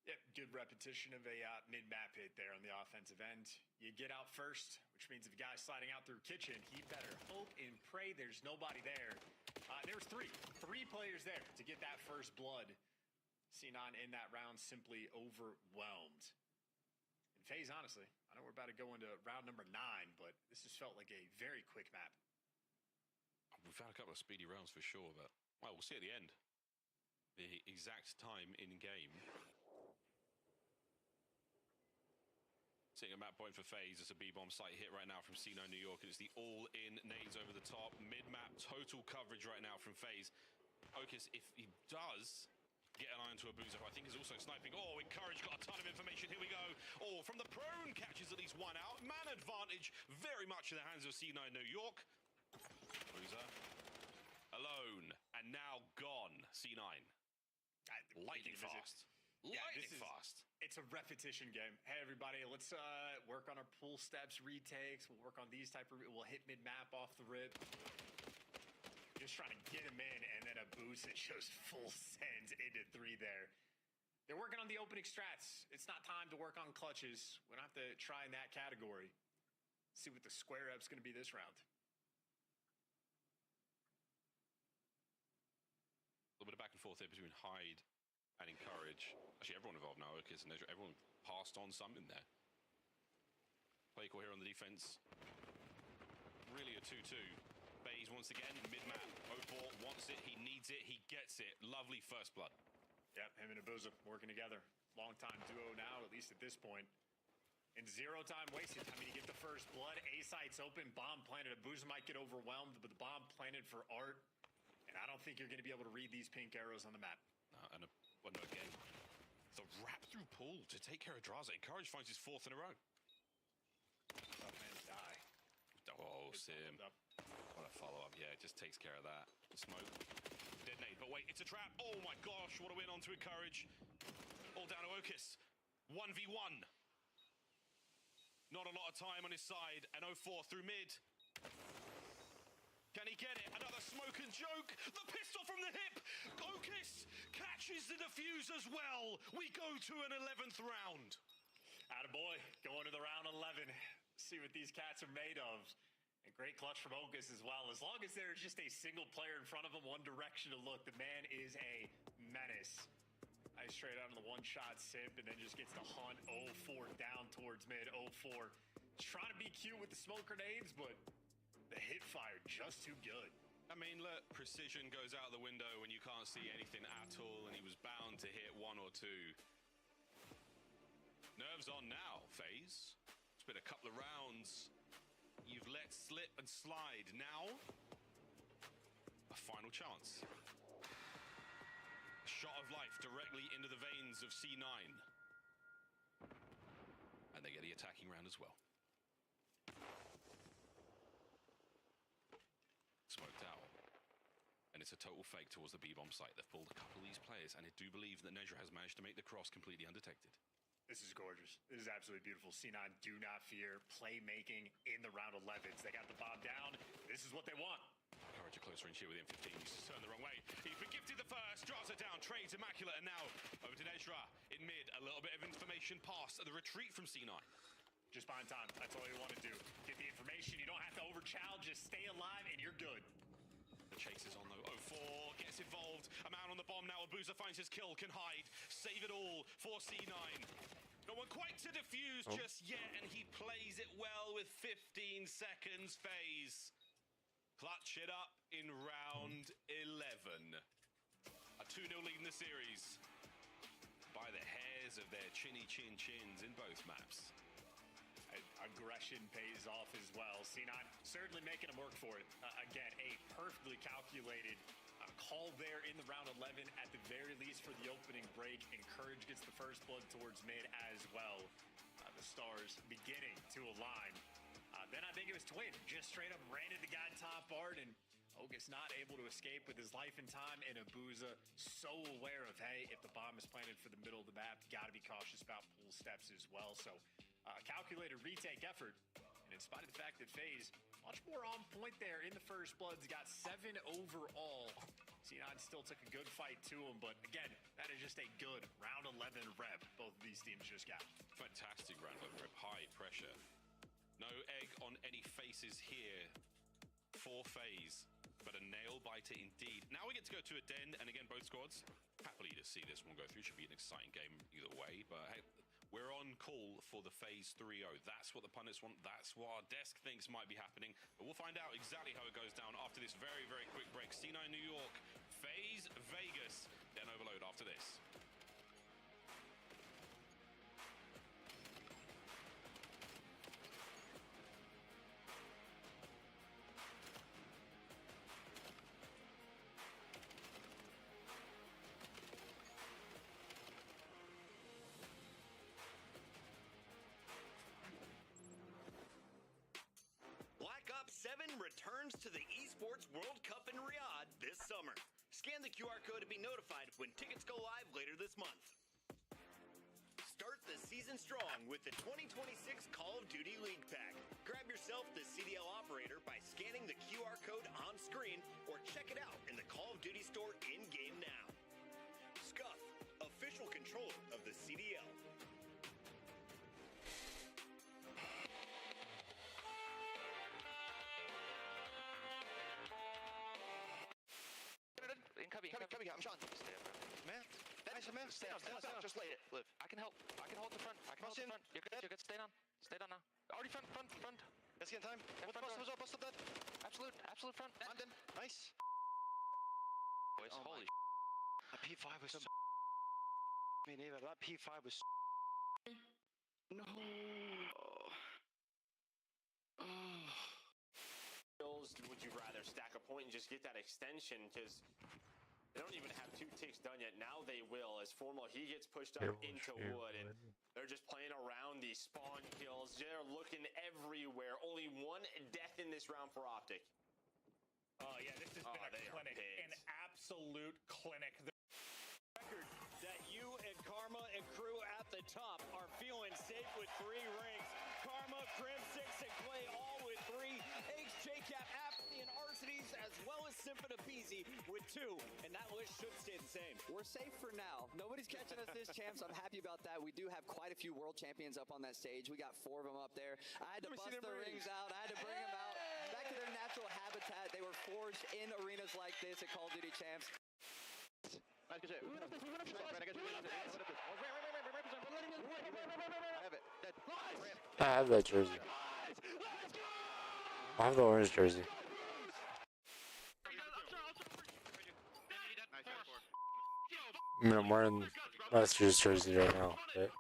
Yep, good repetition of a mid-map hit there on the offensive end. You get out first, which means if a guy's sliding out through kitchen, he better hope and pray there's nobody there. There's 3 players there to get that first blood. C9 in that round simply overwhelmed. And FaZe, honestly, I know we're about to go into round number 9, but this has felt like a very quick map. We've had a couple of speedy rounds for sure, but well, we'll see at the end. The exact time in game. Seeing a map point for FaZe. It's a B-bomb site hit right now from C9 New York. It's the all-in nades over the top. Mid-map total coverage right now from FaZe. Okus, if he does get an eye onto Abuza, who I think is also sniping. Oh, Encourage got a ton of information. Here we go. Oh, from the prone catches at least 1 out. Man advantage very much in the hands of C9 New York. Abuza alone and now gone. C9. Lightning fast. Lightning fast. It's a repetition game. Hey, everybody, let's work on our pool steps, retakes. We'll work on these type of... We'll hit mid-map off the rip. Just trying to get him in, and then Abuza shows full sends into 3 there. They're working on the opening strats. It's not time to work on clutches. We don't have to try in that category. See what the square up's going to be this round. A little bit of back and forth there between Hyde and Encourage. Actually, everyone involved now. Okus and Nezra, everyone passed on something there. Play call here on the defense. Really a 2-2. FaZe once again, mid-map. 0-4 wants it, he needs it, he gets it. Lovely first blood. Yep, him and Abuza working together. Long-time duo now, at least at this point. And 0 time wasted. I mean, you get the first blood, A site's open, bomb planted. Abuza might get overwhelmed, but the bomb planted for Art. And I don't think you're going to be able to read these pink arrows on the map. And again, the wrap-through pull to take care of Draza. Encourage finds his 4th in a row. Tough man to die. Oh, Sim. What a follow-up. Yeah, it just takes care of that. The smoke. Detonate. But wait, it's a trap. Oh my gosh, what a win on to Encourage. All down to Okus. 1v1. Not a lot of time on his side. And 0-4 through mid. Can he get it? Another smoke and joke. The pistol from the hip. Ocus catches the defuse as well. We go to an 11th round. Attaboy, going to the round 11. See what these cats are made of. And great clutch from Ocus as well. As long as there's just a single player in front of him, one direction to look, the man is a menace. Nice straight out on the one-shot sip, and then just gets to hunt 0-4 down towards mid. 0-4. Trying to be cute with the smoke grenades, but the hit fire just too good. I mean, look, precision goes out the window when you can't see anything at all, and he was bound to hit one or two. Nerves on now, FaZe. It's been a couple of rounds. You've let slip and slide. Now, a final chance. A shot of life directly into the veins of C9. And they get the attacking round as well. Smoked out. And it's a total fake towards the B-bomb site. They've pulled a couple of these players, and I do believe that Nezra has managed to make the cross completely undetected. This is gorgeous. This is absolutely beautiful. C9 do not fear playmaking in the round 11s. They got the bomb down. This is what they want. Courage a closer inch here with M15. He's turned the wrong way. He's been gifted the first, draws it down, trades immaculate, and now over to Nezra in mid. A little bit of information passed. The retreat from C9. Just buying time. That's all you want to do. Get the information. You don't have to overchallenge. Just stay alive, and you're good. The chase is on though. 0-4 gets involved. A man on the bomb now. Abuza finds his kill, can hide. Save it all for C9. No one quite to defuse just yet, and he plays it well with 15 seconds. FaZe clutch it up in round 11. A 2-0 lead in the series by the hairs of their chinny chin chins in both maps. Aggression pays off as well. C9 certainly making them work for it. Again, a perfectly calculated call there in the round 11 at the very least for the opening break. And Courage gets the first blood towards mid as well. The stars beginning to align. Then I think it was Twin. Just straight up ran at the guy top art, and Ocus not able to escape with his life and time. And Abuza so aware of, hey, if the bomb is planted for the middle of the map, got to be cautious about pull steps as well. So calculated retake effort. And in spite of the fact that FaZe much more on point there in the first bloods, got 7 overall. C9 still took a good fight to him, but again, that is just a good round 11 rep both of these teams just got. Fantastic round 11 rep, high pressure. No egg on any faces here for FaZe, but a nail biter indeed. Now we get to go to a den, and again, both squads happily to see this one go through. Should be an exciting game either way, but hey, we're on call for the FaZe 3-0. That's what the pundits want. That's what our desk thinks might be happening. But we'll find out exactly how it goes down after this very, very quick break. C9 New York, FaZe Vegas. Den overload after this. Returns to the Esports World Cup in Riyadh this summer. Scan the QR code to be notified when tickets go live later this month. Start the season strong with the 2026 Call of Duty League Pack. Grab yourself the CDL operator by scanning the QR code on screen or check it out in the Call of Duty store in-game now. Scuff, official controller of the CDL. Cubby, I'm Sean. Stay up, man. Man, stay down. Just lay it. Live. I can help. I can hold the front. You're good. Stay down. Stay down now. Already front. Let's get in time. Bust up that. Absolute front. London. Nice. Boys, holy that P5 was so me neither. That P5 was no. Would you rather stack a point and just get that extension? Because they don't even have 2 ticks done yet. Now they will, as Formal, he gets pushed up into wood, and they're just playing around these spawn kills. They're looking everywhere. Only 1 death in this round for Optic. Oh, yeah, this has been a clinic, an absolute clinic. The record that you and Karma and crew at the top are feeling safe with 3 rings. Karma, Crim, 6, and Clay all with 3. H, JCap, Apathy, and Arsides, as well as Simpin Apizi with 2, and that list should stay the same. We're safe for now. Nobody's catching us this champs. I'm happy about that. We do have quite a few world champions up on that stage. We got 4 of them up there. I had to bust the rings out. I had to bring them out back to their natural habitat. They were forged in arenas like this at Call of Duty champs. I have it. I have that jersey. I have the orange jersey. I mean, I'm wearing last year's jersey right now, right?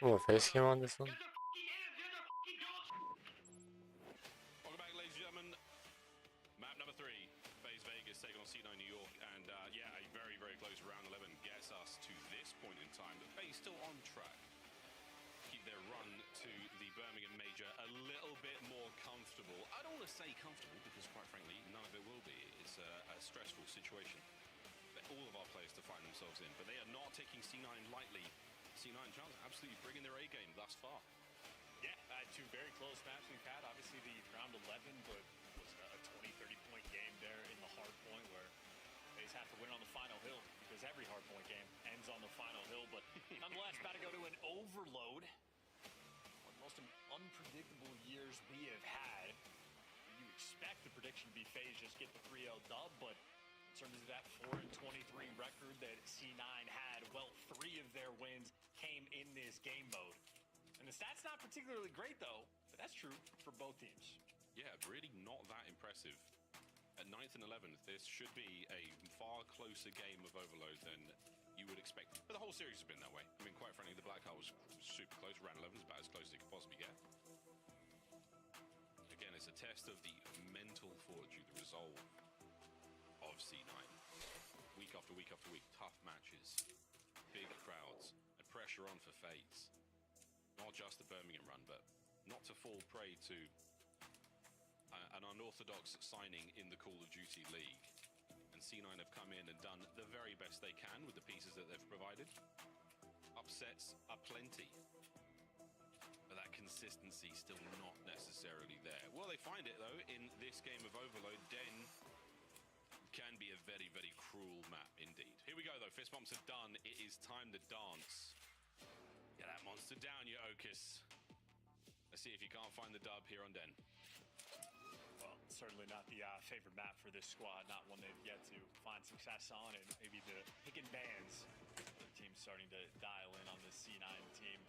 Oh, face cam on this one? Welcome back, ladies and gentlemen. Map number 3, FaZe Vegas taking on C9 New York, and yeah, a very, very close round 11 gets us to this point in time. But FaZe still on track. Keep their run to the Birmingham Major a little bit more comfortable. I don't want to say comfortable because, quite frankly, none of it will be. It's a stressful situation that all of our players to find themselves in, but they are not taking C9 lightly. C9 Charles absolutely bringing their A game thus far. Yeah, 2 very close maps we've had. Obviously, the round 11 was a 20, 30-point game there in the hard point where they just have to win on the final hill because every hard point game ends on the final hill. But nonetheless, about to go to an overload. One of the most unpredictable years we have had. You expect the prediction to be FaZe just get the 3-0 dub, but in terms of that 4-23 record that C9 had, well, 3 of their wins came in this game mode. And the stats not particularly great, though, but that's true for both teams. Yeah, really not that impressive. At 9th and 11th, this should be a far closer game of overload than you would expect. But the whole series has been that way. I mean, quite frankly, the Black Hole was super close. Round 11 is about as close as it could possibly get. Again, it's a test of the mental fortitude, the resolve of C9. Week after week after week, tough matches, big crowds, and pressure on for FaZe. Not just the Birmingham run, but not to fall prey to an unorthodox signing in the Call of Duty League. And C9 have come in and done the very best they can with the pieces that they've provided. Upsets are plenty, but that consistency still not necessarily there. Well, they find it, though, in this game of Overload. Den can be a very, very cruel map indeed. Here we go, though. Fist bumps are done. It is time to dance. Get that monster down, you Ocus. Let's see if you can't find the dub here on Den. Well, certainly not the favorite map for this squad, not one they've yet to find success on, and maybe the picking bands. The team's starting to dial in on this C9 team.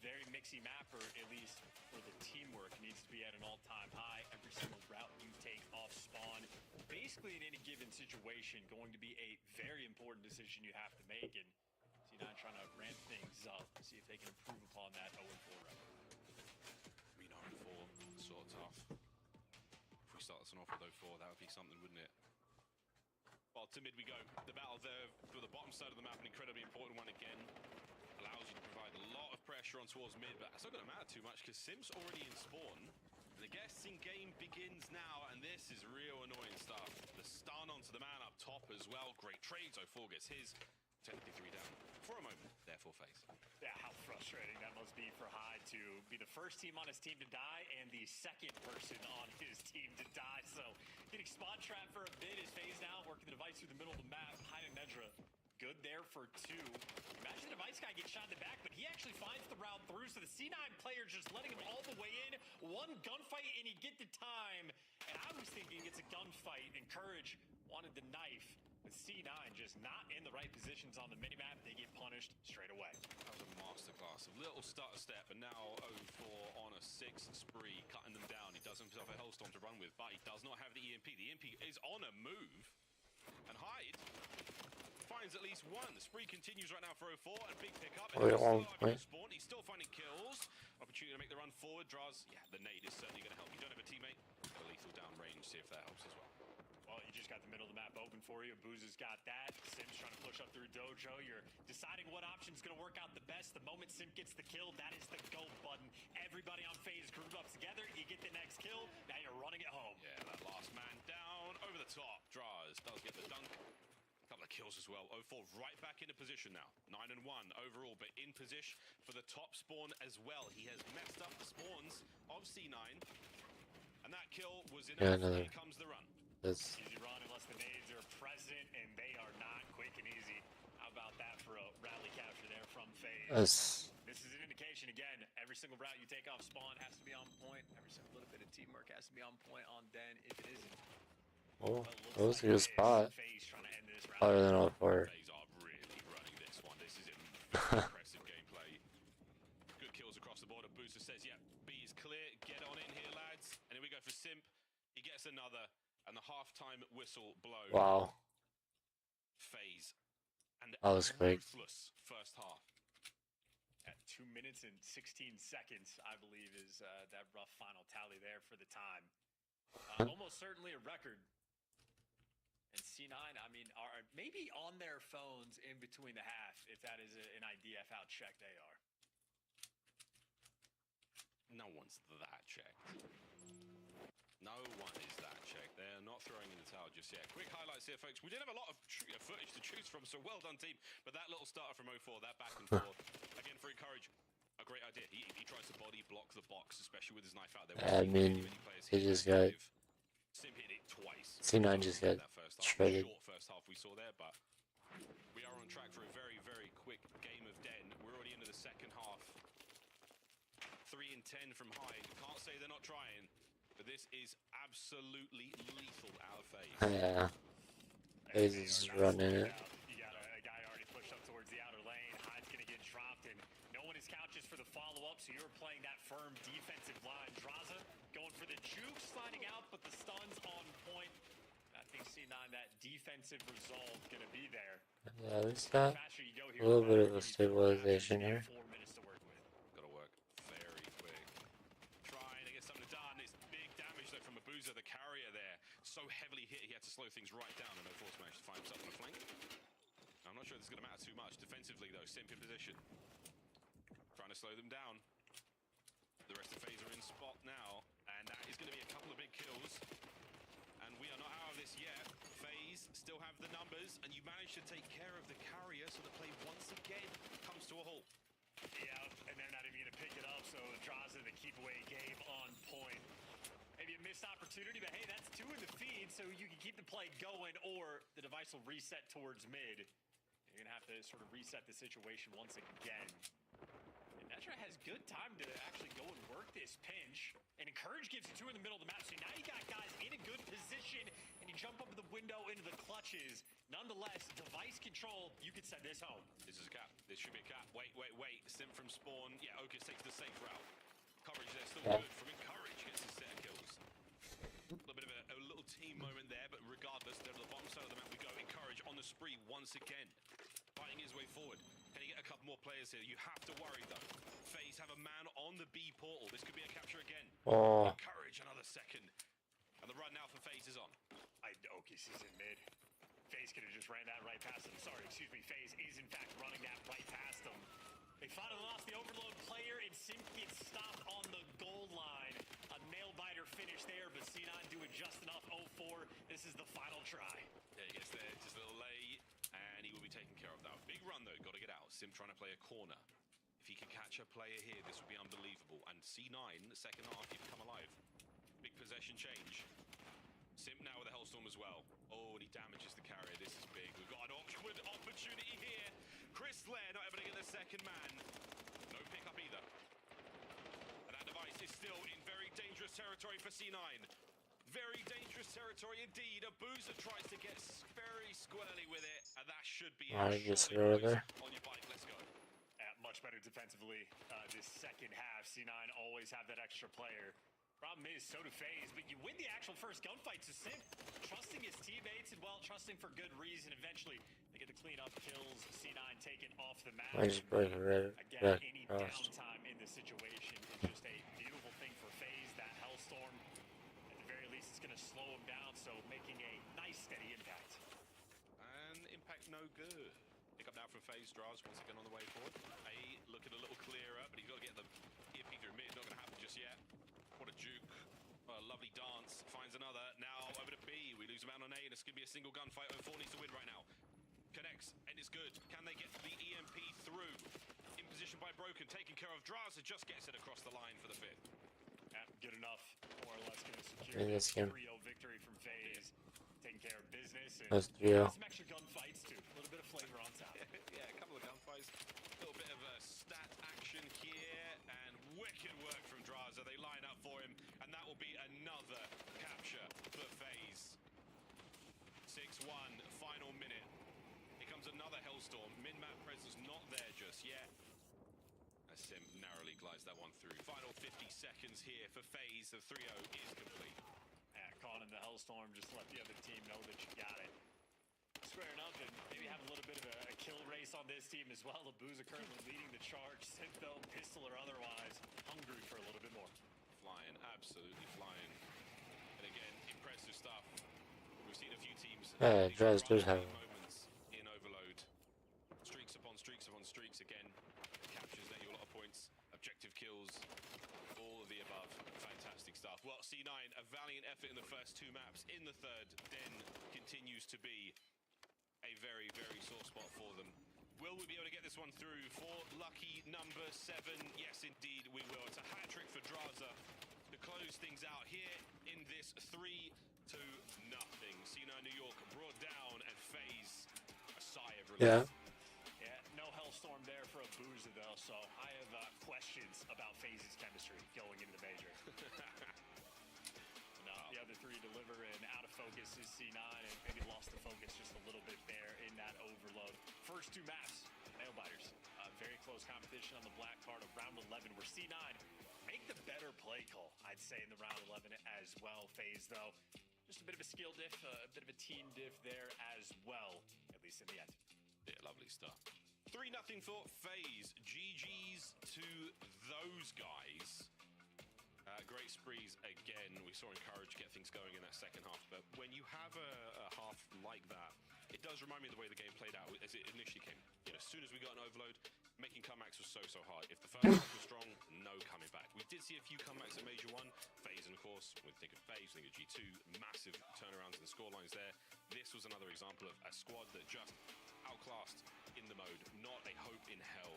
Very mixy map, or at least for the teamwork, needs to be at an all-time high. Every single route you take off spawn, basically in any given situation, going to be a very important decision you have to make, and C9 trying to ramp things up, see if they can improve upon that 0-4 record. 3-0-4, sort of tough. If we start this one off with 0-4, that would be something, wouldn't it? Well, to mid we go. The battle there for the bottom side of the map, an incredibly important one again. Allows you to provide a lot of pressure on towards mid, but it's not going to matter too much because Sim's already in spawn. And the guessing game begins now, and this is real annoying stuff. The stun onto the man up top as well. Great trades. 0-4 gets his. Technically 3 down. For a moment, therefore FaZe. Yeah, how frustrating that must be for Hyde to be the first team on his team to die and the second person on his team to die. So getting spot trapped for a bit is FaZe now, working the device through the middle of the map. Hyde and Nedra good there for 2. Imagine the device guy gets shot in the back, but he actually finds the route through. So the C9 player just letting him all the way in. One gunfight and he get the time. And I was thinking it's a gunfight and Courage wanted the knife. But C9 just not in the right positions on the minimap. They get punished straight away. That was a masterclass. A little stutter step, and now 0-4 on a 6 spree, cutting them down. He does himself a Hellstorm to run with, but he does not have the EMP. The EMP is on a move, and Hyde finds at least one. The spree continues right now for 0-4, and big pickup. And he's still finding kills. Opportunity to make the run forward. Draws, yeah, the nade is certainly going to help. You don't have a teammate. A lethal down range, see if that helps as well. Well, you just got the middle of the map open for you. Booz has got that. Sim's trying to push up through Dojo. You're deciding what option's going to work out the best. The moment Sim gets the kill, that is the go button. Everybody on FaZe grouped up together. You get the next kill. Now you're running it home. Yeah, that last man down. Over the top. Draws does get the dunk. A couple of kills as well. 0-4 right back into position now. 9-1 overall, but in position for the top spawn as well. He has messed up the spawns of C9. That kill was enough. Yeah, another. Here comes the run. That's Easy run unless the nades are present, and they are not quick and easy. How about that for a rally capture there from FaZe? This is an indication, again, every single route you take off spawn has to be on point. Every single little bit of teamwork has to be on point on Den. If it isn't, oh, that was a good spot. FaZe trying to end this round. Other than all four. FaZe are really running this one. This is a very impressive gameplay. Good kills across the board. Booster says, yeah, B is clear. Get on in here, lads. And here we go for Simp. He gets another, and the halftime whistle blows. Wow. FaZe. And That was quick. ruthless first half. At 2 minutes and 16 seconds, I believe, is that rough final tally there for the time. Almost certainly a record. And C9, I mean, are maybe on their phones in between the half, if that is an idea of how checked they are. No one's that checked. No one is that checked. They're not throwing in the towel just yet. Quick highlights here, folks. We did have a lot of footage to choose from, so well done, team. But that little starter from 04, that back and forth, again, for Encourage, a great idea. He tries to body block the box, especially with his knife out there. I mean, they just got. Sim hit it twice. C9 just got shredded. Short first half we saw there, but we are on track for a very, very quick game of Den. We're already into the second half. 3 and 10 from Hyde. Can't say they're not trying, but this is absolutely lethal out of FaZe. Yeah. FaZe is running it. You got a guy already pushed up towards the outer lane. Hyde's going to get dropped, and no one is couches for the follow-up, so you're playing that firm defensive line. Draza going for the juke, sliding out, but the stun's on point. I think C9, that defensive resolve going to be there. Yeah, at least got a little bit of a stabilization here. 4 minutes to work with. Got to work very quick. Trying to get something done. It's big damage though from Abuza, the carrier there. So heavily hit, he had to slow things right down, and no force managed to find himself on the flank. I'm not sure this is going to matter too much. Defensively though, Simp in position. Trying to slow them down. The rest of FaZe are in spot now, and that is going to be a couple of big kills. And we are not out of this yet. FaZe still have the numbers, and you managed to take care of the carrier, so the play once again comes to a halt. Yeah, and they're not even going to pick it up, so Draza, the keep away game on point. Maybe a missed opportunity, but hey, that's 2 in the feed, so you can keep the play going, or the device will reset towards mid. You're going to have to sort of reset the situation once again. Netra has good time to actually go and work this pinch. And Encourage gives you 2 in the middle of the map. So now you got guys in a good position, and you jump up the window into the clutches. Nonetheless, device control, you could send this home. This is a cap. This should be a cap. Wait. Sim from spawn. Yeah, Okus takes the safe route. Coverage there still good from Encourage. Gets his set of kills. A little bit of a little team moment there, but regardless, they're to the bottom side of the map we go. Encourage on the spree once again. Fighting his way forward. Can he get a couple more players here? You have to worry though. FaZe have a man on the B portal. This could be a capture again. Oh. Encourage another second. And the run now for FaZe is on. Okus is in mid. FaZe could have just ran that right past him. Sorry, excuse me. FaZe is in fact running that right past him. They finally lost the overload player, and Simp gets stopped on the goal line. A nail biter finish there, but C9 doing just enough. 0-4. This is the final try. Yeah, he gets there. Just a little late. And he will be taken care of now. Big run though, got to get out. Simp trying to play a corner. If he can catch a player here, this would be unbelievable. And C9, the second half, you come alive. Big possession change. Simp now with a Hellstorm as well. Oh, and he damages the carrier. This is big. We've got an awkward opportunity here. Chris Lair not able to get the second man. No pickup either. And that device is still in very dangerous territory for C9. Very dangerous territory indeed. Abuza tries to get very squirrely with it, and that should be I guess they're there. On your bike, let's go. Much better defensively this second half. C9 always have that extra player. Problem is, so do FaZe, but you win the actual first gunfight. So Simp trusting his teammates, and well, trusting for good reason. Eventually, they get the cleanup kills. C9 taken off the map. I just break it right Again, back any across. downtime in this situation is just a beautiful thing for FaZe. That Hellstorm, at the very least, it's going to slow him down, so making a nice, steady impact. And impact no good. Pick up now from FaZe. Draws once again on the way forward. A looking a little clearer, but he's got to get the EMP through mid. Not going to happen just yet. What a juke. A lovely dance. Finds another. Now over to B. We lose him out on A, and it's going to be a single gunfight. 04 needs to win right now. Connects, and it's good. Can they get the EMP through? In position by Broken. Taking care of Draza. Just gets it across the line for the 5th. Good enough. More or less going to in this game. 3-0 victory from FaZe, taking care of business. And That's 3-0. some extra gunfights too. A little bit of flavor on top. Yeah, a couple of gunfights. A little bit of a stat action here, and wicked work from Draza. They line up for him, and that will be another capture for FaZe. 6-1, final minute. Here comes another Hellstorm. Min-map presence not there just yet. As Sim narrowly glides that one through. Final 50 seconds here for FaZe. The 3-0 is complete. Yeah, calling in the Hellstorm, just let the other team know that you got it. Squaring up and maybe have a little bit of a kill race on this team as well. Labuza currently leading the charge. Syntho, pistol or otherwise, hungry for a little bit more. Flying, absolutely flying. And again, impressive stuff. We've seen a few teams Draz does have moments in Overload. Streaks upon streaks upon streaks again. Captures net you a lot of points. Objective kills. All of the above. Fantastic stuff. Well, C9, a valiant effort in the first 2 maps. In the third, Den continues to be a very, very sore spot for them. Will we be able to get this one through for lucky number 7? Yes, indeed, we will. It's a hat-trick for Draza to close things out here in this 3-0. C9 New York brought down and FaZe a sigh of relief. Yeah, no Hellstorm there for Abuza though, so I have questions about FaZe's chemistry going into the major. No, the other 3 deliver, and out of focus is C9, and maybe lost the focus just a little bit there in that Overload. First 2 maps, nail-biters. Very close competition on the black card of round 11, where C9 make the better play call, I'd say, in the round 11 as well. FaZe, though, just a bit of a skill diff, a bit of a team diff there as well, at least in the end. Yeah, lovely stuff. 3-0 for FaZe. GG's to those guys. Great sprees again. We saw Encourage get things going in that second half, but when you have a half like that, it does remind me of the way the game played out as it initially came. You know, as soon as we got an Overload, making comebacks was so hard. If the first half was strong, no coming back. We did see a few comebacks at Major 1. FaZe, and of course, when we think of FaZe, we think of G2, massive turnarounds in the scorelines there. This was another example of a squad that just outclassed in the mode. Not a hope in hell.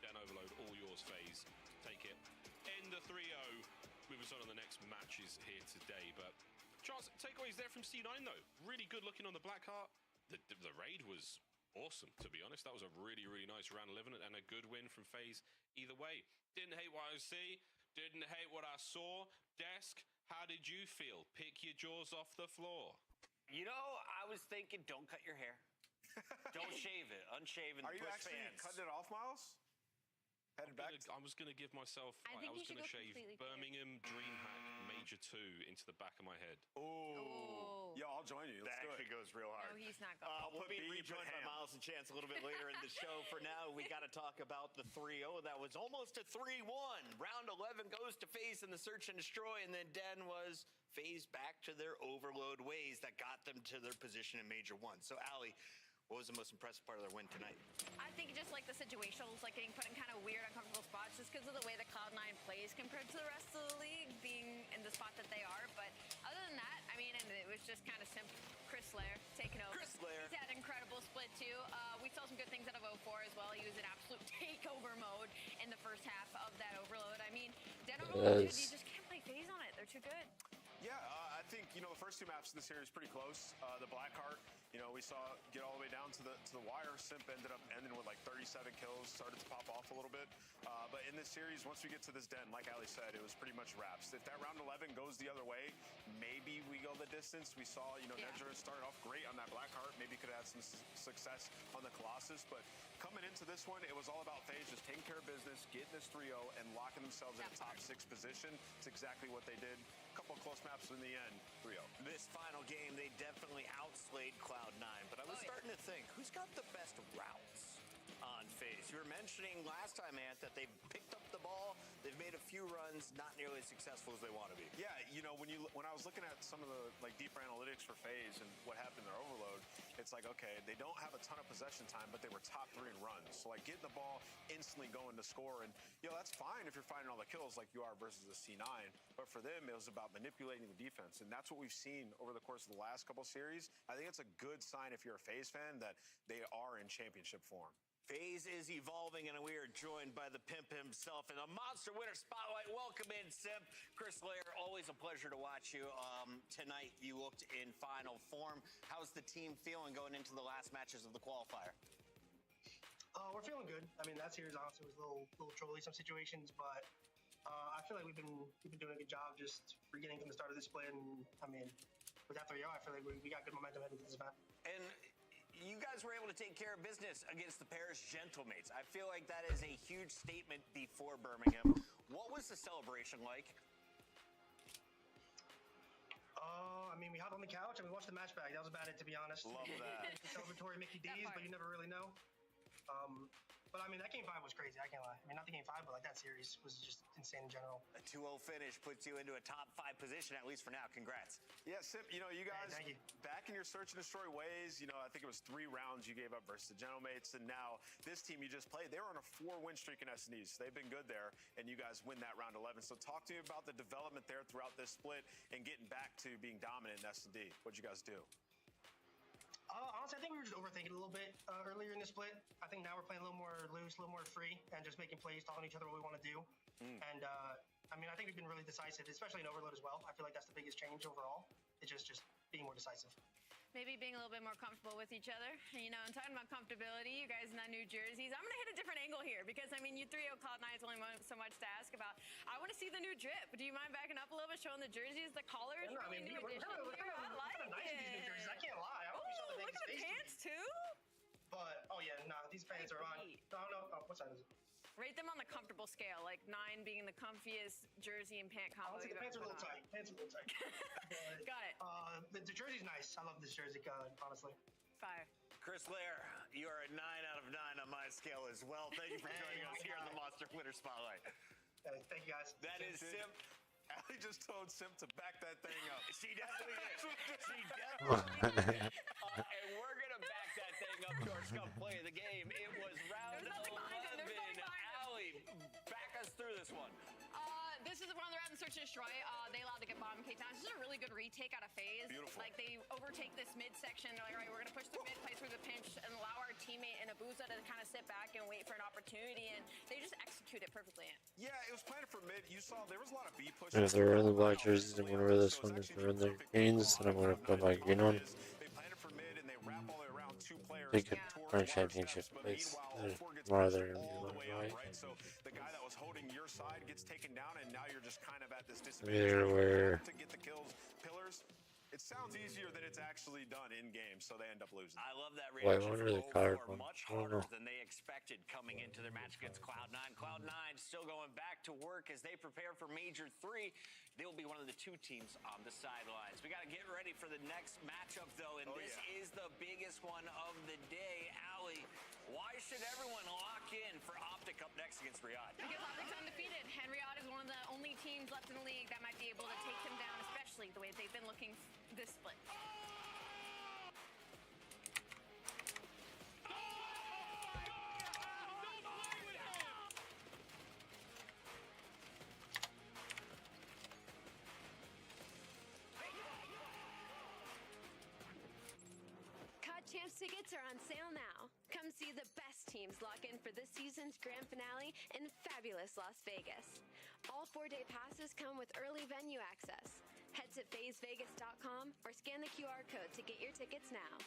Then Overload, all yours, FaZe. Take it. End the 3-0. We was on the next matches here today, but Charles, takeaways there from C9 though. Really good looking on the black heart. The raid was awesome, to be honest. That was a really, really nice round 11 and a good win from FaZe either way. Didn't hate what I see. Didn't hate what I saw. Desk, how did you feel? Pick your jaws off the floor. You know, I was thinking, don't cut your hair. Don't shave it. Unshaven. Are you actually cutting it off, Miles? Headed back. I was going to give myself. I was going to shave Birmingham DreamHack Major 2 into the back of my head. Oh. Yo, I'll join you. That actually goes real hard. No, he's not going. We'll be rejoined by Miles and Chance a little bit later in the show. For now, we got to talk about the 3-0. That was almost a 3-1. Round 11 goes to FaZe in the search and destroy, and then Den was FaZe back to their Overload ways that got them to their position in Major 1. So, Allie, what was the most impressive part of their win tonight? I think just like the situationals, like getting put in kind of weird, uncomfortable spots just because of the way that Cloud9 plays compared to the rest of the league being in the spot that they are. But other than that, I mean, and it was just kind of simple. Chris Slayer taking over. Chris Slayer. He's had an incredible split too. We saw some good things out of 04 as well. He was in absolute takeover mode in the first half of that Overload. I mean, Den Overload, dude, you just can't play FaZe on it. They're too good. Yeah, I think, you know, the first 2 maps of the series pretty close. The Blackheart, you know, we saw get all the way down to the wire. Simp ended up ending with like 37 kills, started to pop off a little bit. But in this series, once we get to this Den, like Ali said, it was pretty much wraps. If that round 11 goes the other way, maybe we go the distance. We saw, you know, Nedger started off great on that Blackheart. Maybe could have had some success on the Colossus. But coming into this one, it was all about FaZe just taking care of business, getting this 3-0, and locking themselves in a top 6 position. It's exactly what they did. A couple of close maps in the end, 3-0. This final game, they definitely outslayed Cloud9, but I was starting to think, who's got the best routes on FaZe? You were mentioning last time, Ant, that they've picked up the ball, they've made a few runs, not nearly as successful as they want to be. Yeah, you know, when I was looking at some of the like deeper analytics for FaZe and what happened in their Overload, it's like, okay, they don't have a ton of possession time, but they were top 3 in runs. So like getting the ball instantly going to score, and you know, that's fine if you're finding all the kills like you are versus the C9. But for them, it was about manipulating the defense, and that's what we've seen over the course of the last couple series. I think it's a good sign if you're a FaZe fan that they are in championship form. FaZe is evolving, and we are joined by the pimp himself in the Monster Winner Spotlight. Welcome in, Simp. Chris Lair, always a pleasure to watch you. Tonight, you looked in final form. How's the team feeling going into the last matches of the qualifier? We're feeling good. I mean, that series honestly was a little trolly some situations, but I feel like we've been doing a good job just getting from the start of this split. And I mean, with that 3-0, I feel like we got good momentum heading into this event. And you guys were able to take care of business against the Paris Gentlemates. I feel like that is a huge statement before Birmingham. What was the celebration like? I mean, we hopped on the couch and we watched the match back. That was about it, to be honest. Love that. Celebratory Mickey D's, but you never really know. But I mean, that game 5 was crazy. I can't lie. I mean, not the game 5, but like that series was just insane in general. A 2-0 finish puts you into a top 5 position, at least for now. Congrats. Yeah, Simp, you know, you guys, thank you. Back in your search and destroy ways, you know, I think it was 3 rounds you gave up versus the Gentlemates, and now this team you just played, they were on a 4-win streak in S&Ds. They've been good there, and you guys win that round 11. So talk to me about the development there throughout this split and getting back to being dominant in S&D. What'd you guys do? Honestly, I think we were just overthinking a little bit earlier in the split. I think now we're playing a little more loose, a little more free, and just making plays, telling each other what we want to do. And I mean, I think we've been really decisive, especially in overload as well. I feel like that's the biggest change overall. It's just being more decisive. Maybe being a little bit more comfortable with each other. You know, and talking about comfortability, you guys in that new jerseys. I'm going to hit a different angle here because, I mean, you 3-0 Cloud9 is only so much to ask about. I want to see the new drip. Do you mind backing up a little bit, showing the jerseys, the collars? Yeah, no, I mean, we're kind of nice with these new jerseys. I can't lie. I hope you saw the look at the pants, too. But, oh, yeah, nah, these pants are on. No, what size is it? Rate them on the comfortable scale, like 9 being the comfiest jersey and pant combo. Honestly, the pants are a little tight. Got it. The jersey's nice. I love this jersey color, honestly. 5. Chris Lair, you are a 9 out of 9 on my scale as well. Thank you for joining us here in the Monster Winner Spotlight. Thank you, guys. That is Simp. Allie just told Simp to back that thing up. She definitely did. She definitely did. And we're going to back that thing up to our scuff play of the game. It was round 11. Allie, back us through this one. This is one of the rounds in Search and Destroy. They allowed to get bottom K times. This is a really good retake out of FaZe. Beautiful. Like, they overtake this midsection. They're like, all right, we're going to push the mid, play through the pinch, and allow our teammate in Abuza to kind of sit back and wait for an opportunity, and they just execute it perfectly. Yeah, it was planted for mid. You saw there was a lot of B push. And if they're wearing the black jerseys, I'm going to wear this one. If they're in the greens, then I'm going to put my green on. They planted for mid, and they wrap all the way around 2 players. They could earn championship place. More they're going to be going right. So the guy that was holding your side gets taken down, and now you're just kind of at this There were to get the kills. Pillars. It sounds easier than it's actually done in game, so they end up losing. I love that Why reaction wonder the from card 0-4, one? much I don't harder know. than they expected coming into their match against Cloud9. Cloud9 still going back to work as they prepare for Major 3. They will be one of the 2 teams on the sidelines. We got to get ready for the next matchup, though, and this is the biggest one of the day. Allie, why should everyone lock in for Optic up next against Riyadh? Because Optic's undefeated, and Riyadh is one of the only teams left in the league that might be able to take them down, especially the way they've been looking this split. Champs tickets are on sale now. Come see the best teams lock in for this season's grand finale in fabulous Las Vegas. All 4-day passes come with early venue access. Head to FazeVegas.com or scan the QR code to get your tickets now.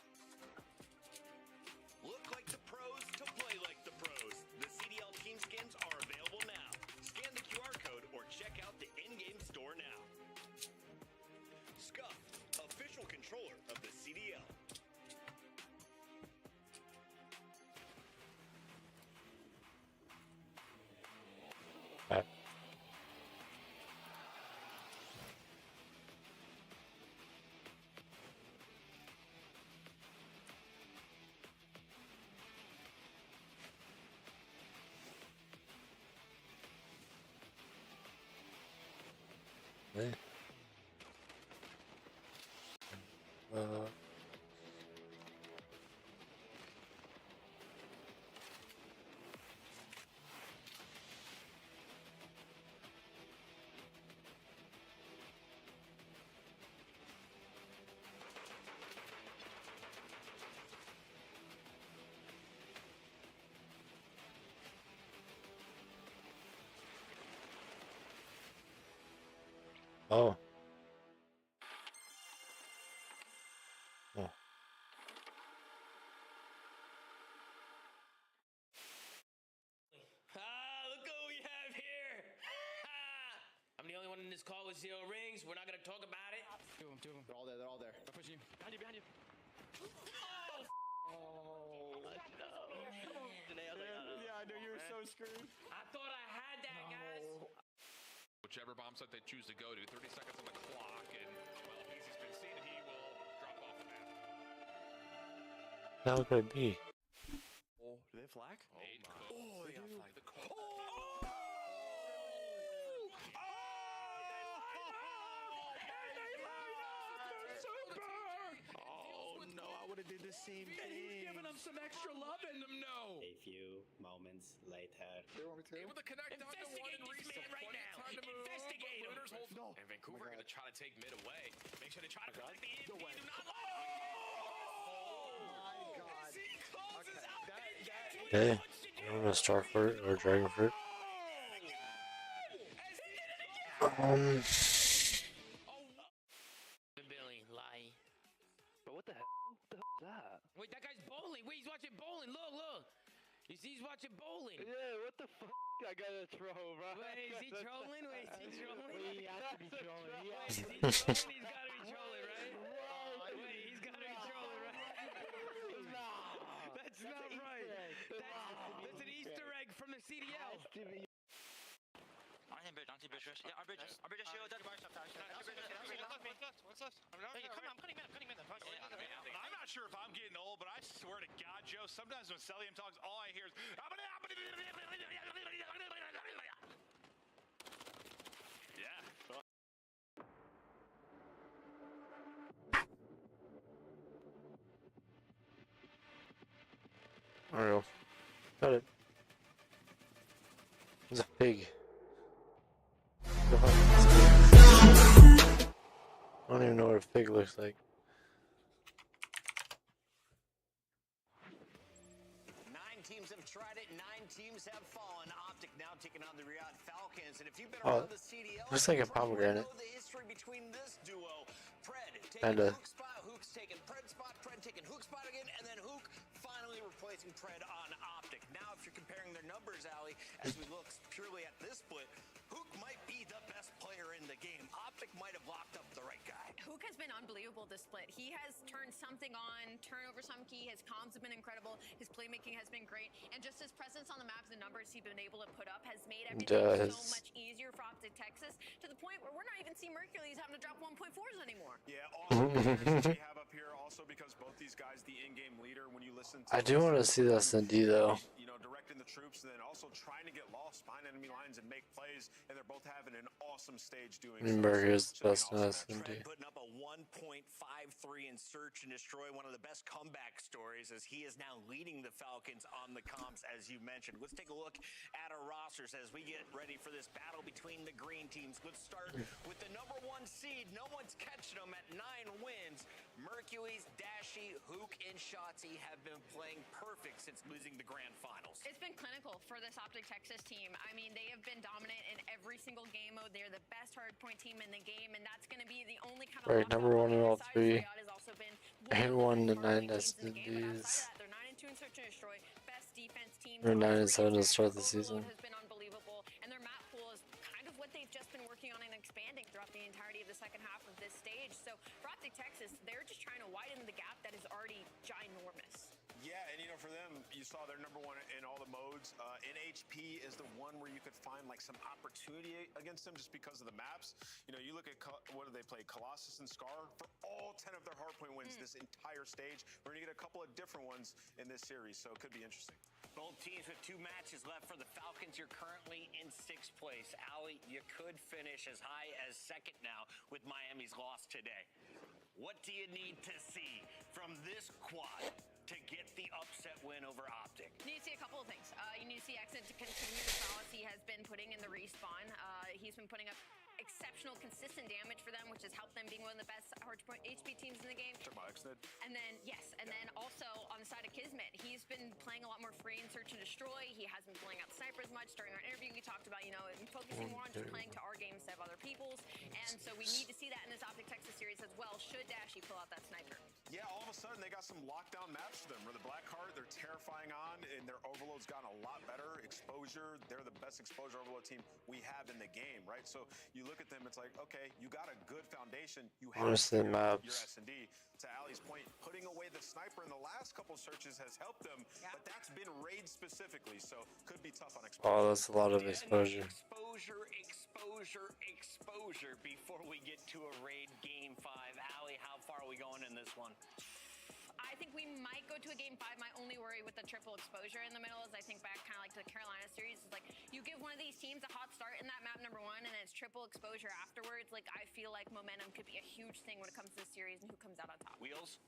Look like the pros to play like the pros. The CDL team skins are available now. Scan the QR code or check out the in-game store now. Scuff, official controller of the CDL. Hey. Oh. Oh. Look what we have here. I'm the only one in this call with 0 rings. We're not going to talk about it. Two of them. They're all there. I'm pushing you. Behind you. Oh, no. Yeah, I knew you were so screwed. I thought I had that, guys. Whichever bomb site they choose to go to, 30 seconds on the clock, and well, if Easy's been seen, he will drop off the map. That would be. Oh, do they have flag? Oh, they got flag. The corner. Oh no, I would have did the same thing. He's giving them some extra love in them, no. A few moments later. Able to connect down to one and Investigate this man right now. Investigate him. No. And Vancouver going to try to take mid away. Make sure they try to protect the EMP. Do not let God. As he closes out Okay. I don't know, star fruit or dragon fruit. Billy, lie. But what the hell? What the hell is that? Wait, that guy's bowling. Wait, he's watching bowling. Look. You see, he's watching bowling. Yeah, what the fuck? I gotta throw, bro. Wait, is he trolling? He has to be trolling. He's gotta be trolling, right? Wait, he's gotta be trolling, right? That's not right. That's an Easter egg from the CDL. Our bridge shield. What's left? I'm cutting in. I'm not sure if I'm getting old, but I swear to God, Joe, sometimes when Celium talks, all I hear is. Yeah. I don't know. Got it. There's a pig. I don't even know what a pig looks like. 9 teams have tried it, 9 teams have fallen. Optic now taking on the Riyadh Falcons. And if you've been around the CDL, looks like a pomegranate. know the history between this duo. Pred taking Kinda. Hook spot, Hook's taking Pred spot, Pred taking Hook spot again, and then Hook finally replacing Pred on Optic. Now, if you're comparing their numbers, Ali, as we look purely at this split, Hook might be the best player in the game. Optic might have locked up the right guy. Hook has been unbelievable this split. He has turned something on, turnover some key. His comms have been incredible. His playmaking has been great. And just his presence on the map, the numbers he's been able to put up has made everything so much easier for Optic Texas to the point where we're not even seeing Mercury's having to drop 1.4s anymore. Yeah, awesome players we have up here also because both these guys, the in-game leader, when you listen to I do want to see the SND though. you know, directing the troops and then also trying to get lost behind enemy lines and make plays, and they're both having an awesome stage doing Greenberg is the best in SND. Putting up a 1.53 in search and destroy, one of the best comeback stories as he is now leading the Falcons on the comms, as you mentioned. Let's take a look at our rosters as we get ready for this battle between the green teams. Let's start with the number 1 seed. No one's catching them at 9 wins. Mercury's, Dashy, Hook, and Shotzi have been playing perfect since losing the grand finals. It's been clinical for this Optic Texas team. I mean, they have been dominant in every single game mode. They're the best hardpoint team in the game, and that's going to be the only kind of Right, number 1 in all 3. has also been And 1 to 9 SNDs. They're 9-2 in search and destroy. Best defense team. Or 9-7 to start the season. Has been unbelievable, and their map pool is kind of what they've just been working on and expanding throughout the entirety of the second half of this stage. So for Optic Texas, they're just trying to widen the gap that is already ginormous. Yeah, and you know, for them, you saw they're number 1 in all the modes. NHP is the one where you could find like some opportunity against them just because of the maps. You know, you look at what do they play? Colossus and Scar for all 10 of their hardpoint wins this entire stage. We're gonna get a couple of different ones in this series, so it could be interesting. Both teams with 2 matches left for the Falcons. You're currently in 6th place. Ali, you could finish as high as 2nd now with Miami's loss today. What do you need to see from this quad to get the upset win over Optic? You need to see a couple of things. You need to see Exit to continue the prowess he has been putting in the respawn. He's been putting up exceptional, consistent damage for them, which has helped them being one of the best HP teams in the game. And then, yes, and then also on the side of Kismet, he's been playing a lot more free and search and destroy. He hasn't been pulling out the sniper as much. During our interview, we talked about, you know, focusing more on just playing to our games instead of other people's. And so we need to see that in this Optic Texas series as well, should Dashy pull out that sniper. Yeah, all of a sudden they got some lockdown maps for them. Where the Black Heart, they're terrifying on, and their overload's gotten a lot better. Exposure, they're the best exposure overload team we have in the game, right? So you look at them, it's like, okay, you got a good foundation. You have Honestly, your maps. S&D. To Ali's point, putting away the sniper in the last couple searches has helped them, but that's been raid specifically, so could be tough on exposure. Oh, that's a lot of exposure. Exposure before we get to a raid game 5. Ali, how far are we going in this one? I think we might go to a game 5. My only worry with the triple exposure in the middle is I think back kind of like to the Carolina series is like you give one of these teams a hot start in that map number 1 and then it's triple exposure afterwards. Like I feel like momentum could be a huge thing when it comes to the series and who comes out on top. Wheels?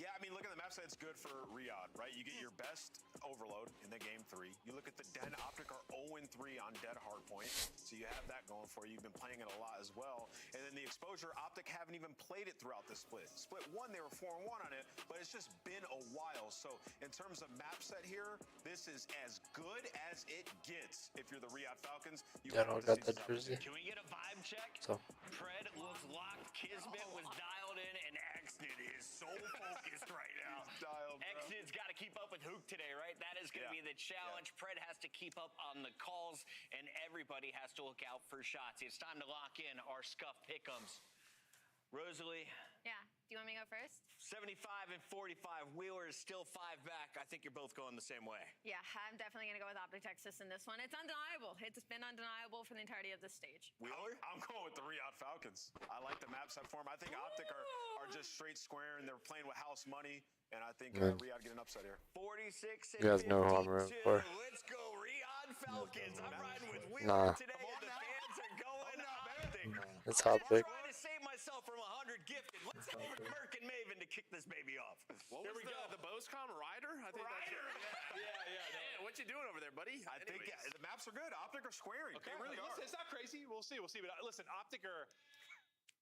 Yeah, I mean, look at the map side, it's good for Riyadh, right? You get your best overload in the game 3. You look at the Den, Optic are 0-3 on dead hardpoint, so you have that going for you. You've been playing it a lot as well. And then the exposure, Optic haven't even played it throughout the split. Split 1, they were 4-1 on it, but it's just been a while. So in terms of map set here, this is as good as it gets. If you're the Riyadh Falcons, you Yeah, I got that jersey. Can we get a vibe check? So. Pred looks locked, Kismet was dialed in, and Xnid is so focused right now. Xnid's got to keep up with Hook today, right? That is going to be the challenge. Pred has to keep up on the calls, and everybody has to look out for shots. It's time to lock in our scuff pick'ems. Rosalie. Yeah. Do you want me to go first? 75 and 45. Wheeler is still 5 back. I think you're both going the same way. Yeah, I'm definitely going to go with Optic Texas in this one. It's undeniable. It's been undeniable for the entirety of this stage. Wheeler? I'm going with the Riyadh Falcons. I like the map set for them. I think Optic are just straight square, and they're playing with house money, and I think Riyadh get an upset here. 46 You guys know who I'm rooting for. Let's go, Riyadh Falcons. I'm riding with Wheeler today, and the fans are going Optic. It's Optic. I'm trying to save myself from 100 gifted. Let's have Merc and Maven to kick this baby off. What was the Boscom Rider? I think Rider? Yeah. What you doing over there, buddy? I think the maps are good. Optic are squaring. Okay, They really are. It's not crazy. We'll see. But listen, Optic are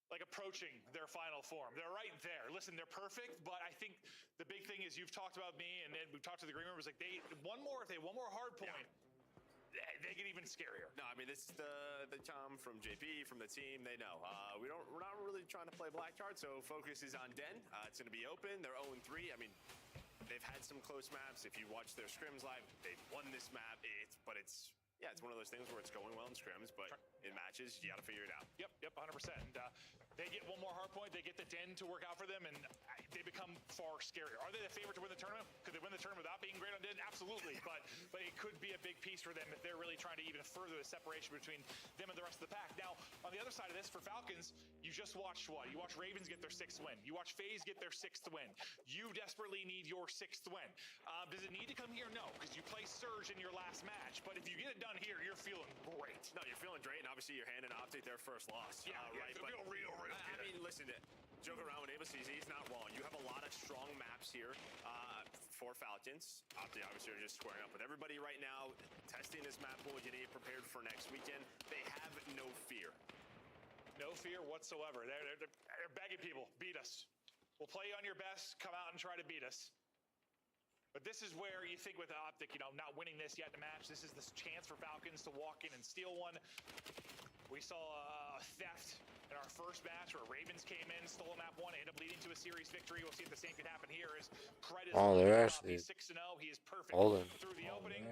like approaching their final form. They're right there. Listen, they're perfect, but I think the big thing is you've talked about me, and then we've talked to the green room. Like if they one more hard point. They get even scarier. No, I mean this is the Tom from JP from the team. They know we're not really trying to play black card, so focus is on Den. It's going to be open. They're 0-3. I mean, they've had some close maps. If you watch their scrims live, they've won this map. It's one of those things where it's going well in scrims, but in matches you got to figure it out. Yep, 100%. And they get one more hard point. They get the Den to work out for them, and they become far scarier. Are they the favorite to win the tournament? Could they win the tournament without being great on Den? Absolutely, but it could be a big piece for them if they're really trying to even further the separation between them and the rest of the pack. Now, on the other side of this, for Falcons, you just watched what? You watched Ravens get their 6th win. You watched FaZe get their 6th win. You desperately need your 6th win. Does it need to come here? No, because you play Surge in your last match. But if you get it done here, you're feeling great. No, you're feeling great, and obviously you're handing Optic their first loss. Right? But real good. I mean, listen, joking around with ABCZ is not wrong. You have a lot of strong maps here for Falcons. Optic obviously are just squaring up with everybody right now, testing this map pool, getting it prepared for next weekend. They have no fear. No fear whatsoever. They're begging people, beat us. We'll play you on your best, come out and try to beat us. But this is where you think with the Optic, not winning this yet in the match, this is the chance for Falcons to walk in and steal one. We saw a theft in our first match where Ravens came in, stole map 1, ended up leading to a series victory. We'll see if the same could happen here. They're actually 6-0. He is perfect holding. through the opening.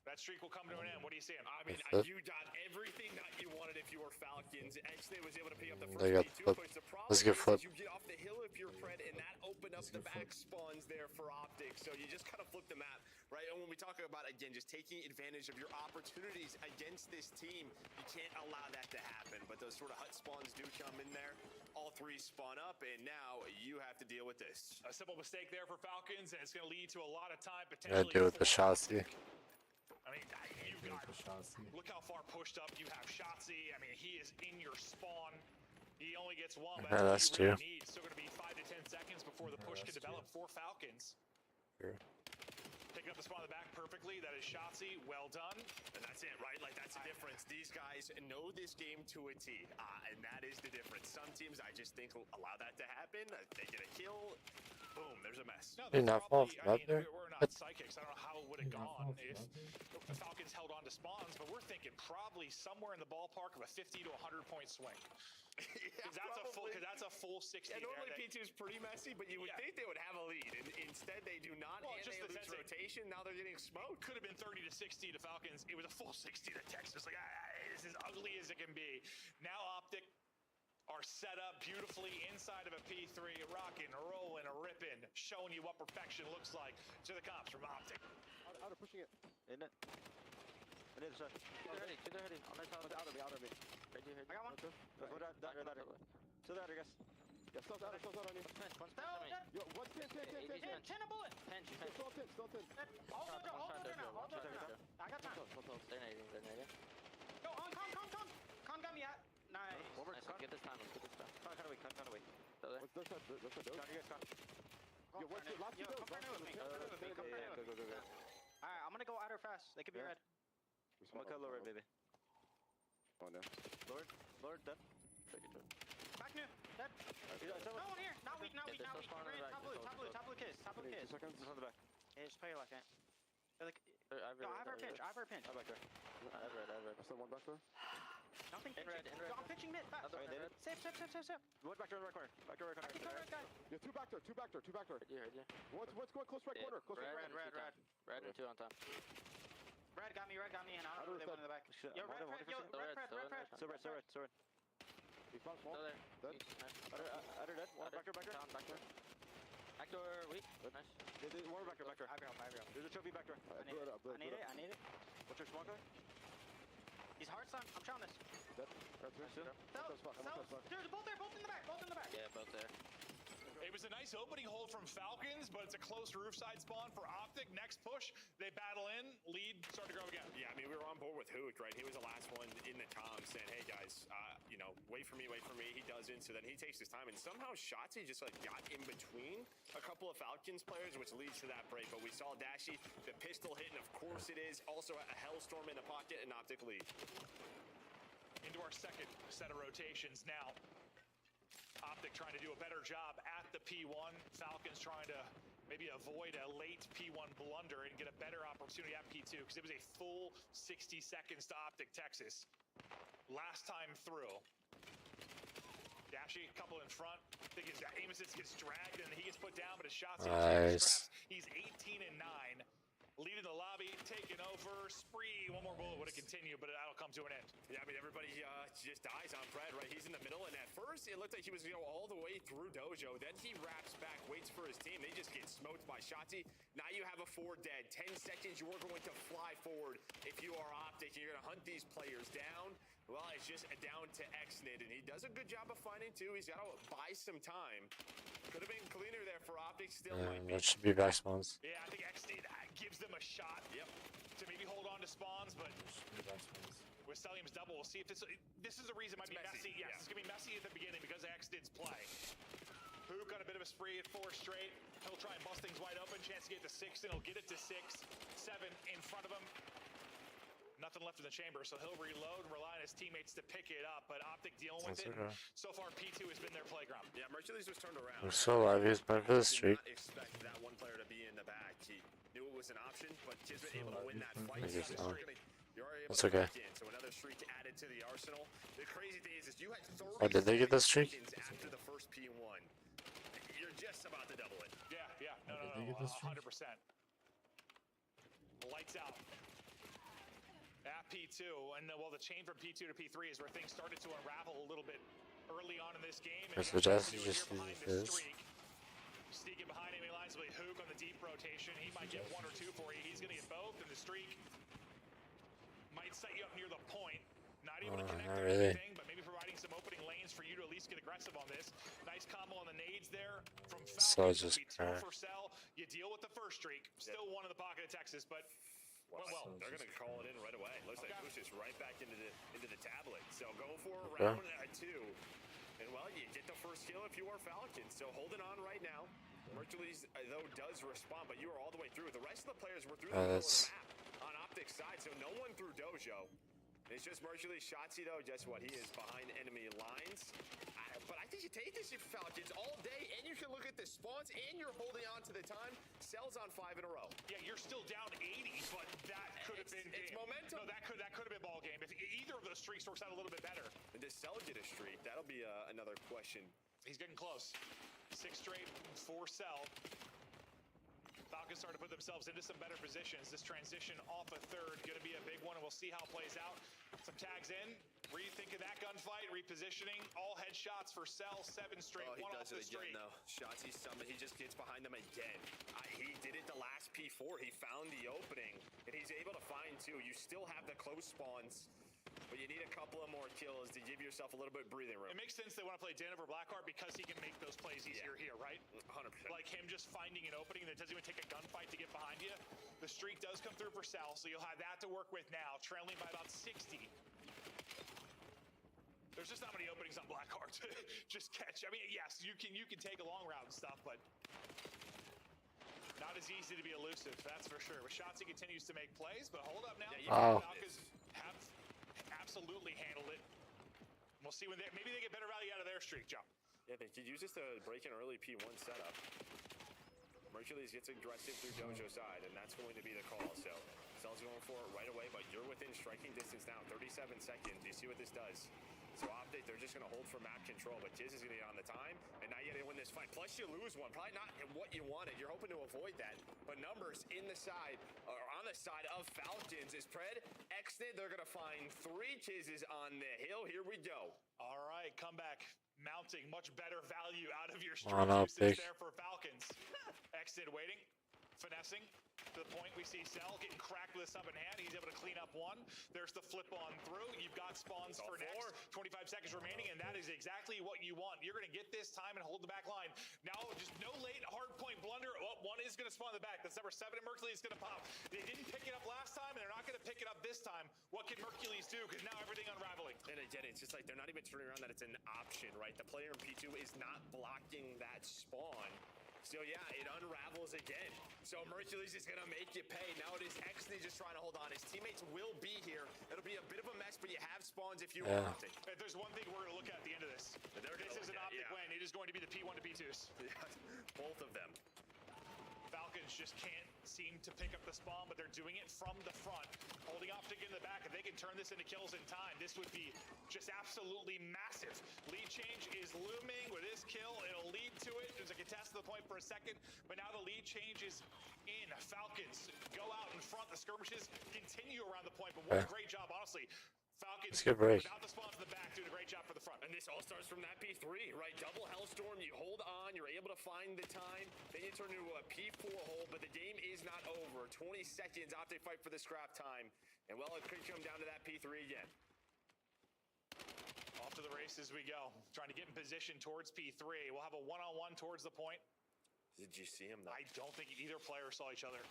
That streak will come to an end. What are you seeing? I mean, you got everything that you wanted if you were Falcons. Xnid was able to pick up the They got first flip. push. The problem Let's get flip. is you get off the hill if you're Pred, and that opened up the back spawns there for Optic. So you just kind of flip the map, right? And when we talk about, again, just taking advantage of your opportunities against this team, you can't allow that to happen. But those sort of hut spawns do come in there. All 3 spawn up, and now you have to deal with this. A simple mistake there for Falcons, and it's going to lead to a lot of time Gotta potentially. deal with the Shotzi. I mean, you've got, look how far pushed up you have Shotzi. I mean, he is in your spawn. He only gets 1, but Yeah, that's that's what you true. really need. Still going to be 5 to 10 seconds before the push can develop for Falcons. Sure. Picking up the spawn in the back perfectly. That is Shotzi. Well done. And that's it, right? Like, that's the difference. These guys know this game to a T, and that is the difference. Some teams, I just think, allow that to happen. They get a kill. Boom, there's a mess. No, Did not fall from up there. We're not psychics. I don't know how it would have gone if the Falcons held on to spawns, but we're thinking probably somewhere in the ballpark of a 50 to 100 point swing. Because that's a full 60. Yeah, normally P2 is pretty messy, but you would think they would have a lead. And instead, they do not. Well, and just they the lose rotation. Now they're getting smoked. Could have been 30 to 60 to Falcons. It was a full 60 to Texas. Like, this is ugly as it can be. Now Optic are set up beautifully inside of a P3, rocking, rolling, ripping, showing you what perfection looks like to the cops from Optic. Outer pushing it. In it. I need a shot. Keep their heading. On that out of me. Right here. I got one. That. To the outer, guys. Yeah, still out on you. Yo, one pin. 10 a bullet. Still 10. All go now. I got time. They're nading. Go on, con. Con got me at. Nice. Nice. Get this time. Con away. What's this? Con, you guys con. Yo, what's your last two? Come partner with me. Go. Alright, I'm gonna go outer fast. They could be red. I'm gonna cut low red, baby. Oh no. Lord, dead. Back new. Dead. No one here. Not weak. Green, top blue kiss. 2 seconds. It's on the back. Yeah, just play like that. I have our pinch. I'm back there. I have red. I still one back there. Nothing. In red. I'm pitching mid. Fast. Safe. One back there in the right corner. Back there. Red guy. Yeah, two back there. Yeah. What's going close right corner? Red. 2 on top. Red got me, and I don't know if they went in the back. Yo, red. So red. He found small. Still there. Dead. Outer dead. One back there. Back door weak. Nice. There's one back there. I got him. There's a trophy back there. I need it. What's your smoker? He's hard stun. I'm trying this. Dead. Right there. There's both in the back. Yeah, both there. It was a nice opening hold from Falcons, but it's a close roof side spawn for Optic. Next push, they battle in, lead, start to grow again. Yeah, I mean, we were on board with Hook, right? He was the last one in the tom saying, hey, guys, wait for me. He doesn't, so then he takes his time, and somehow Shotzi just, got in between a couple of Falcons players, which leads to that break. But we saw Dashy, the pistol hit, and of course it is. Also a Hellstorm in the pocket, and Optic lead. Into our second set of rotations now. Optic trying to do a better job at the P1. Falcons trying to maybe avoid a late P1 blunder and get a better opportunity at P2 because it was a full 60 seconds to Optic Texas. Last time through. Dashy, a couple in front. I think Amos gets dragged and he gets put down, but his shots. Nice. He's 18-9. Leading the lobby, taking over. Spree. One more bullet would have continued, but that'll come to an end. Yeah, I mean, everybody just dies on Fred, right? He's in the middle, and at first, it looked like he was going to go all the way through Dojo. Then he wraps back, waits for his team. They just get smoked by Shotzi. Now you have a 4 dead. 10 seconds, you are going to fly forward. If you are Optic, you're going to hunt these players down. Well, it's just down to Xnid, and he does a good job of finding, too. He's got to buy some time. Could have been cleaner there for Optic. Still might be. That should be back spawns. Yeah, I think Xnid gives them a shot. Yep. To maybe hold on to spawns, but with Stellium's double, we'll see if this is the reason it might be messy. Yes, it's gonna be messy at the beginning because of Xnid's play. Hook got a bit of a spree at 4 straight. He'll try and bust things wide open. Chance to get to 6, and he'll get it to 6. 7 in front of him. Nothing left in the chamber, so he'll reload and rely on his teammates to pick it up. But Optic dealing with it. So far, P2 has been their playground. Yeah, Mercules was turned around. We're so alive. He's playing for the streak. Did not expect that one player to be in the back. He knew it was an option, but Kismet able to win that fight. That's okay. So another streak added to the arsenal. The crazy thing is you had 30 Oh, did they get the streak? after the first P1. You're just about to double it. Yeah. No, 100%. Lights out. At P2, and the chain from P2 to P3 is where things started to unravel a little bit early on in this game. That's what Jesse just uses. Sneaking behind enemy lines with Hook on the deep rotation. He might get 1 or 2 for you. He's going to get both, and the streak might set you up near the point. Not able to connect anything, but maybe providing some opening lanes for you to at least get aggressive on this. Nice combo on the nades there from Falcons. So just 2 for Cell. You deal with the first streak. Still 1 in the pocket of Texas, but well, they're going to call it in right away. Looks like pushes right back into the tablet. So go for a round 2. And, well, you get the first kill if you are Falcons. So holding on right now. Mercules, though, does respond, but you are all the way through. The rest of the players were through the middle of the map on Optic's side, so no one through Dojo. It's just Mercules. Shotzzy, though, guess what? He is behind enemy lines. But I think you take this, you Falcons, all day, and you can look at the spawns, and you're holding on to the time. Cell's on 5 in a row. Yeah, you're still down 80, but that could have been It's game. momentum. No, that could have been ball game. If either of those streaks works out a little bit better. And does Cell get a streak? That'll be another question. He's getting close. 6 straight for Cell. Falcons starting to put themselves into some better positions. This transition off a third, going to be a big one, and we'll see how it plays out. Some tags in, rethinking that gunfight, repositioning, all headshots for Cell, 7 straight, one off the street. Though. Shotzzy he just gets behind them again. He did it the last P4. He found the opening, and he's able to find 2. You still have the close spawns, but you need a couple of more kills to give yourself a little bit of breathing room. It makes sense they want to play Dan over Blackheart because he can make those plays easier here, right? 100%. Like him just finding an opening that doesn't even take a gunfight to get behind you. The streak does come through for Cell, so you'll have that to work with now, trailing by about 60. There's just not many openings on Blackheart to just catch. I mean, yes, you can take a long route and stuff, but not as easy to be elusive, that's for sure. But Shotzzy continues to make plays, but hold up now. Falcons have absolutely handled it. We'll see when maybe they get better value out of their streak, John. Yeah, they could use this to break an early P1 setup. Mercules gets aggressive through Dojo's side, and that's going to be the call. So Cell's going for it right away, but you're within striking distance now. 37 seconds. You see what this does? So Optic, they're just going to hold for map control, but Tiz is going to get on the time, and now you got to win this fight. Plus, you lose one. Probably not what you wanted. You're hoping to avoid that. But numbers in the side, or on the side of Falcons is Pred, Exnid. They're going to find 3 Tizes on the hill. Here we go. All right, comeback. Mounting much better value out of your Come on, streak Optic. there for Falcons. Exnid waiting, finessing. To the point we see Cell getting cracked with a sub in hand. He's able to clean up 1. There's the flip on through. You've got spawns for next. 25 seconds remaining, and that is exactly what you want. You're going to get this time and hold the back line. Now, just no late hard point blunder. Oh, 1 is going to spawn in the back. That's number 7, and Mercules is going to pop. They didn't pick it up last time, and they're not going to pick it up this time. What can Mercules do? Because now everything unraveling. And again, it's just like they're not even turning around that it's an option, right? The player in P2 is not blocking that spawn. So yeah, it unravels again. So Mercules is gonna make you pay. Now it is Exney just trying to hold on. His teammates will be here. It'll be a bit of a mess, but you have spawns if you want to. If there's one thing we're gonna look at the end of this, this is an Optic win. It is going to be the P1 to P2s. Both of them. Falcons just can't seem to pick up the spawn, but they're doing it from the front. Holding Optic in the back. If they can turn this into kills in time, this would be just absolutely massive. Lead change is looming with this kill. It'll lead to it. There's a contest to the point for a second, but now the lead change is in. Falcons go out in front. The skirmishes continue around the point, but what a great job, honestly. Falcons, without the spawns in the back, doing a great job for the front. And this all starts from that P3, right? Double Hellstorm, you hold on, you're able to find the time, then you turn into a P4 hold, but the game is not over. 20 seconds, Optic fight for the scrap time. And well, it could come down to that P3 again. Off to the races we go. Trying to get in position towards P3. We'll have a one-on-one towards the point. Did you see him, though? I don't think either player saw each other.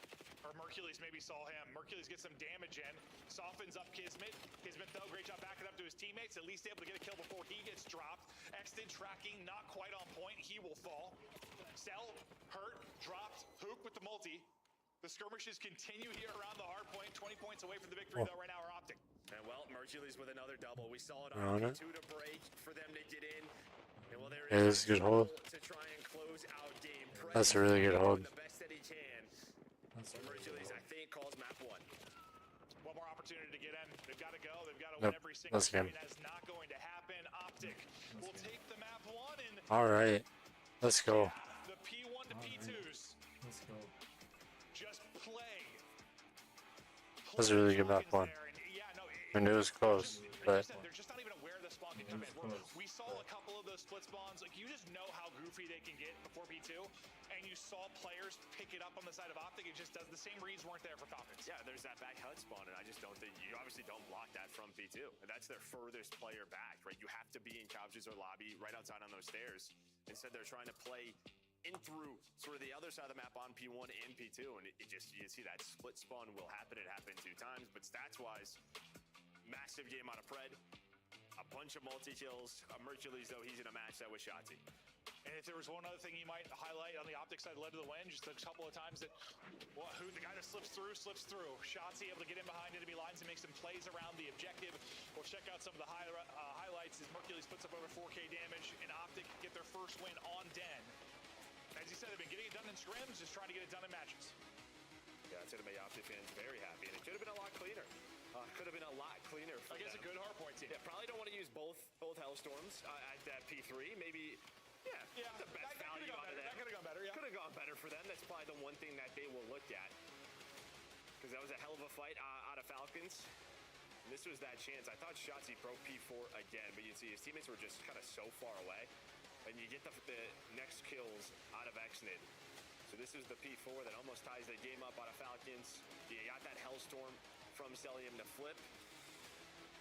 Or Mercules maybe saw him. Mercules gets some damage in. Softens up Kismet. Kismet, though, great job backing up to his teammates. At least able to get a kill before he gets dropped. Extend tracking, not quite on point. He will fall. Cell, hurt, dropped. Hook with the multi. The skirmishes continue here around the hard point. 20 points away from the victory, though, right now, are Optic. And, well, Mercules with another double. We saw it on P2 to break for them to get in. And, well, there this is a good hold. To try and close out game. That's a really good hold. The best that he can. So Mercules, I think, calls map 1. One more opportunity to get in. They've got to go. They've got to win every single game. That's not going to happen. Optic will take the map 1 and. All right, let's go. The P1 to P2s. Let's go. Just play. That's a really good map 1. I mean, it was close, but. They're just not even aware the spawn can come in. We saw a couple of those split spawns. Like, you just know how goofy they can get before P2, and you saw players pick it up on the side of Optic. It just does. The same reads weren't there for Falcons. Yeah, there's that back HUD spawn, and I just don't think you obviously don't block that from P2. And that's their furthest player back, right? You have to be in couches or lobby right outside on those stairs. Instead, they're trying to play in through sort of the other side of the map on P1 and P2, and it just, you see that split spawn will happen. It happened 2 times, but stats-wise, massive game out of Pred. A bunch of multi-kills. Mercules, though, he's in a match that with Shotzzy. And if there was one other thing you might highlight on the Optic side led to the win, just a couple of times that, well, who the guy that slips through. Shotzi able to get in behind enemy lines and make some plays around the objective. We'll check out some of the highlights as Mercules puts up over 4K damage and Optic get their first win on Den. As you said, they've been getting it done in scrims, just trying to get it done in matches. Yeah, it's going to make Optic fans very happy, and it could have been a lot cleaner. Could have been a lot cleaner for Against a good hardpoint team. Yeah, probably don't want to use both Hellstorms at that P3. Maybe, yeah, the best value out of that. That could have gone better, yeah. Could have gone better for them. That's probably the one thing that they will look at. Because that was a hell of a fight out of Falcons. And this was that chance. I thought Shotzi broke P4 again, but you see his teammates were just kind of so far away. And you get the next kills out of Xnid. So this is the P4 that almost ties the game up out of Falcons. You got that Hellstorm from Stellium to flip.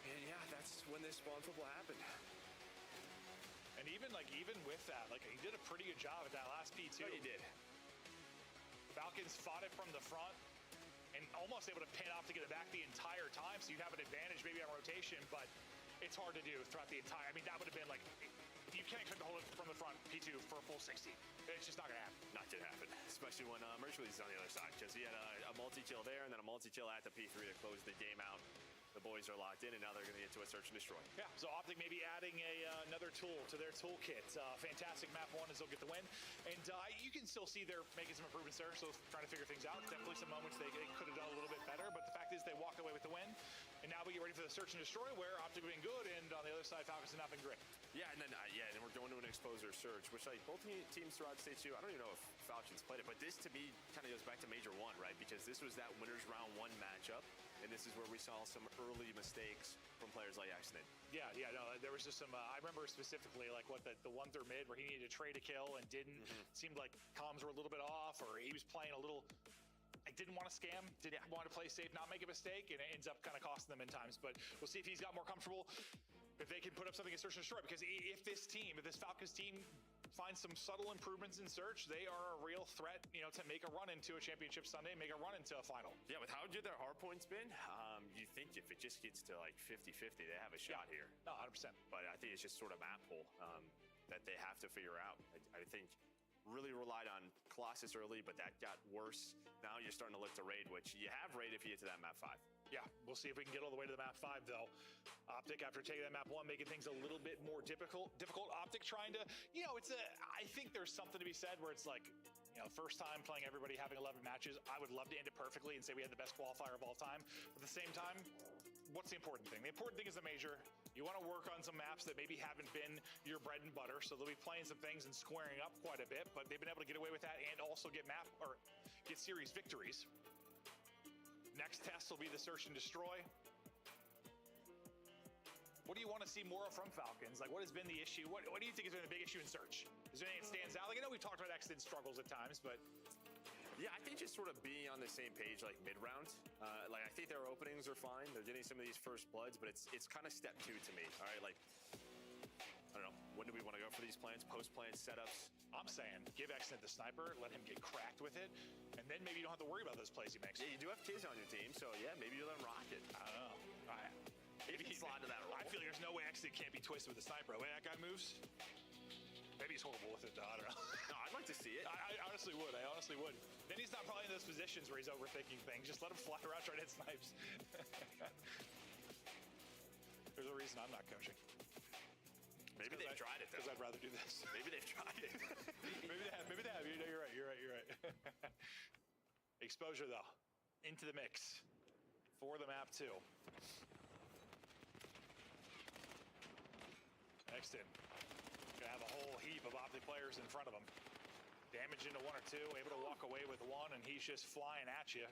And yeah, that's when this spawn flip will happen. And even with that, he did a pretty good job at that last P2. No, he did. Falcons fought it from the front and almost able to pin off to get it back the entire time. So you'd have an advantage maybe on rotation, but it's hard to do throughout the entire. I mean, that would have been you can't expect to hold it from the front P2 for a full 60. It's just not going to happen. Not going to happen, especially when Mercules is on the other side, because he had a multi-kill there and then a multi-kill at the P3 to close the game out. The boys are locked in, and now they're going to get to a search and destroy. Yeah, so Optic may be adding another tool to their toolkit. Fantastic map one as they'll get the win. And you can still see they're making some improvements there, so trying to figure things out. Definitely some moments they could have done a little bit better, but the fact is they walked away with the win. And now we get ready for the search and destroy, where Optic have been good, and on the other side, Falcons have not been great. Yeah, and then we're going to an exposure search, which both teams throughout stage 2, I don't even know if Falcons played it, but this to me kind of goes back to Major 1, right? Because this was that winners round 1 matchup. And this is where we saw some early mistakes from players like Xnid. Yeah, no, there was just some, I remember specifically the one through mid where he needed to trade a kill and didn't. Seemed like comms were a little bit off, or he was playing a little, didn't want to scam, didn't want to play safe, not make a mistake, and it ends up kind of costing them in times. But we'll see if he's got more comfortable, if they can put up something in search and destroy. Because if this Falcons team finds some subtle improvements in search, they are a real threat, to make a run into a championship Sunday, make a run into a final. Yeah, with how good their hard points been, you think if it just gets to 50-50, they have a shot here. No, 100%. But I think it's just sort of map pull that they have to figure out. I think really relied on Colossus early, but that got worse. Now you're starting to look to raid, which you have raid if you get to that map 5. Yeah, we'll see if we can get all the way to the map 5, though. Optic, after taking that map 1, making things a little bit more difficult. Optic trying to, I think there's something to be said where it's first time playing everybody, having 11 matches. I would love to end it perfectly and say we had the best qualifier of all time. But at the same time, what's the important thing? The important thing is the major. You want to work on some maps that maybe haven't been your bread and butter, so they'll be playing some things and squaring up quite a bit, but they've been able to get away with that and also get series victories. Next test will be the search and destroy. What do you want to see more of from Falcons? What has been the issue? What do you think has been the big issue in search? Is there anything that stands out? I know we've talked about Xnid struggles at times, but... Yeah, I think just sort of being on the same page mid-round. I think their openings are fine. They're getting some of these first bloods, but it's kind of step 2 to me. All right, I don't know. When do we want to go for these plans? Post-plant setups? I'm saying give Xnid the sniper, let him get cracked with it, and then maybe you don't have to worry about those plays he makes. Yeah, you do have kids on your team, so yeah, maybe you let him rock it. I don't know. If he slide to that role. I feel like there's no way Xnid can't be twisted with the sniper. The way that guy moves, maybe he's horrible with it, though. I don't know. No, I'd like to see it. I honestly would. Then he's not probably in those positions where he's overthinking things. Just let him fly around trying to hit snipes. There's a reason I'm not coaching. Maybe they've tried it, though. Because I'd rather do this. Maybe they've tried it. Maybe they have. You're right. Exposure, though. Into the mix. For the map, too. Next in. Gonna have a whole heap of Optic players in front of him. Damage into 1 or 2. Able to walk away with 1, and he's just flying at you.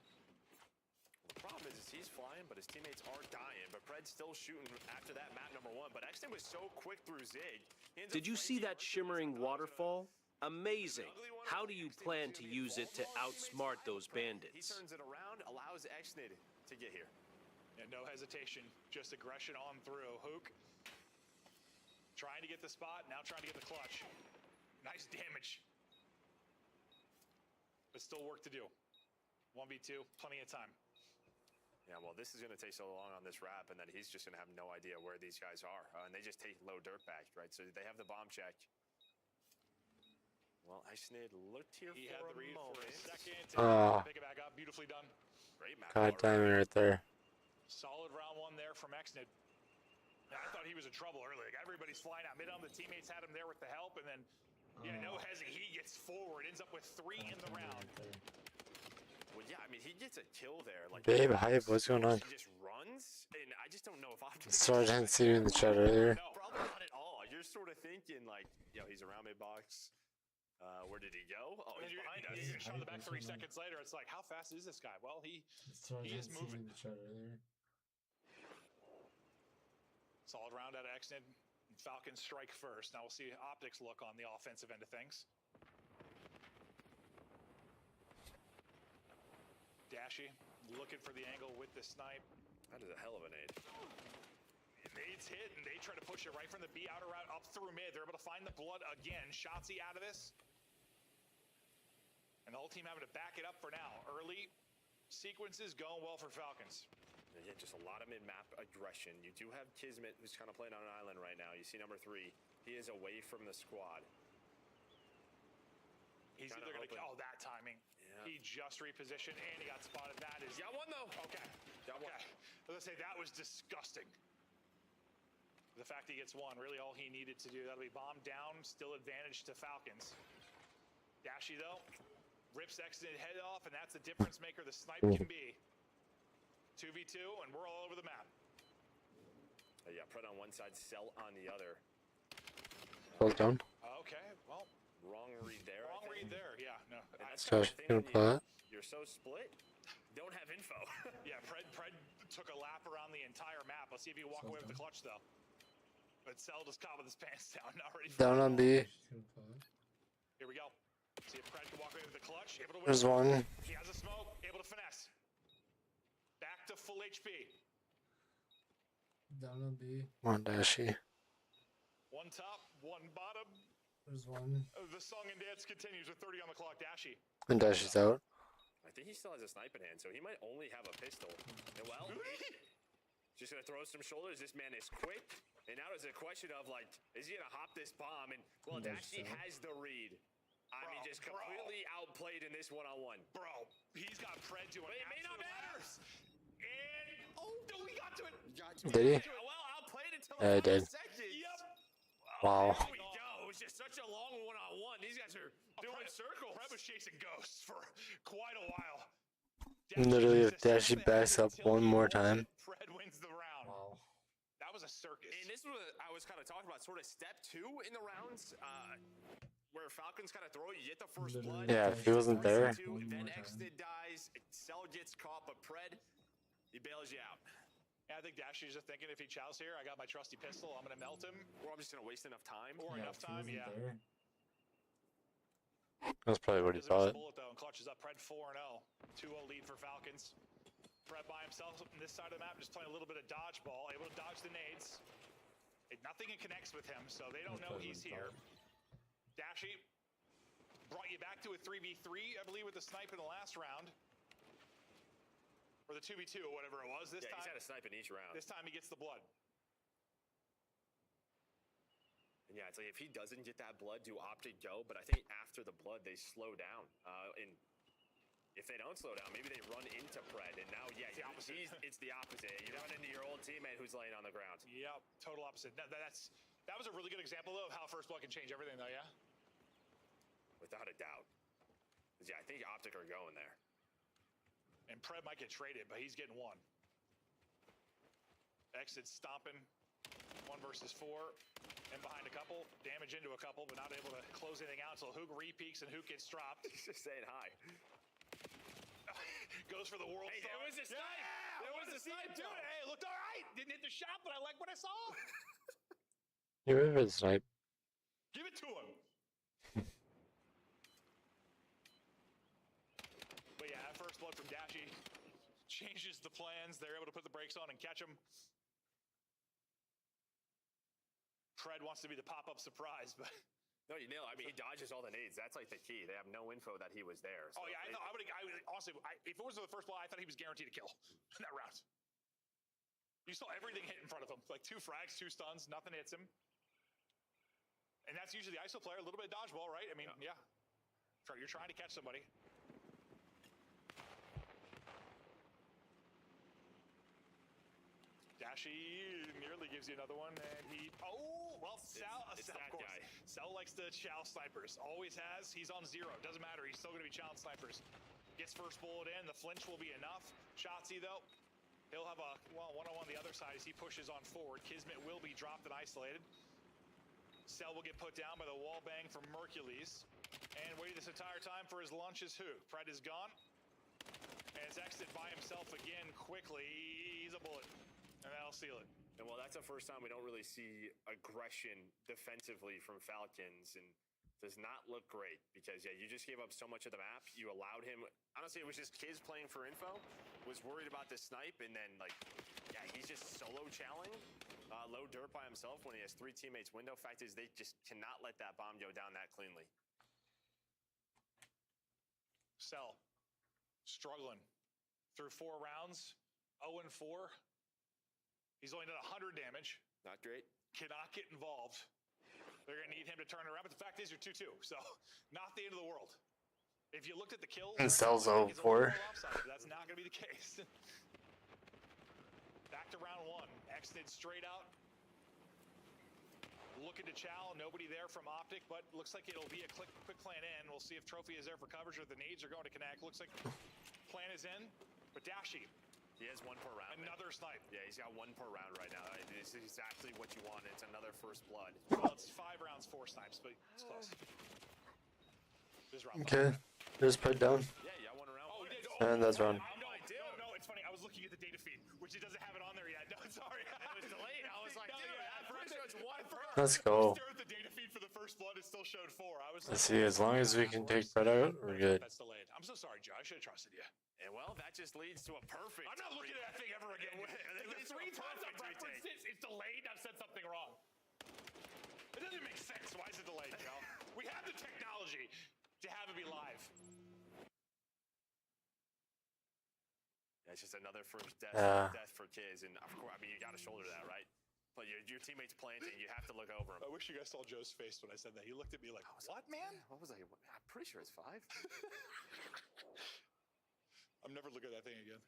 The problem is he's flying, but his teammates are dying. But Pred's still shooting after that map number 1. But Xnid was so quick through Zig. Did you see that shimmering waterfall? Amazing. How do you plan to use it to outsmart those bandits? He turns it around, allows Xnid to get here. And no hesitation, just aggression on through. Hook trying to get the spot, now trying to get the clutch. Nice damage. But still work to do. 1v2, plenty of time. Yeah, well, this is going to take so long on this wrap, and then he's just going to have no idea where these guys are. And they just take low dirt back, right? So they have the bomb check. Nice nade. Looked here He for had the a read moment. for a second. Oh. Pick it back up. Beautifully done. Great map. God damn it right there. Solid round one there from Exnid. I thought he was in trouble early. Like everybody's flying out mid on. The teammates had him there with the help, and then no hesitation. He gets forward. Ends up with 3 in the round. Well, yeah, I mean, he gets a kill there. Like, Babe, hype, what's going on? He just runs, and I just don't know if Optic. Sorry, I didn't see you in the chat earlier. No, probably not at all. You're sort of thinking like, he's around mid box. Where did he go? Oh, he's behind us. You shot the back 3 seconds later. It's like, how fast is this guy? Well, he is moving. Solid round out of Exnid. Falcons strike first. Now we'll see Optics look on the offensive end of things. Dashy looking for the angle with the snipe. That is a hell of a nade. Nade's hit, and they try to push it right from the B outer route up through mid. They're able to find the blood again. Shotzzy out of this. And the whole team having to back it up for now. Early sequences going well for Falcons. Yeah, just a lot of mid-map aggression. You do have Kismet, who's kind of playing on an island right now. You see number 3. He is away from the squad. He's either going to... Oh, that timing. Yeah. He just repositioned, and he got spotted. That is... Got one, though. Okay. Got one. Let's say that was disgusting. The fact he gets one, really all he needed to do. That'll be bomb down, still advantage to Falcons. Dashy, though, rips Exnid head off, and that's the difference maker the snipe can be. 2v2, and we're all over the map. Yeah, Pred on one side, Cell on the other. Close down. Okay, well. Wrong read there. Wrong read there, yeah. No. Josh, you gonna play it? You're so split. Don't have info. Yeah, Pred took a lap around the entire map. Let's see if he can walk away with the clutch, though. But Cell just caught with his pants down. Not ready for Down on B. Here we go. See if Pred can walk away with the clutch. Able to win. There's one. He has a smoke. Able to finesse. Back to full HP. Down on B. Come on, Dashy. One top, one bottom. There's one. The song and dance continues with 30 on the clock. Dashy. And Dashy's out. I think he still has a snipe in hand, so he might only have a pistol. And well, just gonna throw some shoulders. This man is quick. And now there's a question of like, is he gonna hop this bomb? And well, Dashy has the read. I mean, just completely outplayed in this one-on-one. Bro, he's got Pred doing it. It may not matter. And no, we got to it. Did he? Well, outplayed until Yeah, he did. seconds. Yep. Wow. There we go. It was just such a long one-on-one. These guys are doing circles. Pred was chasing ghosts for quite a while. Literally, if Dashy backs up one more time. Pred wins the round. Wow. That was a circus. And this was I was kind of talking about, sort of step 2 in the rounds, where Falcons kind of throw, you get the first blood. Yeah, if he wasn't there. Then Exnid dies, Cell gets caught, but Pred, he bails you out. Yeah, I think Dashy's just thinking if he chows here, I got my trusty pistol, I'm going to melt him. Or I'm just going to waste enough time. Or enough time, yeah. That's probably what he thought. Bullet, though, and clutches up Pred 4-0. 2-0 lead for Falcons. Pred by himself on this side of the map, just playing a little bit of dodgeball, able to dodge the nades. Nothing connects with him, so they don't know he's here. Dashy brought you back to a 3v3, I believe, with the snipe in the last round. Or the 2v2 or whatever it was. This time, he's had a snipe in each round. This time he gets the blood. And yeah, it's like if he doesn't get that blood, do Optic go? But I think after the blood, they slow down. And if they don't slow down, maybe they run into Pred. And now, yeah, it's the opposite. You run into your old teammate who's laying on the ground. Yep, total opposite. That was a really good example, though, of how first blood can change everything, though, yeah? Without a doubt. Yeah, I think Optic are going there. And Pred might get traded, but he's getting one. Exit stomping. 1 versus 4. And behind a couple. Damage into a couple, but not able to close anything out until Hook re-peeks and Hook gets dropped. He's just saying hi. Goes for the world. Hey, there was a snipe. Yeah, there was a snipe, dude. Hey, it looked all right. Didn't hit the shot, but I like what I saw. You ready for the snipe? Give it to him. But yeah, that first blood from Dashy changes the plans. They're able to put the brakes on and catch him. Pred wants to be the pop-up surprise, but... No, you nail it. I mean, he dodges all the nades. That's like the key. They have no info that he was there. So oh, yeah. Honestly, if it was the first blow, I thought he was guaranteed a kill in that round. You saw everything hit in front of him. Like 2 frags, 2 stuns, nothing hits him. And that's usually the ISO player, a little bit of dodgeball, right? I mean, yeah. You're trying to catch somebody. Dashy nearly gives you another one, and he... Oh, well, Sal, of course. Guy. Sal likes to chow snipers. Always has. He's on 0. Doesn't matter. He's still going to be chowing snipers. Gets first bullet in. The flinch will be enough. Shotzzy, though, he'll have a, well, one-on-one the other side as he pushes on forward. Kismet will be dropped and isolated. Sel will get put down by the wall bang from Mercules. And waiting this entire time for his lunch is who? Pred is gone. And it's exited by himself again quickly. He's a bullet. And that'll seal it. And well, that's the first time we don't really see aggression defensively from Falcons, and does not look great because, yeah, you just gave up so much of the map. You allowed him, honestly, it was just kids playing for info, was worried about the snipe, and then, like, yeah, he's just solo chowing, low dirt by himself when he has 3 teammates window. Fact is, they just cannot let that bomb go down that cleanly. Sel, struggling through 4 rounds, 0-4. He's only done 100 damage. Not great. Cannot get involved. They're going to need him to turn it around. But the fact is, you're 2-2. So, not the end of the world. If you looked at the kills, And Sel's 0-4. That's not going to be the case. Back to round 1. Exited straight out. Looking to chow. Nobody there from Optic, but looks like it'll be a quick plan in. We'll see if Trophy is there for coverage or the nades are going to connect. Looks like plan is in. But Dashy, he has 1 per round. Another snipe. Yeah, he's got 1 per round right now. This is exactly what you want. It's another first blood. Well, it's 5 rounds, 4 snipes, but it's close. This round. Okay. Just put down. Yeah, you got 1 around. Oh, we did. And that's round. No, it's funny. I was looking at the data feed, which it doesn't have it on there yet. No, sorry. It was delayed. I was like, dude, I'm pretty sure it's 1 per. Let's go. I stared at the data feed for the first blood. It still showed 4. I was Let's see, as long as we can take Pred out, we're good. That's delayed. I'm so sorry, Joe. I should have trusted you. And well, that just leads to a perfect. I'm not looking at that thing ever again. The 3 times I've referenced it, it's delayed. I've said something wrong. It doesn't make sense. Why is it delayed, Joe? We have the technology to have it be live. Yeah, it's just another first death for kids, and of course, I mean, you got to shoulder that, right? But your teammate's planting, you have to look over him. I wish you guys saw Joe's face when I said that. He looked at me like, "What, man? What was I? I'm pretty sure it's 5." I'm never looking at that thing again.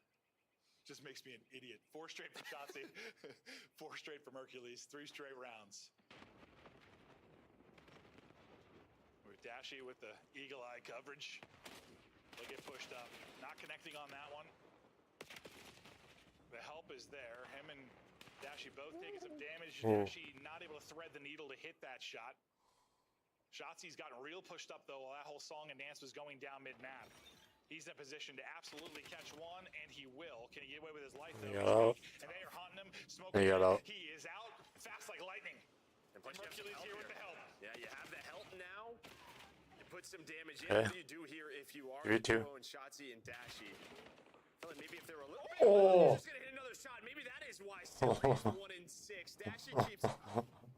Just makes me an idiot. 4 straight for Shotzzy, 4 straight for Mercules, 3 straight rounds. With Dashy with the eagle eye coverage. They'll get pushed up. Not connecting on that one. The help is there. Him and Dashy both taking some damage. Dashy not able to thread the needle to hit that shot. Shotzi's gotten real pushed up though while that whole song and dance was going down mid-map. He's in a position to absolutely catch one, and he will. Can he get away with his life, though? And they are haunting him. Smoking him. He is out. Fast like lightning. And Mercules here with the help. Yeah, you have the help now. You put some damage in. What do you do here if you are throwing Shotzzy and Dashy? Like maybe if they were a little... Oh! Just going to hit another shot. Maybe that is why Sel is 1 in 6. Dashy keeps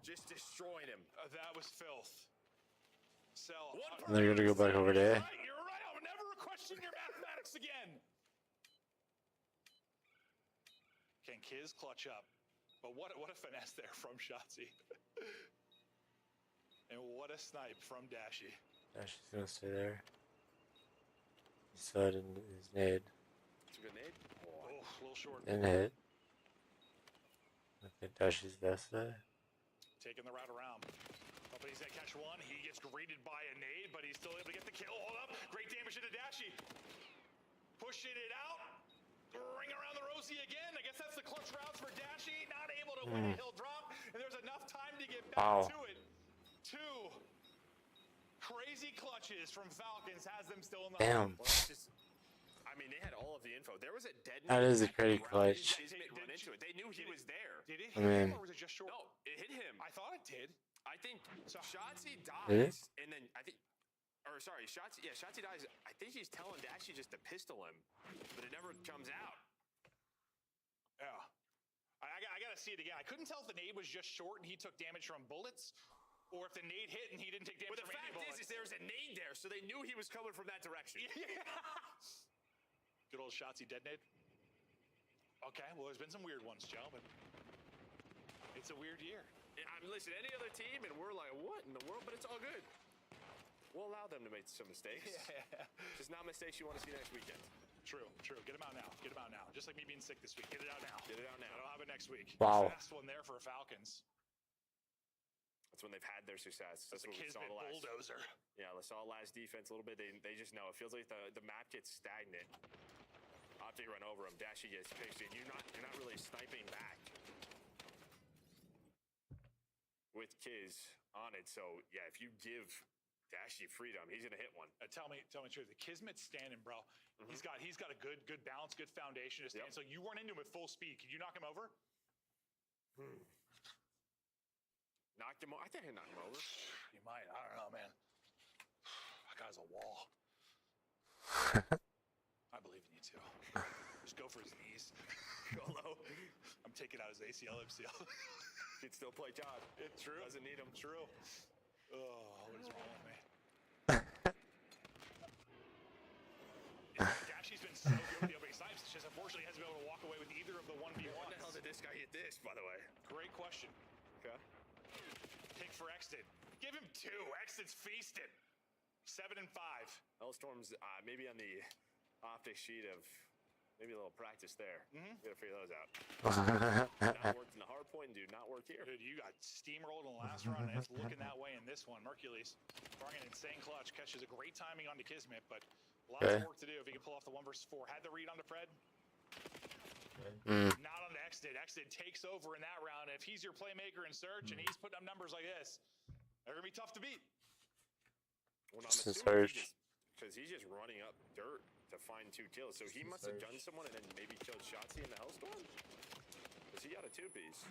just destroying him. That was filth. Sel. And they're going to go back over there. You're right. I'll never question your mathematics again. Can Kiz clutch up? But what a finesse there from Shotzzy. And what a snipe from Dashy. Dashy's going to stay there. He saw it in his nade. It's a good nade. Oh, a little short. Didn't hit. I think Dashy's best there. Taking the route around. But he's gonna catch one. He gets greeted by a nade, but he's still able to get the kill. Hold up. Great damage into Dashy. Pushing it out. Ring around the Rosie again. I guess that's the clutch routes for Dashy. Not able to win it. He'll drop. And there's enough time to get back to it. 2 crazy clutches from Falcons has them still in the Damn. I mean, they had all of the info. There was a dead. That is a crazy clutch. They knew he was there. Did it hit him or was it just short? No, it hit him. I thought it did. I think Shotzzy dies, and then Shotzzy dies. I think he's telling Dashy just to pistol him, but it never comes out. Yeah. I got to see it again. I couldn't tell if the nade was just short and he took damage from bullets, or if the nade hit and he didn't take damage from any bullets. But the fact is there was a nade there, so they knew he was coming from that direction. Yeah. Good old Shotzzy dead nade. Okay, well, there's been some weird ones, Joe, but it's a weird year. Listen, any other team, and we're like, what in the world? But it's all good. We'll allow allow them to make some mistakes. Just not mistakes you want to see next weekend. True. Get them out now. Just like me being sick this week. Get it out now. I don't have it next week. Wow. Fast one there for Falcons. That's when they've had their success. That's what we saw Kismet the last. bulldozer. Yeah, we saw last defense a little bit. They just know. It feels like the map gets stagnant. Optic run over him. Dashy gets picked, and you're not really sniping back with Kiz on it. So yeah, if you give Dashy freedom, he's gonna hit one. Tell me the truth. The Kismet's standing, bro. He's got a good balance, good foundation to stand. So you run into him at full speed. Could you knock him over? Knocked him over. I think I knocked him over. You might. I don't know, man. That guy's a wall. I believe in you too. Just go for his knees. Go low. I'm taking out his ACL, MCL. He'd still play job. It's true. Doesn't need him. True. Oh, what is wrong with me? Dashy's been so good with the opening snipes. Just unfortunately hasn't been able to walk away with either of the 1v1s. When the hell did this guy get this, by the way? Great question. Okay. Pick for Exton. Give him 2. Exton's feasted. 7 and 5. Hellstorm's maybe on the optic sheet of maybe a little practice there. Gotta figure those out. Not worked in the hard point, dude. Not work here. Dude, you got steamrolled in the last round, and it's looking that way in this one. Mercules throwing an insane clutch, catches a great timing onto Kismet, but lots of work to do if he can pull off the 1 versus 4. Had the read onto Fred. Not on the Exton. Exton takes over in that round. If he's your playmaker in search and he's putting up numbers like this, they're gonna be tough to beat. Well, Just in search. Because he's just running up dirt to find 2 kills. So he must have done someone and then maybe killed Shotzi in the Hellstorm? Because he got a 2-piece.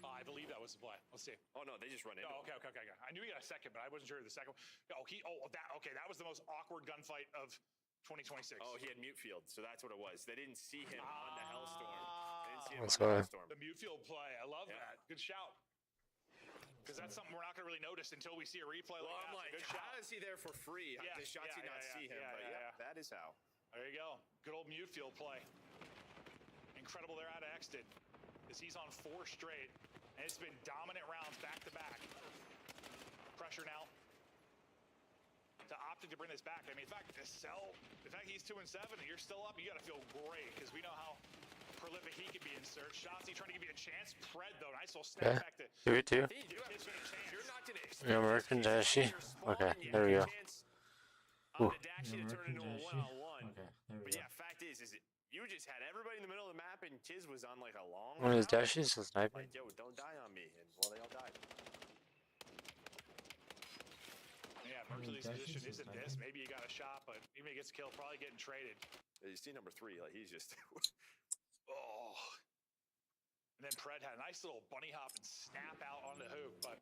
I believe that was the play. Let's see. Oh, no, they just run into him. Okay. I knew he got a second, but I wasn't sure of the second one. That was the most awkward gunfight of 2026. Oh, he had mute field, so that's what it was. They didn't see him on the Hellstorm. They didn't see him That's on the why. Hellstorm. The mute field play. I love that. Good shout. Because that's something we're not going to really notice until we see a replay. Well, like I'm like, how is he there for free? Yeah, Does Shotzi not see him? But that is how. There you go. Good old mute field play. Incredible there out of Exton. Because he's on 4 straight. And it's been dominant rounds back to back. Pressure now to Optic to bring this back. I mean, in fact, the fact he's 2 and 7 and you're still up, you got to feel great because we know how prolific he can be in search. Shotzi trying to give you a chance. Fred, though, nice little snap back to. Give it to. You're not going to Yeah, American Dashy. Okay, there we go. On the Dashy to turn into a 1-on-1. But yeah, fact is you just had everybody in the middle of the map and Kiz was on like a long. When is Dashy still sniping? Like, yo, don't die on me. And well, they all died. Yeah, Mercury's position isn't this. Maybe you got a shot, but even if he gets killed, probably getting traded. You see number 3, like he's just. Oh. And then Pred had a nice little bunny hop and snap out on the hoop, but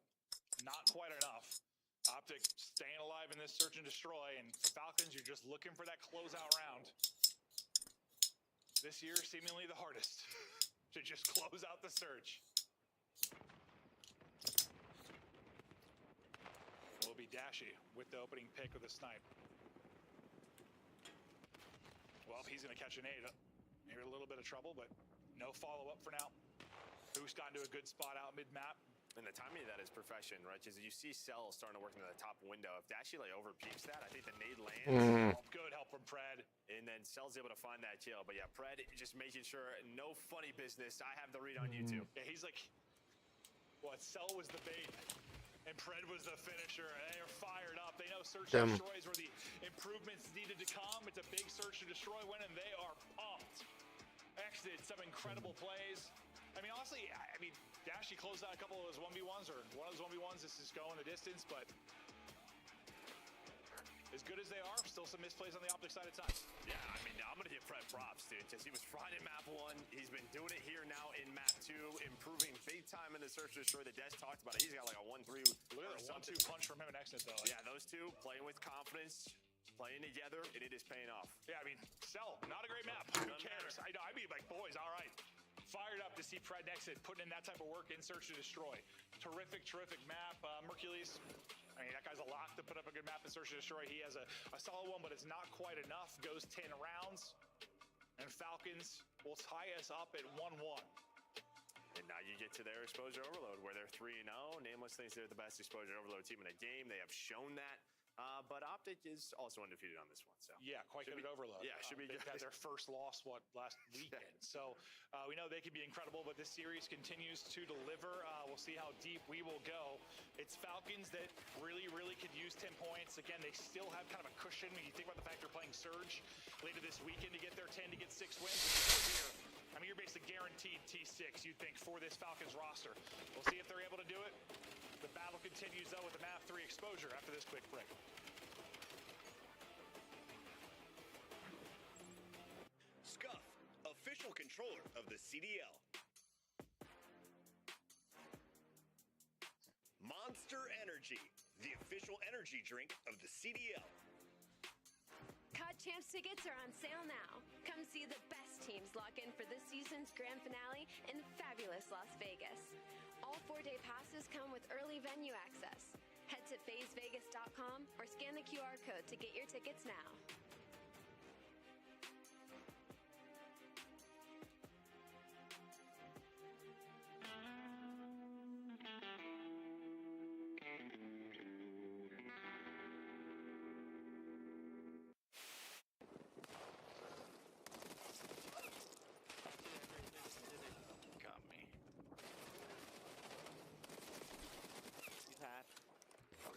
not quite enough. Optic staying alive in this search and destroy, and for Falcons, you're just looking for that closeout round. This year, seemingly the hardest to just close out the search. Will be Dashy with the opening pick of the snipe. Well, he's going to catch an 8. Maybe a little bit of trouble, but no follow-up for now. Who's gotten to a good spot out mid-map? And the timing of that is perfection, right? Because you see Cell starting to work into the top window. If Dashy like over-peaks that, I think the nade lands. Good help from Pred. And then Cell's able to find that kill. But yeah, Pred just making sure no funny business. I have the read on YouTube. Yeah, he's like, Cell was the bait, and Pred was the finisher. They are fired up. They know search and destroy is where the improvements needed to come. It's a big search and destroy win, and they are pumped. Exited some incredible plays. I mean, honestly, Dashy closed out a couple of those 1v1s, or one of those 1v1s. This is going the distance, but as good as they are, still some misplays on the Optic side at times. Yeah, I mean, I'm going to give Fred props, dude, because he was fine in map 1. He's been doing it here now in map 2, improving big time in the search and destroy. The Des talked about it. He's got like a 1-3. Look at that 1-2 punch from him and Exit, though. Yeah, those two playing with confidence, playing together, and it is paying off. Yeah, I mean, Cell, not a great map. Who cares? I mean, like, boys, all right. Fired up to see Fred Exit putting in that type of work in search to destroy. Terrific map. Mercules, I mean, that guy's a lock to put up a good map in search to destroy. He has a solid one, but it's not quite enough. Goes 10 rounds. And Falcons will tie us up at 1-1. And now you get to their exposure overload, where they're 3-0. Nameless thinks they're the best exposure overload team in the game. They have shown that. But Optic is also undefeated on this one. So yeah, quite good at Overload. Yeah, should be They've good. had their first loss last weekend. So we know they can be incredible, but this series continues to deliver. We'll see how deep we will go. It's Falcons that really could use 10 points. Again, they still have kind of a cushion when you think about the fact they're playing Surge later this weekend to get their 10 to get 6 wins. Here, I mean, you're basically guaranteed T6, you'd think, for this Falcons roster. We'll see if they're able to do it. The battle continues, though, with the MAP 3 exposure after this quick break. Scuff, official controller of the CDL. Monster Energy, the official energy drink of the CDL. COD Champs tickets are on sale now. Come see the best teams lock in for this season's grand finale in fabulous Las Vegas. All 4-day passes come with early venue access. Head to phasevegas.com or scan the QR code to get your tickets now. Got me.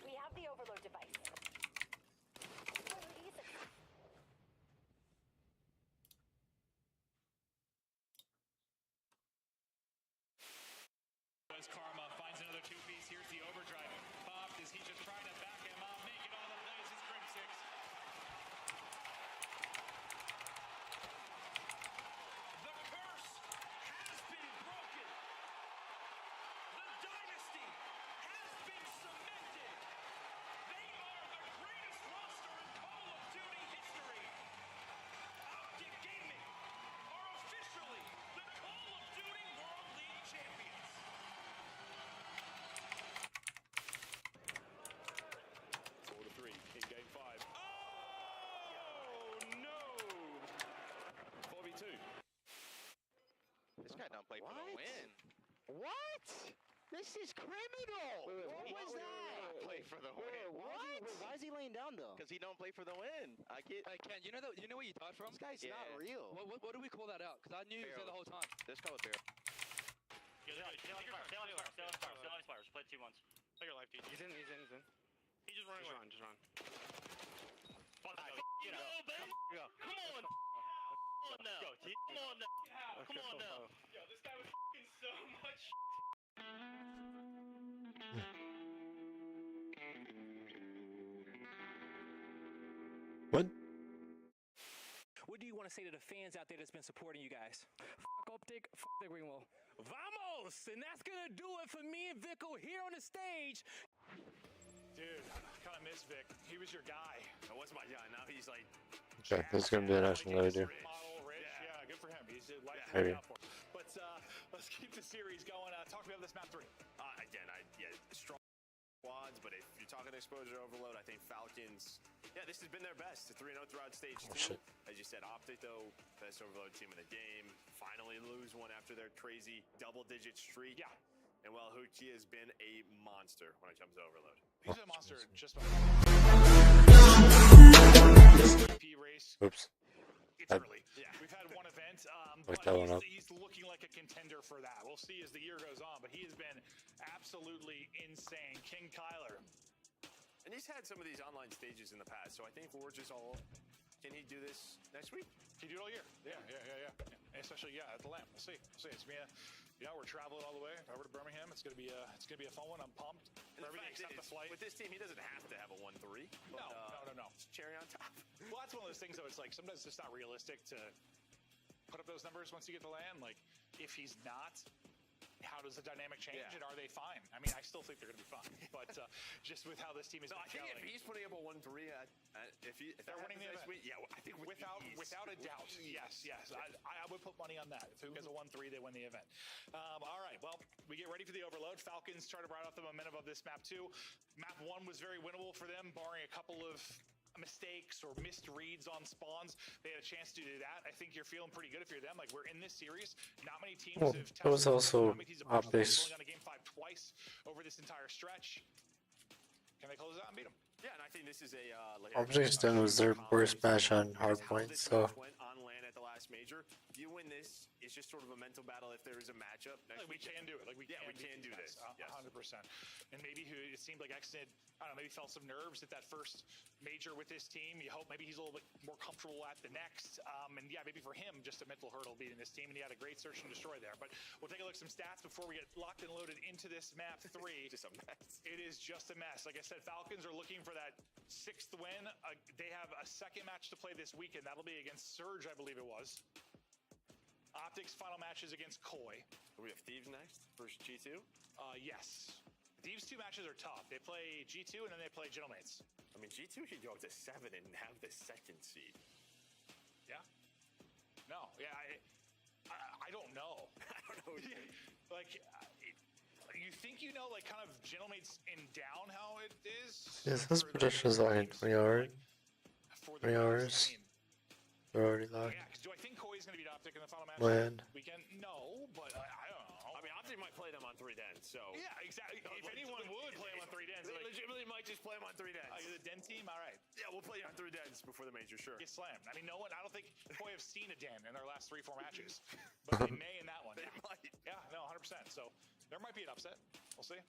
We have the overload device. As Karma finds another two-piece, here's the overdrive. Popped as he just trying to back him up, make it all the plays. It's Grim 6. The curse has been broken. The dynasty has been cemented. They are the greatest roster in Call of Duty history. Optic Gaming are officially the Call of Duty World League champions. 4-3 in game 5. Oh no! 4v2. This guy don't play for the win. What? This is criminal. What was that? Play for the win. Why is he laying down though? Because he don't play for the win. I get. Hey Ken, you know what you thought from? This guy's not real. What do we call that out? Because I knew he was there the whole time. Let's call it fair. Stay on his fires. Play 2 months. Play your life, dude. He's in. He's just running away. Just run. Fuck it. Go, baby. Come on. Come on now. Come on now. Come on now. Yo, this guy was fucking so much. What? What do you want to say to the fans out there that's been supporting you guys? Fuck Optic, fuck the Greenwall. Vamos! And that's gonna do it for me and Vico here on the stage. Dude, I kind of miss Vic. He was your guy. That was my guy. Now he's like. Okay, this is gonna be an action that I do. Model, rich. Yeah, good for him. He's life Maybe. out for him. But let's keep the series going. Talk to me about this map 3. Again, strong squads, but if you're talking exposure overload, I think Falcons. Yeah, this has been their best. 3-0 throughout stage 2. As you said, Optic though, best overload team in the game. Finally lose one after their crazy double-digit streak. Yeah. And well, Huki has been a monster when it comes to overload. He's a monster just about. Race. Oops. It's early. Yeah. We've had one event, but that one up. he's looking like a contender for that. We'll see as the year goes on, but he has been absolutely insane. King Kyler. And he's had some of these online stages in the past, so I think we're just all. Can he do this next week? Can he do it all year? Yeah. Especially at the LAM. We'll see. It's gonna be we're traveling all the way over to Birmingham. It's gonna be a fun one. I'm pumped. And for everything except the flight. With this team, he doesn't have to have a 1-3. No. It's cherry on top. Well, that's one of those things though. It's like sometimes it's just not realistic to put up those numbers once you get to LAN. Like if he's not. How does the dynamic change, and are they fine? I mean, I still think they're going to be fine, but just with how this team is. I think if he's putting up a 1-3, if they're winning the event, I think without a doubt, yes. I would put money on that. If Hook has a 1-3, they win the event. All right, well, we get ready for the overload. Falcons try to ride off the momentum of this map 2. Map 1 was very winnable for them, barring a couple of mistakes or missed reads on spawns. They had a chance to do that. I think you're feeling pretty good if you're them. Like we're in this series. Not many teams have tested. That was also Optic. Only on a game 5 twice over this entire stretch. Can they close it out and beat them? Yeah, and I think this is a Optic's done was their worst match on hardpoint, so went on land at the last major. You win this, it's just sort of a mental battle if there is a matchup. Like we can do it. Like we can do this. 100%. And maybe it seemed like Exnid, I don't know, maybe felt some nerves at that first major with this team. You hope maybe he's a little bit more comfortable at the next. And yeah, maybe for him, just a mental hurdle beating this team. And he had a great search and destroy there. But we'll take a look at some stats before we get locked and loaded into this map 3. Just a mess. It is just a mess. Like I said, Falcons are looking for that 6th win. They have a second match to play this weekend. That'll be against Surge, I believe it was. Optic's final match is against Koi. We have Thieves next versus G2? Yes. Thieves 2 matches are tough. They play G2 and then they play Gentlemates. I mean, G2 could go up to 7 and have the 2nd seed. Yeah. No. Yeah. I don't know. I don't know. Like, you think you know, like, kind of Gentlemates in down how it is? yes, this prediction is like 20 hours. 20 hours. They're already locked. Yeah, because do I think Koi's going to beat Optic in the final match Land. weekend? No, but I don't know. I mean, Optic might play them on 3 dens, so. Yeah, exactly. If anyone would play them on 3 dens, they legitimately might just play them on 3 dens. The den team, all right. Yeah, we'll play you on 3 dens before the major, sure. Get slammed. I mean, no one. I don't think Koi have seen a den in their last 3-4 matches, but they may in that one. They might. Yeah, no, 100%. So there might be an upset. We'll see.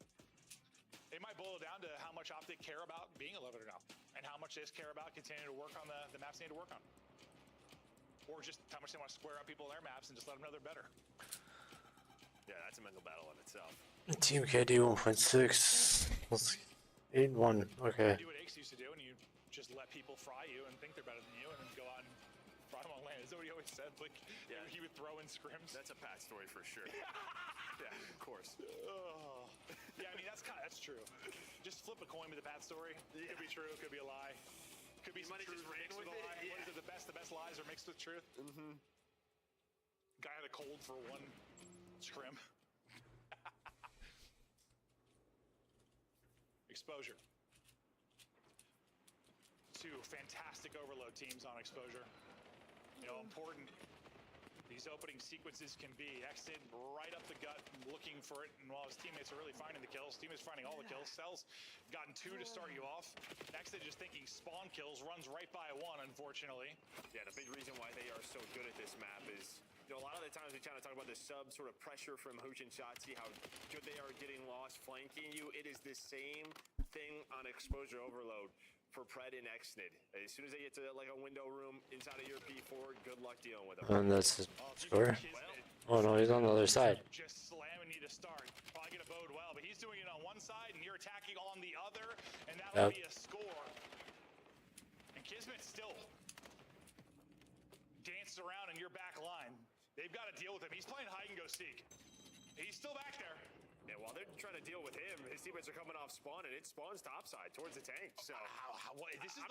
It might boil down to how much Optic care about being 11-0, and how much they just care about continuing to work on the maps they need to work on. Or just how much they want to square up people in their maps and just let them know they're better. Yeah, that's a mental battle in itself. Team KD 1.6. Let's see. 8-1. Okay. You do what Ace used to do, and you just let people fry you and think they're better than you, and then go out and fry them on land. Is that what he always said? Like, yeah. He would throw in scrims. That's a Pat story for sure. Yeah, of course. Yeah, I mean, that's true. Just flip a coin with the Pat story. It could be true, it could be a lie. Could be some truth mixed with a lie. Yeah. What is it, the best lies are mixed with truth? Mm-hmm. Guy had a cold for 1 scrim. Exposure. 2 fantastic overload teams on Exposure. You know, important these opening sequences can be. Exit right up the gut, looking for it, and while his teammates are really finding the kills, teammates finding all the kills. Cell's gotten 2 to start you off. Exit just thinking spawn kills, runs right by 1, unfortunately. Yeah, the big reason why they are so good at this map is, you know, a lot of the times we kind of talk about the sub sort of pressure from Hooch and Shotzi, how good they are getting lost flanking you. It is the same thing on Exposure Overload for Pred and Exnid. As soon as they get to like a window room inside of your P4, good luck dealing with them. And that's his score. Oh no, he's on the other side. Just slamming you to start. Probably gonna bode well, but he's doing it on one side and you're attacking on the other, and that would be a score. And Kismet still dances around in your back line. They've got to deal with him. He's playing hide and go seek. He's still back there. Yeah, while they're trying to deal with him, his teammates are coming off spawn, and it spawns topside towards the tank. So I'm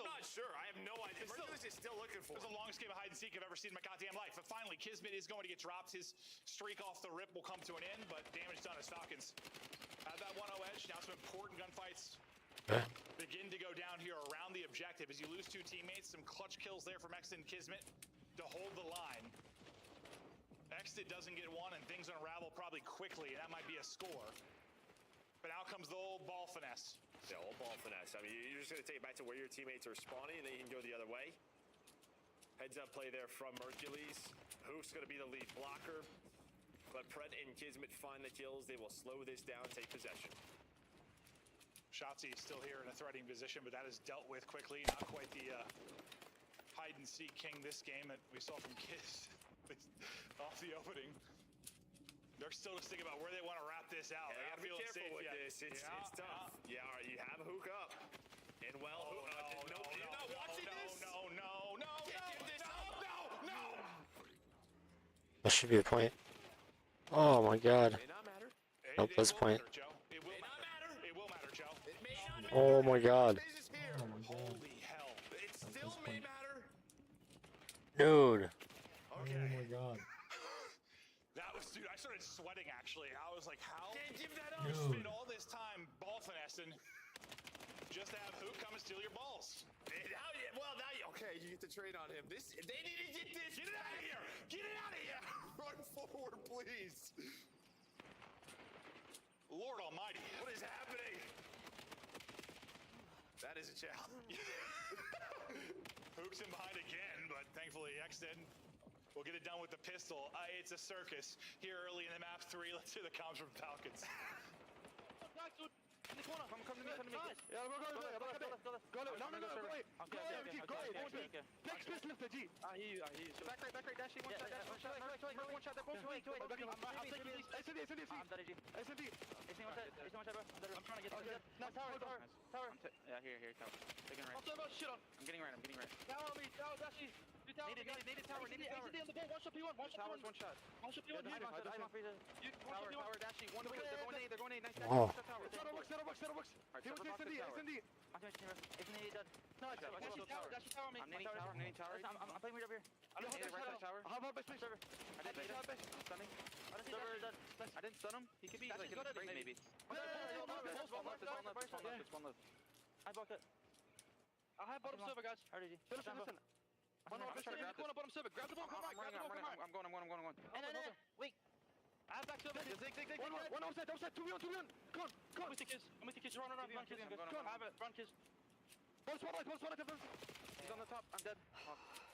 not sure. I have no idea. Merciless is still looking for. It's the longest game of hide and seek I've ever seen in my goddamn life. But finally, Kismet is going to get dropped. His streak off the rip will come to an end, but damage done as Falcons have that 1-0 edge. Now some important gunfights begin to go down here around the objective as you lose 2 teammates. Some clutch kills there from Exton and Kismet to hold the line. Exit doesn't get 1, and things unravel probably quickly, and that might be a score. But out comes the old ball finesse. Yeah, old ball finesse. I mean, you're just going to take it back to where your teammates are spawning, and then you can go the other way. Heads up play there from Mercules. Hook's going to be the lead blocker. But Pred and Kismet find the kills. They will slow this down, take possession. Shotzi is still here in a threatening position, but that is dealt with quickly. Not quite the hide and seek king this game that we saw from Kiss. Off the opening. They're still just thinking about where they want to wrap this out. Yeah, be careful with this. It's tough. Yeah, all right, you have a hook up. And well, you're not watching this? No. That should be a point. Oh my god. Nope, that's a point. It will matter. It will matter, Joe. It may not matter. Oh my god. Holy hell. It still may matter. Dude. Okay. Oh my god. That was, dude, I started sweating actually. I was like, how? Can't give that You spend all this time ball finessing just to have Hook come and steal your balls. Okay, you get the trade on him. They need to get this. Get it out of here. Get it out of here. Run forward, please. Lord Almighty. What is happening? That is a challenge. Hook's in behind again, but thankfully Xden will get it done with the pistol. It's a circus here early in the map 3. Let's hear the comms from Falcons. In the corner. Come to me. Yeah, go. No, wait. Go ahead. Next pistol left, G. I hear you. Back right, dash. One shot. Wait. I'm taking these. SND. I'm done, G. SND. One shot, bro. I'm trying to get tower. Yeah, here, tower. Taking right. I'm getting right. Tower on me, Dashy. Needed tower. SND on the ball. One shot P1. One shot. Tower, Dashy. One to they're going A. Nice dash. One shot tower. Center box. He was SND. I'm needing tower. I'm playing right up here. I'm right side tower. How about best server? I didn't stun him. He could be like in a break maybe. It's one left. I blocked it. I have bottom server, guys. How did you? Listen. I'm trying to grab this. Bottom server. Grab the ball. Come on. I'm going. Wait. I have back server. Zig. One offset. 2v1. Come on. I'm with the kids. Run. I have it. Run, kids. Ball spotlight. He's on the top. I'm dead.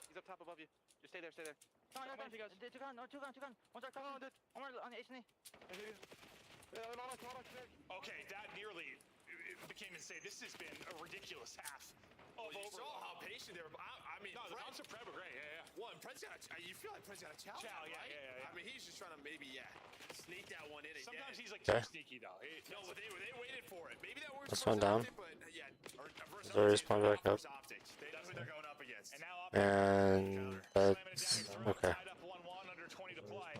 He's up top above you. Just stay there. Come on, guys. Two gun. One shot. One on the H&E. Okay, that nearly became insane. This has been a ridiculous half. You saw how patient they were. I mean, no, the bounce of Pred were great. Yeah. Well, Pred's you feel like Pred's got a challenge, right? Yeah. I mean, he's just trying to maybe, sneak that one in. Sometimes he's like too sneaky, though. No, but they waited for it. Maybe that works. This one down. But There is one back up. Optics. That's what they're going up against. And that's okay. Tied up 1-1 under 20 to play.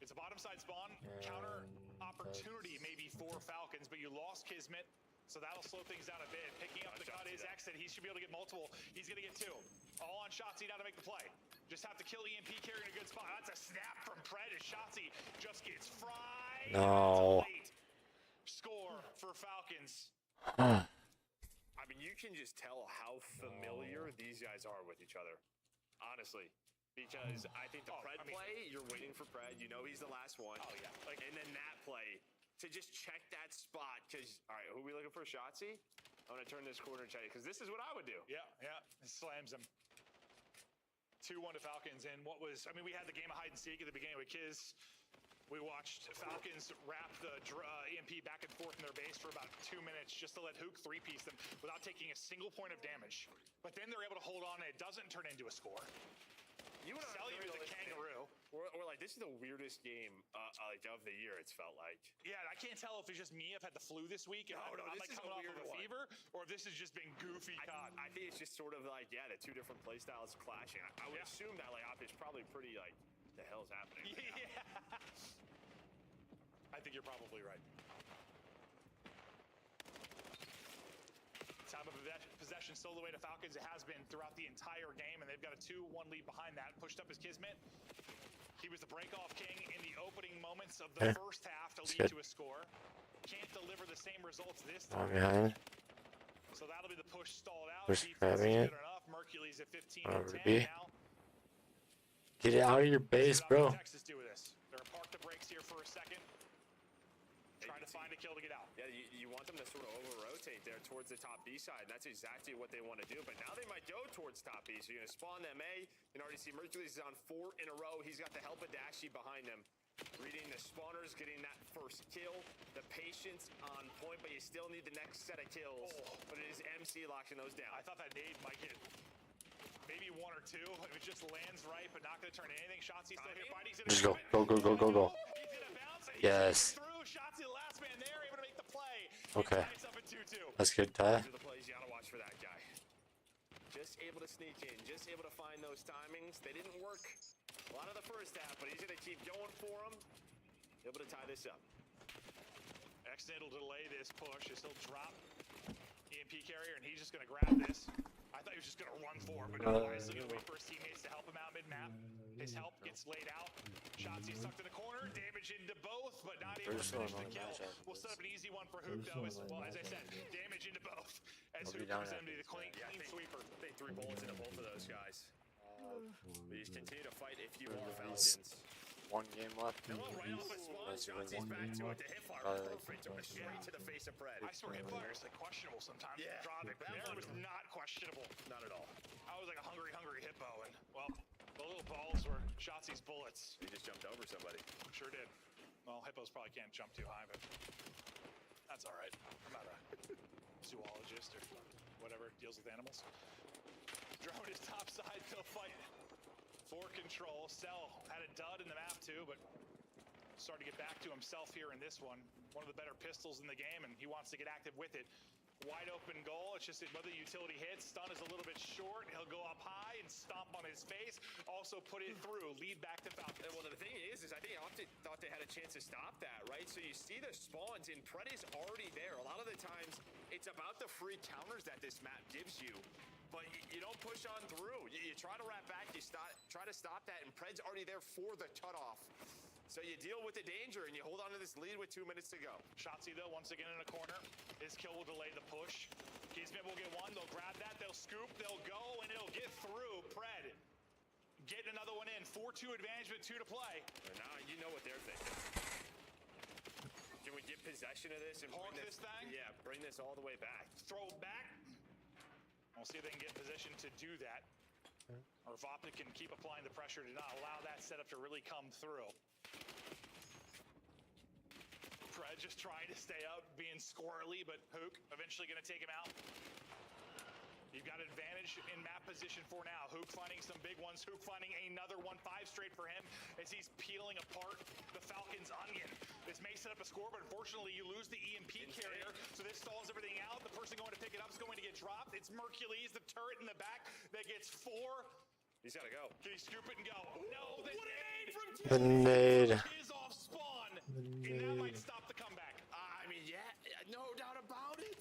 It's a bottom side spawn. Counter opportunity maybe for Falcons, but you lost Kismet. So that'll slow things down a bit. Picking up the cut is Exit. He should be able to get multiple. He's going to get 2. All on Shotzzy now to make the play. Just have to kill EMP carry in a good spot. That's a snap from Pred as Shotzzy just gets fried. No. Score for Falcons. I mean, you can just tell how familiar these guys are with each other. Honestly. Because I think the Pred play, you're waiting for Pred. You know he's the last one. Oh, yeah. And then that play. To just check that spot, because, all right, who are we looking for? Shotzzy? I'm going to turn this corner and check it, because this is what I would do. Yeah. Slams him. 2-1 to Falcons, and we had the game of hide and seek at the beginning with Kiz. We watched Falcons wrap the EMP back and forth in their base for about 2 minutes just to let Hook 3-piece them without taking a single point of damage. But then they're able to hold on, and it doesn't turn into a score. You and Sell you as a kangaroo. We're like, this is the weirdest game of the year, it's felt like. Yeah, I can't tell if it's just me. I've had the flu this week, and I'm like coming off of a fever, or if this has just been goofy COD. I think it's just sort of like, the 2 different play styles clashing. I would assume that, Optic's probably pretty, the hell's happening? Yeah. I think you're probably right. Time of possession stole away to Falcons. It has been throughout the entire game, and they've got a 2-1 lead behind that. Pushed up his Kismet. He was the break-off king in the opening moments of the first half to lead to a score. Can't deliver the same results this time. Behind. So that'll be the push stalled out. Push grabbing it. Mercury's at 15-10 now. Get it out of your base, bro. Texas do with this. They're gonna park the brakes here for a second. Trying to find a kill to get out. Yeah, you want them to sort of over-rotate there towards the top B side. That's exactly what they want to do. But now they might go towards top B. So you're going to spawn them A. You can already see Mercury's on 4 in a row. He's got the help of Dashy behind him. Reading the spawners, getting that first kill. The patience on point, but you still need the next set of kills. But it is MC locking those down. I thought that nade might get maybe 1 or 2. If it just lands right, but not going to turn anything. Shotzzy still here fighting. Just go. He's going to bounce. Yes. Shotzzy, the last man there, able to make the play. Okay. Up at 2-2. That's good, Ty. Those are the plays you gotta watch for that guy. Just able to sneak in, just able to find those timings. They didn't work a lot of the first half, but he's gonna keep going for him. Able to tie this up. Xnet will delay this push. He'll drop EMP carrier, and he's just gonna grab this. I thought he was just gonna run for it, but no, he's gonna wait for his teammates to help him out mid-map. His help gets laid out. Shotzzy stuck in the corner, damage into both, but not able to finish the kill. We'll set up an easy one for Hook, though, as I said, damage into both. As Hook comes into the clean sweeper. They 3 bullets into both of those guys. But you just continue to fight if you are Falcons. 1 game left. Right off a spawn, shots he's back to it. The hip fire perfect. Straight to the face of Pred. I swear hip fire is like questionable sometimes. Yeah. Dropping. That was not questionable. Not at all. I was like a hungry hippo, and well, the little balls were Shotzi's bullets. He just jumped over somebody. Sure did. Well, hippos probably can't jump too high, but that's all right. I'm not a zoologist or whatever deals with animals. Drone is topside, still fighting for control. Cell had a dud in the map too, but starting to get back to himself here in this one. One of the better pistols in the game, and he wants to get active with it. Wide open goal. It's just whether utility hits. Stun is a little bit short. He'll go up high and stomp on his face. Also put it through. Lead back to Falcons. Well, the thing is I think Optic thought they had a chance to stop that, right? So you see the spawns, and Pred is already there. A lot of the times, it's about the free counters that this map gives you. But you don't push on through. You try to wrap back. You try to stop that, and Pred's already there for the cutoff. So you deal with the danger, and you hold on to this lead with 2 minutes to go. Shotzi, though, once again in a corner. His kill will delay the push. Kismet will get one. They'll grab that. They'll scoop. They'll go, and it'll get through. Pred getting another one in. 4-2 advantage with 2 to play. And now you know what they're thinking. Can we get possession of this and bring this thing? Yeah, bring this all the way back. Throw it back. We'll see if they can get in position to do that. Or if Optic can keep applying the pressure to not allow that setup to really come through. Pred just trying to stay up, being squirrely, but Hook eventually going to take him out. You've got advantage in map position for now. Hook finding some big ones. Hook finding another 1-5 straight for him as he's peeling apart the Falcons' onion. This may set up a score, but unfortunately you lose the EMP carrier, so this stalls everything out. The person going to pick it up is going to get dropped. It's Mercules, the turret in the back, that gets 4. He's got to go. Can he scoop it and go? No, the nade from The nade. is off spawn. And that might stop the comeback. I mean, yeah, no doubt about it.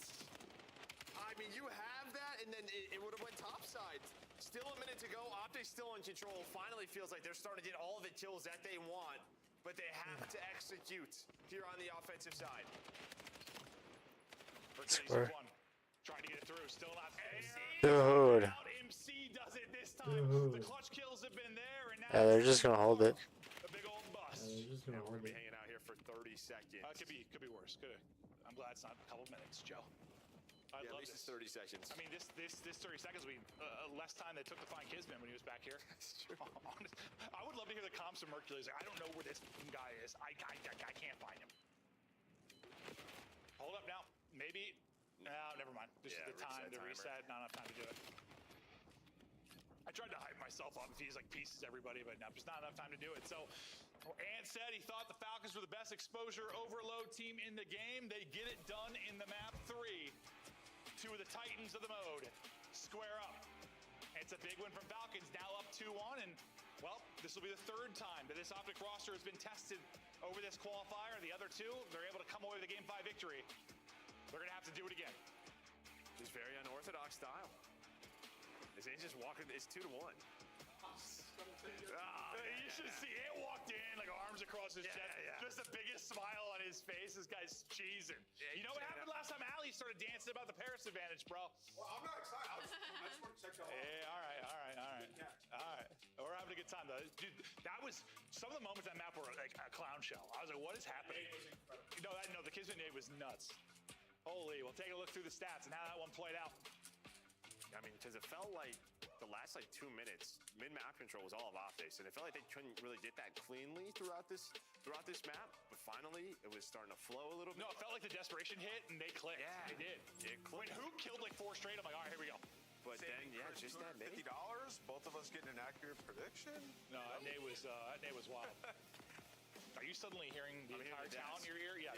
I mean, you have that, and then it would have went topside. Still a minute to go. Optic's still in control. Finally feels like they're starting to get all the kills that they want, but they have to execute here on the offensive side. Square. Trying to get it through. Still not Dude. MC does it this time. The clutch kills have been there, and now Yeah, they're just gonna hold it. a big old bust. We're gonna be hanging out here for 30 seconds. Could be worse. I'm glad it's not a couple minutes, Joe. I at love least this. it's 30 seconds. I mean, this 30 seconds would be less time they took to find Kismet when he was back here. Honest, I would love to hear the comps from Mercules. I don't know where this guy is. I can't find him. Hold up now. Maybe. No, never mind. This is the time to reset. Not enough time to do it. I tried to hype myself up. He's like pieces everybody, but no, just not enough time to do it. So, Ant said he thought the Falcons were the best exposure overload team in the game. They get it done in the map 3. 2 of the Titans of the mode square up. It's a big win from Falcons, now up 2-1, and well, this will be the 3rd time that this Optic roster has been tested over this qualifier. The other 2, they're able to come away with a Game 5 victory. They're gonna have to do it again. It's very unorthodox style. Is he just walking? It's 2-1. You should see it walked in, like arms across his chest. Just the biggest smile on his face. This guy's cheesing. You know what happened last time Ali started dancing about the Paris advantage, bro? Well, I'm not excited. I just want to check y'all out. Yeah, all right. We're having a good time, though. Dude, that was some of the moments on that map were like a clown show. I was like, what is happening? No, the Kismet nade was nuts. Holy, we'll take a look through the stats and how that one played out. I mean, because it felt like the last 2 minutes, mid-map control was all of Optics, and it felt like they couldn't really get that cleanly throughout this map. But finally, it was starting to flow a little bit. No, it felt like the desperation hit, and they clicked. Yeah, they did. It clicked. When Hoop killed like 4 straight, I'm like, all right, here we go. But then, just that $50. Both of us getting an accurate prediction. No, that nade was wild. Are you suddenly hearing the entire town in your ear? Yeah.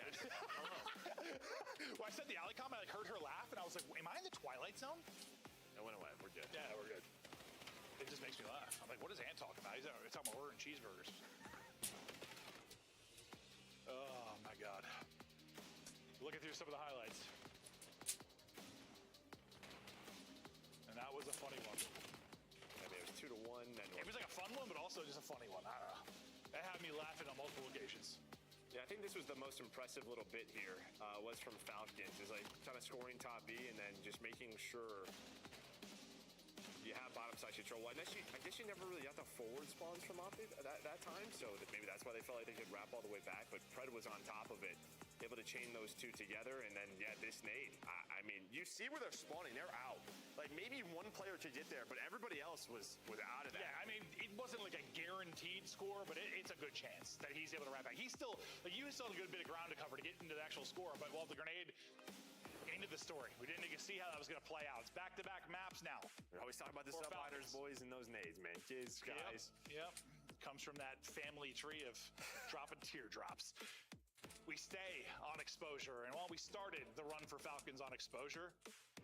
Well, I said the alley comment, I heard her laugh, and I was like, am I in the Twilight Zone? It went away. We're good. Yeah, we're good. It just makes me laugh. I'm like, what is Ant talking about? He's talking about ordering cheeseburgers. Oh, my God. Looking through some of the highlights. And that was a funny one. I mean, it was 2-1. It was like a fun one, but also just a funny one. I don't know. That had me laughing on multiple occasions. Yeah, I think this was the most impressive little bit here, was from Falcons. Is like kind of scoring top B and then just making sure you have bottom side control. I guess you never really got the forward spawns from Optic at that time, so maybe that's why they felt like they could wrap all the way back. But Pred was on top of it, able to chain those two together, and then yeah, this nade. I mean, you see where they're spawning; they're out. Like maybe one player could get there, but everybody else was out of that. Yeah, I mean, it wasn't like a guaranteed score, but it's a good chance that he's able to wrap back. He's still like you still have a good bit of ground to cover to get into the actual score, but well, the grenade. Into the story. We didn't even see how that was going to play out. It's back-to-back maps now. We always talk about the sub-liners, boys, and those nades, man. Kids, guys. Yep. Comes from that family tree of dropping teardrops. We stay on exposure, and while we started the run for Falcons on exposure,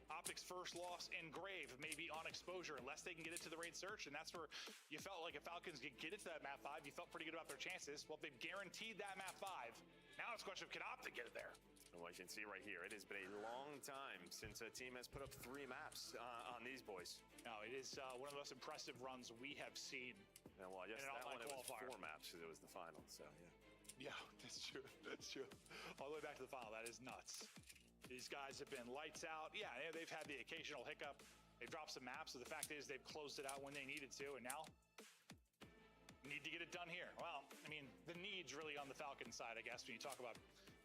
Optic's first loss in grave may be on exposure unless they can get it to the raid search, and that's where you felt like if Falcons could get it to that map 5, you felt pretty good about their chances. Well, they've guaranteed that map 5. Now it's a question of can Optic get it there? Well, you can see right here, it has been a long time since a team has put up 3 maps on these boys. No, it is one of the most impressive runs we have seen. Yeah, well, I guess that one it was 4 maps because it was the final, so yeah. Yeah, that's true. That's true. All the way back to the final. That is nuts. These guys have been lights out. Yeah, they've had the occasional hiccup. They've dropped some maps, so the fact is they've closed it out when they needed to, and now need to get it done here. Well, I mean, the need's really on the Falcons side, I guess, when you talk about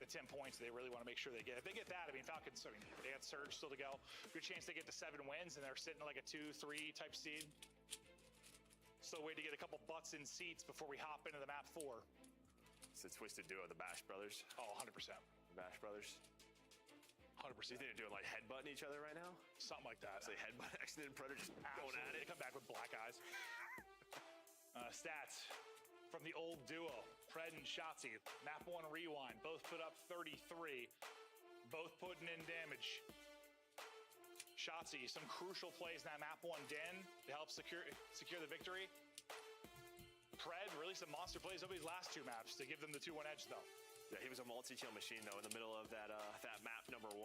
the 10 points they really want to make sure they get. If they get that, I mean, Falcons, they got Surge still to go. Good chance they get to 7 wins, and they're sitting like a 2-3 type seed. Still wait to get a couple butts in seats before we hop into the map 4. It's a twisted duo, the Bash brothers. Oh, 100%. Bash brothers. 100%. You think they're doing like headbutting each other right now? Something like that. Say headbutt, accident, Predator just going at it. They come back with black eyes. Stats from the old duo, Pred and Shotzi. Map 1 rewind, both put up 33, both putting in damage. Shotzi, some crucial plays in that map 1 den to help secure the victory. Pred really some monster plays over these last 2 maps to give them the 2-1 edge, though. Yeah, he was a multi-kill machine, though, in the middle of that map number 1.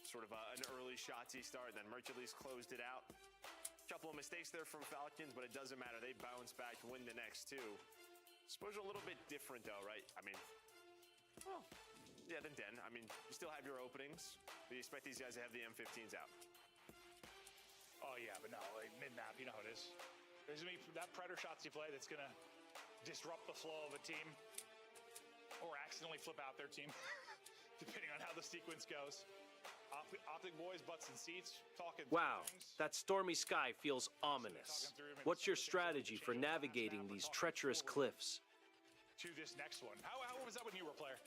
Sort of an early Shotzi start, then Mercules closed it out. Couple of mistakes there from Falcons, but it doesn't matter. They bounce back to win the next 2. Exposure a little bit different, though, right? I mean, well, yeah, than Den. I mean, you still have your openings, but you expect these guys to have the M15s out. Oh, yeah, but no, like mid-map, you know how it is. There's going to be that Predator Shotzi play that's going to disrupt the flow of a team or accidentally flip out their team, depending on how the sequence goes. Optic boys, butts and seats, talking. Wow, that stormy sky feels ominous. What's your strategy for navigating these treacherous cliffs? To this next one. How was that when you were a player?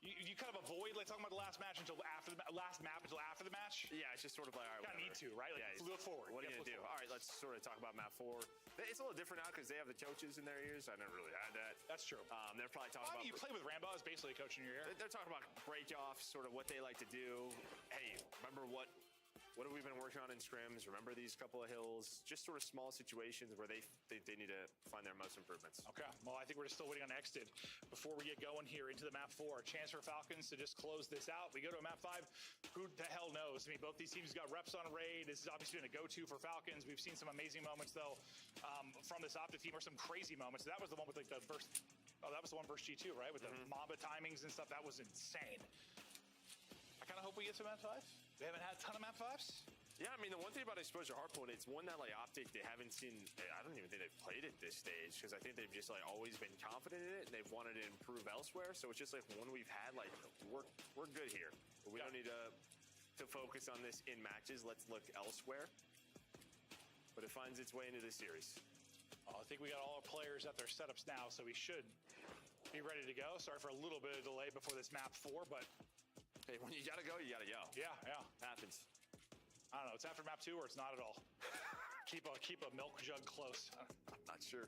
You kind of avoid like talking about the last match until after the last map until after the match. Yeah, it's just sort of like all right. Kind of need to, right? Like yeah, look forward. What are you gonna do? All right, let's sort of talk about map 4. It's a little different now because they have the coaches in their ears. I never really had that. That's true. They're probably talking about. You play with Rambo as basically a coach in your ear. They're talking about break-offs, sort of what they like to do. Hey, remember what have we been working on in scrims? Remember these couple of hills? Just sort of small situations where they need to find their most improvements. Okay. Well, I think we're just still waiting on Exted before we get going here into the map 4. A chance for Falcons to just close this out. We go to a map 5. Who the hell knows? I mean, both these teams got reps on a raid. This has obviously been a go-to for Falcons. We've seen some amazing moments though from this Optic team, or some crazy moments. That was the one with like the burst. Oh, that was the one versus G2, right? With the Mamba timings and stuff. That was insane. I kind of hope we get to map 5. They haven't had a ton of map 5s. Yeah, I mean, the one thing about Exposure Hardpoint, it's one that, like, Optic, they haven't seen, I don't even think they've played at this stage, because I think they've just, like, always been confident in it, and they've wanted to improve elsewhere, so it's just, like, one we've had, like, we're good here, but we don't need to focus on this in matches. Let's look elsewhere. But it finds its way into the series. I think we got all our players at their setups now, so we should be ready to go. Sorry for a little bit of delay before this map 4, but... Hey, when you gotta go, you gotta go. Yeah. Happens. I don't know. It's after map 2 or it's not at all. keep a milk jug close. I'm not sure.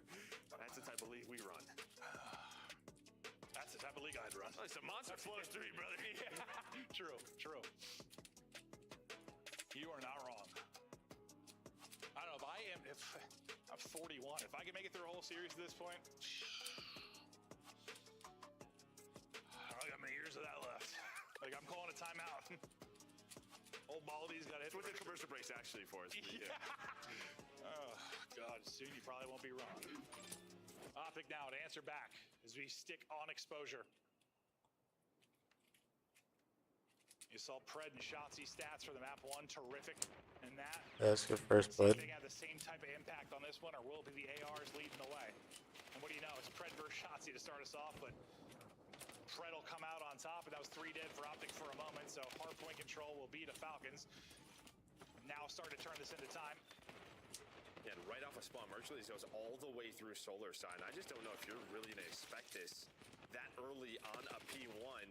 That's the type of league we run. That's the type of league I'd run. It's a monster flows through you, brother. Yeah. True. You are not wrong. I don't know if I'm 41. If I can make it through a whole series at this point, I don't got many years of that left. Like, I'm calling a timeout. Old Baldy's got it. That's what the commercial breaks actually for us. Yeah. Oh, God. Soon you probably won't be wrong. Optic now to answer back as we stick on exposure. You saw Pred and Shotzi stats for the map 1. Terrific in that. That's good first blood. They have the same type of impact on this one, or will it be the ARs leading the way? And what do you know? It's Pred versus Shotzi to start us off, but Pred will come out on top, and that was 3 dead for Optic for a moment, so hard point control will be the Falcons. Now starting to turn this into time. Yeah, and right off a spawn, Mercury's goes all the way through Solar Sign. I just don't know if you're really going to expect this that early on a P1.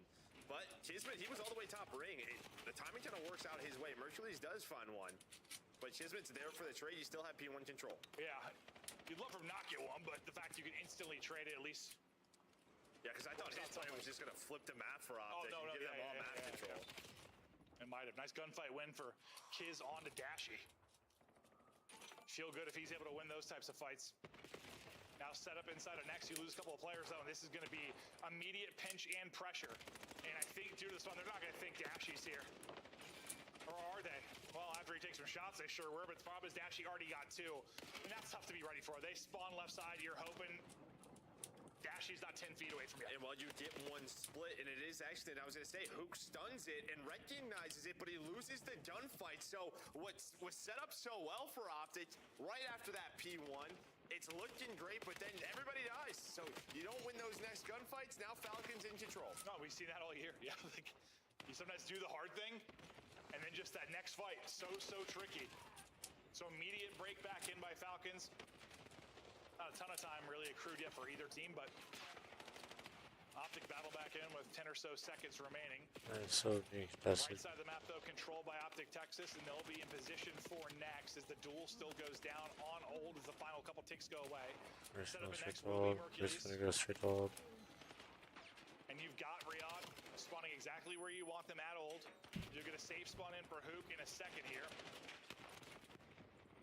But Kismet, he was all the way top ring. The timing kind of works out his way. Mercury's does find one. But Kismet's there for the trade. You still have P1 control. Yeah, you'd love for him not get one, but the fact you can instantly trade it at least. Yeah, because I thought his plan was just going to flip the map for Optic and give them all map control. It might have. Nice gunfight win for Kiz on to Dashy. Feel good if he's able to win those types of fights. Now set up inside of next, you lose a couple of players though, and this is going to be immediate pinch and pressure. And I think due to this one, they're not going to think Dashy's here. Or are they? Well, after he takes some shots, they sure were, but the problem is Dashy already got 2. And that's tough to be ready for. They spawn left side, you're hoping Dashy's not 10 feet away from you. And while you get one split, and it is actually, I was going to say, Hook stuns it and recognizes it, but he loses the gunfight. So what was set up so well for Optic, right after that P1, it's looking great, but then everybody dies. So you don't win those next gunfights, now Falcons in control. No, we've seen that all year. Yeah, like you sometimes do the hard thing, and then just that next fight, so tricky. So immediate break back in by Falcons. Not a ton of time really accrued yet for either team, but Optic battle back in with 10 or so seconds remaining. That's so impressive. Right side of the map, though, controlled by Optic Texas, and they'll be in position for next as the duel still goes down on hold as the final couple ticks go away. First goes straight to hold. First gonna go straight to hold. And you've got Riyadh spawning exactly where you want them at hold. You're going to safe spawn in for Hook in a second here.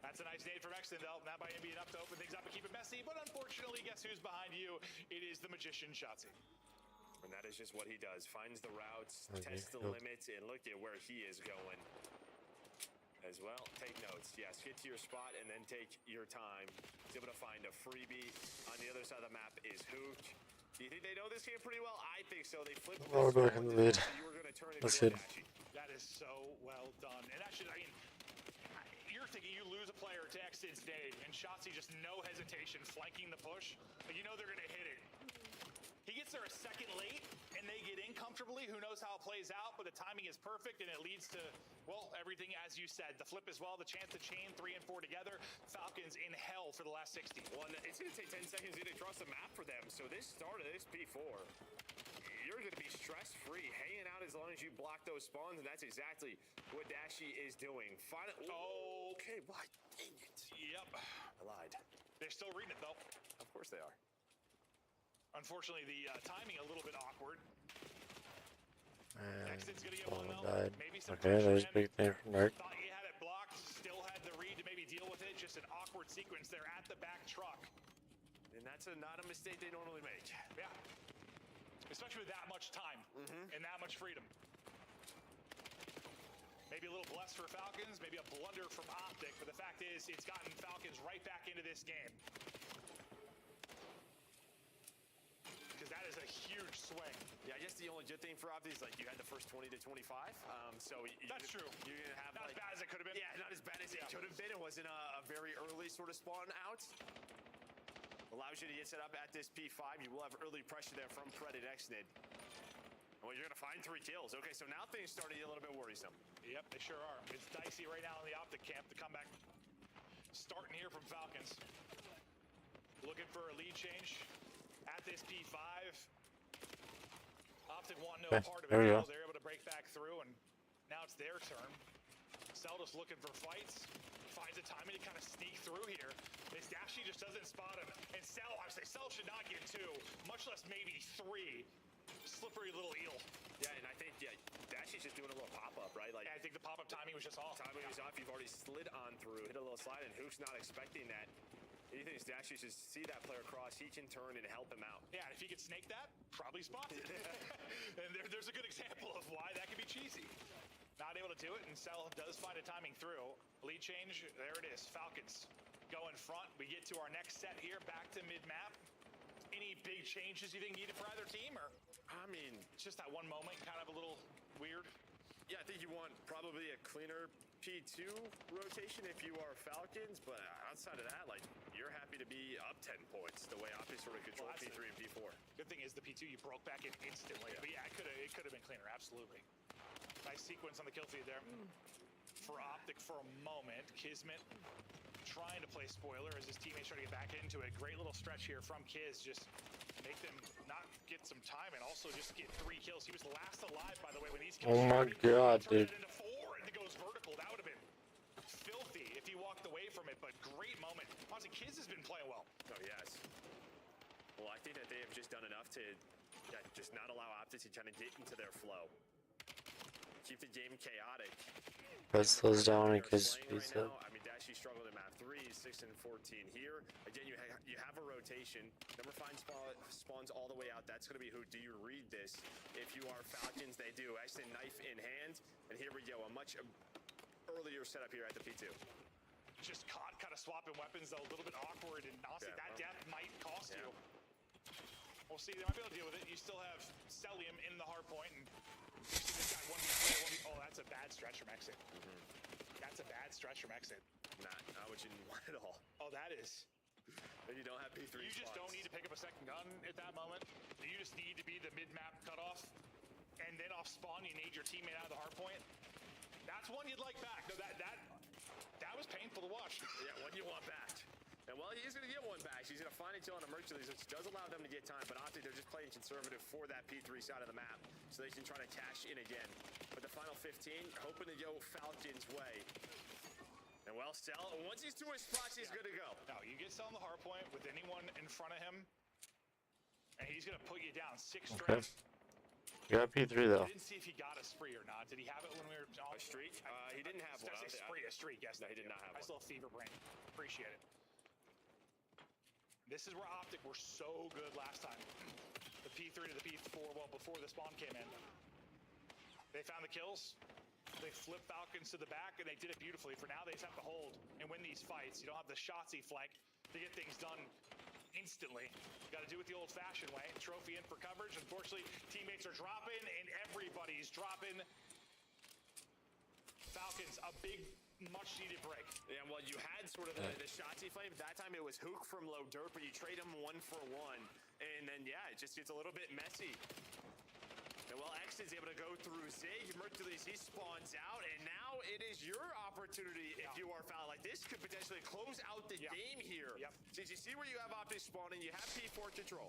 That's a nice nade from Exton, though. That might be enough to open things up and keep it messy, but unfortunately, guess who's behind you? It is the Magician Shotzi. And that is just what he does. Finds the routes, tests the limits, and look at where he is going as well. Take notes. Yes, get to your spot and then take your time. He's able to find a freebie. On the other side of the map is Hook. Do you think they know this game pretty well? I think so. They flipped the we're back in the lead. That's good. That is so well done. And that should, I mean, you're thinking you lose a player to Exton's nade, and Shotzi just no hesitation flanking the push. But you know they're going to hit it. He gets there a second late, and they get in comfortably. Who knows how it plays out, but the timing is perfect, and it leads to, well, everything as you said. The flip as well, the chance to chain 3 and 4 together. Falcons in hell for the last 60. Well, it's going to take 10 seconds to get across the map for them. So this start of this P4, you're going to be stress-free, hanging out as long as you block those spawns, and that's exactly what Dashy is doing. Finally, okay, why? Dang it. Yep. I lied. They're still reading it, though. Of course they are. Unfortunately, the timing a little bit awkward. And gonna get one one, died. Maybe some Okay, there's a big thing from Dark. Thought he had it blocked, still had the read to maybe deal with it. Just an awkward sequence there at the back truck. And that's not a mistake they normally make. Yeah. Especially with that much time and that much freedom. Maybe a little blessed for Falcons, maybe a blunder from Optic, but the fact is it's gotten Falcons right back into this game. Because that is a huge swing. Yeah, I guess the only good thing for Optic is like you had the first 20 to 25. That's true. You're going to have not as bad as it could have been. Yeah, not as bad as it could have been. It wasn't a very early sort of spawn out. Allows you to get set up at this P5. You will have early pressure there from Pred and Exnid. Well, you're going to find 3 kills. Okay, so now things starting to get a little bit worrisome. Yep, they sure are. It's dicey right now in the Optic camp. The comeback starting here from Falcons. Looking for a lead change at this P5. Optic want no part of it now. They're able to break back through, and now it's their turn. Seldus looking for fights. Finds a timing to kind of sneak through here. This Dashy just doesn't spot him. And Cell, I say Cell should not get 2, much less maybe 3. Slippery little eel. Yeah, and I think, Dashy's just doing a little pop-up, right? Like, I think the pop-up timing was just off. Timing was off. You've already slid on through, hit a little slide, and Hook's not expecting that. He thinks Dashy should see that player cross. He can turn and help him out. Yeah, and if he could snake that, probably spots it. And there's a good example of why that could be cheesy. Not able to do it, and Cell does find a timing through. Lead change, there it is. Falcons go in front. We get to our next set here, back to mid-map. Any big changes you think needed for either team, or? I mean, it's just that one moment, kind of a little weird. Yeah, I think you want probably a cleaner P2 rotation if you are Falcons, but outside of that, like, you're happy to be up 10 points the way Optic sort of control P3 and P4. Good thing is the P2 you broke back in instantly. Yeah. But yeah, it could have been cleaner, absolutely. Nice sequence on the kill feed there. For Optic for a moment, Kismet trying to play spoiler as his teammates try to get back into it. Great little stretch here from Kiz, just make them not get some time and also just get 3 kills. He was last alive, by the way, when these kills Oh my god, dude. into 4 and it goes vertical. That would have been filthy if he walked away from it, but great moment. Honestly, Kiz has been playing well. Oh, yes. Well, I think that they have just done enough to just not allow Optic to kind of get into their flow. Keep the game chaotic. Press those down and Kiz speeds up. I mean, Dashy struggled in map 3, 6 and 14 here. Again, you have a rotation. Number 5 spawns all the way out. That's going to be who. Do you read this? If you are Falcons, they do. Actually, knife in hand. And here we go. A much earlier setup here at the P2. Just caught kind of swapping weapons, though. A little bit awkward. And honestly, that death might cost you. We'll see. They might be able to deal with it. You still have Celium in the hard point. And you see this guy 1v4, 1v. Oh, that's a bad stretch from exit. That's a bad stretch from exit. Not what you want at all. Oh, that is. And you don't have P3 You just don't need to pick up a second gun at that moment. You just need to be the mid-map cutoff. And then off spawn, you need your teammate out of the hard point. That's one you'd like back. No, that was painful to watch. Yeah, one you want back. And well, he is going to get one back. He's going to find it on a Mercury, which does allow them to get time. But Optic, they're just playing conservative for that P3 side of the map, so they can try to cash in again. But the final 15, hoping to go Falcons' way. And well, Cell, once he's to his spots, he's good to go. No, you get Cell on the hard point with anyone in front of him, and he's going to put you down 6 straight. You got P3 though. I didn't see if he got a spree or not. Did he have it when we were on? A streak? He didn't have one. A streak, yes. No, he did not have one. Nice little fever brain. Appreciate it. This is where Optic were so good last time. The P3 to the P4, well, before the spawn came in. They found the kills. They flipped Falcons to the back, and they did it beautifully. For now, they just have to hold and win these fights. You don't have the Shotzzy flank to get things done instantly. You got to do it the old-fashioned way. Trophy in for coverage. Unfortunately, teammates are dropping, and everybody's dropping. Falcons, a big, much-needed break. Yeah, well, you had sort of the Shotzzy flame. That time it was Hook from low dirt, but you trade him 1 for 1. And then, yeah, it just gets a little bit messy. And well, X is able to go through Zig. Mercules, he spawns out, and now it is your opportunity if you are foul. Like, this could potentially close out the game here. Since you see where you have Optic spawning, you have P4 control.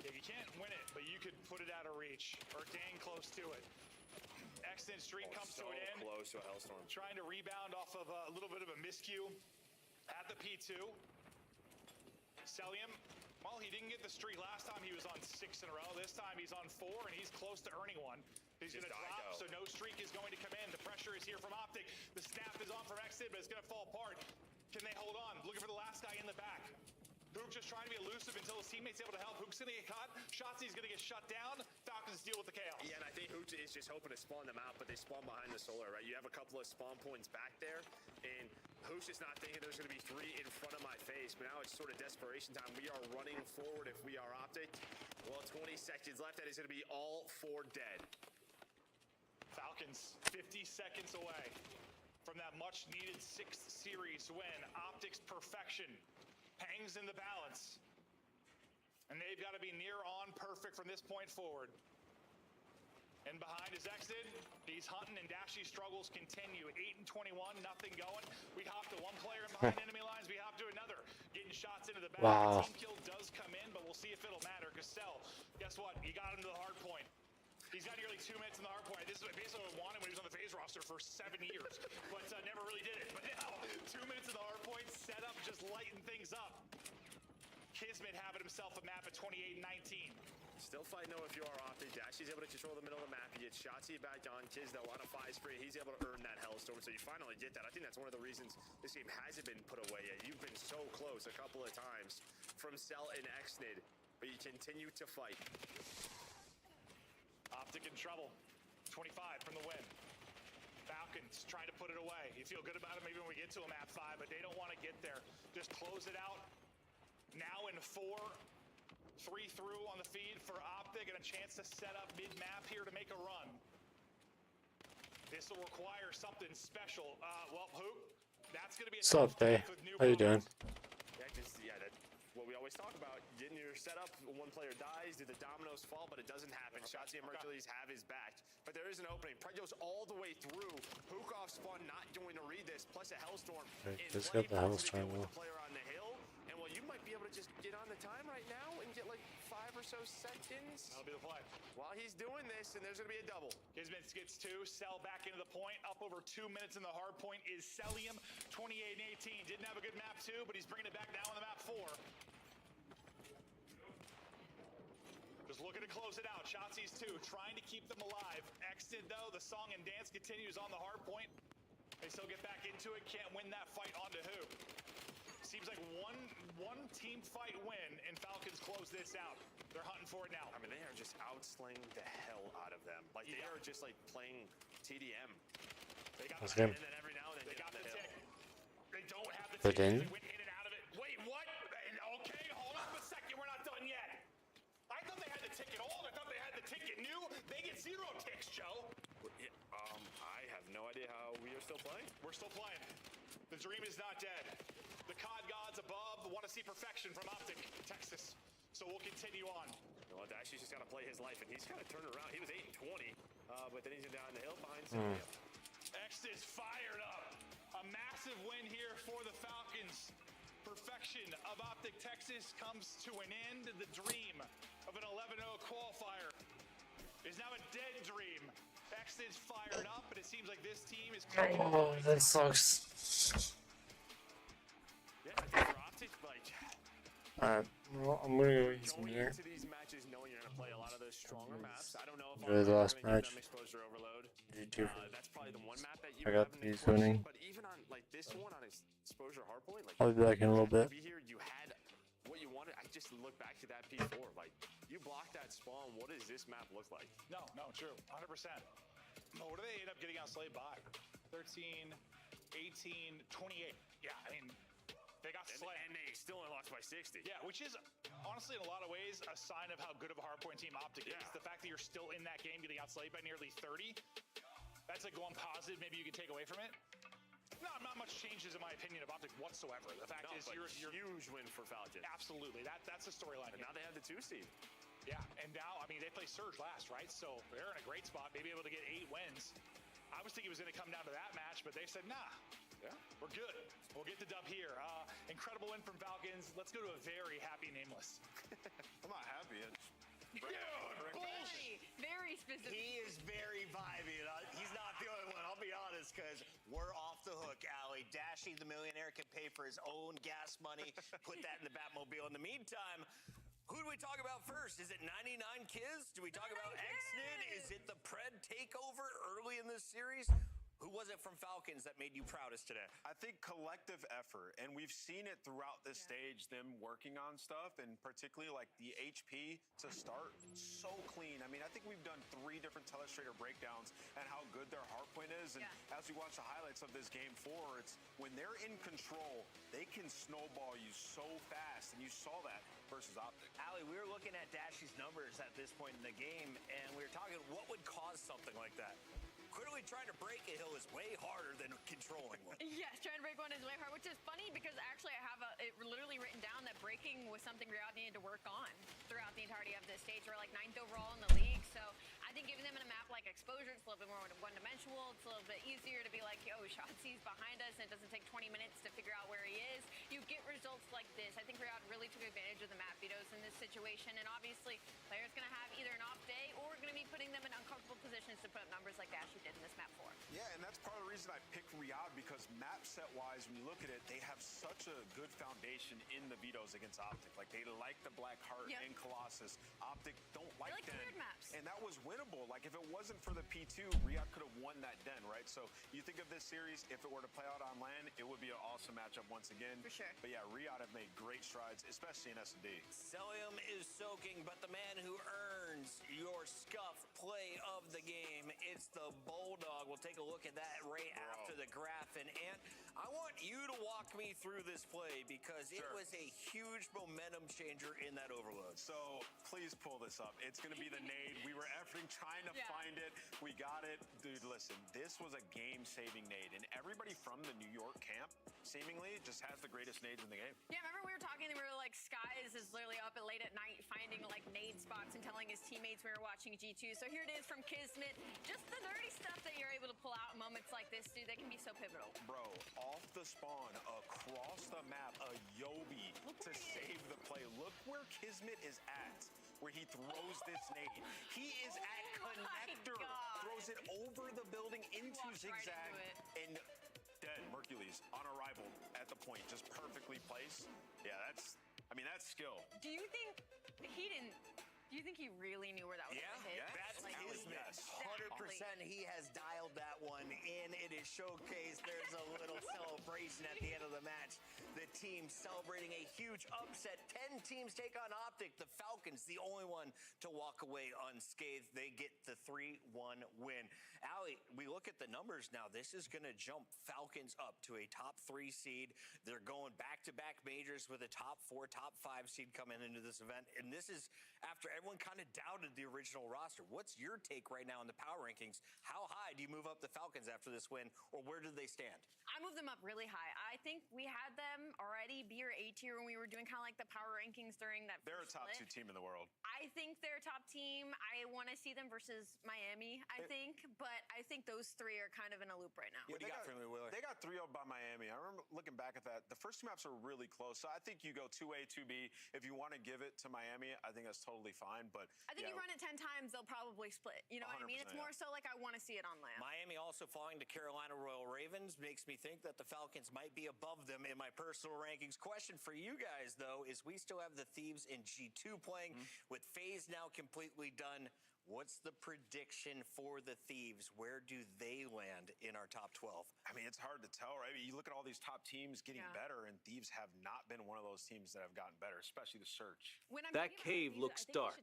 Yeah, you can't win it, but you could put it out of reach, or dang close to it. Extended streak comes to an end. Close to a hellstorm. Trying to rebound off of a little bit of a miscue at the P2. Celium, well, he didn't get the streak last time. He was on 6 in a row. This time he's on 4, and he's close to earning one. He's going to drop, so no streak is going to come in. The pressure is here from Optic. The snap is on from Exit, but it's going to fall apart. Can they hold on? Looking for the last guy in the back. Hook just trying to be elusive until his teammate's able to help. Hook's going to get caught. Shotzzy's going to get shut down. Falcons deal with the chaos. Yeah, and I think Hook is just hoping to spawn them out, but they spawn behind the solar, right? You have a couple of spawn points back there, and Hook's just not thinking there's going to be 3 in front of my face, but now it's sort of desperation time. We are running forward if we are Optic. Well, 20 seconds left. That is going to be all 4 dead. Falcons 50 seconds away from that much-needed 6th series win. Optic's perfection hangs in the balance. And they've got to be near on perfect from this point forward. And behind is Exit. He's hunting, and Dashy's struggles continue. 8 and 21, nothing going. We hop to one player in behind enemy lines. We hop to another. Getting shots into the back. Wow. Team kill does come in, but we'll see if it'll matter. Because Cell, guess what? You got him to the hard point. He's got nearly 2 minutes in the hard point. This is basically what I wanted when he was on the FaZe roster for 7 years, but never really did it. But now, 2 minutes in the hard point, set up, just lighten things up. Kismet having himself a map at 28-19. Still fighting though if you are Optic. Dashy's able to control the middle of the map. He gets Shotzzy back on. Kiz though on a 5 spree. He's able to earn that hellstorm, so you finally get that. I think that's one of the reasons this game hasn't been put away yet. You've been so close a couple of times from Cell and Xnid, but you continue to fight. Optic in trouble. 25 from the win. Falcons trying to put it away. You feel good about it maybe when we get to a map 5, but they don't want to get there. Just close it out. Now in 4. 3 through on the feed for Optic, and a chance to set up mid-map here to make a run. This will require something special. Well, Hoop, that's going to be a What's up, Day? How you doing? Yeah, that's what we always talk about. Getting your setup, one player dies, do the dominoes fall, but it doesn't happen. Shotzi and Mercules have his back. But there is an opening. Pred goes all the way through. Hukov's fun not going to read this, plus a Hellstorm. Let's get the Hellstorm. With the player on the hill. And well, you might be able to just get on the time right now and get like 5 or so seconds. That'll be the play. While he's doing this, and there's going to be a double. Kismet gets 2, Cell back into the point. Up over 2 minutes in the hard point is Celium, 28-18. Didn't have a good map 2, but he's bringing it back now on the map 4. Just looking to close it out. Shotzi's 2, trying to keep them alive. Exted, though, the song and dance continues on the hard point. They still get back into it. Can't win that fight onto who? Seems like one team fight win, and Falcons close this out. They're hunting for it now. I mean, they are just outslaying the hell out of them. Like, they are just, like, playing TDM. They got That's the him. And then every now and then They got the tick. They don't have the Put tick. in. They went in and out of it. Wait, what? Okay, hold up a second. We're not done yet. I thought they had the ticket old. I thought they had the ticket new. They get 0 ticks, Joe. I have no idea how we are still playing. We're still playing. The dream is not dead. The COD gods above want to see perfection from Optic Texas. So we'll continue on. Well, Dashy's just got to play his life, and he's kind of turned around. He was 8-20, but then he's down the hill behind Celium. X is fired up. A massive win here for the Falcons. Perfection of Optic Texas comes to an end. The dream of an 11-0 qualifier is now a dead dream. X is fired up, but it seems like this team is... Oh, that sucks. Yeah, I think for Optic, like... Alright, well, I'm gonna go eat some Going dinner. into these matches knowing you're going to play a lot of those stronger maps. I don't know if Enjoy the last I'm gonna match. give them exposure overload. G2. That's probably the one map that you I got haven't these questioned, winning. But even on like this one on exposure hardpoint, like I'll be back in a little bit. Be here, you had what you wanted. I just look back to that P4. Like you blocked that spawn. What does this map look like? No, true. 100%. What do they end up getting outslayed by? 13, 18, 28. Yeah, I mean, they got slayed. And they still only lost by 60. Yeah, which is honestly in a lot of ways a sign of how good of a hardpoint team Optic is. The fact that you're still in that game getting outslayed by nearly 30, that's like one positive maybe you can take away from it. Not much changes in my opinion of Optic whatsoever. The fact is you're huge win for Falcons. Absolutely. That's the storyline. And now they have the 2 seed. Yeah, and now, I mean, they play Surge last, right? So they're in a great spot, maybe able to get 8 wins. I was thinking it was going to come down to that match, but they said, nah, we're good. We'll get the dub here. Incredible win from Falcons. Let's go to a very happy Nameless. I'm not happy. Very specific. He is very vibey. He's not the only one, I'll be honest, because we're off the hook, Allie. Dashy, the millionaire, can pay for his own gas money, put that in the Batmobile. In the meantime, who do we talk about first? Is it 99 Kiz? Do we talk about Xnid? Is it the Pred takeover early in this series? Who was it from Falcons that made you proudest today? I think collective effort, and we've seen it throughout this stage, them working on stuff, and particularly like the HP to start so clean. I mean, I think we've done 3 different telestrator breakdowns and how good their hardpoint is, and as we watch the highlights of this game 4, it's when they're in control, they can snowball you so fast, and you saw that versus Optic. Allie, we were looking at Dashy's numbers at this point in the game, and we were talking what would cause something like that. Clearly trying to break a hill is way harder than controlling one. Yes, trying to break one is way hard, which is funny because actually I have it literally written down that breaking was something Riyadh needed to work on throughout the entirety of this stage. We're like 9th overall in the league, so I think giving them in a map like exposure, it's a little bit more one-dimensional. It's a little bit easier to be like, yo, Shotzi's behind us, and it doesn't take 20 minutes to figure out where he is. You get results like this. I think Riyadh really took advantage of the map vetoes in this situation, and obviously players going to have either an off day or going to be putting them in uncomfortable positions to put up numbers like Dashy did in this map 4. Yeah, and that's part of the reason I picked Riyadh, because map set-wise, when you look at it, they have such a good foundation in the vetoes against Optic. Like, they like the Black Heart and Colossus. Optic don't like Den. cleared maps. And that was winnable. Like, if it wasn't for the P2, Riyadh could have won that Den, right? So you think of this series, if it were to play out on land, it would be an awesome matchup once again. For sure. But yeah, Riyadh have made great strides, especially in S&D. Celium is soaking, but the man who earns your scuff play of the game, it's the Bulldog. We'll take a look at that right after the graph. And I want you to watch walk me through this play because it was a huge momentum changer in that overload. So please pull this up. It's going to be the nade. We were efforting trying to find it. We got it. Dude, listen, this was a game-saving nade. And everybody from the New York camp seemingly just has the greatest nades in the game. Yeah, remember we were talking and we were like, Skies is literally up at late at night finding like nade spots and telling his teammates we were watching G2. So here it is from Kismet. Just the nerdy stuff that you're able to pull out in moments like this, dude, that can be so pivotal. Bro, off the spawn, across the map, a Yobi to save the play. Look where Kismet is at, where he throws this nade. He is at connector, throws it over the building into zigzag, and dead. Mercules on arrival at the point, just perfectly placed. Yeah, that's skill. Do you think he really knew where that was going to hit? That's like, Kismet. 100% he has dialed that one in. It is showcased. There's a little celebration at the end of the match. The team celebrating a huge upset. 10 teams take on Optic. The Falcons, the only one to walk away unscathed. They get the 3-1 win. Allie, we look at the numbers now. This is going to jump Falcons up to a top 3 seed. They're going back-to-back majors with a top 4, top 5 seed coming into this event. And this is after everyone kind of doubted the original roster. What's your take right now in the power rankings? How high do you move up the Falcons after this win, or where do they stand? I moved them up really high. I think we had them already B or A tier when we were doing kind of like the power rankings during that They're a first top split. 2 team in the world. I think they're a top team. I want to see them versus Miami, I think. But I think those 3 are kind of in a loop right now. What do you got for me, Wheeler? They got 3-0 by Miami. I remember looking back at that. The first 2 maps are really close. So I think you go 2A, 2B. If you want to give it to Miami, I think that's totally fine. But I think you run it 10 times, they'll probably split. You know what I mean? It's more so like I want to see it on land. Miami also falling to Carolina Royal Ravens makes me think that the Falcons might be above them in my personal rankings. Question for you guys, though, is we still have the Thieves in G2 playing with FaZe now completely done. What's the prediction for the Thieves? Where do they land in our top 12? I mean, it's hard to tell, right? You look at all these top teams getting better, and Thieves have not been one of those teams that have gotten better, especially the Search. That cave looks dark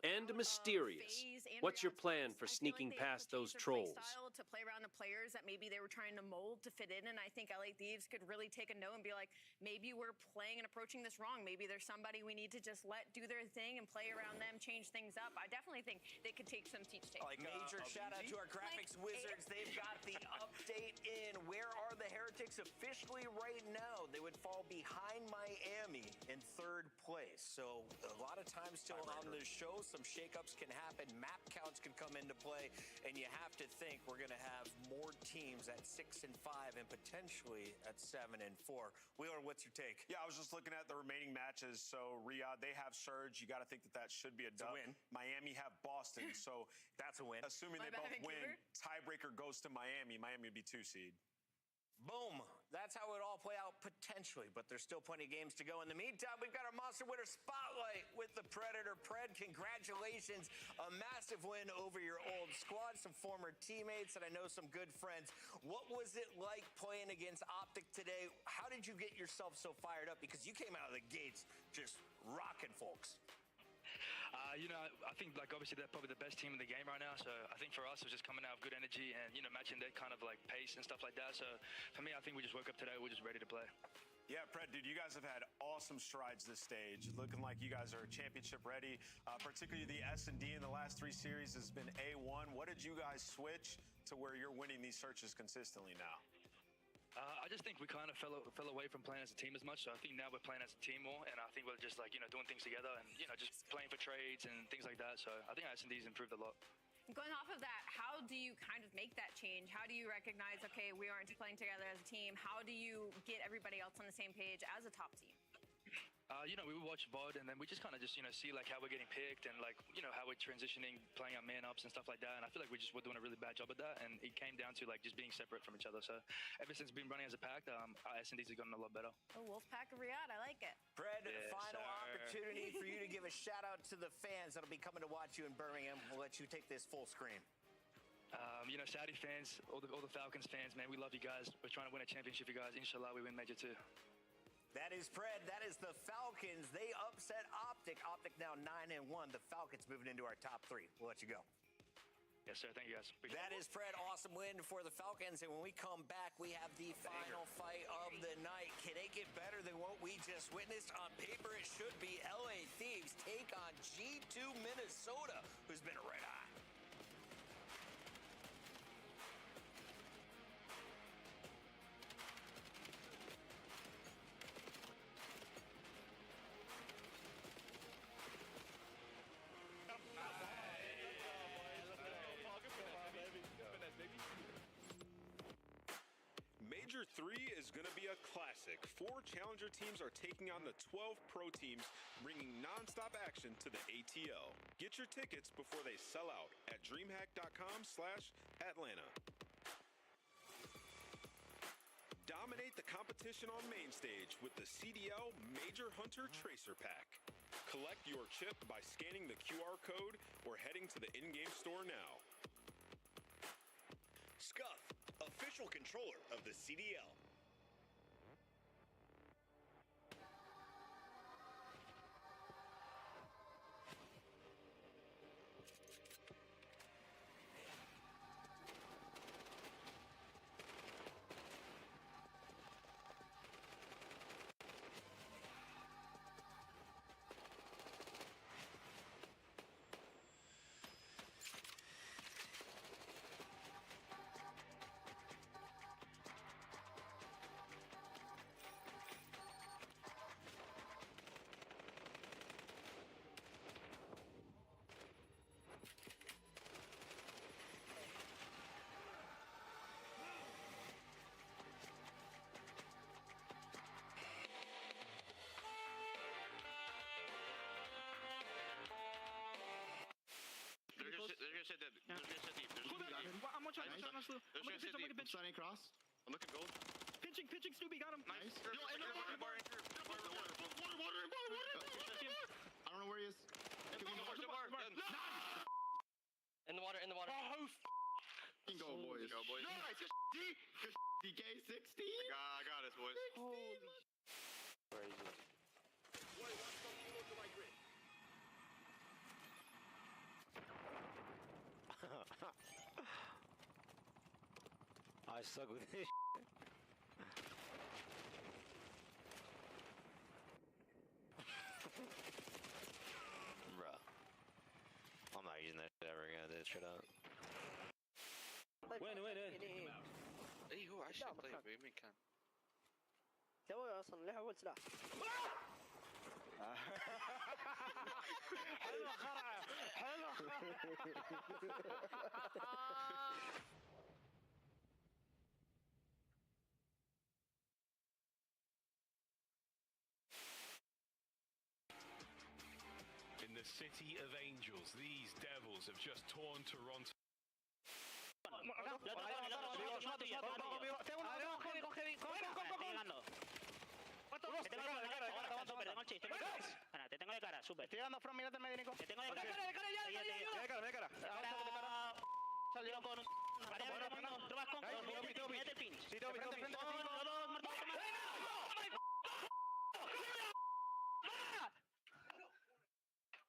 and mysterious. What's your plan for sneaking past those trolls? To play around the players that maybe they were trying to mold to fit in, and I think LA Thieves could really take a note and be like, maybe we're playing and approaching this wrong. Maybe there's somebody we need to just let do their thing and play around them, change things up. I definitely think they could take some teach take. Major shout out to our graphics wizards. They've got the update in. Where are the Heretics officially right now? They would fall behind Miami in 3rd place. So a lot of times still on the show, some shakeups can happen. Map counts can come into play, and you have to think we're going to have more teams at 6 and 5 and potentially at 7 and 4. Wheeler, what's your take? Yeah, I was just looking at the remaining matches. So Riyadh, they have Surge. You got to think that should be a dub. win. Miami have Boston. So that's a win. Assuming they both win, tiebreaker goes to Miami. Miami would be 2 seed. Boom. That's how it all play out potentially, but there's still plenty of games to go. In the meantime, we've got our Monster Winner Spotlight with the Predator. Pred, congratulations. A massive win over your old squad, some former teammates, and I know some good friends. What was it like playing against Optic today? How did you get yourself so fired up? Because you came out of the gates just rocking folks. I think obviously they're probably the best team in the game right now. So I think for us, it was just coming out of good energy and, matching their kind of pace and stuff like that. So for me, I think we just woke up today. We're just ready to play. Yeah, Pred, dude, you guys have had awesome strides this stage. Looking like you guys are championship ready. Particularly the S&D in the last 3 series has been A1. What did you guys switch to where you're winning these searches consistently now? I just think we kind of fell away from playing as a team as much. So I think now we're playing as a team more, and I think we're just doing things together and just playing for trades and things like that. So I think S&D's improved a lot. Going off of that, how do you kind of make that change? How do you recognize, okay, we aren't playing together as a team? How do you get everybody else on the same page as a top team? We would watch VOD, and then we just kind of see how we're getting picked and how we're transitioning, playing our man-ups and stuff like that. And I feel like we're doing a really bad job at that. And it came down to just being separate from each other. So ever since we've been running as a pack, our S&Ds have gotten a lot better. Oh, Wolfpack of Riyadh, I like it. Pred, final opportunity for you to give a shout out to the fans that'll be coming to watch you in Birmingham. We'll let you take this full screen. Saudi fans, all the Falcons fans, man, we love you guys. We're trying to win a championship, you guys. Inshallah, we win Major 2. That is Pred. That is the Falcons. They upset Optic. Optic now 9-1. The Falcons moving into our top 3. We'll let you go. Yes, sir. Thank you, guys. That is Pred. Awesome win for the Falcons. And when we come back, we have the final fight of the night. just witnessed, on paper it should be LA Thieves take on G2 Minnesota, who's been red hot. Major 3 is going to be a classic. 4 challenger teams are taking on the 12 pro teams, bringing non-stop action to the ATL. Get your tickets before they sell out at dreamhack.com/Atlanta. Dominate the competition on main stage with the CDL Major Hunter Tracer Pack. Collect your chip by scanning the QR code or heading to the in-game store now. Scuff, official controller of the CDL. They're gonna sit deep. They're gonna sit deep. I'm watching. I'm gonna pitch. I'm gonna pitch. Signing cross. I'm looking gold. Pitching, Snoopy got him. Nice. Yo, in the water. I don't know where he is. In the water. In the water. Oh, go, boys. Go, boys. Nice. DK 60. I got us, boys. Holy. Crazy. I suck with this. Bruh. I'm not using that shit ever again. This shit out. وين ايوه عشان طيب يمين كان تو اصلا له اول سلاح حلوه خرعه حلوه In the City of Angels, these devils have just torn Toronto. Te tengo de cara, super. Estoy dando from, mírate el medio, Nico. Te tengo de cara. De cara. Salió con un... Tú vas con... Mete el pinch. Sí, Toby.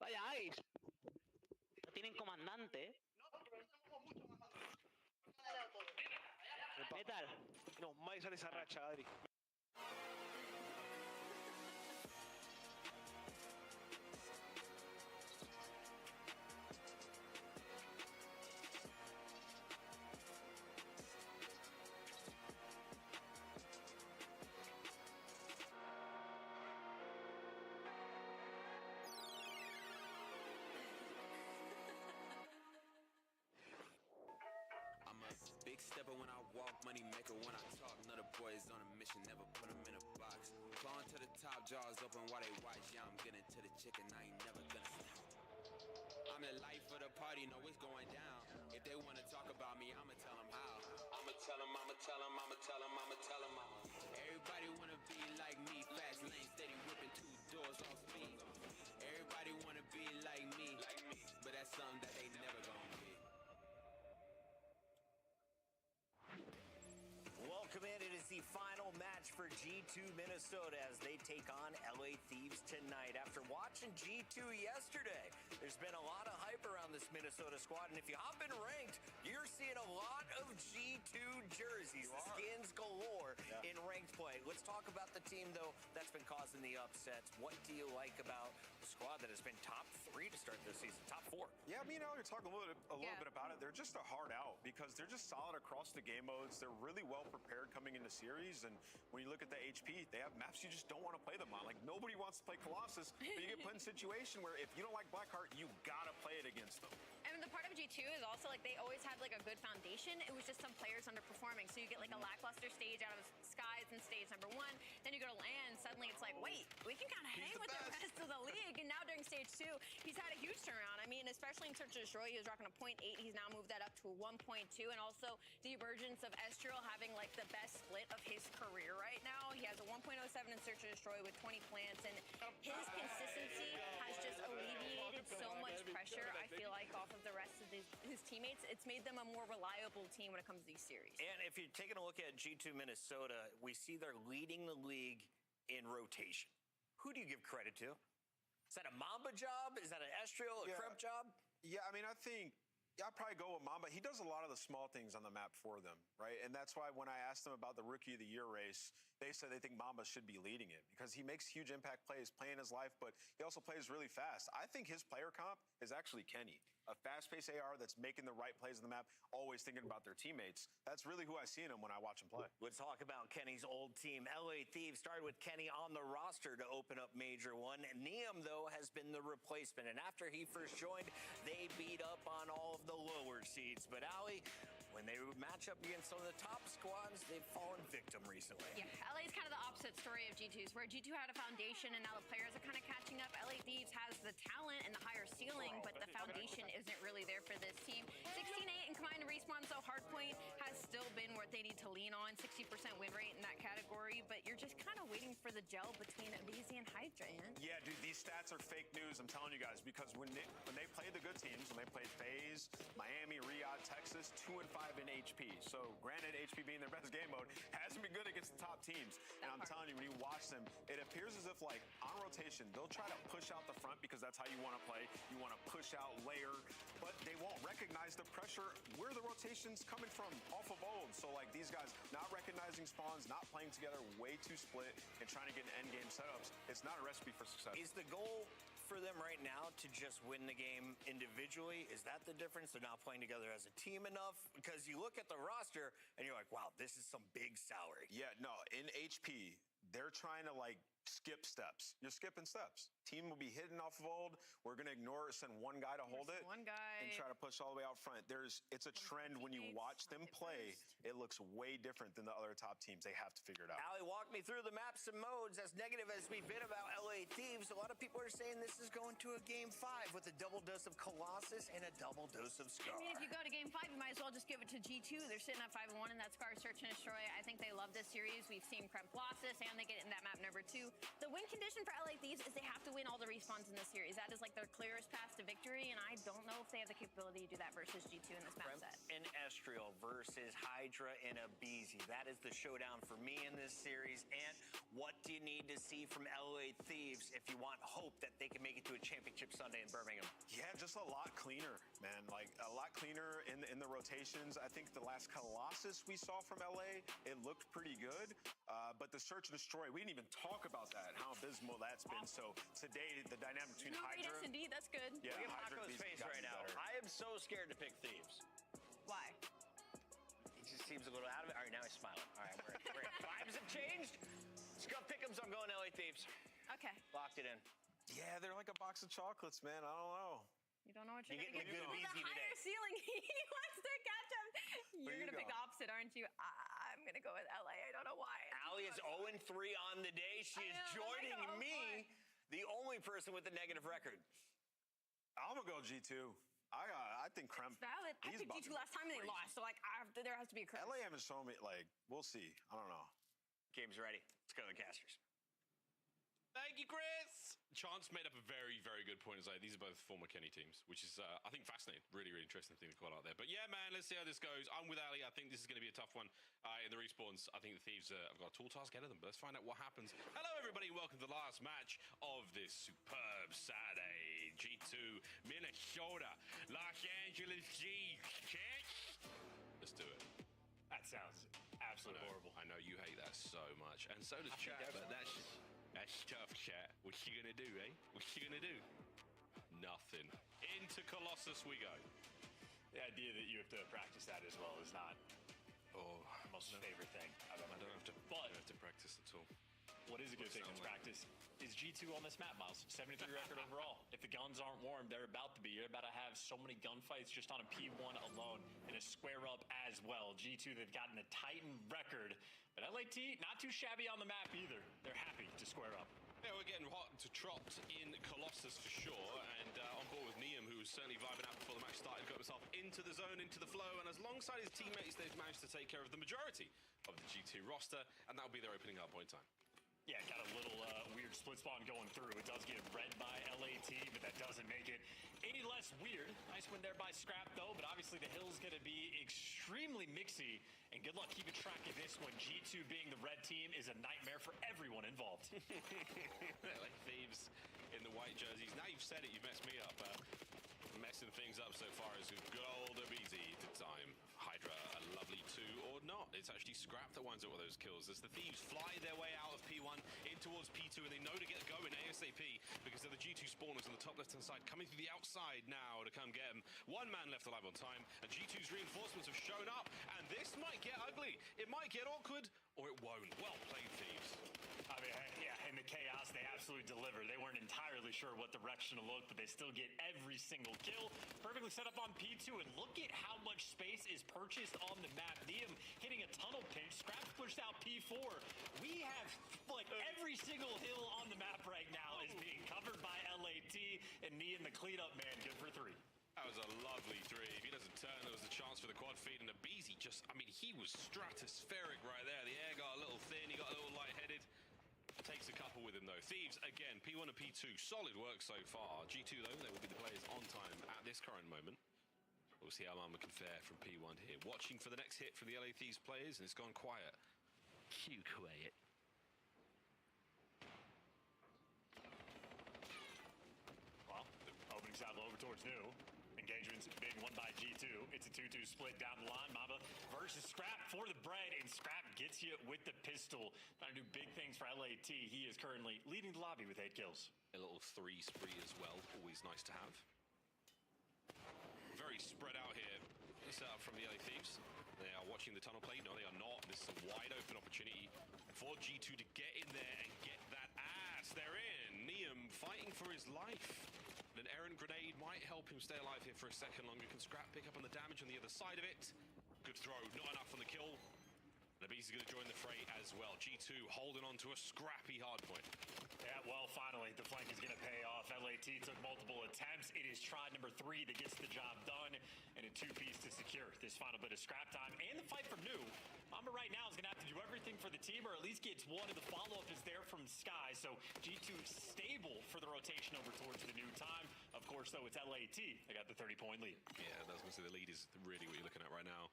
Vaya, Ice. No tienen comandante. Metal. No, mai sale esa racha, Adri. Big stepper when I walk, money maker when I talk. Another boys on a mission, never put them in a box. Clawing to the top, jaws open while they watch. Yeah, I'm getting to the chicken, I ain't never gonna stop. I'm the life of the party, know it's going down. If they wanna talk about me, I'ma tell them how. I'ma tell them. Everybody wanna be like me, fast lane, steady whipping 2 doors off speed. Everybody wanna be like me, but that's something that they never gonna be. Welcome in. It is the final match for G2 Minnesota as they take on LA Thieves tonight. After watching G2 yesterday, There's been a lot of hype around this Minnesota squad, and if you hop in ranked, you're seeing a lot of G2 jerseys, the skins galore in ranked play. Let's talk about the team, though, that's been causing the upsets. What do you like about the squad that has been top 3 to start this season, top 4? Yeah, me and Ali are talking a little bit about it. They're just a hard out because they're just solid across the game modes. They're really well prepared coming into series, and when you look at the HP, they have maps you just don't want to play them on. Like, nobody wants to play Colossus, but you get put in a situation where if you don't like Blackheart, you gotta play it against them. And the part of G2 is also like they always had like a good foundation. It was just some players underperforming. So you get like a lackluster stage out of Skies in stage number 1. Then you go to LAN, suddenly it's like, wait, we can kind of hang with the rest of the league. And now during stage 2, he's had a huge turnaround. I mean, especially in Search and Destroy, he was rocking a 0.8. He's now moved that up to a 1.2. And also the emergence of Estriel having like the best split of his career right now. He has a 1.07 in Search and Destroy with 20 plants. And his consistency has just alleviated so much pressure, I feel like, off of the rest of his teammates. It's made them a more reliable team when it comes to these series. And if you're taking a look at G2 Minnesota, we see they're leading the league in rotation. Who do you give credit to? Is that a Mamba job? Is that an Estriel, a Kremp job? Yeah, I mean, I think I'll probably go with Mamba. He does a lot of the small things on the map for them, right? And that's why when I asked them about the Rookie of the Year race, they said they think Mamba should be leading it because he makes huge impact plays, playing his life, but he also plays really fast. I think his player comp is actually Kenny, a fast-paced AR that's making the right plays on the map, always thinking about their teammates. That's really who I see in him when I watch him play. Let's talk about Kenny's old team. LA Thieves started with Kenny on the roster to open up Major 1. Neum, though, has been the replacement. And after he first joined, they beat up on all of the lower seeds. But Ali, when they match up against some of the top squads, they've fallen victim recently. Yeah, LA is kind of the opposite story of G2's, where G2 had a foundation and now the players are kind of catching up. LA Thieves has the talent and the higher ceiling, but the foundation isn't really there for this team. 16-8 in combined respawn, so Hardpoint has still been what they need to lean on. 60% win rate in that category, but you're just kind of waiting for the gel between Abizi and Hydra. Yeah, dude, these stats are fake news, I'm telling you guys, because when they played the good teams, when they played FaZe, Miami, Riyadh, Texas, 2-5 in HP. So granted, HP being their best game mode hasn't been good against the top teams. And I'm telling you, when you watch them, it appears as if, like, on rotation, they'll try to push out the front because that's how you want to play. You want to push out, layer, but they won't recognize the pressure where the rotation's coming from off of old. So, like, these guys not recognizing spawns, not playing together, way too split, and trying to get end game setups. It's not a recipe for success. Is the goal for them right now to just win the game individually? Is that the difference? They're not playing together as a team enough? Because you look at the roster and you're like, wow, this is some big salary. Yeah, no, in HP, they're trying to, like, skip steps. You're skipping steps. Team will be hidden off of old. We're going to ignore it, send one guy to hold it, one guy, and try to push all the way out front. It's a trend when you watch them play. It looks way different than the other top teams. They have to figure it out. Ali, walk me through the maps and modes. As negative as we've been about LA Thieves, a lot of people are saying this is going to a game 5 with a double dose of Colossus and a double dose of Scar. I mean, if you go to game 5, you might as well just give it to G2. They're sitting at 5-1 in that Scar Search and Destroy. I think they love this series. We've seen Kremp Colossus, and they get in that map number 2. The win condition for LA Thieves is they have to win all the respawns in this series. That is like their clearest path to victory, and I don't know if they have the capability to do that versus G2 in this map set. And Estriel versus Hydra and Abizi. That is the showdown for me in this series. And what do you need to see from LA Thieves if you want hope that they can make it to a championship Sunday in Birmingham? Yeah, just a lot cleaner, man. Like, a lot cleaner in the rotations. I think the last Colossus we saw from LA, it looked pretty good. But the Search and Destroy, we didn't even talk about that, how abysmal that's been. So today, the dynamic between Hydra... indeed, that's good. Yeah, look at Paco's face right now. I am so scared to pick Thieves. Why? He just seems a little out of it. All right, now he's smiling. All right, we're vibes have changed. Scrub Pick'ems, I'm going LA Thieves. Okay. Locked it in. Yeah, they're like a box of chocolates, man. I don't know. You don't know what you're getting going to get. a good The higher ceiling, he wants to catch him. You're going to pick the opposite, aren't you? I'm going to go with LA. I don't know why. Ali is 0-3 on the day. She is joining me, the only person with a negative record. I'm going to go G2. I think Kremp. It's valid. I picked G2 last time and they lost, so, like, there has to be a Kremp. LA haven't shown me, like, we'll see. I don't know. Game's ready. Let's go to the casters. Thank you, Chris. Chance made up a very, very good point. These are both former Kenny teams, which is, I think, fascinating. Really, really interesting thing to call out there. But yeah, man, let's see how this goes. I'm with Ali. I think this is going to be a tough one in the respawns. I think the Thieves have got a tall task ahead of them. But let's find out what happens. Hello, everybody. Welcome to the last match of this superb Saturday. G2 Minnesota, Los Angeles G's, chat. Let's do it. That sounds absolutely horrible. I know you hate that so much, and so does chat, but that's tough, chat. What's she gonna do, eh? What's she gonna do? Nothing. Into Colossus we go. The idea that you have to practice that as well is not my most favorite thing I've ever heard. I don't have to practice at all. What is a good thing to practice is G2 on this map, Miles. 73 record overall. If the guns aren't warm, they're about to be. You're about to have so many gunfights just on a P1 alone and a square up as well. G2, they've gotten a Titan record, but LAT, not too shabby on the map either. They're happy to square up. Yeah, we're getting hot to trot in Colossus for sure, and on board with Niam, who was certainly vibing out before the match started, got himself into the zone, into the flow, and alongside his teammates, they've managed to take care of the majority of the G2 roster, and that'll be their opening up point time. Yeah, got a little weird split spawn going through. It does get read by LAT, but that doesn't make it any less weird. Nice win there by Scrap, though, but obviously the hill's going to be extremely mixy, and good luck keeping track of this one. G2 being the red team is a nightmare for everyone involved. Like thieves in the white jerseys. Now you've said it, you've messed me up. Messing things up so far is good old Abizi to time. Hydra, a lovely 2 or not. It's actually Scrap that winds up with those kills as the thieves fly their way out of P1 in towards P2, and they know to get going ASAP because they're the G2 spawners on the top left-hand side coming through the outside now to come get them. One man left alive on time, and G2's reinforcements have shown up, and this might get ugly. It might get awkward, or it won't. Well played, thieves. I mean, yeah, in the chaos, they absolutely deliver. They weren't entirely sure what direction to look, but they still get every single kill. Perfectly set up on P2, and look at how much space is purchased on the map. Niam hitting a tunnel pinch. Scraps pushed out P4. We have, like, every single hill on the map right now is being covered by LAT, and Niam, the clean-up man, good for 3. That was a lovely 3. If he doesn't turn, there was a chance for the quad feed, and Abizi just, I mean, he was stratospheric right there. The air got a little thin, he got a little lightheaded. Takes a couple with him, though. Thieves, again, P1 and P2, solid work so far. G2, though, they will be the players on time at this current moment. We'll see how Mama can fare from P1 here. Watching for the next hit from the LA Thieves players, and it's gone quiet. Too quiet. Well, the opening side over towards New. Engagement's being won by G2. It's a 2-2 split down the line. Mamba versus Scrap for the bread, and Scrap gets you with the pistol. Trying to do big things for LAT. He is currently leading the lobby with 8 kills. A little 3 spree as well. Always nice to have. Very spread out here. Set up from the LA Thieves. They are watching the tunnel play. No, they are not. This is a wide open opportunity for G2 to get in there and get that ass. They're in. Niam fighting for his life. An errant grenade might help him stay alive here for a second longer. Can Scrap pick up on the damage on the other side of it? Good throw, not enough on the kill. Abizi's going to join the fray as well. G2 holding on to a scrappy hard point. Yeah, well, finally, the flank is going to pay off. LAT took multiple attempts. It is try number 3 that gets the job done, and a 2-piece to secure this final bit of scrap time and the fight for New. Mamba right now is going to have to do everything for the team, or at least gets one, and the follow-up is there from Sky. So G2 stable for the rotation over towards the New time. Of course, though, it's LAT. They got the 30-point lead. Yeah, I was going to say the lead is really what you're looking at right now.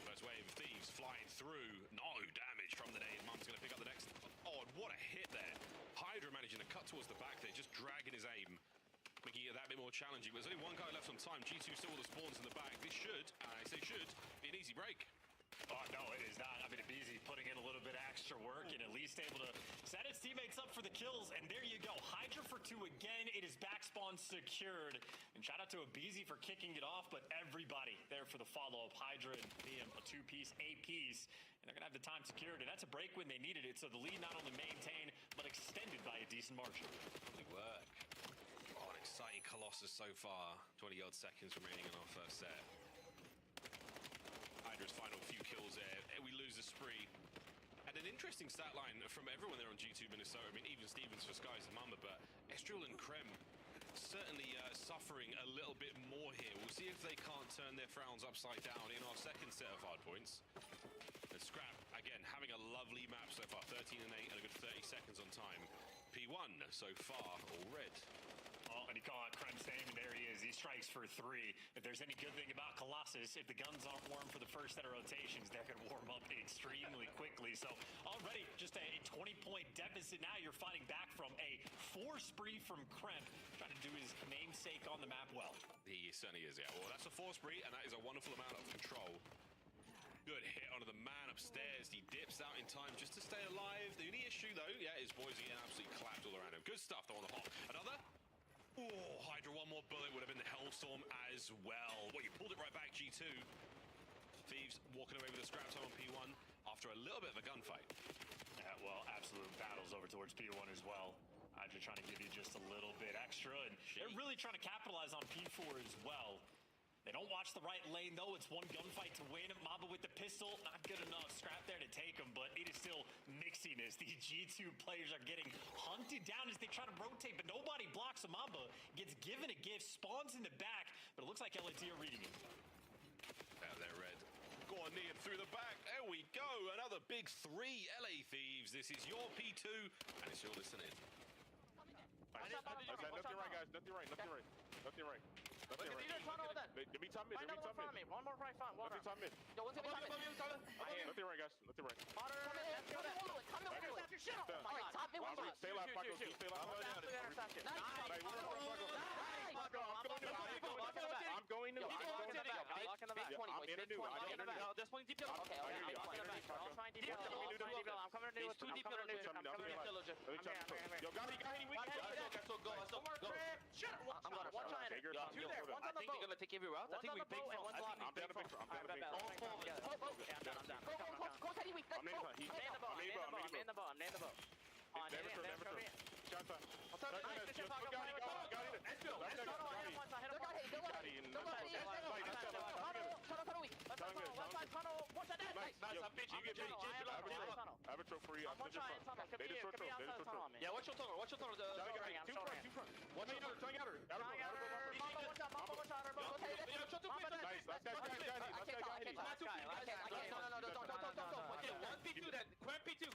First wave of Thieves flying through. No damage from the nade. Mum's going to pick up the next. Oh, and what a hit there. Hydra managing to cut towards the back there, just dragging his aim, making it that bit more challenging. But there's only one guy left on time. G2 still with the spawns in the back. This should, I say should, be an easy break. Oh, no, it is not. I mean, Abizi putting in a little bit of extra work and at least able to set his teammates up for the kills. And there you go. Hydra for 2 again. It is back spawn secured. And shout out to Abizi for kicking it off, but everybody there for the follow-up. Hydra and PM, a 2-piece, A-piece. And they're going to have the time secured. And that's a break when they needed it. So the lead not only maintained, but extended by a decent margin. Lovely work. Oh, an exciting Colossus so far. 20-odd seconds remaining in our first set. Hydra's final few kills there. We lose the spree. And an interesting stat line from everyone there on G2 Minnesota. I mean, even Stevens for Skies and Mamba, but Estriel and Krem certainly suffering a little bit more here. We'll see if they can't turn their frowns upside down in our second set of hard points. And Scrap, again, having a lovely map so far. 13 and 8 and a good 30 seconds on time. P1 so far, all red. Oh, and you call out Krem's name, and there he is. He strikes for 3. If there's any good thing about Colossus, if the guns aren't warm for the first set of rotations, they're going to warm up extremely quickly. So already just a 20-point deficit. it now. You're fighting back from a 4 spree from Kremp, trying to do his namesake on the map well. He certainly is, yeah. Well, that's a 4 spree, and that is a wonderful amount of control. Good hit onto the man upstairs. He dips out in time just to stay alive. The only issue, though, yeah, is boys getting absolutely clapped all around him. Good stuff, though, on the hop. Another? Oh, Hydra, one more bullet would have been the Hellstorm as well. Well, you pulled it right back, G2. Thieves walking away with a scrap time on P1 after a little bit of a gunfight. Yeah, well, absolute battles over towards P1 as well. Hydra trying to give you just a little bit extra, and they're really trying to capitalize on P4 as well. They don't watch the right lane, though. It's one gunfight to win. Mamba with the pistol, not good enough. Scrap there to take him, but it is still mixing as these G2 players are getting hunted down as they try to rotate, but nobody blocks him. Mamba gets given a gift, spawns in the back, but it looks like LAT are reading it. Out there, Red. Go on, Neon through the back. There we go. Another big 3 LA Thieves. This is your P2, and it's your listening. Nothing right, guys. Nothing right. Nothing right. Nothing right. Look at these tunnel then. Give me top mid. Give me top mid. One more right front. Nothing top mid. Yo, one's gonna be top mid. Nothing right, guys. Nothing right. Come in. Your shit. Oh my god. Top mid. Stay alive, Paco. Stay alive. I'm going to. Lock in the back. I'm in a new. This point deep. Okay. Lock in the back. I'll try deep. I'm coming to new. I'm coming to new. Yo, got it. Let's go. Shut up. I'm gonna one China. Two there. One's on the boat. Gonna take every route. I think we big front. I'm down a big front. I'm down. All four of them. I'm down. Go, Teddy. Weak. I'm in the boat. On in. Shot. I have a troll for you. Yeah, what's your tunnel? What's your tunnel? Two front. Watch out. Nice. Last guy. One P2 then. Crab P2. Nice,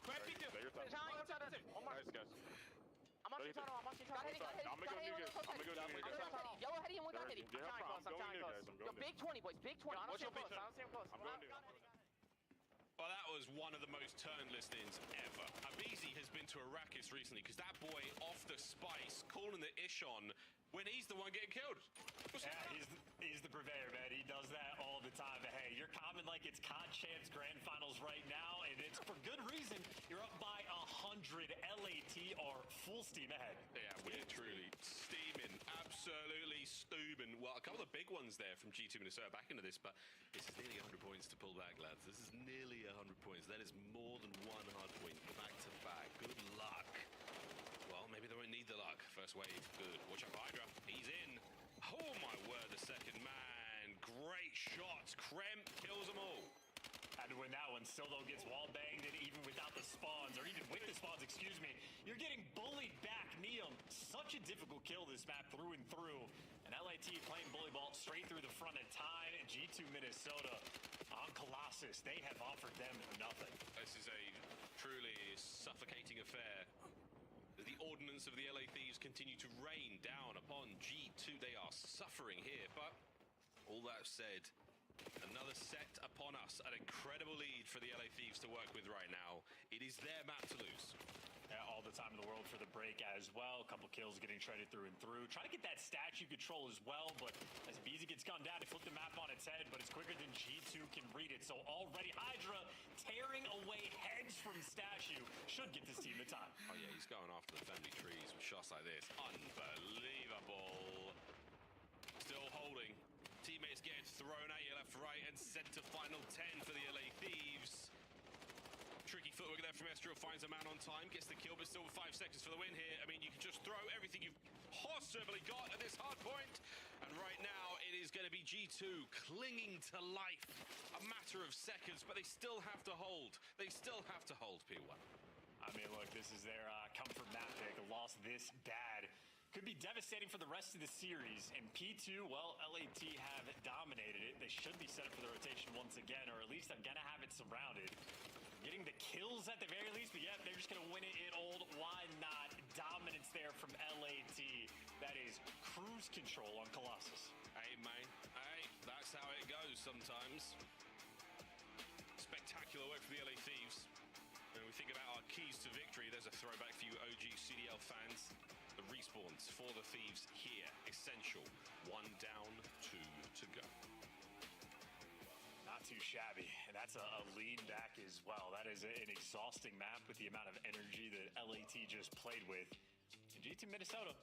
guys. I'm on tunnel. I'm gonna go new guys. Yellow heady and one got heady. I'm trying close. Yo, big 20, boys. Big 20. What's your big 20? I'm going new. Well, that was one of the most turned listings ever. Abizi has been to Arrakis recently because that boy off the spice calling the ish on when he's the one getting killed. Yeah, he's the purveyor, man. He does that all the time. But hey, you're coming like it's COD Champs Grand Finals right now, and it's for good reason. You're up by 100. LAT are full steam ahead. Yeah, we're truly steaming. Absolutely steaming. Well, a couple of big ones there from G2 Minnesota back into this, but this is nearly 100 points to pull back, lads. This is nearly 100 points. That is more than one hard point back to back. Good luck. Well, maybe they won't need the luck. First wave, good. Watch out, Hydra. He's in. Oh my word, the second man. Great shots. Kremp kills them all. Had to win that one. Still, though, gets wall banged, and even without the spawns, or even with the spawns, excuse me, you're getting bullied back. Neum, such a difficult kill this map through and through. And LAT playing bully ball straight through the front of time. G2 Minnesota on Colossus. They have offered them nothing. This is a truly suffocating affair. The ordnance of the LA Thieves continue to rain down upon G2. They are suffering here, but all that said, another set upon us. An incredible lead for the LA Thieves to work with right now. It is their map to lose. Yeah, all the time in the world for the break as well. A couple kills getting shredded through and through. Trying to get that statue control as well, but as Beezy gets gunned down, he flipped the map on its head, but it's quicker than G2 can read it. So already Hydra tearing away heads from statue should get this team the time. Oh yeah, he's going after the family trees with shots like this. Unbelievable. Still holding. Teammates getting thrown at you left, right, and sent to final 10 for the LA Thieves. Tricky footwork there from Estriel, finds a man on time, gets the kill, but still with 5 seconds for the win here. I mean, you can just throw everything you've possibly got at this hard point. And right now, it is going to be G2 clinging to life. A matter of seconds, but they still have to hold. They still have to hold, P1. I mean, look, this is their comfort map pick. A loss this bad could be devastating for the rest of the series. And P2, well, LAT have dominated it. They should be set up for the rotation once again, or at least they're going to have it surrounded. Getting the kills at the very least, but yeah, they're just going to win it in old. Why not? Dominance there from LAT. That is cruise control on Colossus. Hey, man. Hey, that's how it goes sometimes. Spectacular work for the LA Thieves. When we think about our keys to victory, there's a throwback for you CDL fans, the respawns for the Thieves here, essential. 1 down, 2 to go. Not too shabby, and that's a lean back as well. That is an exhausting map with the amount of energy that LAT just played with. And G2 Minnesota,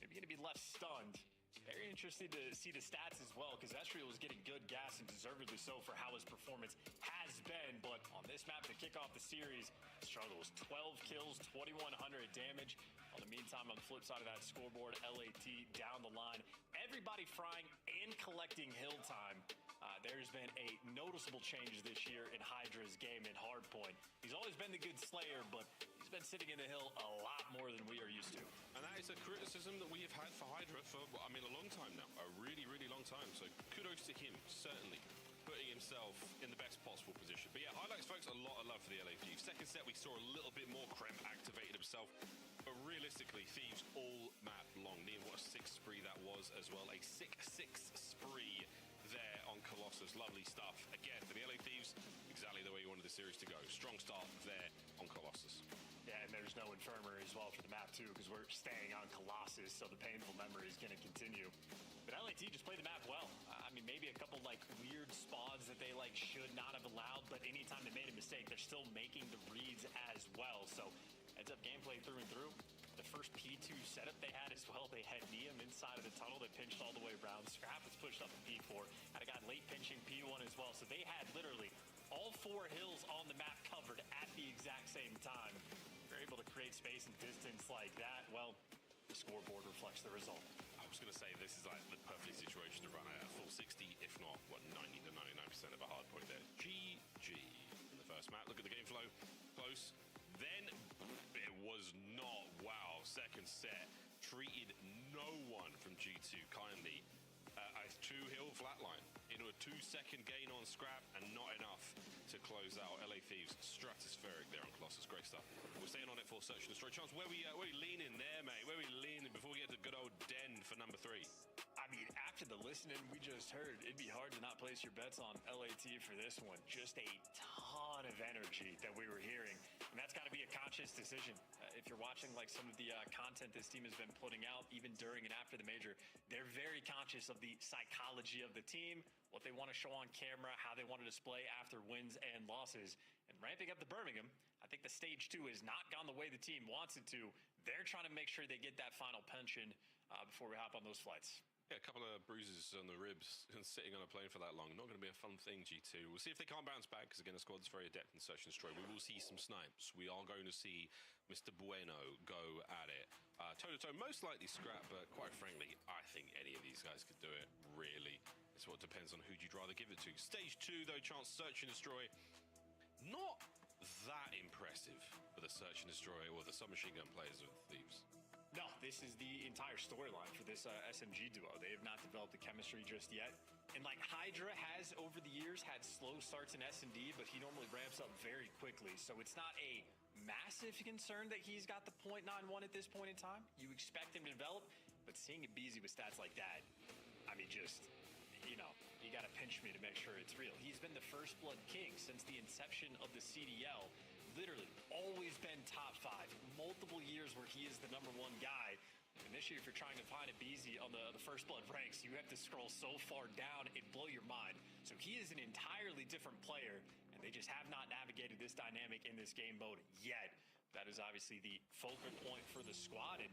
they're going to be left stunned. Very interested to see the stats as well, because Estriel was getting good gas, and deservedly so for how his performance has been. But on this map to kick off the series, struggles. 12 kills, 2,100 damage. On the meantime, on the flip side of that scoreboard, LAT down the line. Everybody frying and collecting hill time. There's been a noticeable change this year in Hydra's game in hardpoint. He's always been the good slayer, but he's been sitting in the hill a lot more than we are used to. And that is a criticism that we have had for Hydra for, I mean, a long time now. A really, really long time. So kudos to him, certainly. Putting himself in the best possible position. But yeah, highlights, folks, a lot of love for the LA Thieves. Second set, we saw a little bit more. Krem activated himself. But realistically, Thieves all map long. Neon, what a 6 spree that was as well. A 6-6 spree there on Colossus. Lovely stuff. Again, for the LA Thieves, exactly the way you wanted the series to go. Strong start there on Colossus. Yeah, and there's no Infirmary as well for the map, too, because we're staying on Colossus, so the painful memory is going to continue. But LAT just played the map well. I mean, maybe a couple, weird spawns that they, should not have allowed, but anytime they made a mistake, they're still making the reads as well. So, ends up gameplay through and through. The first P2 setup they had as well, they had Neum inside of the tunnel. They pinched all the way around. Scrap was pushed up to P4. Had a guy late pinching P1 as well. So they had literally all 4 hills on the map covered at the exact same time. They're able to create space and distance like that. Well, the scoreboard reflects the result. I was going to say, this is the perfect situation to run at a full 60, if not, 90 to 99% of a hard point there. GG in the first map. Look at the game flow. Close. Then it was not. Wow. Second set. Treated no one from G2 kindly. A 2-hill flatline into a 2-second gain on Scrap, and not enough to close out. LA Thieves stratospheric there on Colossus. Great stuff. We're staying on it for Search and Destroy. Chance, where we leaning there, mate? Where we leaning before we get to good old Den for number 3? I mean, after the listening we just heard, it'd be hard to not place your bets on LAT for this one. Just a ton of energy that we were hearing, and that's got to be a conscious decision. If you're watching some of the content this team has been putting out, even during and after the major, they're very conscious of the psychology of the team, what they want to show on camera, how they want to display after wins and losses. And ramping up to Birmingham, I think the stage 2 has not gone the way the team wants it to. They're trying to make sure they get that final pension before we hop on those flights. Yeah, a couple of bruises on the ribs and sitting on a plane for that long. Not going to be a fun thing, G2. We'll see if they can't bounce back, because again, the squad's very adept in Search and Destroy. We will see some snipes. We are going to see Mr. Bueno go at it. Toe-to-toe, most likely Scrap, but quite frankly, I think any of these guys could do it, really. It's what depends on who you'd rather give it to. Stage 2, though, Chance Search and Destroy. Not that impressive for the Search and Destroy or the submachine gun players of Thieves. No, this is the entire storyline for this SMG duo. They have not developed the chemistry just yet. And Hydra has, over the years, had slow starts in S&D, but he normally ramps up very quickly. So it's not a massive concern that he's got the .91 at this point in time. You expect him to develop, but seeing it Beezy with stats like that, I mean, just, you got to pinch me to make sure it's real. He's been the first blood king since the inception of the CDL. Literally always been top 5. Multiple years where he is the #1 guy. And this year, if you're trying to find a BZ on the first blood ranks, you have to scroll so far down, it'd blow your mind. So he is an entirely different player, and they just have not navigated this dynamic in this game mode yet. That is obviously the focal point for the squad, and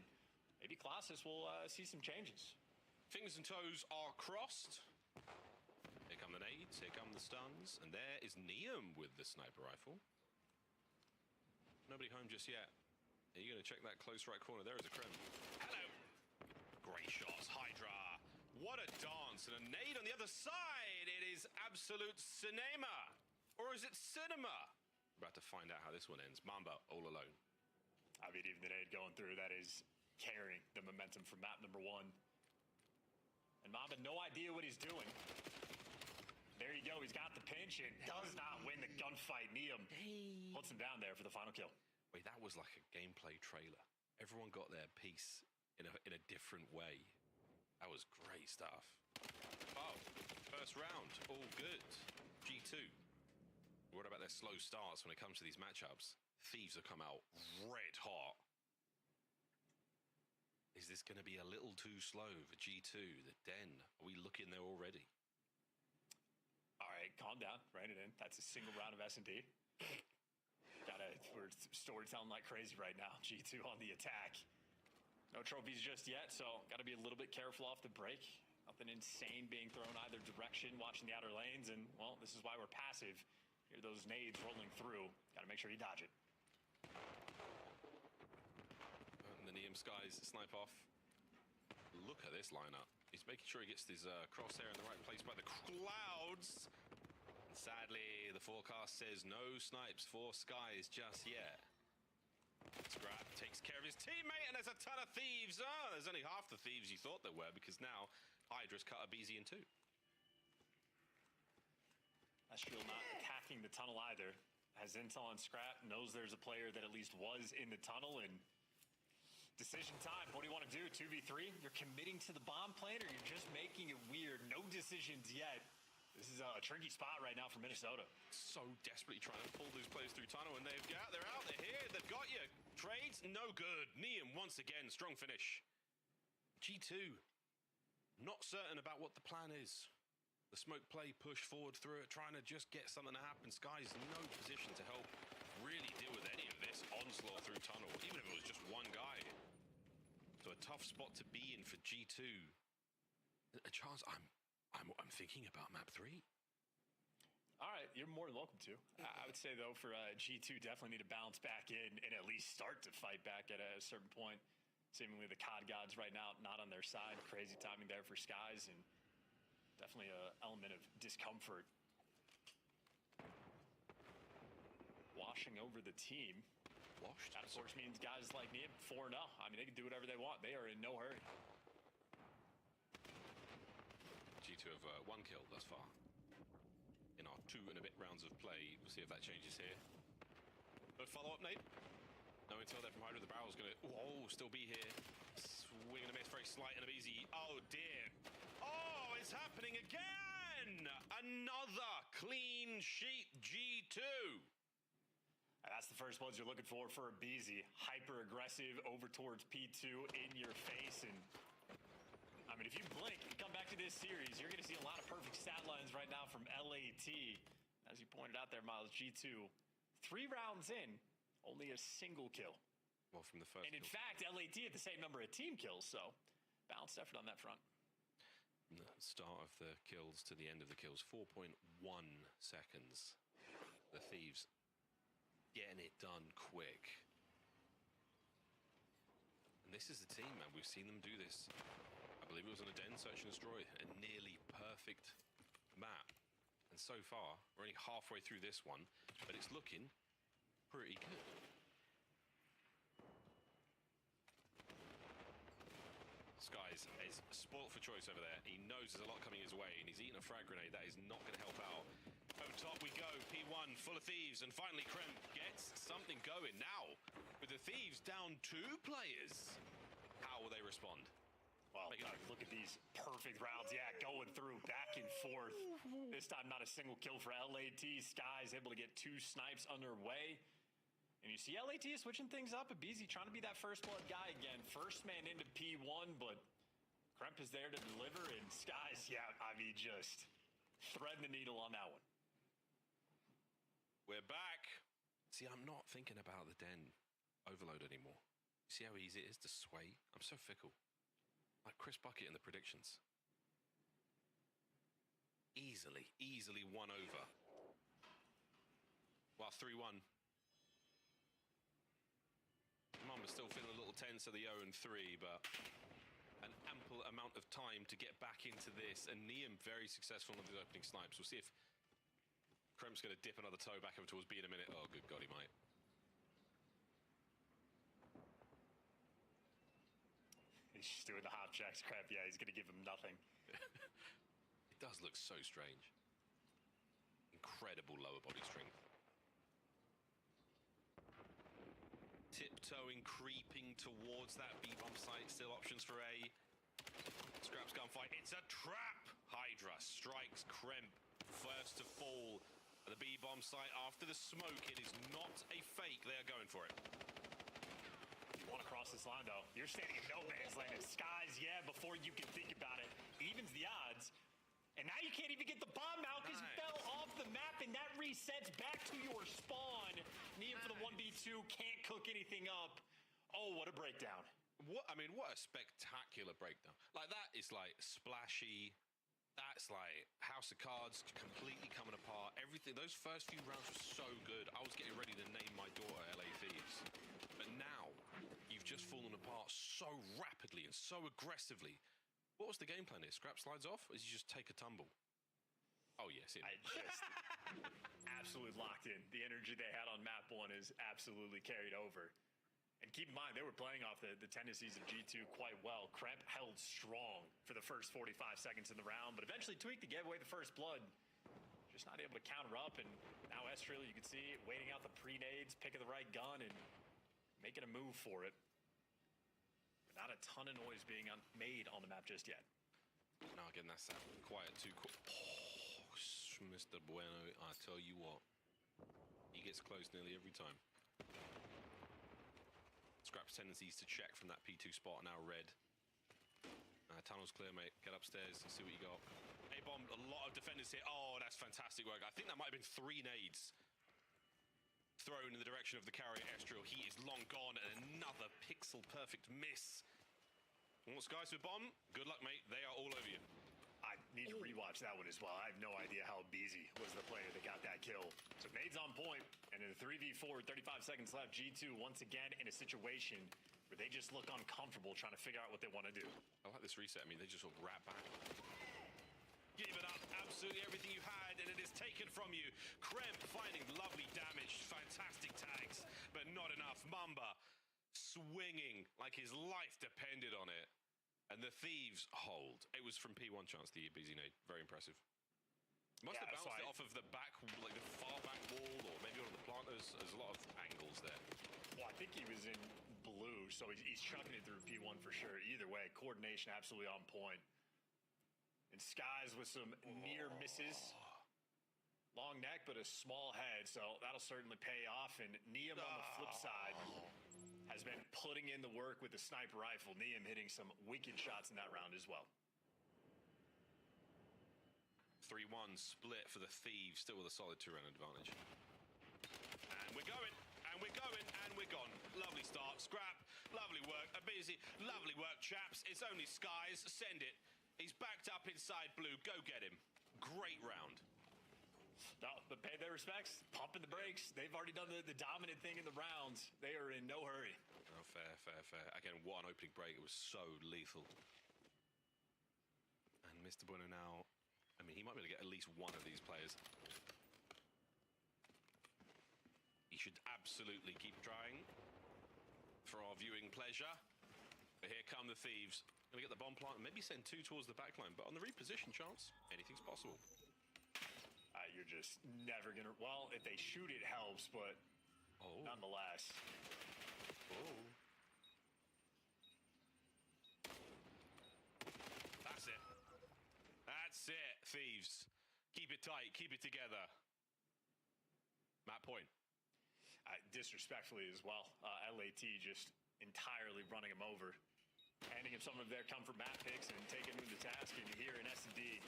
maybe Colossus will see some changes. Fingers and toes are crossed. Here come the nades, here come the stuns, and there is Neum with the sniper rifle. Nobody home just yet. Are you going to check that close right corner? There is a Krem. Hello. Great shots, Hydra. What a dance. And a nade on the other side. It is absolute cinema. Or is it cinema? We're about to find out how this one ends. Mamba all alone. I mean, even the nade going through, that is carrying the momentum from map #1. And Mamba, no idea what he's doing. There you go. He's got the pinch and does not win the gunfight. Neum puts him down there for the final kill. Wait, that was like a gameplay trailer. Everyone got their piece in a different way. That was great stuff. Oh, first round, all good. G2. What about their slow starts when it comes to these matchups? Thieves have come out red hot. Is this going to be a little too slow for G2? The Den, are we looking there already? All right, calm down, rein it in. That's a single round of S&D. We're storytelling like crazy right now. G2 on the attack. No trophies just yet, so gotta be a little bit careful off the break. Nothing insane being thrown either direction, watching the outer lanes, and, well, this is why we're passive. Hear those nades rolling through. Gotta make sure you dodge it. And the Neum Skies snipe off. Look at this lineup. He's making sure he gets his crosshair in the right place by the clouds. And sadly, the forecast says no snipes for Skies just yet. Scrap takes care of his teammate, and there's a ton of thieves. Oh, there's only half the thieves you thought there were, because now Hydra's cut a BZ in two. Astral not attacking the tunnel either. Has intel on Scrap, knows there's a player that at least was in the tunnel, and decision time. What do you want to do? 2v3? You're committing to the bomb plan, or you're just making it weird? No decisions yet. This is a tricky spot right now for Minnesota. So desperately trying to pull these players through tunnel, and they're out, they're here, they've got you. Trades, no good. Neum once again, strong finish. G2, not certain about what the plan is. The smoke play, push forward through it, trying to just get something to happen. Sky's no position to help really deal with any of this onslaught through tunnel, even if it was just one guy. So a tough spot to be in for G2. Charles, I'm thinking about map 3. All right, you're more than welcome to. I would say, though, for G2, definitely need to bounce back in and at least start to fight back at a certain point. Seemingly the COD gods right now not on their side. Crazy timing there for Skies, and definitely an element of discomfort. Washing over the team. Washed? That, of course, means guys like Neum 4-0. I mean, they can do whatever they want. They are in no hurry. G2 have one kill thus far. In our 2 and a bit rounds of play, we'll see if that changes here. But follow-up, Nate. No intel there from Hydra. The barrel's gonna, still be here. Swing and a miss, very slight and a easy. Oh dear. Oh, it's happening again! Another clean sheet G2. And that's the first ones you're looking for a BZ. Hyper-aggressive over towards P2 in your face, and I mean, if you blink and come back to this series, you're going to see a lot of perfect stat lines right now from LAT. As you pointed out there, Miles, G2, 3 rounds in, only a single kill. Well, from the first And in fact, LAT at the same number of team kills, so balanced effort on that front. From the start of the kills to the end of the kills, 4.1 seconds. The Thieves getting it done quick. And this is the team, man. We've seen them do this. I believe it was on a Den, Search and Destroy, a nearly perfect map. And so far, we're only halfway through this one, but it's looking pretty good. Skies is spoilt for choice over there. He knows there's a lot coming his way, and he's eaten a frag grenade. That is not going to help out. Over top we go. P1 full of thieves, and finally Krem gets something going. Now, with the Thieves down 2 players, how will they respond? Well, look at these perfect rounds. Yeah, going through back and forth. This time, not a single kill for LAT. Skies able to get 2 snipes underway. And you see LAT switching things up. BZ trying to be that first blood guy again. First man into P1, but Kremp is there to deliver. And Skies, yeah, I mean, just threading the needle on that one. We're back. See, I'm not thinking about the Den overload anymore. You see how easy it is to sway? I'm so fickle. Like Chris Bucket in the predictions. Easily won over. Well, 3-1. Mum is still feeling a little tense at the 0-3, but an ample amount of time to get back into this. And Neum very successful on the opening snipes. We'll see if Krem's going to dip another toe back over towards B in a minute. Oh, good God, he might. He's just doing the hop checks. Crap, yeah, he's going to give him nothing. It does look so strange. Incredible lower body strength. Tiptoeing, creeping towards that B-bomb site. Still options for A. Scraps gunfight. It's a trap! Hydra strikes Kremp. First to fall at the B-bomb site after the smoke. It is not a fake. They are going for it. You want to cross this line on, though. You're standing in no man's land. It's skies, yeah, before you can think about it. Evens the odds. And now you can't even get the bomb out because it fell off the map, and that resets back to your spawn. Nia for the 1v2 can't cook anything up. Oh, what a breakdown. What a spectacular breakdown. Like, that is like splashy. That's like House of Cards completely coming apart. Everything, those first few rounds were so good. I was getting ready to name my daughter LA Thieves. But now, you've just fallen apart so rapidly and so aggressively. What was the game plan here? Scrap slides off, or did you just take a tumble? Oh, yes. I just absolutely locked in. The energy they had on map 1 is absolutely carried over. And keep in mind, they were playing off the tendencies of G2 quite well. Kremp held strong for the first 45 seconds in the round, but eventually tweaked to give away the first blood. Just not able to counter up, and now Estriel, you can see, waiting out the pre-nades, picking the right gun, and making a move for it. But not a ton of noise being made on the map just yet. No, again, that's that quiet too quick. Oh, Mr. Bueno, I tell you what. He gets close nearly every time. Scrap's tendencies to check from that P2 spot are now red. Tunnel's clear, mate. Get upstairs and see what you got. A-bomb, a lot of defenders here. Oh, that's fantastic work. I think that might have been 3 nades thrown in the direction of the carrier Estriel. He is long gone, and another pixel-perfect miss. Want Skies with bomb? Good luck, mate. They are all over you. I need to rewatch that one as well. I have no idea how Beezy was the player that got that kill. So nades on point, and in the 3v4, 35 seconds left, G2 once again in a situation where they just look uncomfortable trying to figure out what they want to do. I like this reset. I mean, they just sort of wrap back. Give it up, absolutely everything you had, and it is taken from you. Kremp finding lovely damage, fantastic tags, but not enough. Mamba swinging like his life depended on it. And the Thieves hold. It was from P1 chance, the BZ nade. Very impressive. Must have bounced it off of the back, like the far back wall, or maybe one of the planters. There's a lot of angles there. Well, I think he was in blue, so he's chucking it through P1 for sure. Either way, coordination absolutely on point. And Skies with some near misses. Long neck, but a small head, so that'll certainly pay off. And Neum on the flip side has been putting in the work with the sniper rifle. Neum hitting some wicked shots in that round as well. 3-1 split for the Thieves, still with a solid 2-round advantage. And we're going, and we're going, and we're gone. Lovely start, Scrap, lovely work. Busy, lovely work, chaps. It's only Skies, send it. He's backed up inside blue, go get him. Great round. No, but pay their respects, pumping the brakes. They've already done the dominant thing in the rounds. They are in no hurry. Oh, fair, fair, fair. Again, what an opening break. It was so lethal. And Mr. Bueno now, I mean, he might be able to get at least one of these players. He should absolutely keep trying for our viewing pleasure. But here come the Thieves. Gonna get the bomb plant and maybe send 2 towards the backline. But on the reposition chance, anything's possible. You're just never gonna. Well, if they shoot, it helps, but nonetheless. That's it. That's it, Thieves. Keep it tight, keep it together. Map point. Disrespectfully as well. LAT just entirely running him over. Handing him some of their comfort map picks and taking him to task. And here in S&D,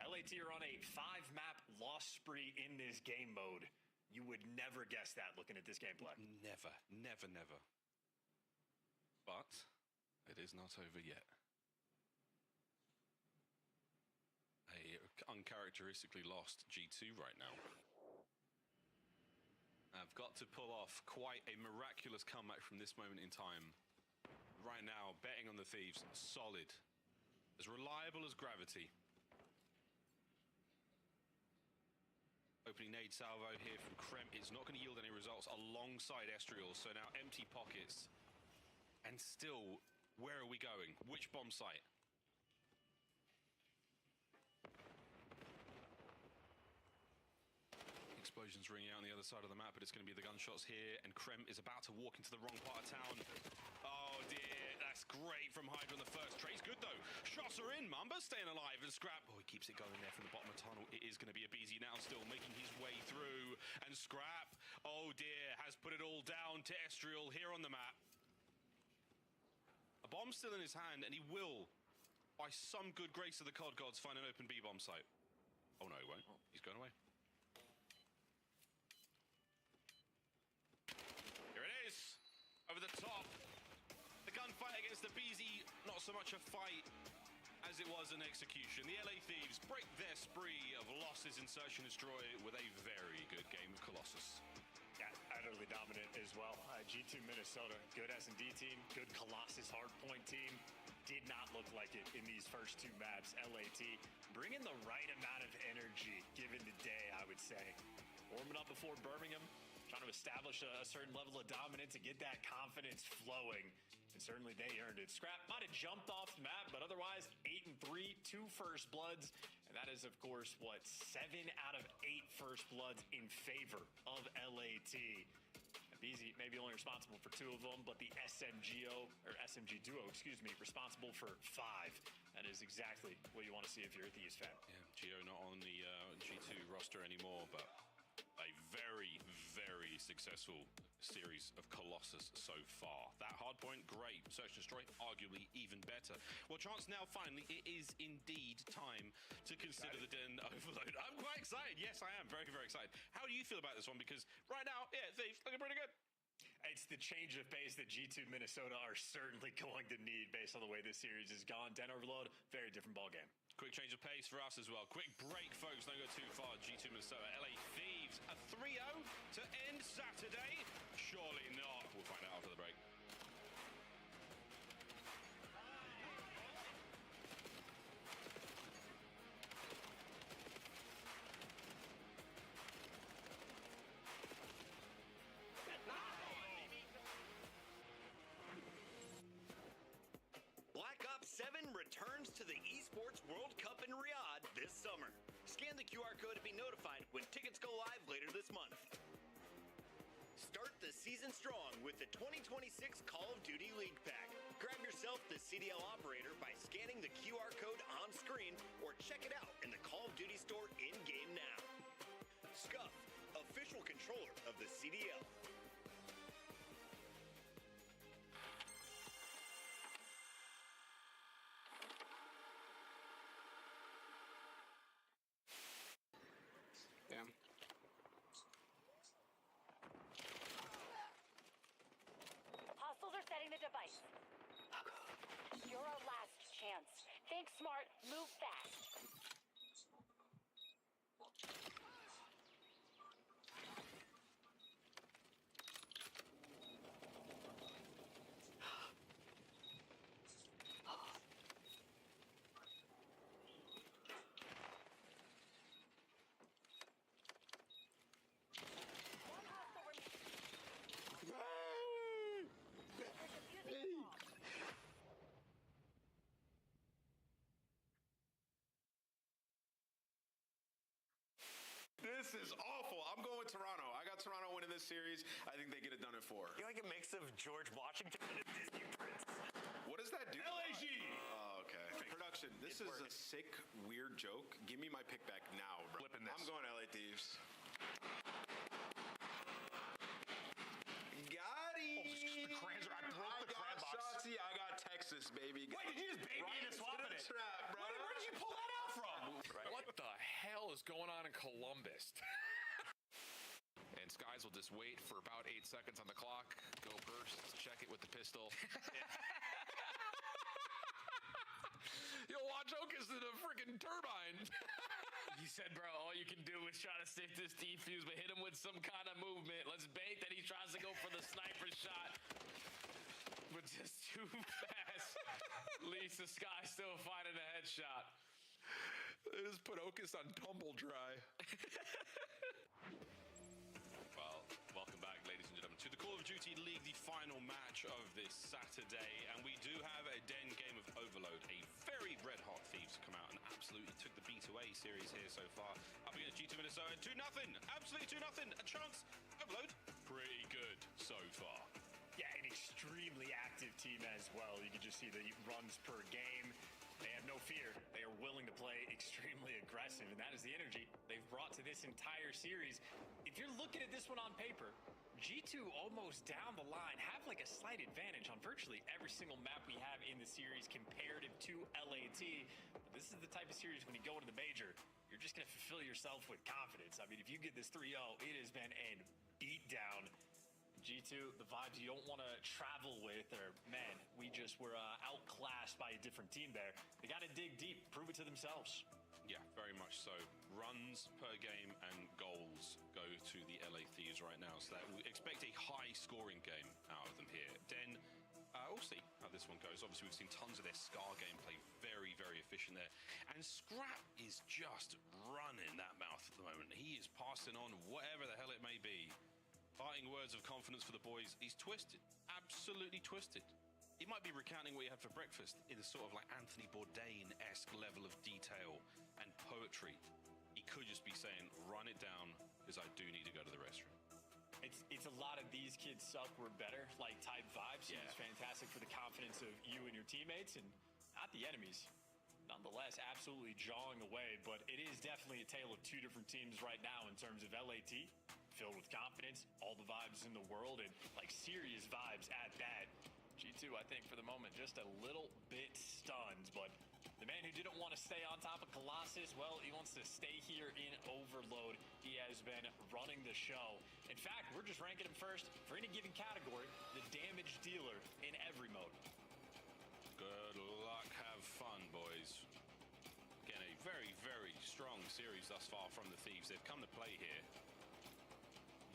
LAT are on a 5-map loss spree in this game mode. You would never guess that looking at this gameplay. Never, never, never. But it is not over yet. A uncharacteristically lost G2 right now. I've got to pull off quite a miraculous comeback from this moment in time. Right now, betting on the Thieves, solid. As reliable as gravity. Opening nade salvo here from Kremp is not going to yield any results alongside Estriel, so now empty pockets. And still, where are we going? Which bomb site? Explosions ringing out on the other side of the map, but it's going to be the gunshots here, and Kremp is about to walk into the wrong part of town. Oh dear, that's great from Hydra on the first trace. Good though. Shots are in, Mamba staying alive, and Scrap, oh, he keeps it going there from the bottom of the tunnel. It is going to be a BZ now, still making his way through, and Scrap, oh dear, has put it all down to Estriel here on the map. Bomb's still in his hand, and he will, by some good grace of the COD gods, find an open B-bomb site. Oh, no, he won't. He's going away. Here it is. Over the top. The gunfight against the BZ, not so much a fight as it was an execution. The LA Thieves break their spree of losses in Search and Destroy with a very good game of Colossus. Yeah, utterly dominant as well. G2 Minnesota, good S&D team, good Colossus hardpoint team. Did not look like it in these first two maps. LAT bringing the right amount of energy given the day, I would say. Warming up before Birmingham, trying to establish a certain level of dominance and get that confidence flowing. And certainly they earned it. Scrap might have jumped off the map, but otherwise 8-3, 2 first bloods. And that is, of course, what, 7 out of 8 first bloods in favor of LAT. BZ maybe only responsible for 2 of them, but the SMG duo, responsible for 5. That is exactly what you want to see if you're a Thieves fan. Yeah, Geo not on the G2 roster anymore, but a very, very successful series of Colossus so far. That hardpoint, great. Search and Destroy, arguably even better. Well, Chance, now finally, it is indeed time to consider the Den Overload. I'm quite excited. Yes, I am. Very, very excited. How do you feel about this one? Because right now, yeah, Thieves looking pretty good. It's the change of pace that G2 Minnesota are certainly going to need based on the way this series has gone. Den Overload, very different ballgame. Quick change of pace for us as well. Quick break, folks. Don't go too far. G2 Minnesota, LA Thieves, a 3-0 to end Saturday. Surely not. We'll find out after the break. Black Ops 7 returns to the Esports World Cup in Riyadh this summer. Scan the QR code to be notified when tickets go live later this month. Start the season strong with the 2026 Call of Duty League Pack. Grab yourself the CDL operator by scanning the QR code on screen or check it out in the Call of Duty store in-game now. Scuff, official controller of the CDL. Damn. Hostiles are setting the device. You're our last chance. Think smart, move fast. This is awful. I'm going with Toronto. I got Toronto winning this series. I think they get it done at 4. You're like a mix of George Washington and a Disney prince. What does that do? LAG! Oh, okay. Production, this is a sick, weird joke. Give me my pick back now, bro. Flipping this. I'm going LA Thieves. Got him. The crayons I broke the crayon box. Shotzi, I got Texas, baby. Wait, did you just baby right into swapping it? Trap, bro. Where did you pull that out from? What the hell is going on in Columbus? And Skies will just wait for about 8 seconds on the clock. Go burst, check it with the pistol. Yo, watch Okus in a freaking turbine. You said, bro, all you can do is try to stick this defuse, but hit him with some kind of movement. Let's bait that he tries to go for the sniper shot, but just too fast. Leaves the Sky still finding a headshot. They just put Okus on tumble dry. Well, welcome back, ladies and gentlemen, to the Call of Duty League, the final match of this Saturday. And we do have a den game of Overload. A very red-hot Thieves come out and absolutely took the B2A series here so far. Up against G2 Minnesota, 2-0. Absolutely 2-0. A chance. Overload, pretty good so far. Yeah, an extremely active team as well. You can just see the runs per game. They have no fear. They are willing to play extremely aggressive, and that is the energy they've brought to this entire series. If you're looking at this one on paper, G2 almost down the line have like a slight advantage on virtually every single map we have in the series comparative to LAT. But this is the type of series when you go into the major, you're just going to fulfill yourself with confidence. I mean, if you get this 3-0, it has been a beatdown. G2, the vibes you don't want to travel with, or man, we just were outclassed by a different team there. They got to dig deep, prove it to themselves. Yeah, very much so. Runs per game and goals go to the LA Thieves right now, so that we expect a high-scoring game out of them here. Den, we'll see how this one goes. Obviously, we've seen tons of their Scar gameplay, very, very efficient there. And Scrap is just running that mouth at the moment. He is passing on whatever the hell it may be. Fighting words of confidence for the boys. He's twisted, absolutely twisted. He might be recounting what he had for breakfast in a sort of like Anthony Bourdain-esque level of detail and poetry. He could just be saying, run it down, because I do need to go to the restroom. It's a lot of these kids suck, we're better, like type vibes. Yeah. It's fantastic for the confidence of you and your teammates, and not the enemies. Nonetheless, absolutely jawing away, but it is definitely a tale of two different teams right now in terms of LAT, filled with confidence, all the vibes in the world, and like serious vibes at that. G2, I think, for the moment, just a little bit stunned, but the man who didn't want to stay on top of Colossus, well, he wants to stay here in Overload. He has been running the show. In fact, we're just ranking him first for any given category, the damage dealer in every mode. Good luck, have fun, boys. Again, a very, very strong series thus far from the Thieves. They've come to play here.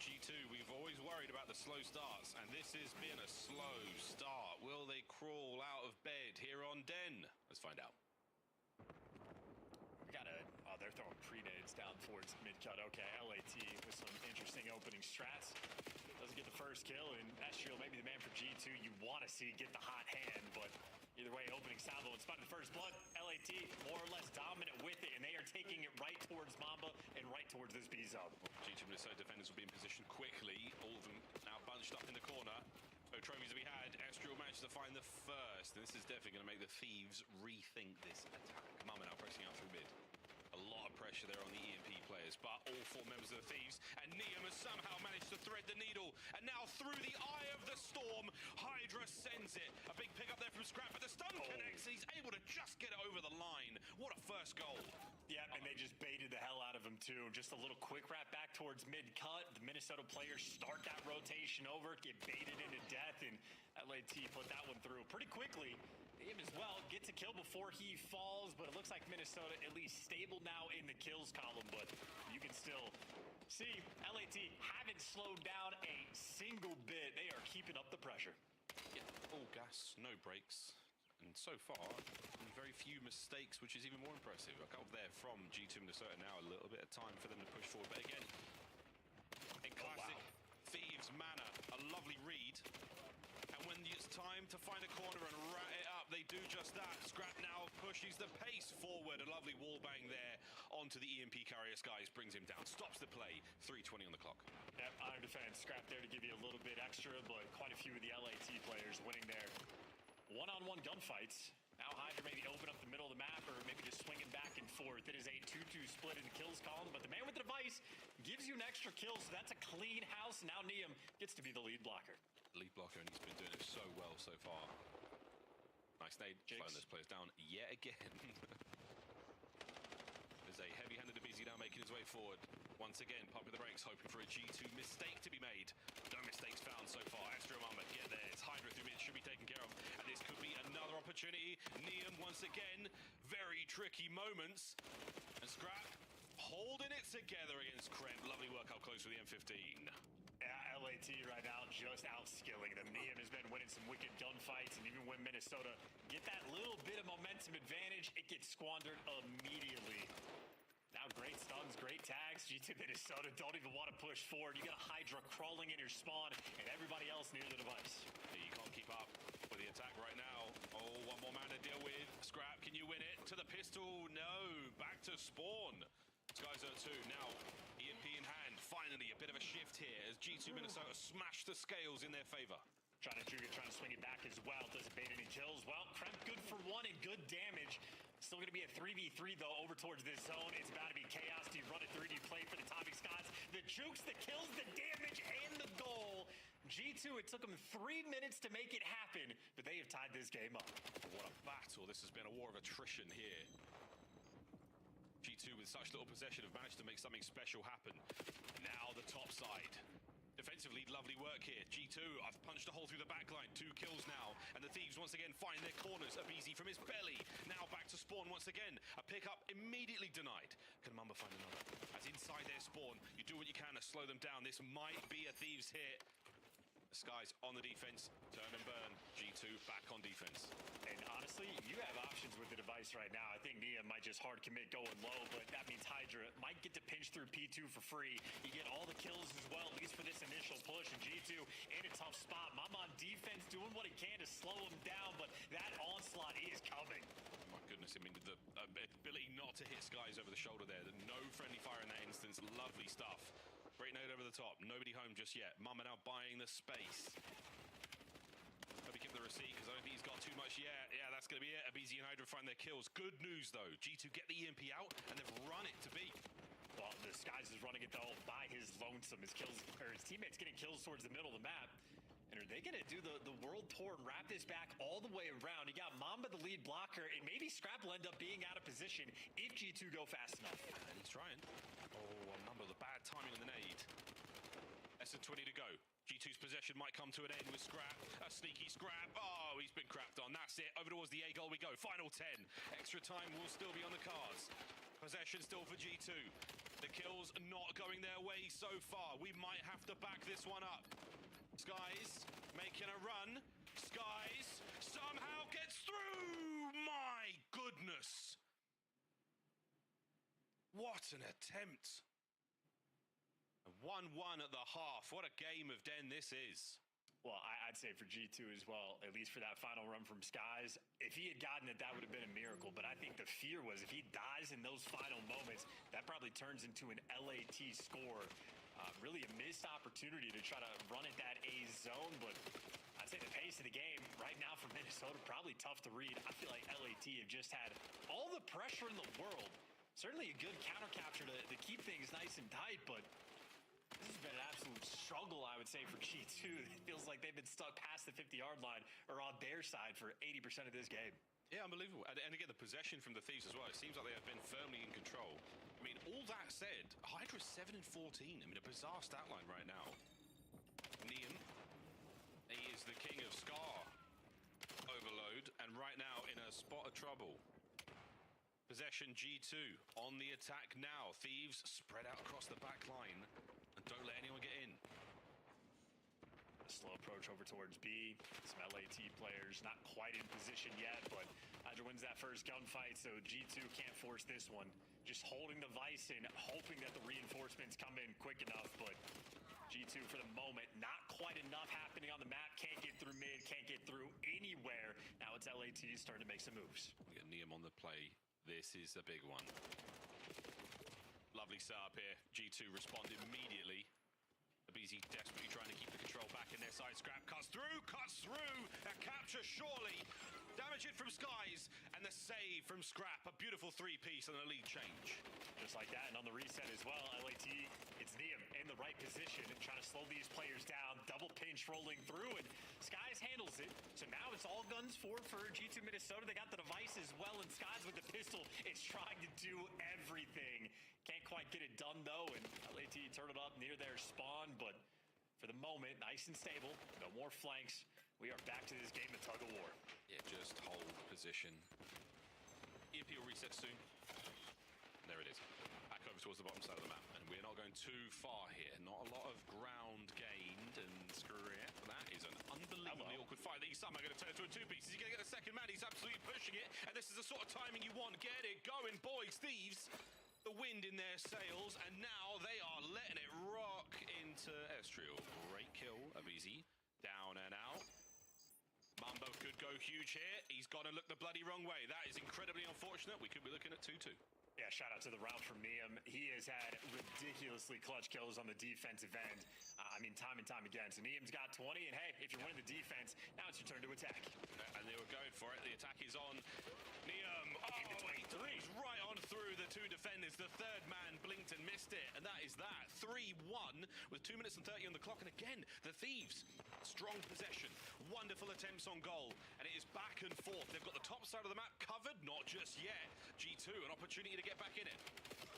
G2, we've always worried about the slow starts, and this has been a slow start. Will they crawl out of bed here on Den? Let's find out. We got they're throwing pre-nades down towards mid-cut. Okay, LAT with some interesting opening strats. Doesn't get the first kill, and Estriel, maybe the man for G2 you want to see get the hot hand, but either way, opening salvo and spotting the first blood. LAT more or less dominant with it, and they are taking it right towards Mamba and right towards this B zone. G2 Minnesota defenders will be in position quickly. All of them now bunched up in the corner. No trophies to be had. Estriel managed to find the first, and this is definitely going to make the Thieves rethink this attack. Mamba now pressing out through mid. A lot of pressure there on the EMP players, but all four members of the Thieves, and Neum has somehow managed to thread the needle, and now through the eye of the storm, Hydra sends it. A big pick up there from Scrap, but the stun connects, and he's able to just get it over the line. What a first goal. Yeah, and they just baited the hell out of him too. Just a little quick wrap back towards mid-cut. The Minnesota players start that rotation over, get baited into death, and LAT put that one through pretty quickly. Him as well gets a kill before he falls, but it looks like Minnesota at least stable now in the kills column, but you can still see LAT haven't slowed down a single bit. They are keeping up the pressure. Yeah, all gas, no brakes. And so far, very few mistakes, which is even more impressive. A couple there from G2 Minnesota now, a little bit of time for them to push forward. But again, in classic Thieves manner, a lovely read. And when it's time to find a corner and rat it up, they do just that. Scrap now pushes the pace forward. A lovely wall bang there onto the EMP carrier. Skies brings him down, stops the play. 3:20 on the clock. Yep, honor defense. Scrap there to give you a little bit extra, but quite a few of the LAT players winning their one-on-one gunfights. Now Hydra maybe open up the middle of the map, or maybe just swinging back and forth. It is a 2-2 split in the kills column, but the man with the device gives you an extra kill, so that's a clean house. Now Neum gets to be the lead blocker. Lead blocker, and he's been doing it so well so far. Nice nade, slowing those players down yet again. There's a heavy-handed Abizi now making his way forward. Once again, pumping the brakes, hoping for a G2 mistake to be made. No mistakes found so far. Estriel Mamba, get there. It's Hydra through mid, should be taken care of. And this could be another opportunity. Neum, once again, very tricky moments. And Scrap holding it together against Kremp. Lovely work up close with the M15. Yeah, LAT right now just outskilling them. Neum has been winning some wicked gunfights, and even when Minnesota get that little bit of momentum advantage, it gets squandered immediately. Now great stuns, great tags. G2 Minnesota don't even want to push forward. You got a Hydra crawling in your spawn, and everybody else near the device. You can't keep up with the attack right now. Oh, one more man to deal with. Scrap, can you win it? To the pistol, no. Back to spawn. Skies are 2 now. EMP in hand. Finally, a bit of a shift here as G2 Minnesota smash the scales in their favor. Trying to swing it back as well. Doesn't bait any kills. Well, Kremp good for 1 and good damage. going to be a 3v3, though, over towards this zone. It's about to be chaos. Do you run it through? Do you play for the timing, Scots? The jukes, the kills, the damage, and the goal. G2, it took them 3 minutes to make it happen, but they have tied this game up. What a battle. This has been a war of attrition here. G2 with such little possession have managed to make something special happen. Now the top side. Defensively, lovely work here. G2, I've punched a hole through the backline. 2 kills now. And the Thieves once again find their corners. Abizi from his belly. Now back to spawn once again. A pickup immediately denied. Can Mamba find another? As inside their spawn, you do what you can to slow them down. This might be a Thieves hit. The Skies on the defense. Turn and burn. G2 back on defense. And honestly, you have options with the device right now. I think Nia might just hard commit going low, but that means Hydra might get to pinch through P2 for free. You get all the kills as well, at least for this initial push. And G2 in a tough spot. Mama on defense doing what he can to slow him down, but that onslaught is coming. My goodness, I mean, the ability not to hit Skies over the shoulder there. No friendly fire in that instance. Lovely stuff. Great nade over the top. Nobody home just yet. Mama now buying the space. Hope he kept the receipt because I don't think he's got too much yet. Yeah, that's going to be it. Abizi and Hydra find their kills. Good news, though. G2 get the EMP out, and they've run it to B. Well, the Skies is running it, though, by his lonesome. His teammates getting kills towards the middle of the map. And are they going to do the world tour and wrap this back all the way around? You got Mamba, the lead blocker, and maybe Scrap will end up being out of position if G2 go fast enough. And he's trying. Oh, Mamba, the bad timing on the nade. Less than 20 to go. G2's possession might come to an end with Scrap. A sneaky Scrap. Oh, he's been crapped on. That's it. Over towards the A goal we go. Final 10. Extra time will still be on the cards. Possession still for G2. The kills not going their way so far. We might have to back this one up. Skies making a run. Skies somehow gets through. My goodness. What an attempt. 1-1 at the half. What a game of Den this is. Well, I'd say for G2 as well, at least for that final run from Skies, if he had gotten it, that would have been a miracle. But I think the fear was if he dies in those final moments, that probably turns into an LAT score. Really a missed opportunity to try to run at that A zone, but I'd say the pace of the game right now for Minnesota, probably tough to read. I feel like LAT have just had all the pressure in the world. Certainly a good counter capture to keep things nice and tight, but this has been an absolute struggle, I would say, for G2. It feels like they've been stuck past the 50-yard line or on their side for 80% of this game. Yeah, unbelievable. And again, the possession from the Thieves as well. It seems like they have been firmly in control. I mean, all that said, Hydra's 7-14. I mean, a bizarre stat line right now. Niam, he is the king of Scar overload, and right now in a spot of trouble. Possession G2 on the attack now. Thieves spread out across the back line and don't let anyone get in. A slow approach over towards B. Some LAT players not quite in position yet, but Hydra wins that first gunfight, so G2 can't force this one. Just holding the vice in, hoping that the reinforcements come in quick enough, but G2 for the moment, not quite enough happening on the map. Can't get through mid, can't get through anywhere. Now it's LAT starting to make some moves. We got Niam on the play. This is a big one. Lovely setup here. G2 respond immediately. Abizi desperately trying to keep the control back in their side. Scrap cuts through. A capture surely. Damage it from Skies, and the save from Scrap. A beautiful three-piece and a lead change. Just like that, and on the reset as well, LAT, it's Niam in the right position, trying to slow these players down. Double pinch rolling through, and Skies handles it. So now it's all guns for G2 Minnesota. They got the device as well, and Skies with the pistol is trying to do everything. Can't quite get it done, though, and LAT turn it up near their spawn, but for the moment, nice and stable. No more flanks. We are back to this game of tug of war. Yeah, just hold position. EMP will reset soon. There it is. Back over towards the bottom side of the map. And we're not going too far here. Not a lot of ground gained. And Scrap, that is an unbelievably awkward fight that he's somehow going to turn into a two-piece. He's going to get a second man. He's absolutely pushing it. And this is the sort of timing you want. Get it going, boys. Thieves. The wind in their sails. And now they are letting it rock into Estriel. Great kill. Abizi down and out. Mambo could go huge here. He's got to look the bloody wrong way. That is incredibly unfortunate. We could be looking at 2-2. Yeah, shout out to the route from Niam. He has had ridiculously clutch kills on the defensive end. I mean, time and time again. So Niam's got 20, and hey, if you're winning the defense, now it's your turn to attack. And they were going for it. The attack is on. Niam, oh, he threw through the two defenders. The third man blinked and missed it, and that is that. 3-1 with 2 minutes and 30 on the clock. And again, the Thieves, strong possession, wonderful attempts on goal, and it is back and forth. They've got the top side of the map covered, not just yet. G2, an opportunity to get back in it.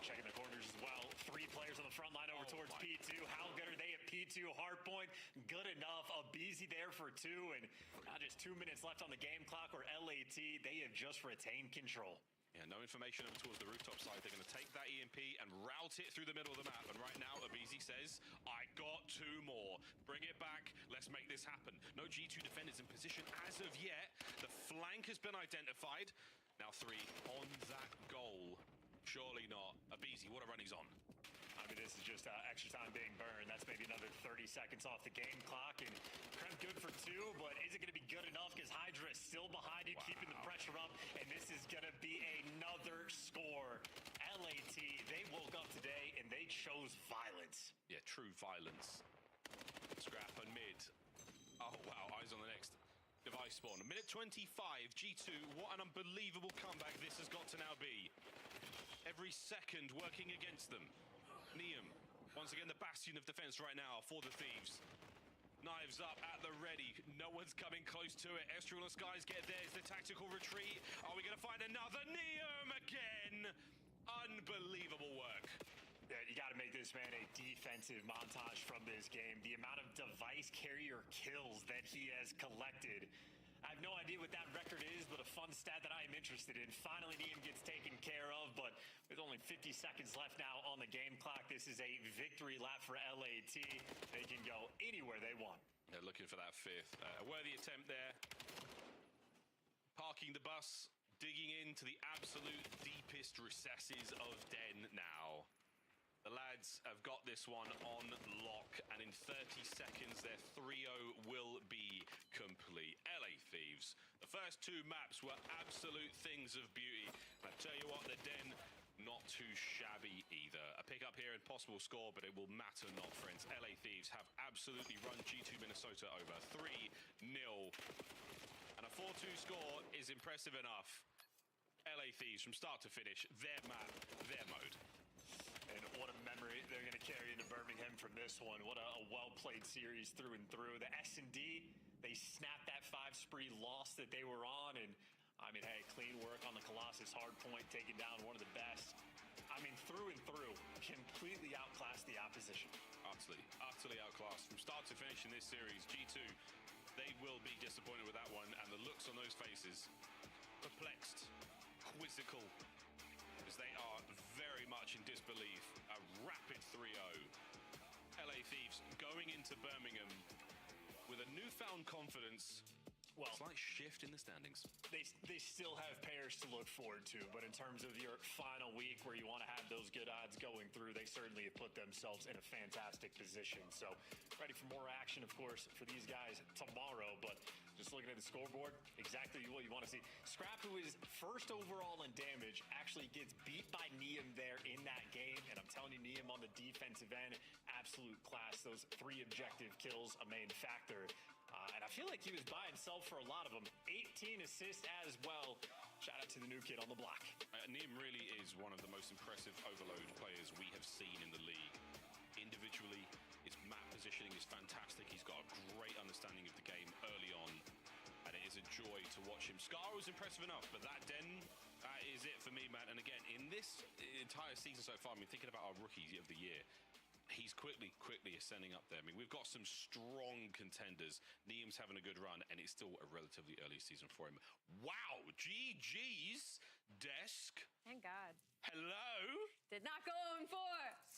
Checking the corners as well. 3 players on the front line over towards P2. How good are they at P2? Hardpoint, good enough. Abizi there for 2, and now just 2 minutes left on the game clock. Or LAT, they have just retained control. Yeah, no information over towards the rooftop side. They're going to take that EMP and route it through the middle of the map. And right now, Abizi says, I got 2 more. Bring it back. Let's make this happen. No G2 defenders in position as of yet. The flank has been identified. Now 3 on that goal. Surely not. Abizi, what a run he's on. I mean, this is just extra time being burned. That's maybe another 30 seconds off the game clock. And Krem good for 2, but is it going to be good enough? Because Hydra is still behind you, keeping the pressure up. And this is going to be another score. LAT, they woke up today and they chose violence. Yeah, true violence. Scrap on mid. Oh, wow. Eyes on the next device spawn. A minute 25. G2, what an unbelievable comeback this has got to now be. Every second working against them. Neum, once again the bastion of defense right now for the Thieves. Knives up at the ready. No one's coming close to it. Estral and Skies get theirs. The tactical retreat. Are we going to find another Neum again? Unbelievable work. Yeah, you got to make this man a defensive montage from this game. The amount of device carrier kills that he has collected. I have no idea what that record is, but a fun stat that I am interested in. Finally, Neum gets taken care of, but with only 50 seconds left now on the game clock, this is a victory lap for LAT. They can go anywhere they want. They're looking for that 5th. A worthy attempt there. Parking the bus, digging into the absolute deepest recesses of Den now. The lads have got this one on lock, and in 30 seconds, their 3-0 will be complete. LA Thieves, the first 2 maps were absolute things of beauty. And I tell you what, the Den, not too shabby either. A pick up here and possible score, but it will matter not, friends. LA Thieves have absolutely run G2 Minnesota over 3-0. And a 4-2 score is impressive enough. LA Thieves, from start to finish, their map, their mode. And what a memory they're going to carry into Birmingham from this one. What a well-played series through and through. The S&D, they snapped that 5-spree loss that they were on. And, I mean, hey, clean work on the Colossus hardpoint, taking down one of the best. I mean, through and through, completely outclassed the opposition. Utterly outclassed. From start to finish in this series, G2, they will be disappointed with that one. And the looks on those faces, perplexed, quizzical, as they are very much in disbelief. A rapid 3-0. LA Thieves going into Birmingham with a newfound confidence. Well, slight shift in the standings. They still have pairs to look forward to, but in terms of your final week where you want to have those good odds going through, they certainly have put themselves in a fantastic position. So ready for more action, of course, for these guys tomorrow, but just looking at the scoreboard, exactly what you want to see. Scrap, who is first overall in damage, actually gets beat by Neum there in that game, and I'm telling you, Neum on the defensive end, absolute class. Those 3 objective kills, a main factor. And I feel like he was by himself for a lot of them. 18 assists as well. Shout out to the new kid on the block. Neum really is one of the most impressive overload players we have seen in the league. Individually, his map positioning is fantastic. He's got a great understanding of the game early on, and it is a joy to watch him. Scar was impressive enough, but that Den, that is it for me, man. And again, in this entire season so far, I mean, thinking about our rookie of the year, he's quickly ascending up there. I mean, we've got some strong contenders. Neum's having a good run, and it's still a relatively early season for him. Wow, GG's desk. Thank God. Hello. Did not go 0-4.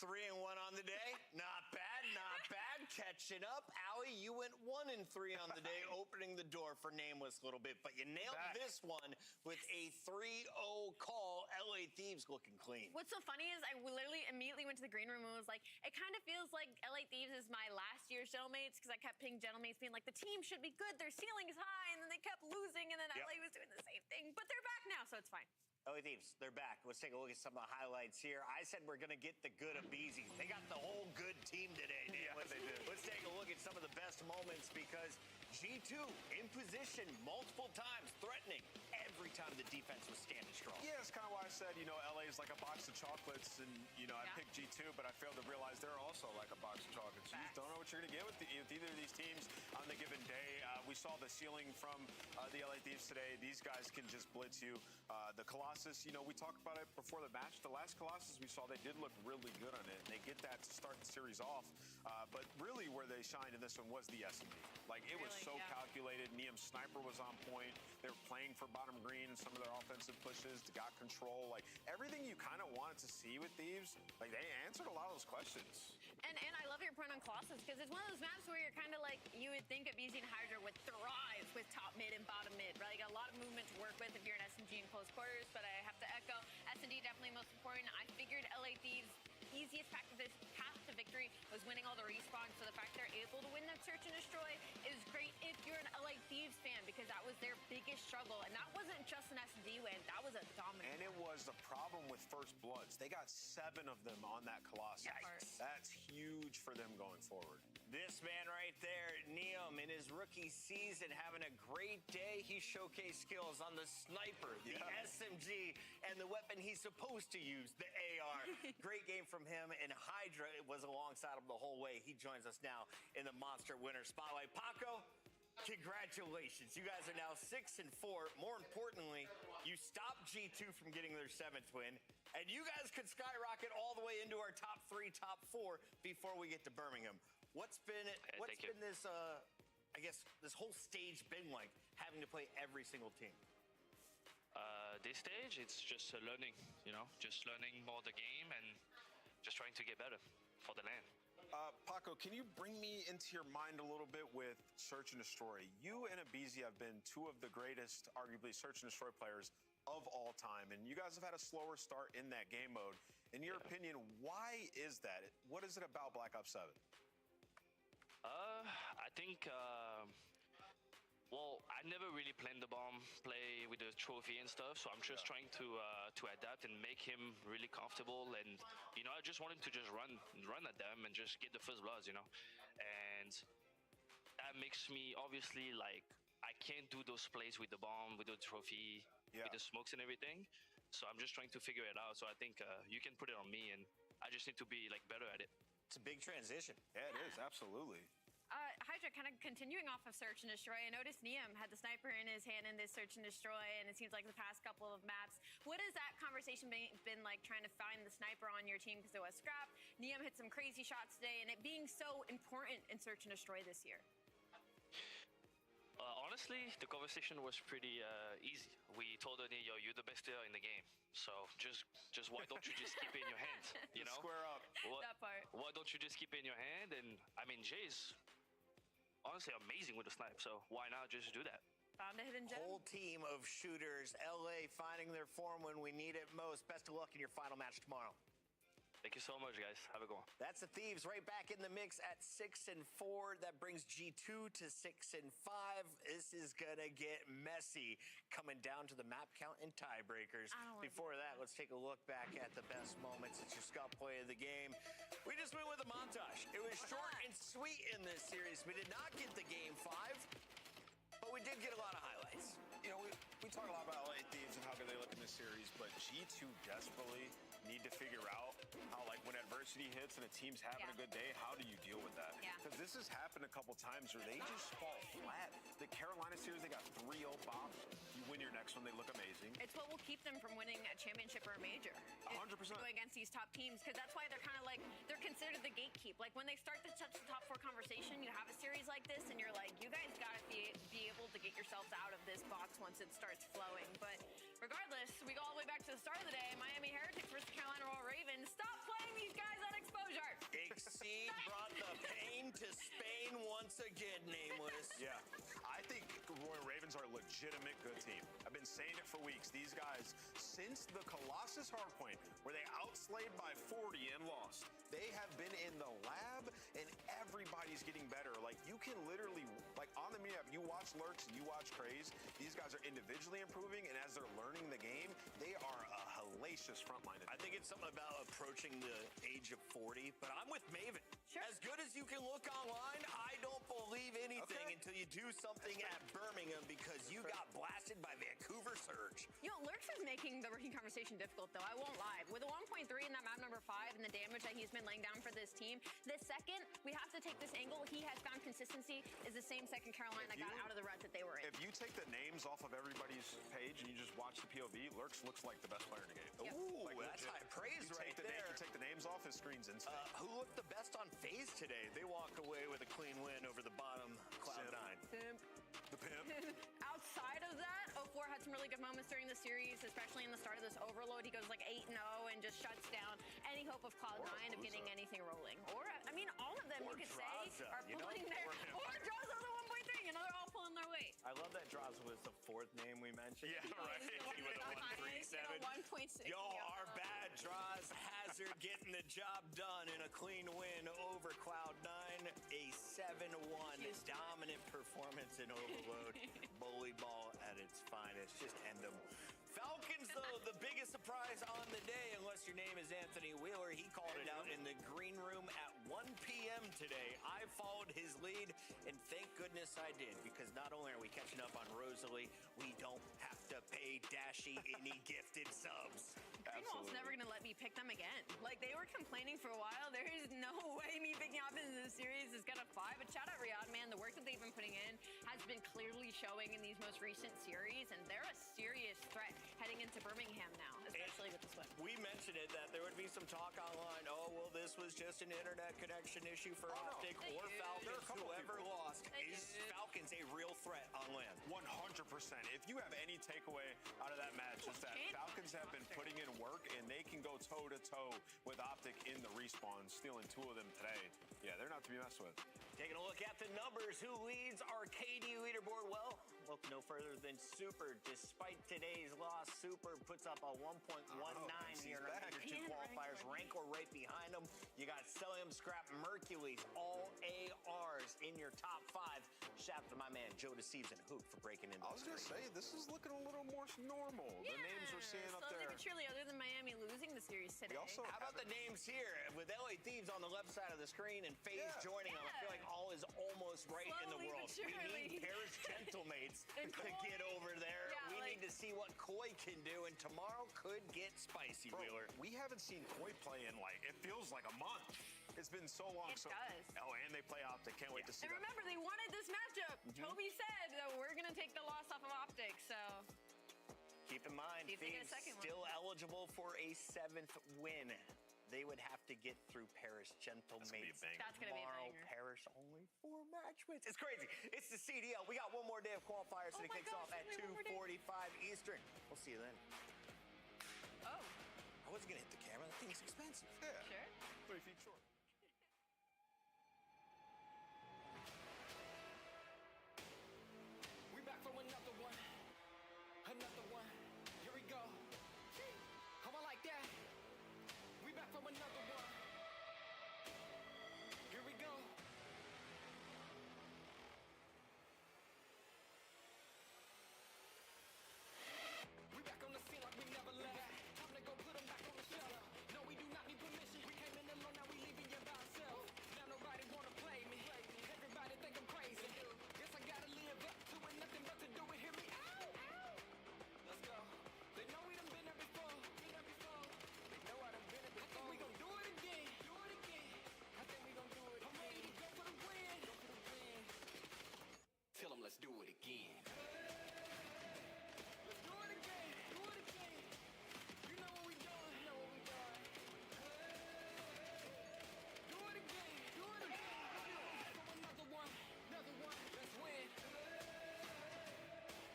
3-1 on the day. Not bad, not bad. Catching up. Allie, you went 1-3 on the day, opening the door for Nameless a little bit, but you nailed this one with a 3-0 call. LA Thieves looking clean. What's so funny is I literally immediately went to the green room and was like, it kind of feels like LA Thieves is my last year's Gentlemates, because I kept pinging Gentlemates being like, the team should be good, their ceiling is high, and then they kept losing, and then LA was doing the same thing, but they're back now, so it's fine. LA Thieves, they're back. Let's take a look at some of the highlights here. I said we're going to get the good Abizi. They got the whole good team today, Dan. Yeah, they did. Let's take a look at some of the best moments, because G2 in position multiple times, threatening every time the defense was standing strong. Yeah, that's kind of why I said, you know, LA is like a box of chocolates, and, you know, I picked G2, but I failed to realize they're also like a box of chocolates. You just don't know what you're going to get with either of these teams on the given day. We saw the ceiling from the LA Thieves today. These guys can just blitz you. The Colossus, you know, we talked about it before the match. The last Colossus we saw, they did look really good on it, and they get that to start the series off. But really where they shined in this one was the SMD. Like, it was so calculated. Neum's sniper was on point. They were playing for bottom green and some of their offensive pushes, got control. Like, everything you kind of wanted to see with Thieves, like, they answered a lot of those questions. And I love your point on Colossus, because it's one of those maps where you're kind of like, you would think a BZ and Hydra would thrive with top mid and bottom mid, right? Like, a lot of movement to work with if you're an SMG in close quarters, but I have to echo, S&D definitely most important. I figured LA Thieves' easiest path to victory was winning all the respawns, so the fact they're able to win that search and destroy is great if you're an LA Thieves fan, because that was their biggest struggle, and that wasn't just an S&D win, that was a dominant. And it was the problem with First Bloods. They got 7 of them on that Colossus. Yikes. That's huge for them going forward. This man right there, Neum, in his rookie season, having a great day. He showcased skills on the sniper, the SMG, and the weapon he's supposed to use, the AR. Great game from him, and Hydra was alongside him the whole way. He joins us now in the Monster Winner Spotlight. Paco, congratulations. You guys are now 6-4. More importantly, you stopped G2 from getting their 7th win, and you guys could skyrocket all the way into our top 3, top 4 before we get to Birmingham. What's been this, I guess, this whole stage been like, having to play every single team? This stage, it's just learning, you know, just learning more the game and just trying to get better for the LAN. Paco, can you bring me into your mind a little bit with Search and Destroy? You and Abizi have been 2 of the greatest, arguably, Search and Destroy players of all time, and you guys have had a slower start in that game mode. In your opinion, why is that? What is it about Black Ops 7? I think, well, I never really planned the bomb play with the trophy and stuff, so I'm just trying to adapt and make him really comfortable. And, you know, I just want him to just run at them and just get the first bloods, you know. And that makes me, obviously, like, I can't do those plays with the bomb, with the trophy, with the smokes and everything. So I'm just trying to figure it out. So I think you can put it on me, and I just need to be, like, better at it. It's a big transition. Yeah, it is, absolutely. Hydra, kind of continuing off of Search and Destroy, I noticed Neum had the sniper in his hand in this Search and Destroy, and it seems like the past couple of maps. What has that conversation been like, trying to find the sniper on your team? Because it was scrap. Neum hit some crazy shots today, and it being so important in Search and Destroy this year. Honestly, the conversation was pretty easy. We told her, yo, you're the best player in the game. So just why don't you just keep it in your hand? You know? Square up. That part. Why don't you just keep it in your hand? And I mean, Jay's honestly amazing with the snipe. So why not just do that? Found a hidden gem. Whole team of shooters. LA finding their form when we need it most. Best of luck in your final match tomorrow. Thank you so much, guys. Have a good one. That's the Thieves right back in the mix at 6-4. That brings G2 to 6-5. This is gonna get messy, coming down to the map count and tiebreakers. Before that, let's take a look back at the best moments. It's your Scott play of the game. We just went with a montage. It was short and sweet in this series. We did not get the game 5, but we did get a lot of highlights. You know, we talk a lot about LA Thieves and how good they look in this series, but G2 desperately need to figure out how, like, when adversity hits and a team's having a good day, how do you deal with that? Because this has happened a couple times where they just fall flat. The Carolina series, they got 3-0 bombs. You win your next one, they look amazing. It's what will keep them from winning a championship or a major. 100%. Going against these top teams, because that's why they're kind of like, they're considered the gatekeep. Like, when they start to touch the top 4 conversation, you have a series like this, and you're like, you guys got to be able to get yourselves out of this box once it starts flowing. But regardless, we go all the way back to the start of the day. Miami Heretics versus Carolina Royal Ravens. Stop playing these guys on exposure. Exceed brought the pain to Spain once again, Nameless. Yeah, I think Royal Ravens are a legitimate good team. I've been saying it for weeks. These guys, since the Colossus hardpoint, where they outslayed by 40 and lost, they have been in the lab, and everybody's getting better. Like, you can literally, like, on the meetup, you watch Lurks and you watch Craze. These guys are individually improving, and as they're learning the game, they are a hellacious frontline. I think it's something about approaching the age of 40, but I'm with Maven. Sure. As good as you can look online, I don't believe anything until you do something at Birmingham, because you got blasted by Vancouver Surge. You know, Lurks is making the working conversation difficult, though. I won't lie. With a 1.3 in that map number 5 and the damage that he's been laying down for this team, the second we have to take this angle, he has found consistency is the same second Carolina that got out of the rut that they were in. If you take the names off of everybody's page and you just watch the POV, Lurks looks like the best player in the game. Yep. Ooh, Like, that's legit. high praise right there. You take the names off, his screen's instant. Who looked the best on FaZe today? They walked away with a clean win over the bottom Cloud9. Simp. The pimp. Outside of that, 04 had some really good moments during the series, especially in the start of this overload. He goes like 8-0 and just shuts down any hope of Cloud9 of getting anything rolling. Or, I mean, all of them, you could say, are pulling their... Or Draza the 1.3, they're all pulling their weight. I love that Draws was the 4th name we mentioned. Yeah, right. With a 1.37. 1.6. Yo, our bad Draws. Hazard getting the job done in a clean win over Cloud9. A 7-1 dominant performance in overload. Bully ball at its finest. Just end them. Falcons, though, the biggest surprise on the day, unless your name is Anthony Wheeler. He called it out in the green room at 1 p.m. today. I followed his lead, and thank goodness I did, because not only are we catching up on Rosalie, we don't have to pay Dashy any gifted subs. Greenwald's never going to let me pick them again. Like, they were complaining for a while. There is no way me picking up in this series is going to fly. But shout out Riyadh, man. The work that they've been putting in has been clearly showing in these most recent series, and they're a serious threat heading into Birmingham now, especially with this win. We mentioned it, that there would be some talk online, oh, well, this was just an internet connection issue for Optic or Falcons. Whoever lost, is Falcons a real threat on land? 100%. If you have any takeaway out of that match, it's that Falcons have been putting in work, and they can go toe-to-toe with Optic in the respawn, stealing 2 of them today. Yeah, they're not to be messed with. Taking a look at the numbers, who leads our KD leaderboard? Well, look no further than Super. Despite today's loss, Super puts up a 1.19 here in our Major 2 qualifiers. Rankor right behind them. You got Celium, Scrap, Mercules, all ARs in your top 5. Shout out to my man Joe Deceives and Hook for breaking in. I was going to say, this is looking a little more normal. Yeah, the names we're seeing up there. But surely, other than Miami losing the series today. How about the names here? With LA Thieves on the left side of the screen and FaZe joining them, I feel like all is almost right in the world. We need Paris Gentlemates to get over there. We need to see what Koi can do, and tomorrow could get spicy, Wheeler. We haven't seen Koi play in, like, it feels like a month. It's been so long. It does. Oh, and they play Optic. Can't wait to see And remember, they wanted this matchup. Toby said that we're going to take the loss off of Optic, so... Keep in mind, FaZe still eligible for a 7th win. They would have to get through Paris Gentlemates. That's going to be a banger. Paris only 4 match wins. It's crazy. It's the CDL. We got one more day of qualifiers, and it kicks off at 2:45 Eastern. We'll see you then. Oh. I wasn't going to hit the camera. That thing's expensive. Yeah. Sure. 3 feet short. We back for another one. Another one. Here we go. How I like that. We back for another one. Here we go. We back on the scene like we never left. Time to go put them back on the shelf. No, we do not need permission. We came in alone, now we leaving you by ourselves. Now nobody wanna play me. Everybody think I'm crazy. Guess I gotta live up to it. Nothing but to do it. Hear me out. Let's go. They know we done been there before. They know I done been there before. I think we gon' do it again. I think we gon' do it again. I'm ready to go for the win. Tell them let's do it again. Let's do it again. You know what we doing. Do it again. Another one. Let's win.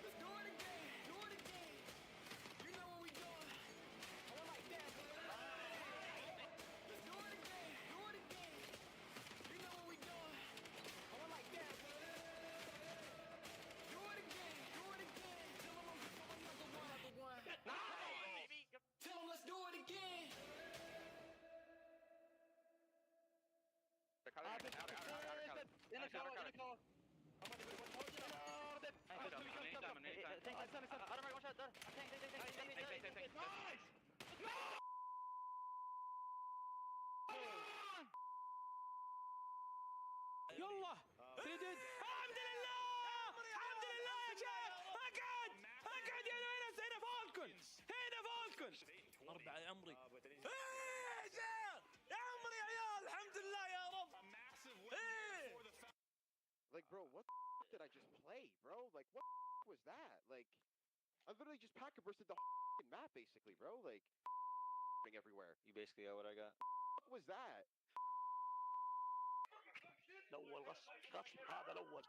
Let's do it again. You know what we doing. I like that. Let's do it again. You know what we doing. I like that. Do it again. Tell them I'm for another one. Tell them let's do it again. يلا سدد الحمد لله يا شباب اقعد يا ناس هنا فالكون وين؟ 4 يا عمري. ايه يا عمري يا عيال الحمد لله يا رب. Like, bro, what the did I just play, bro? Like, what was that? Like, I literally just packet bursted the map, basically, bro. Like, everywhere. You basically got what I got. What was that? الأول غص هذا الأول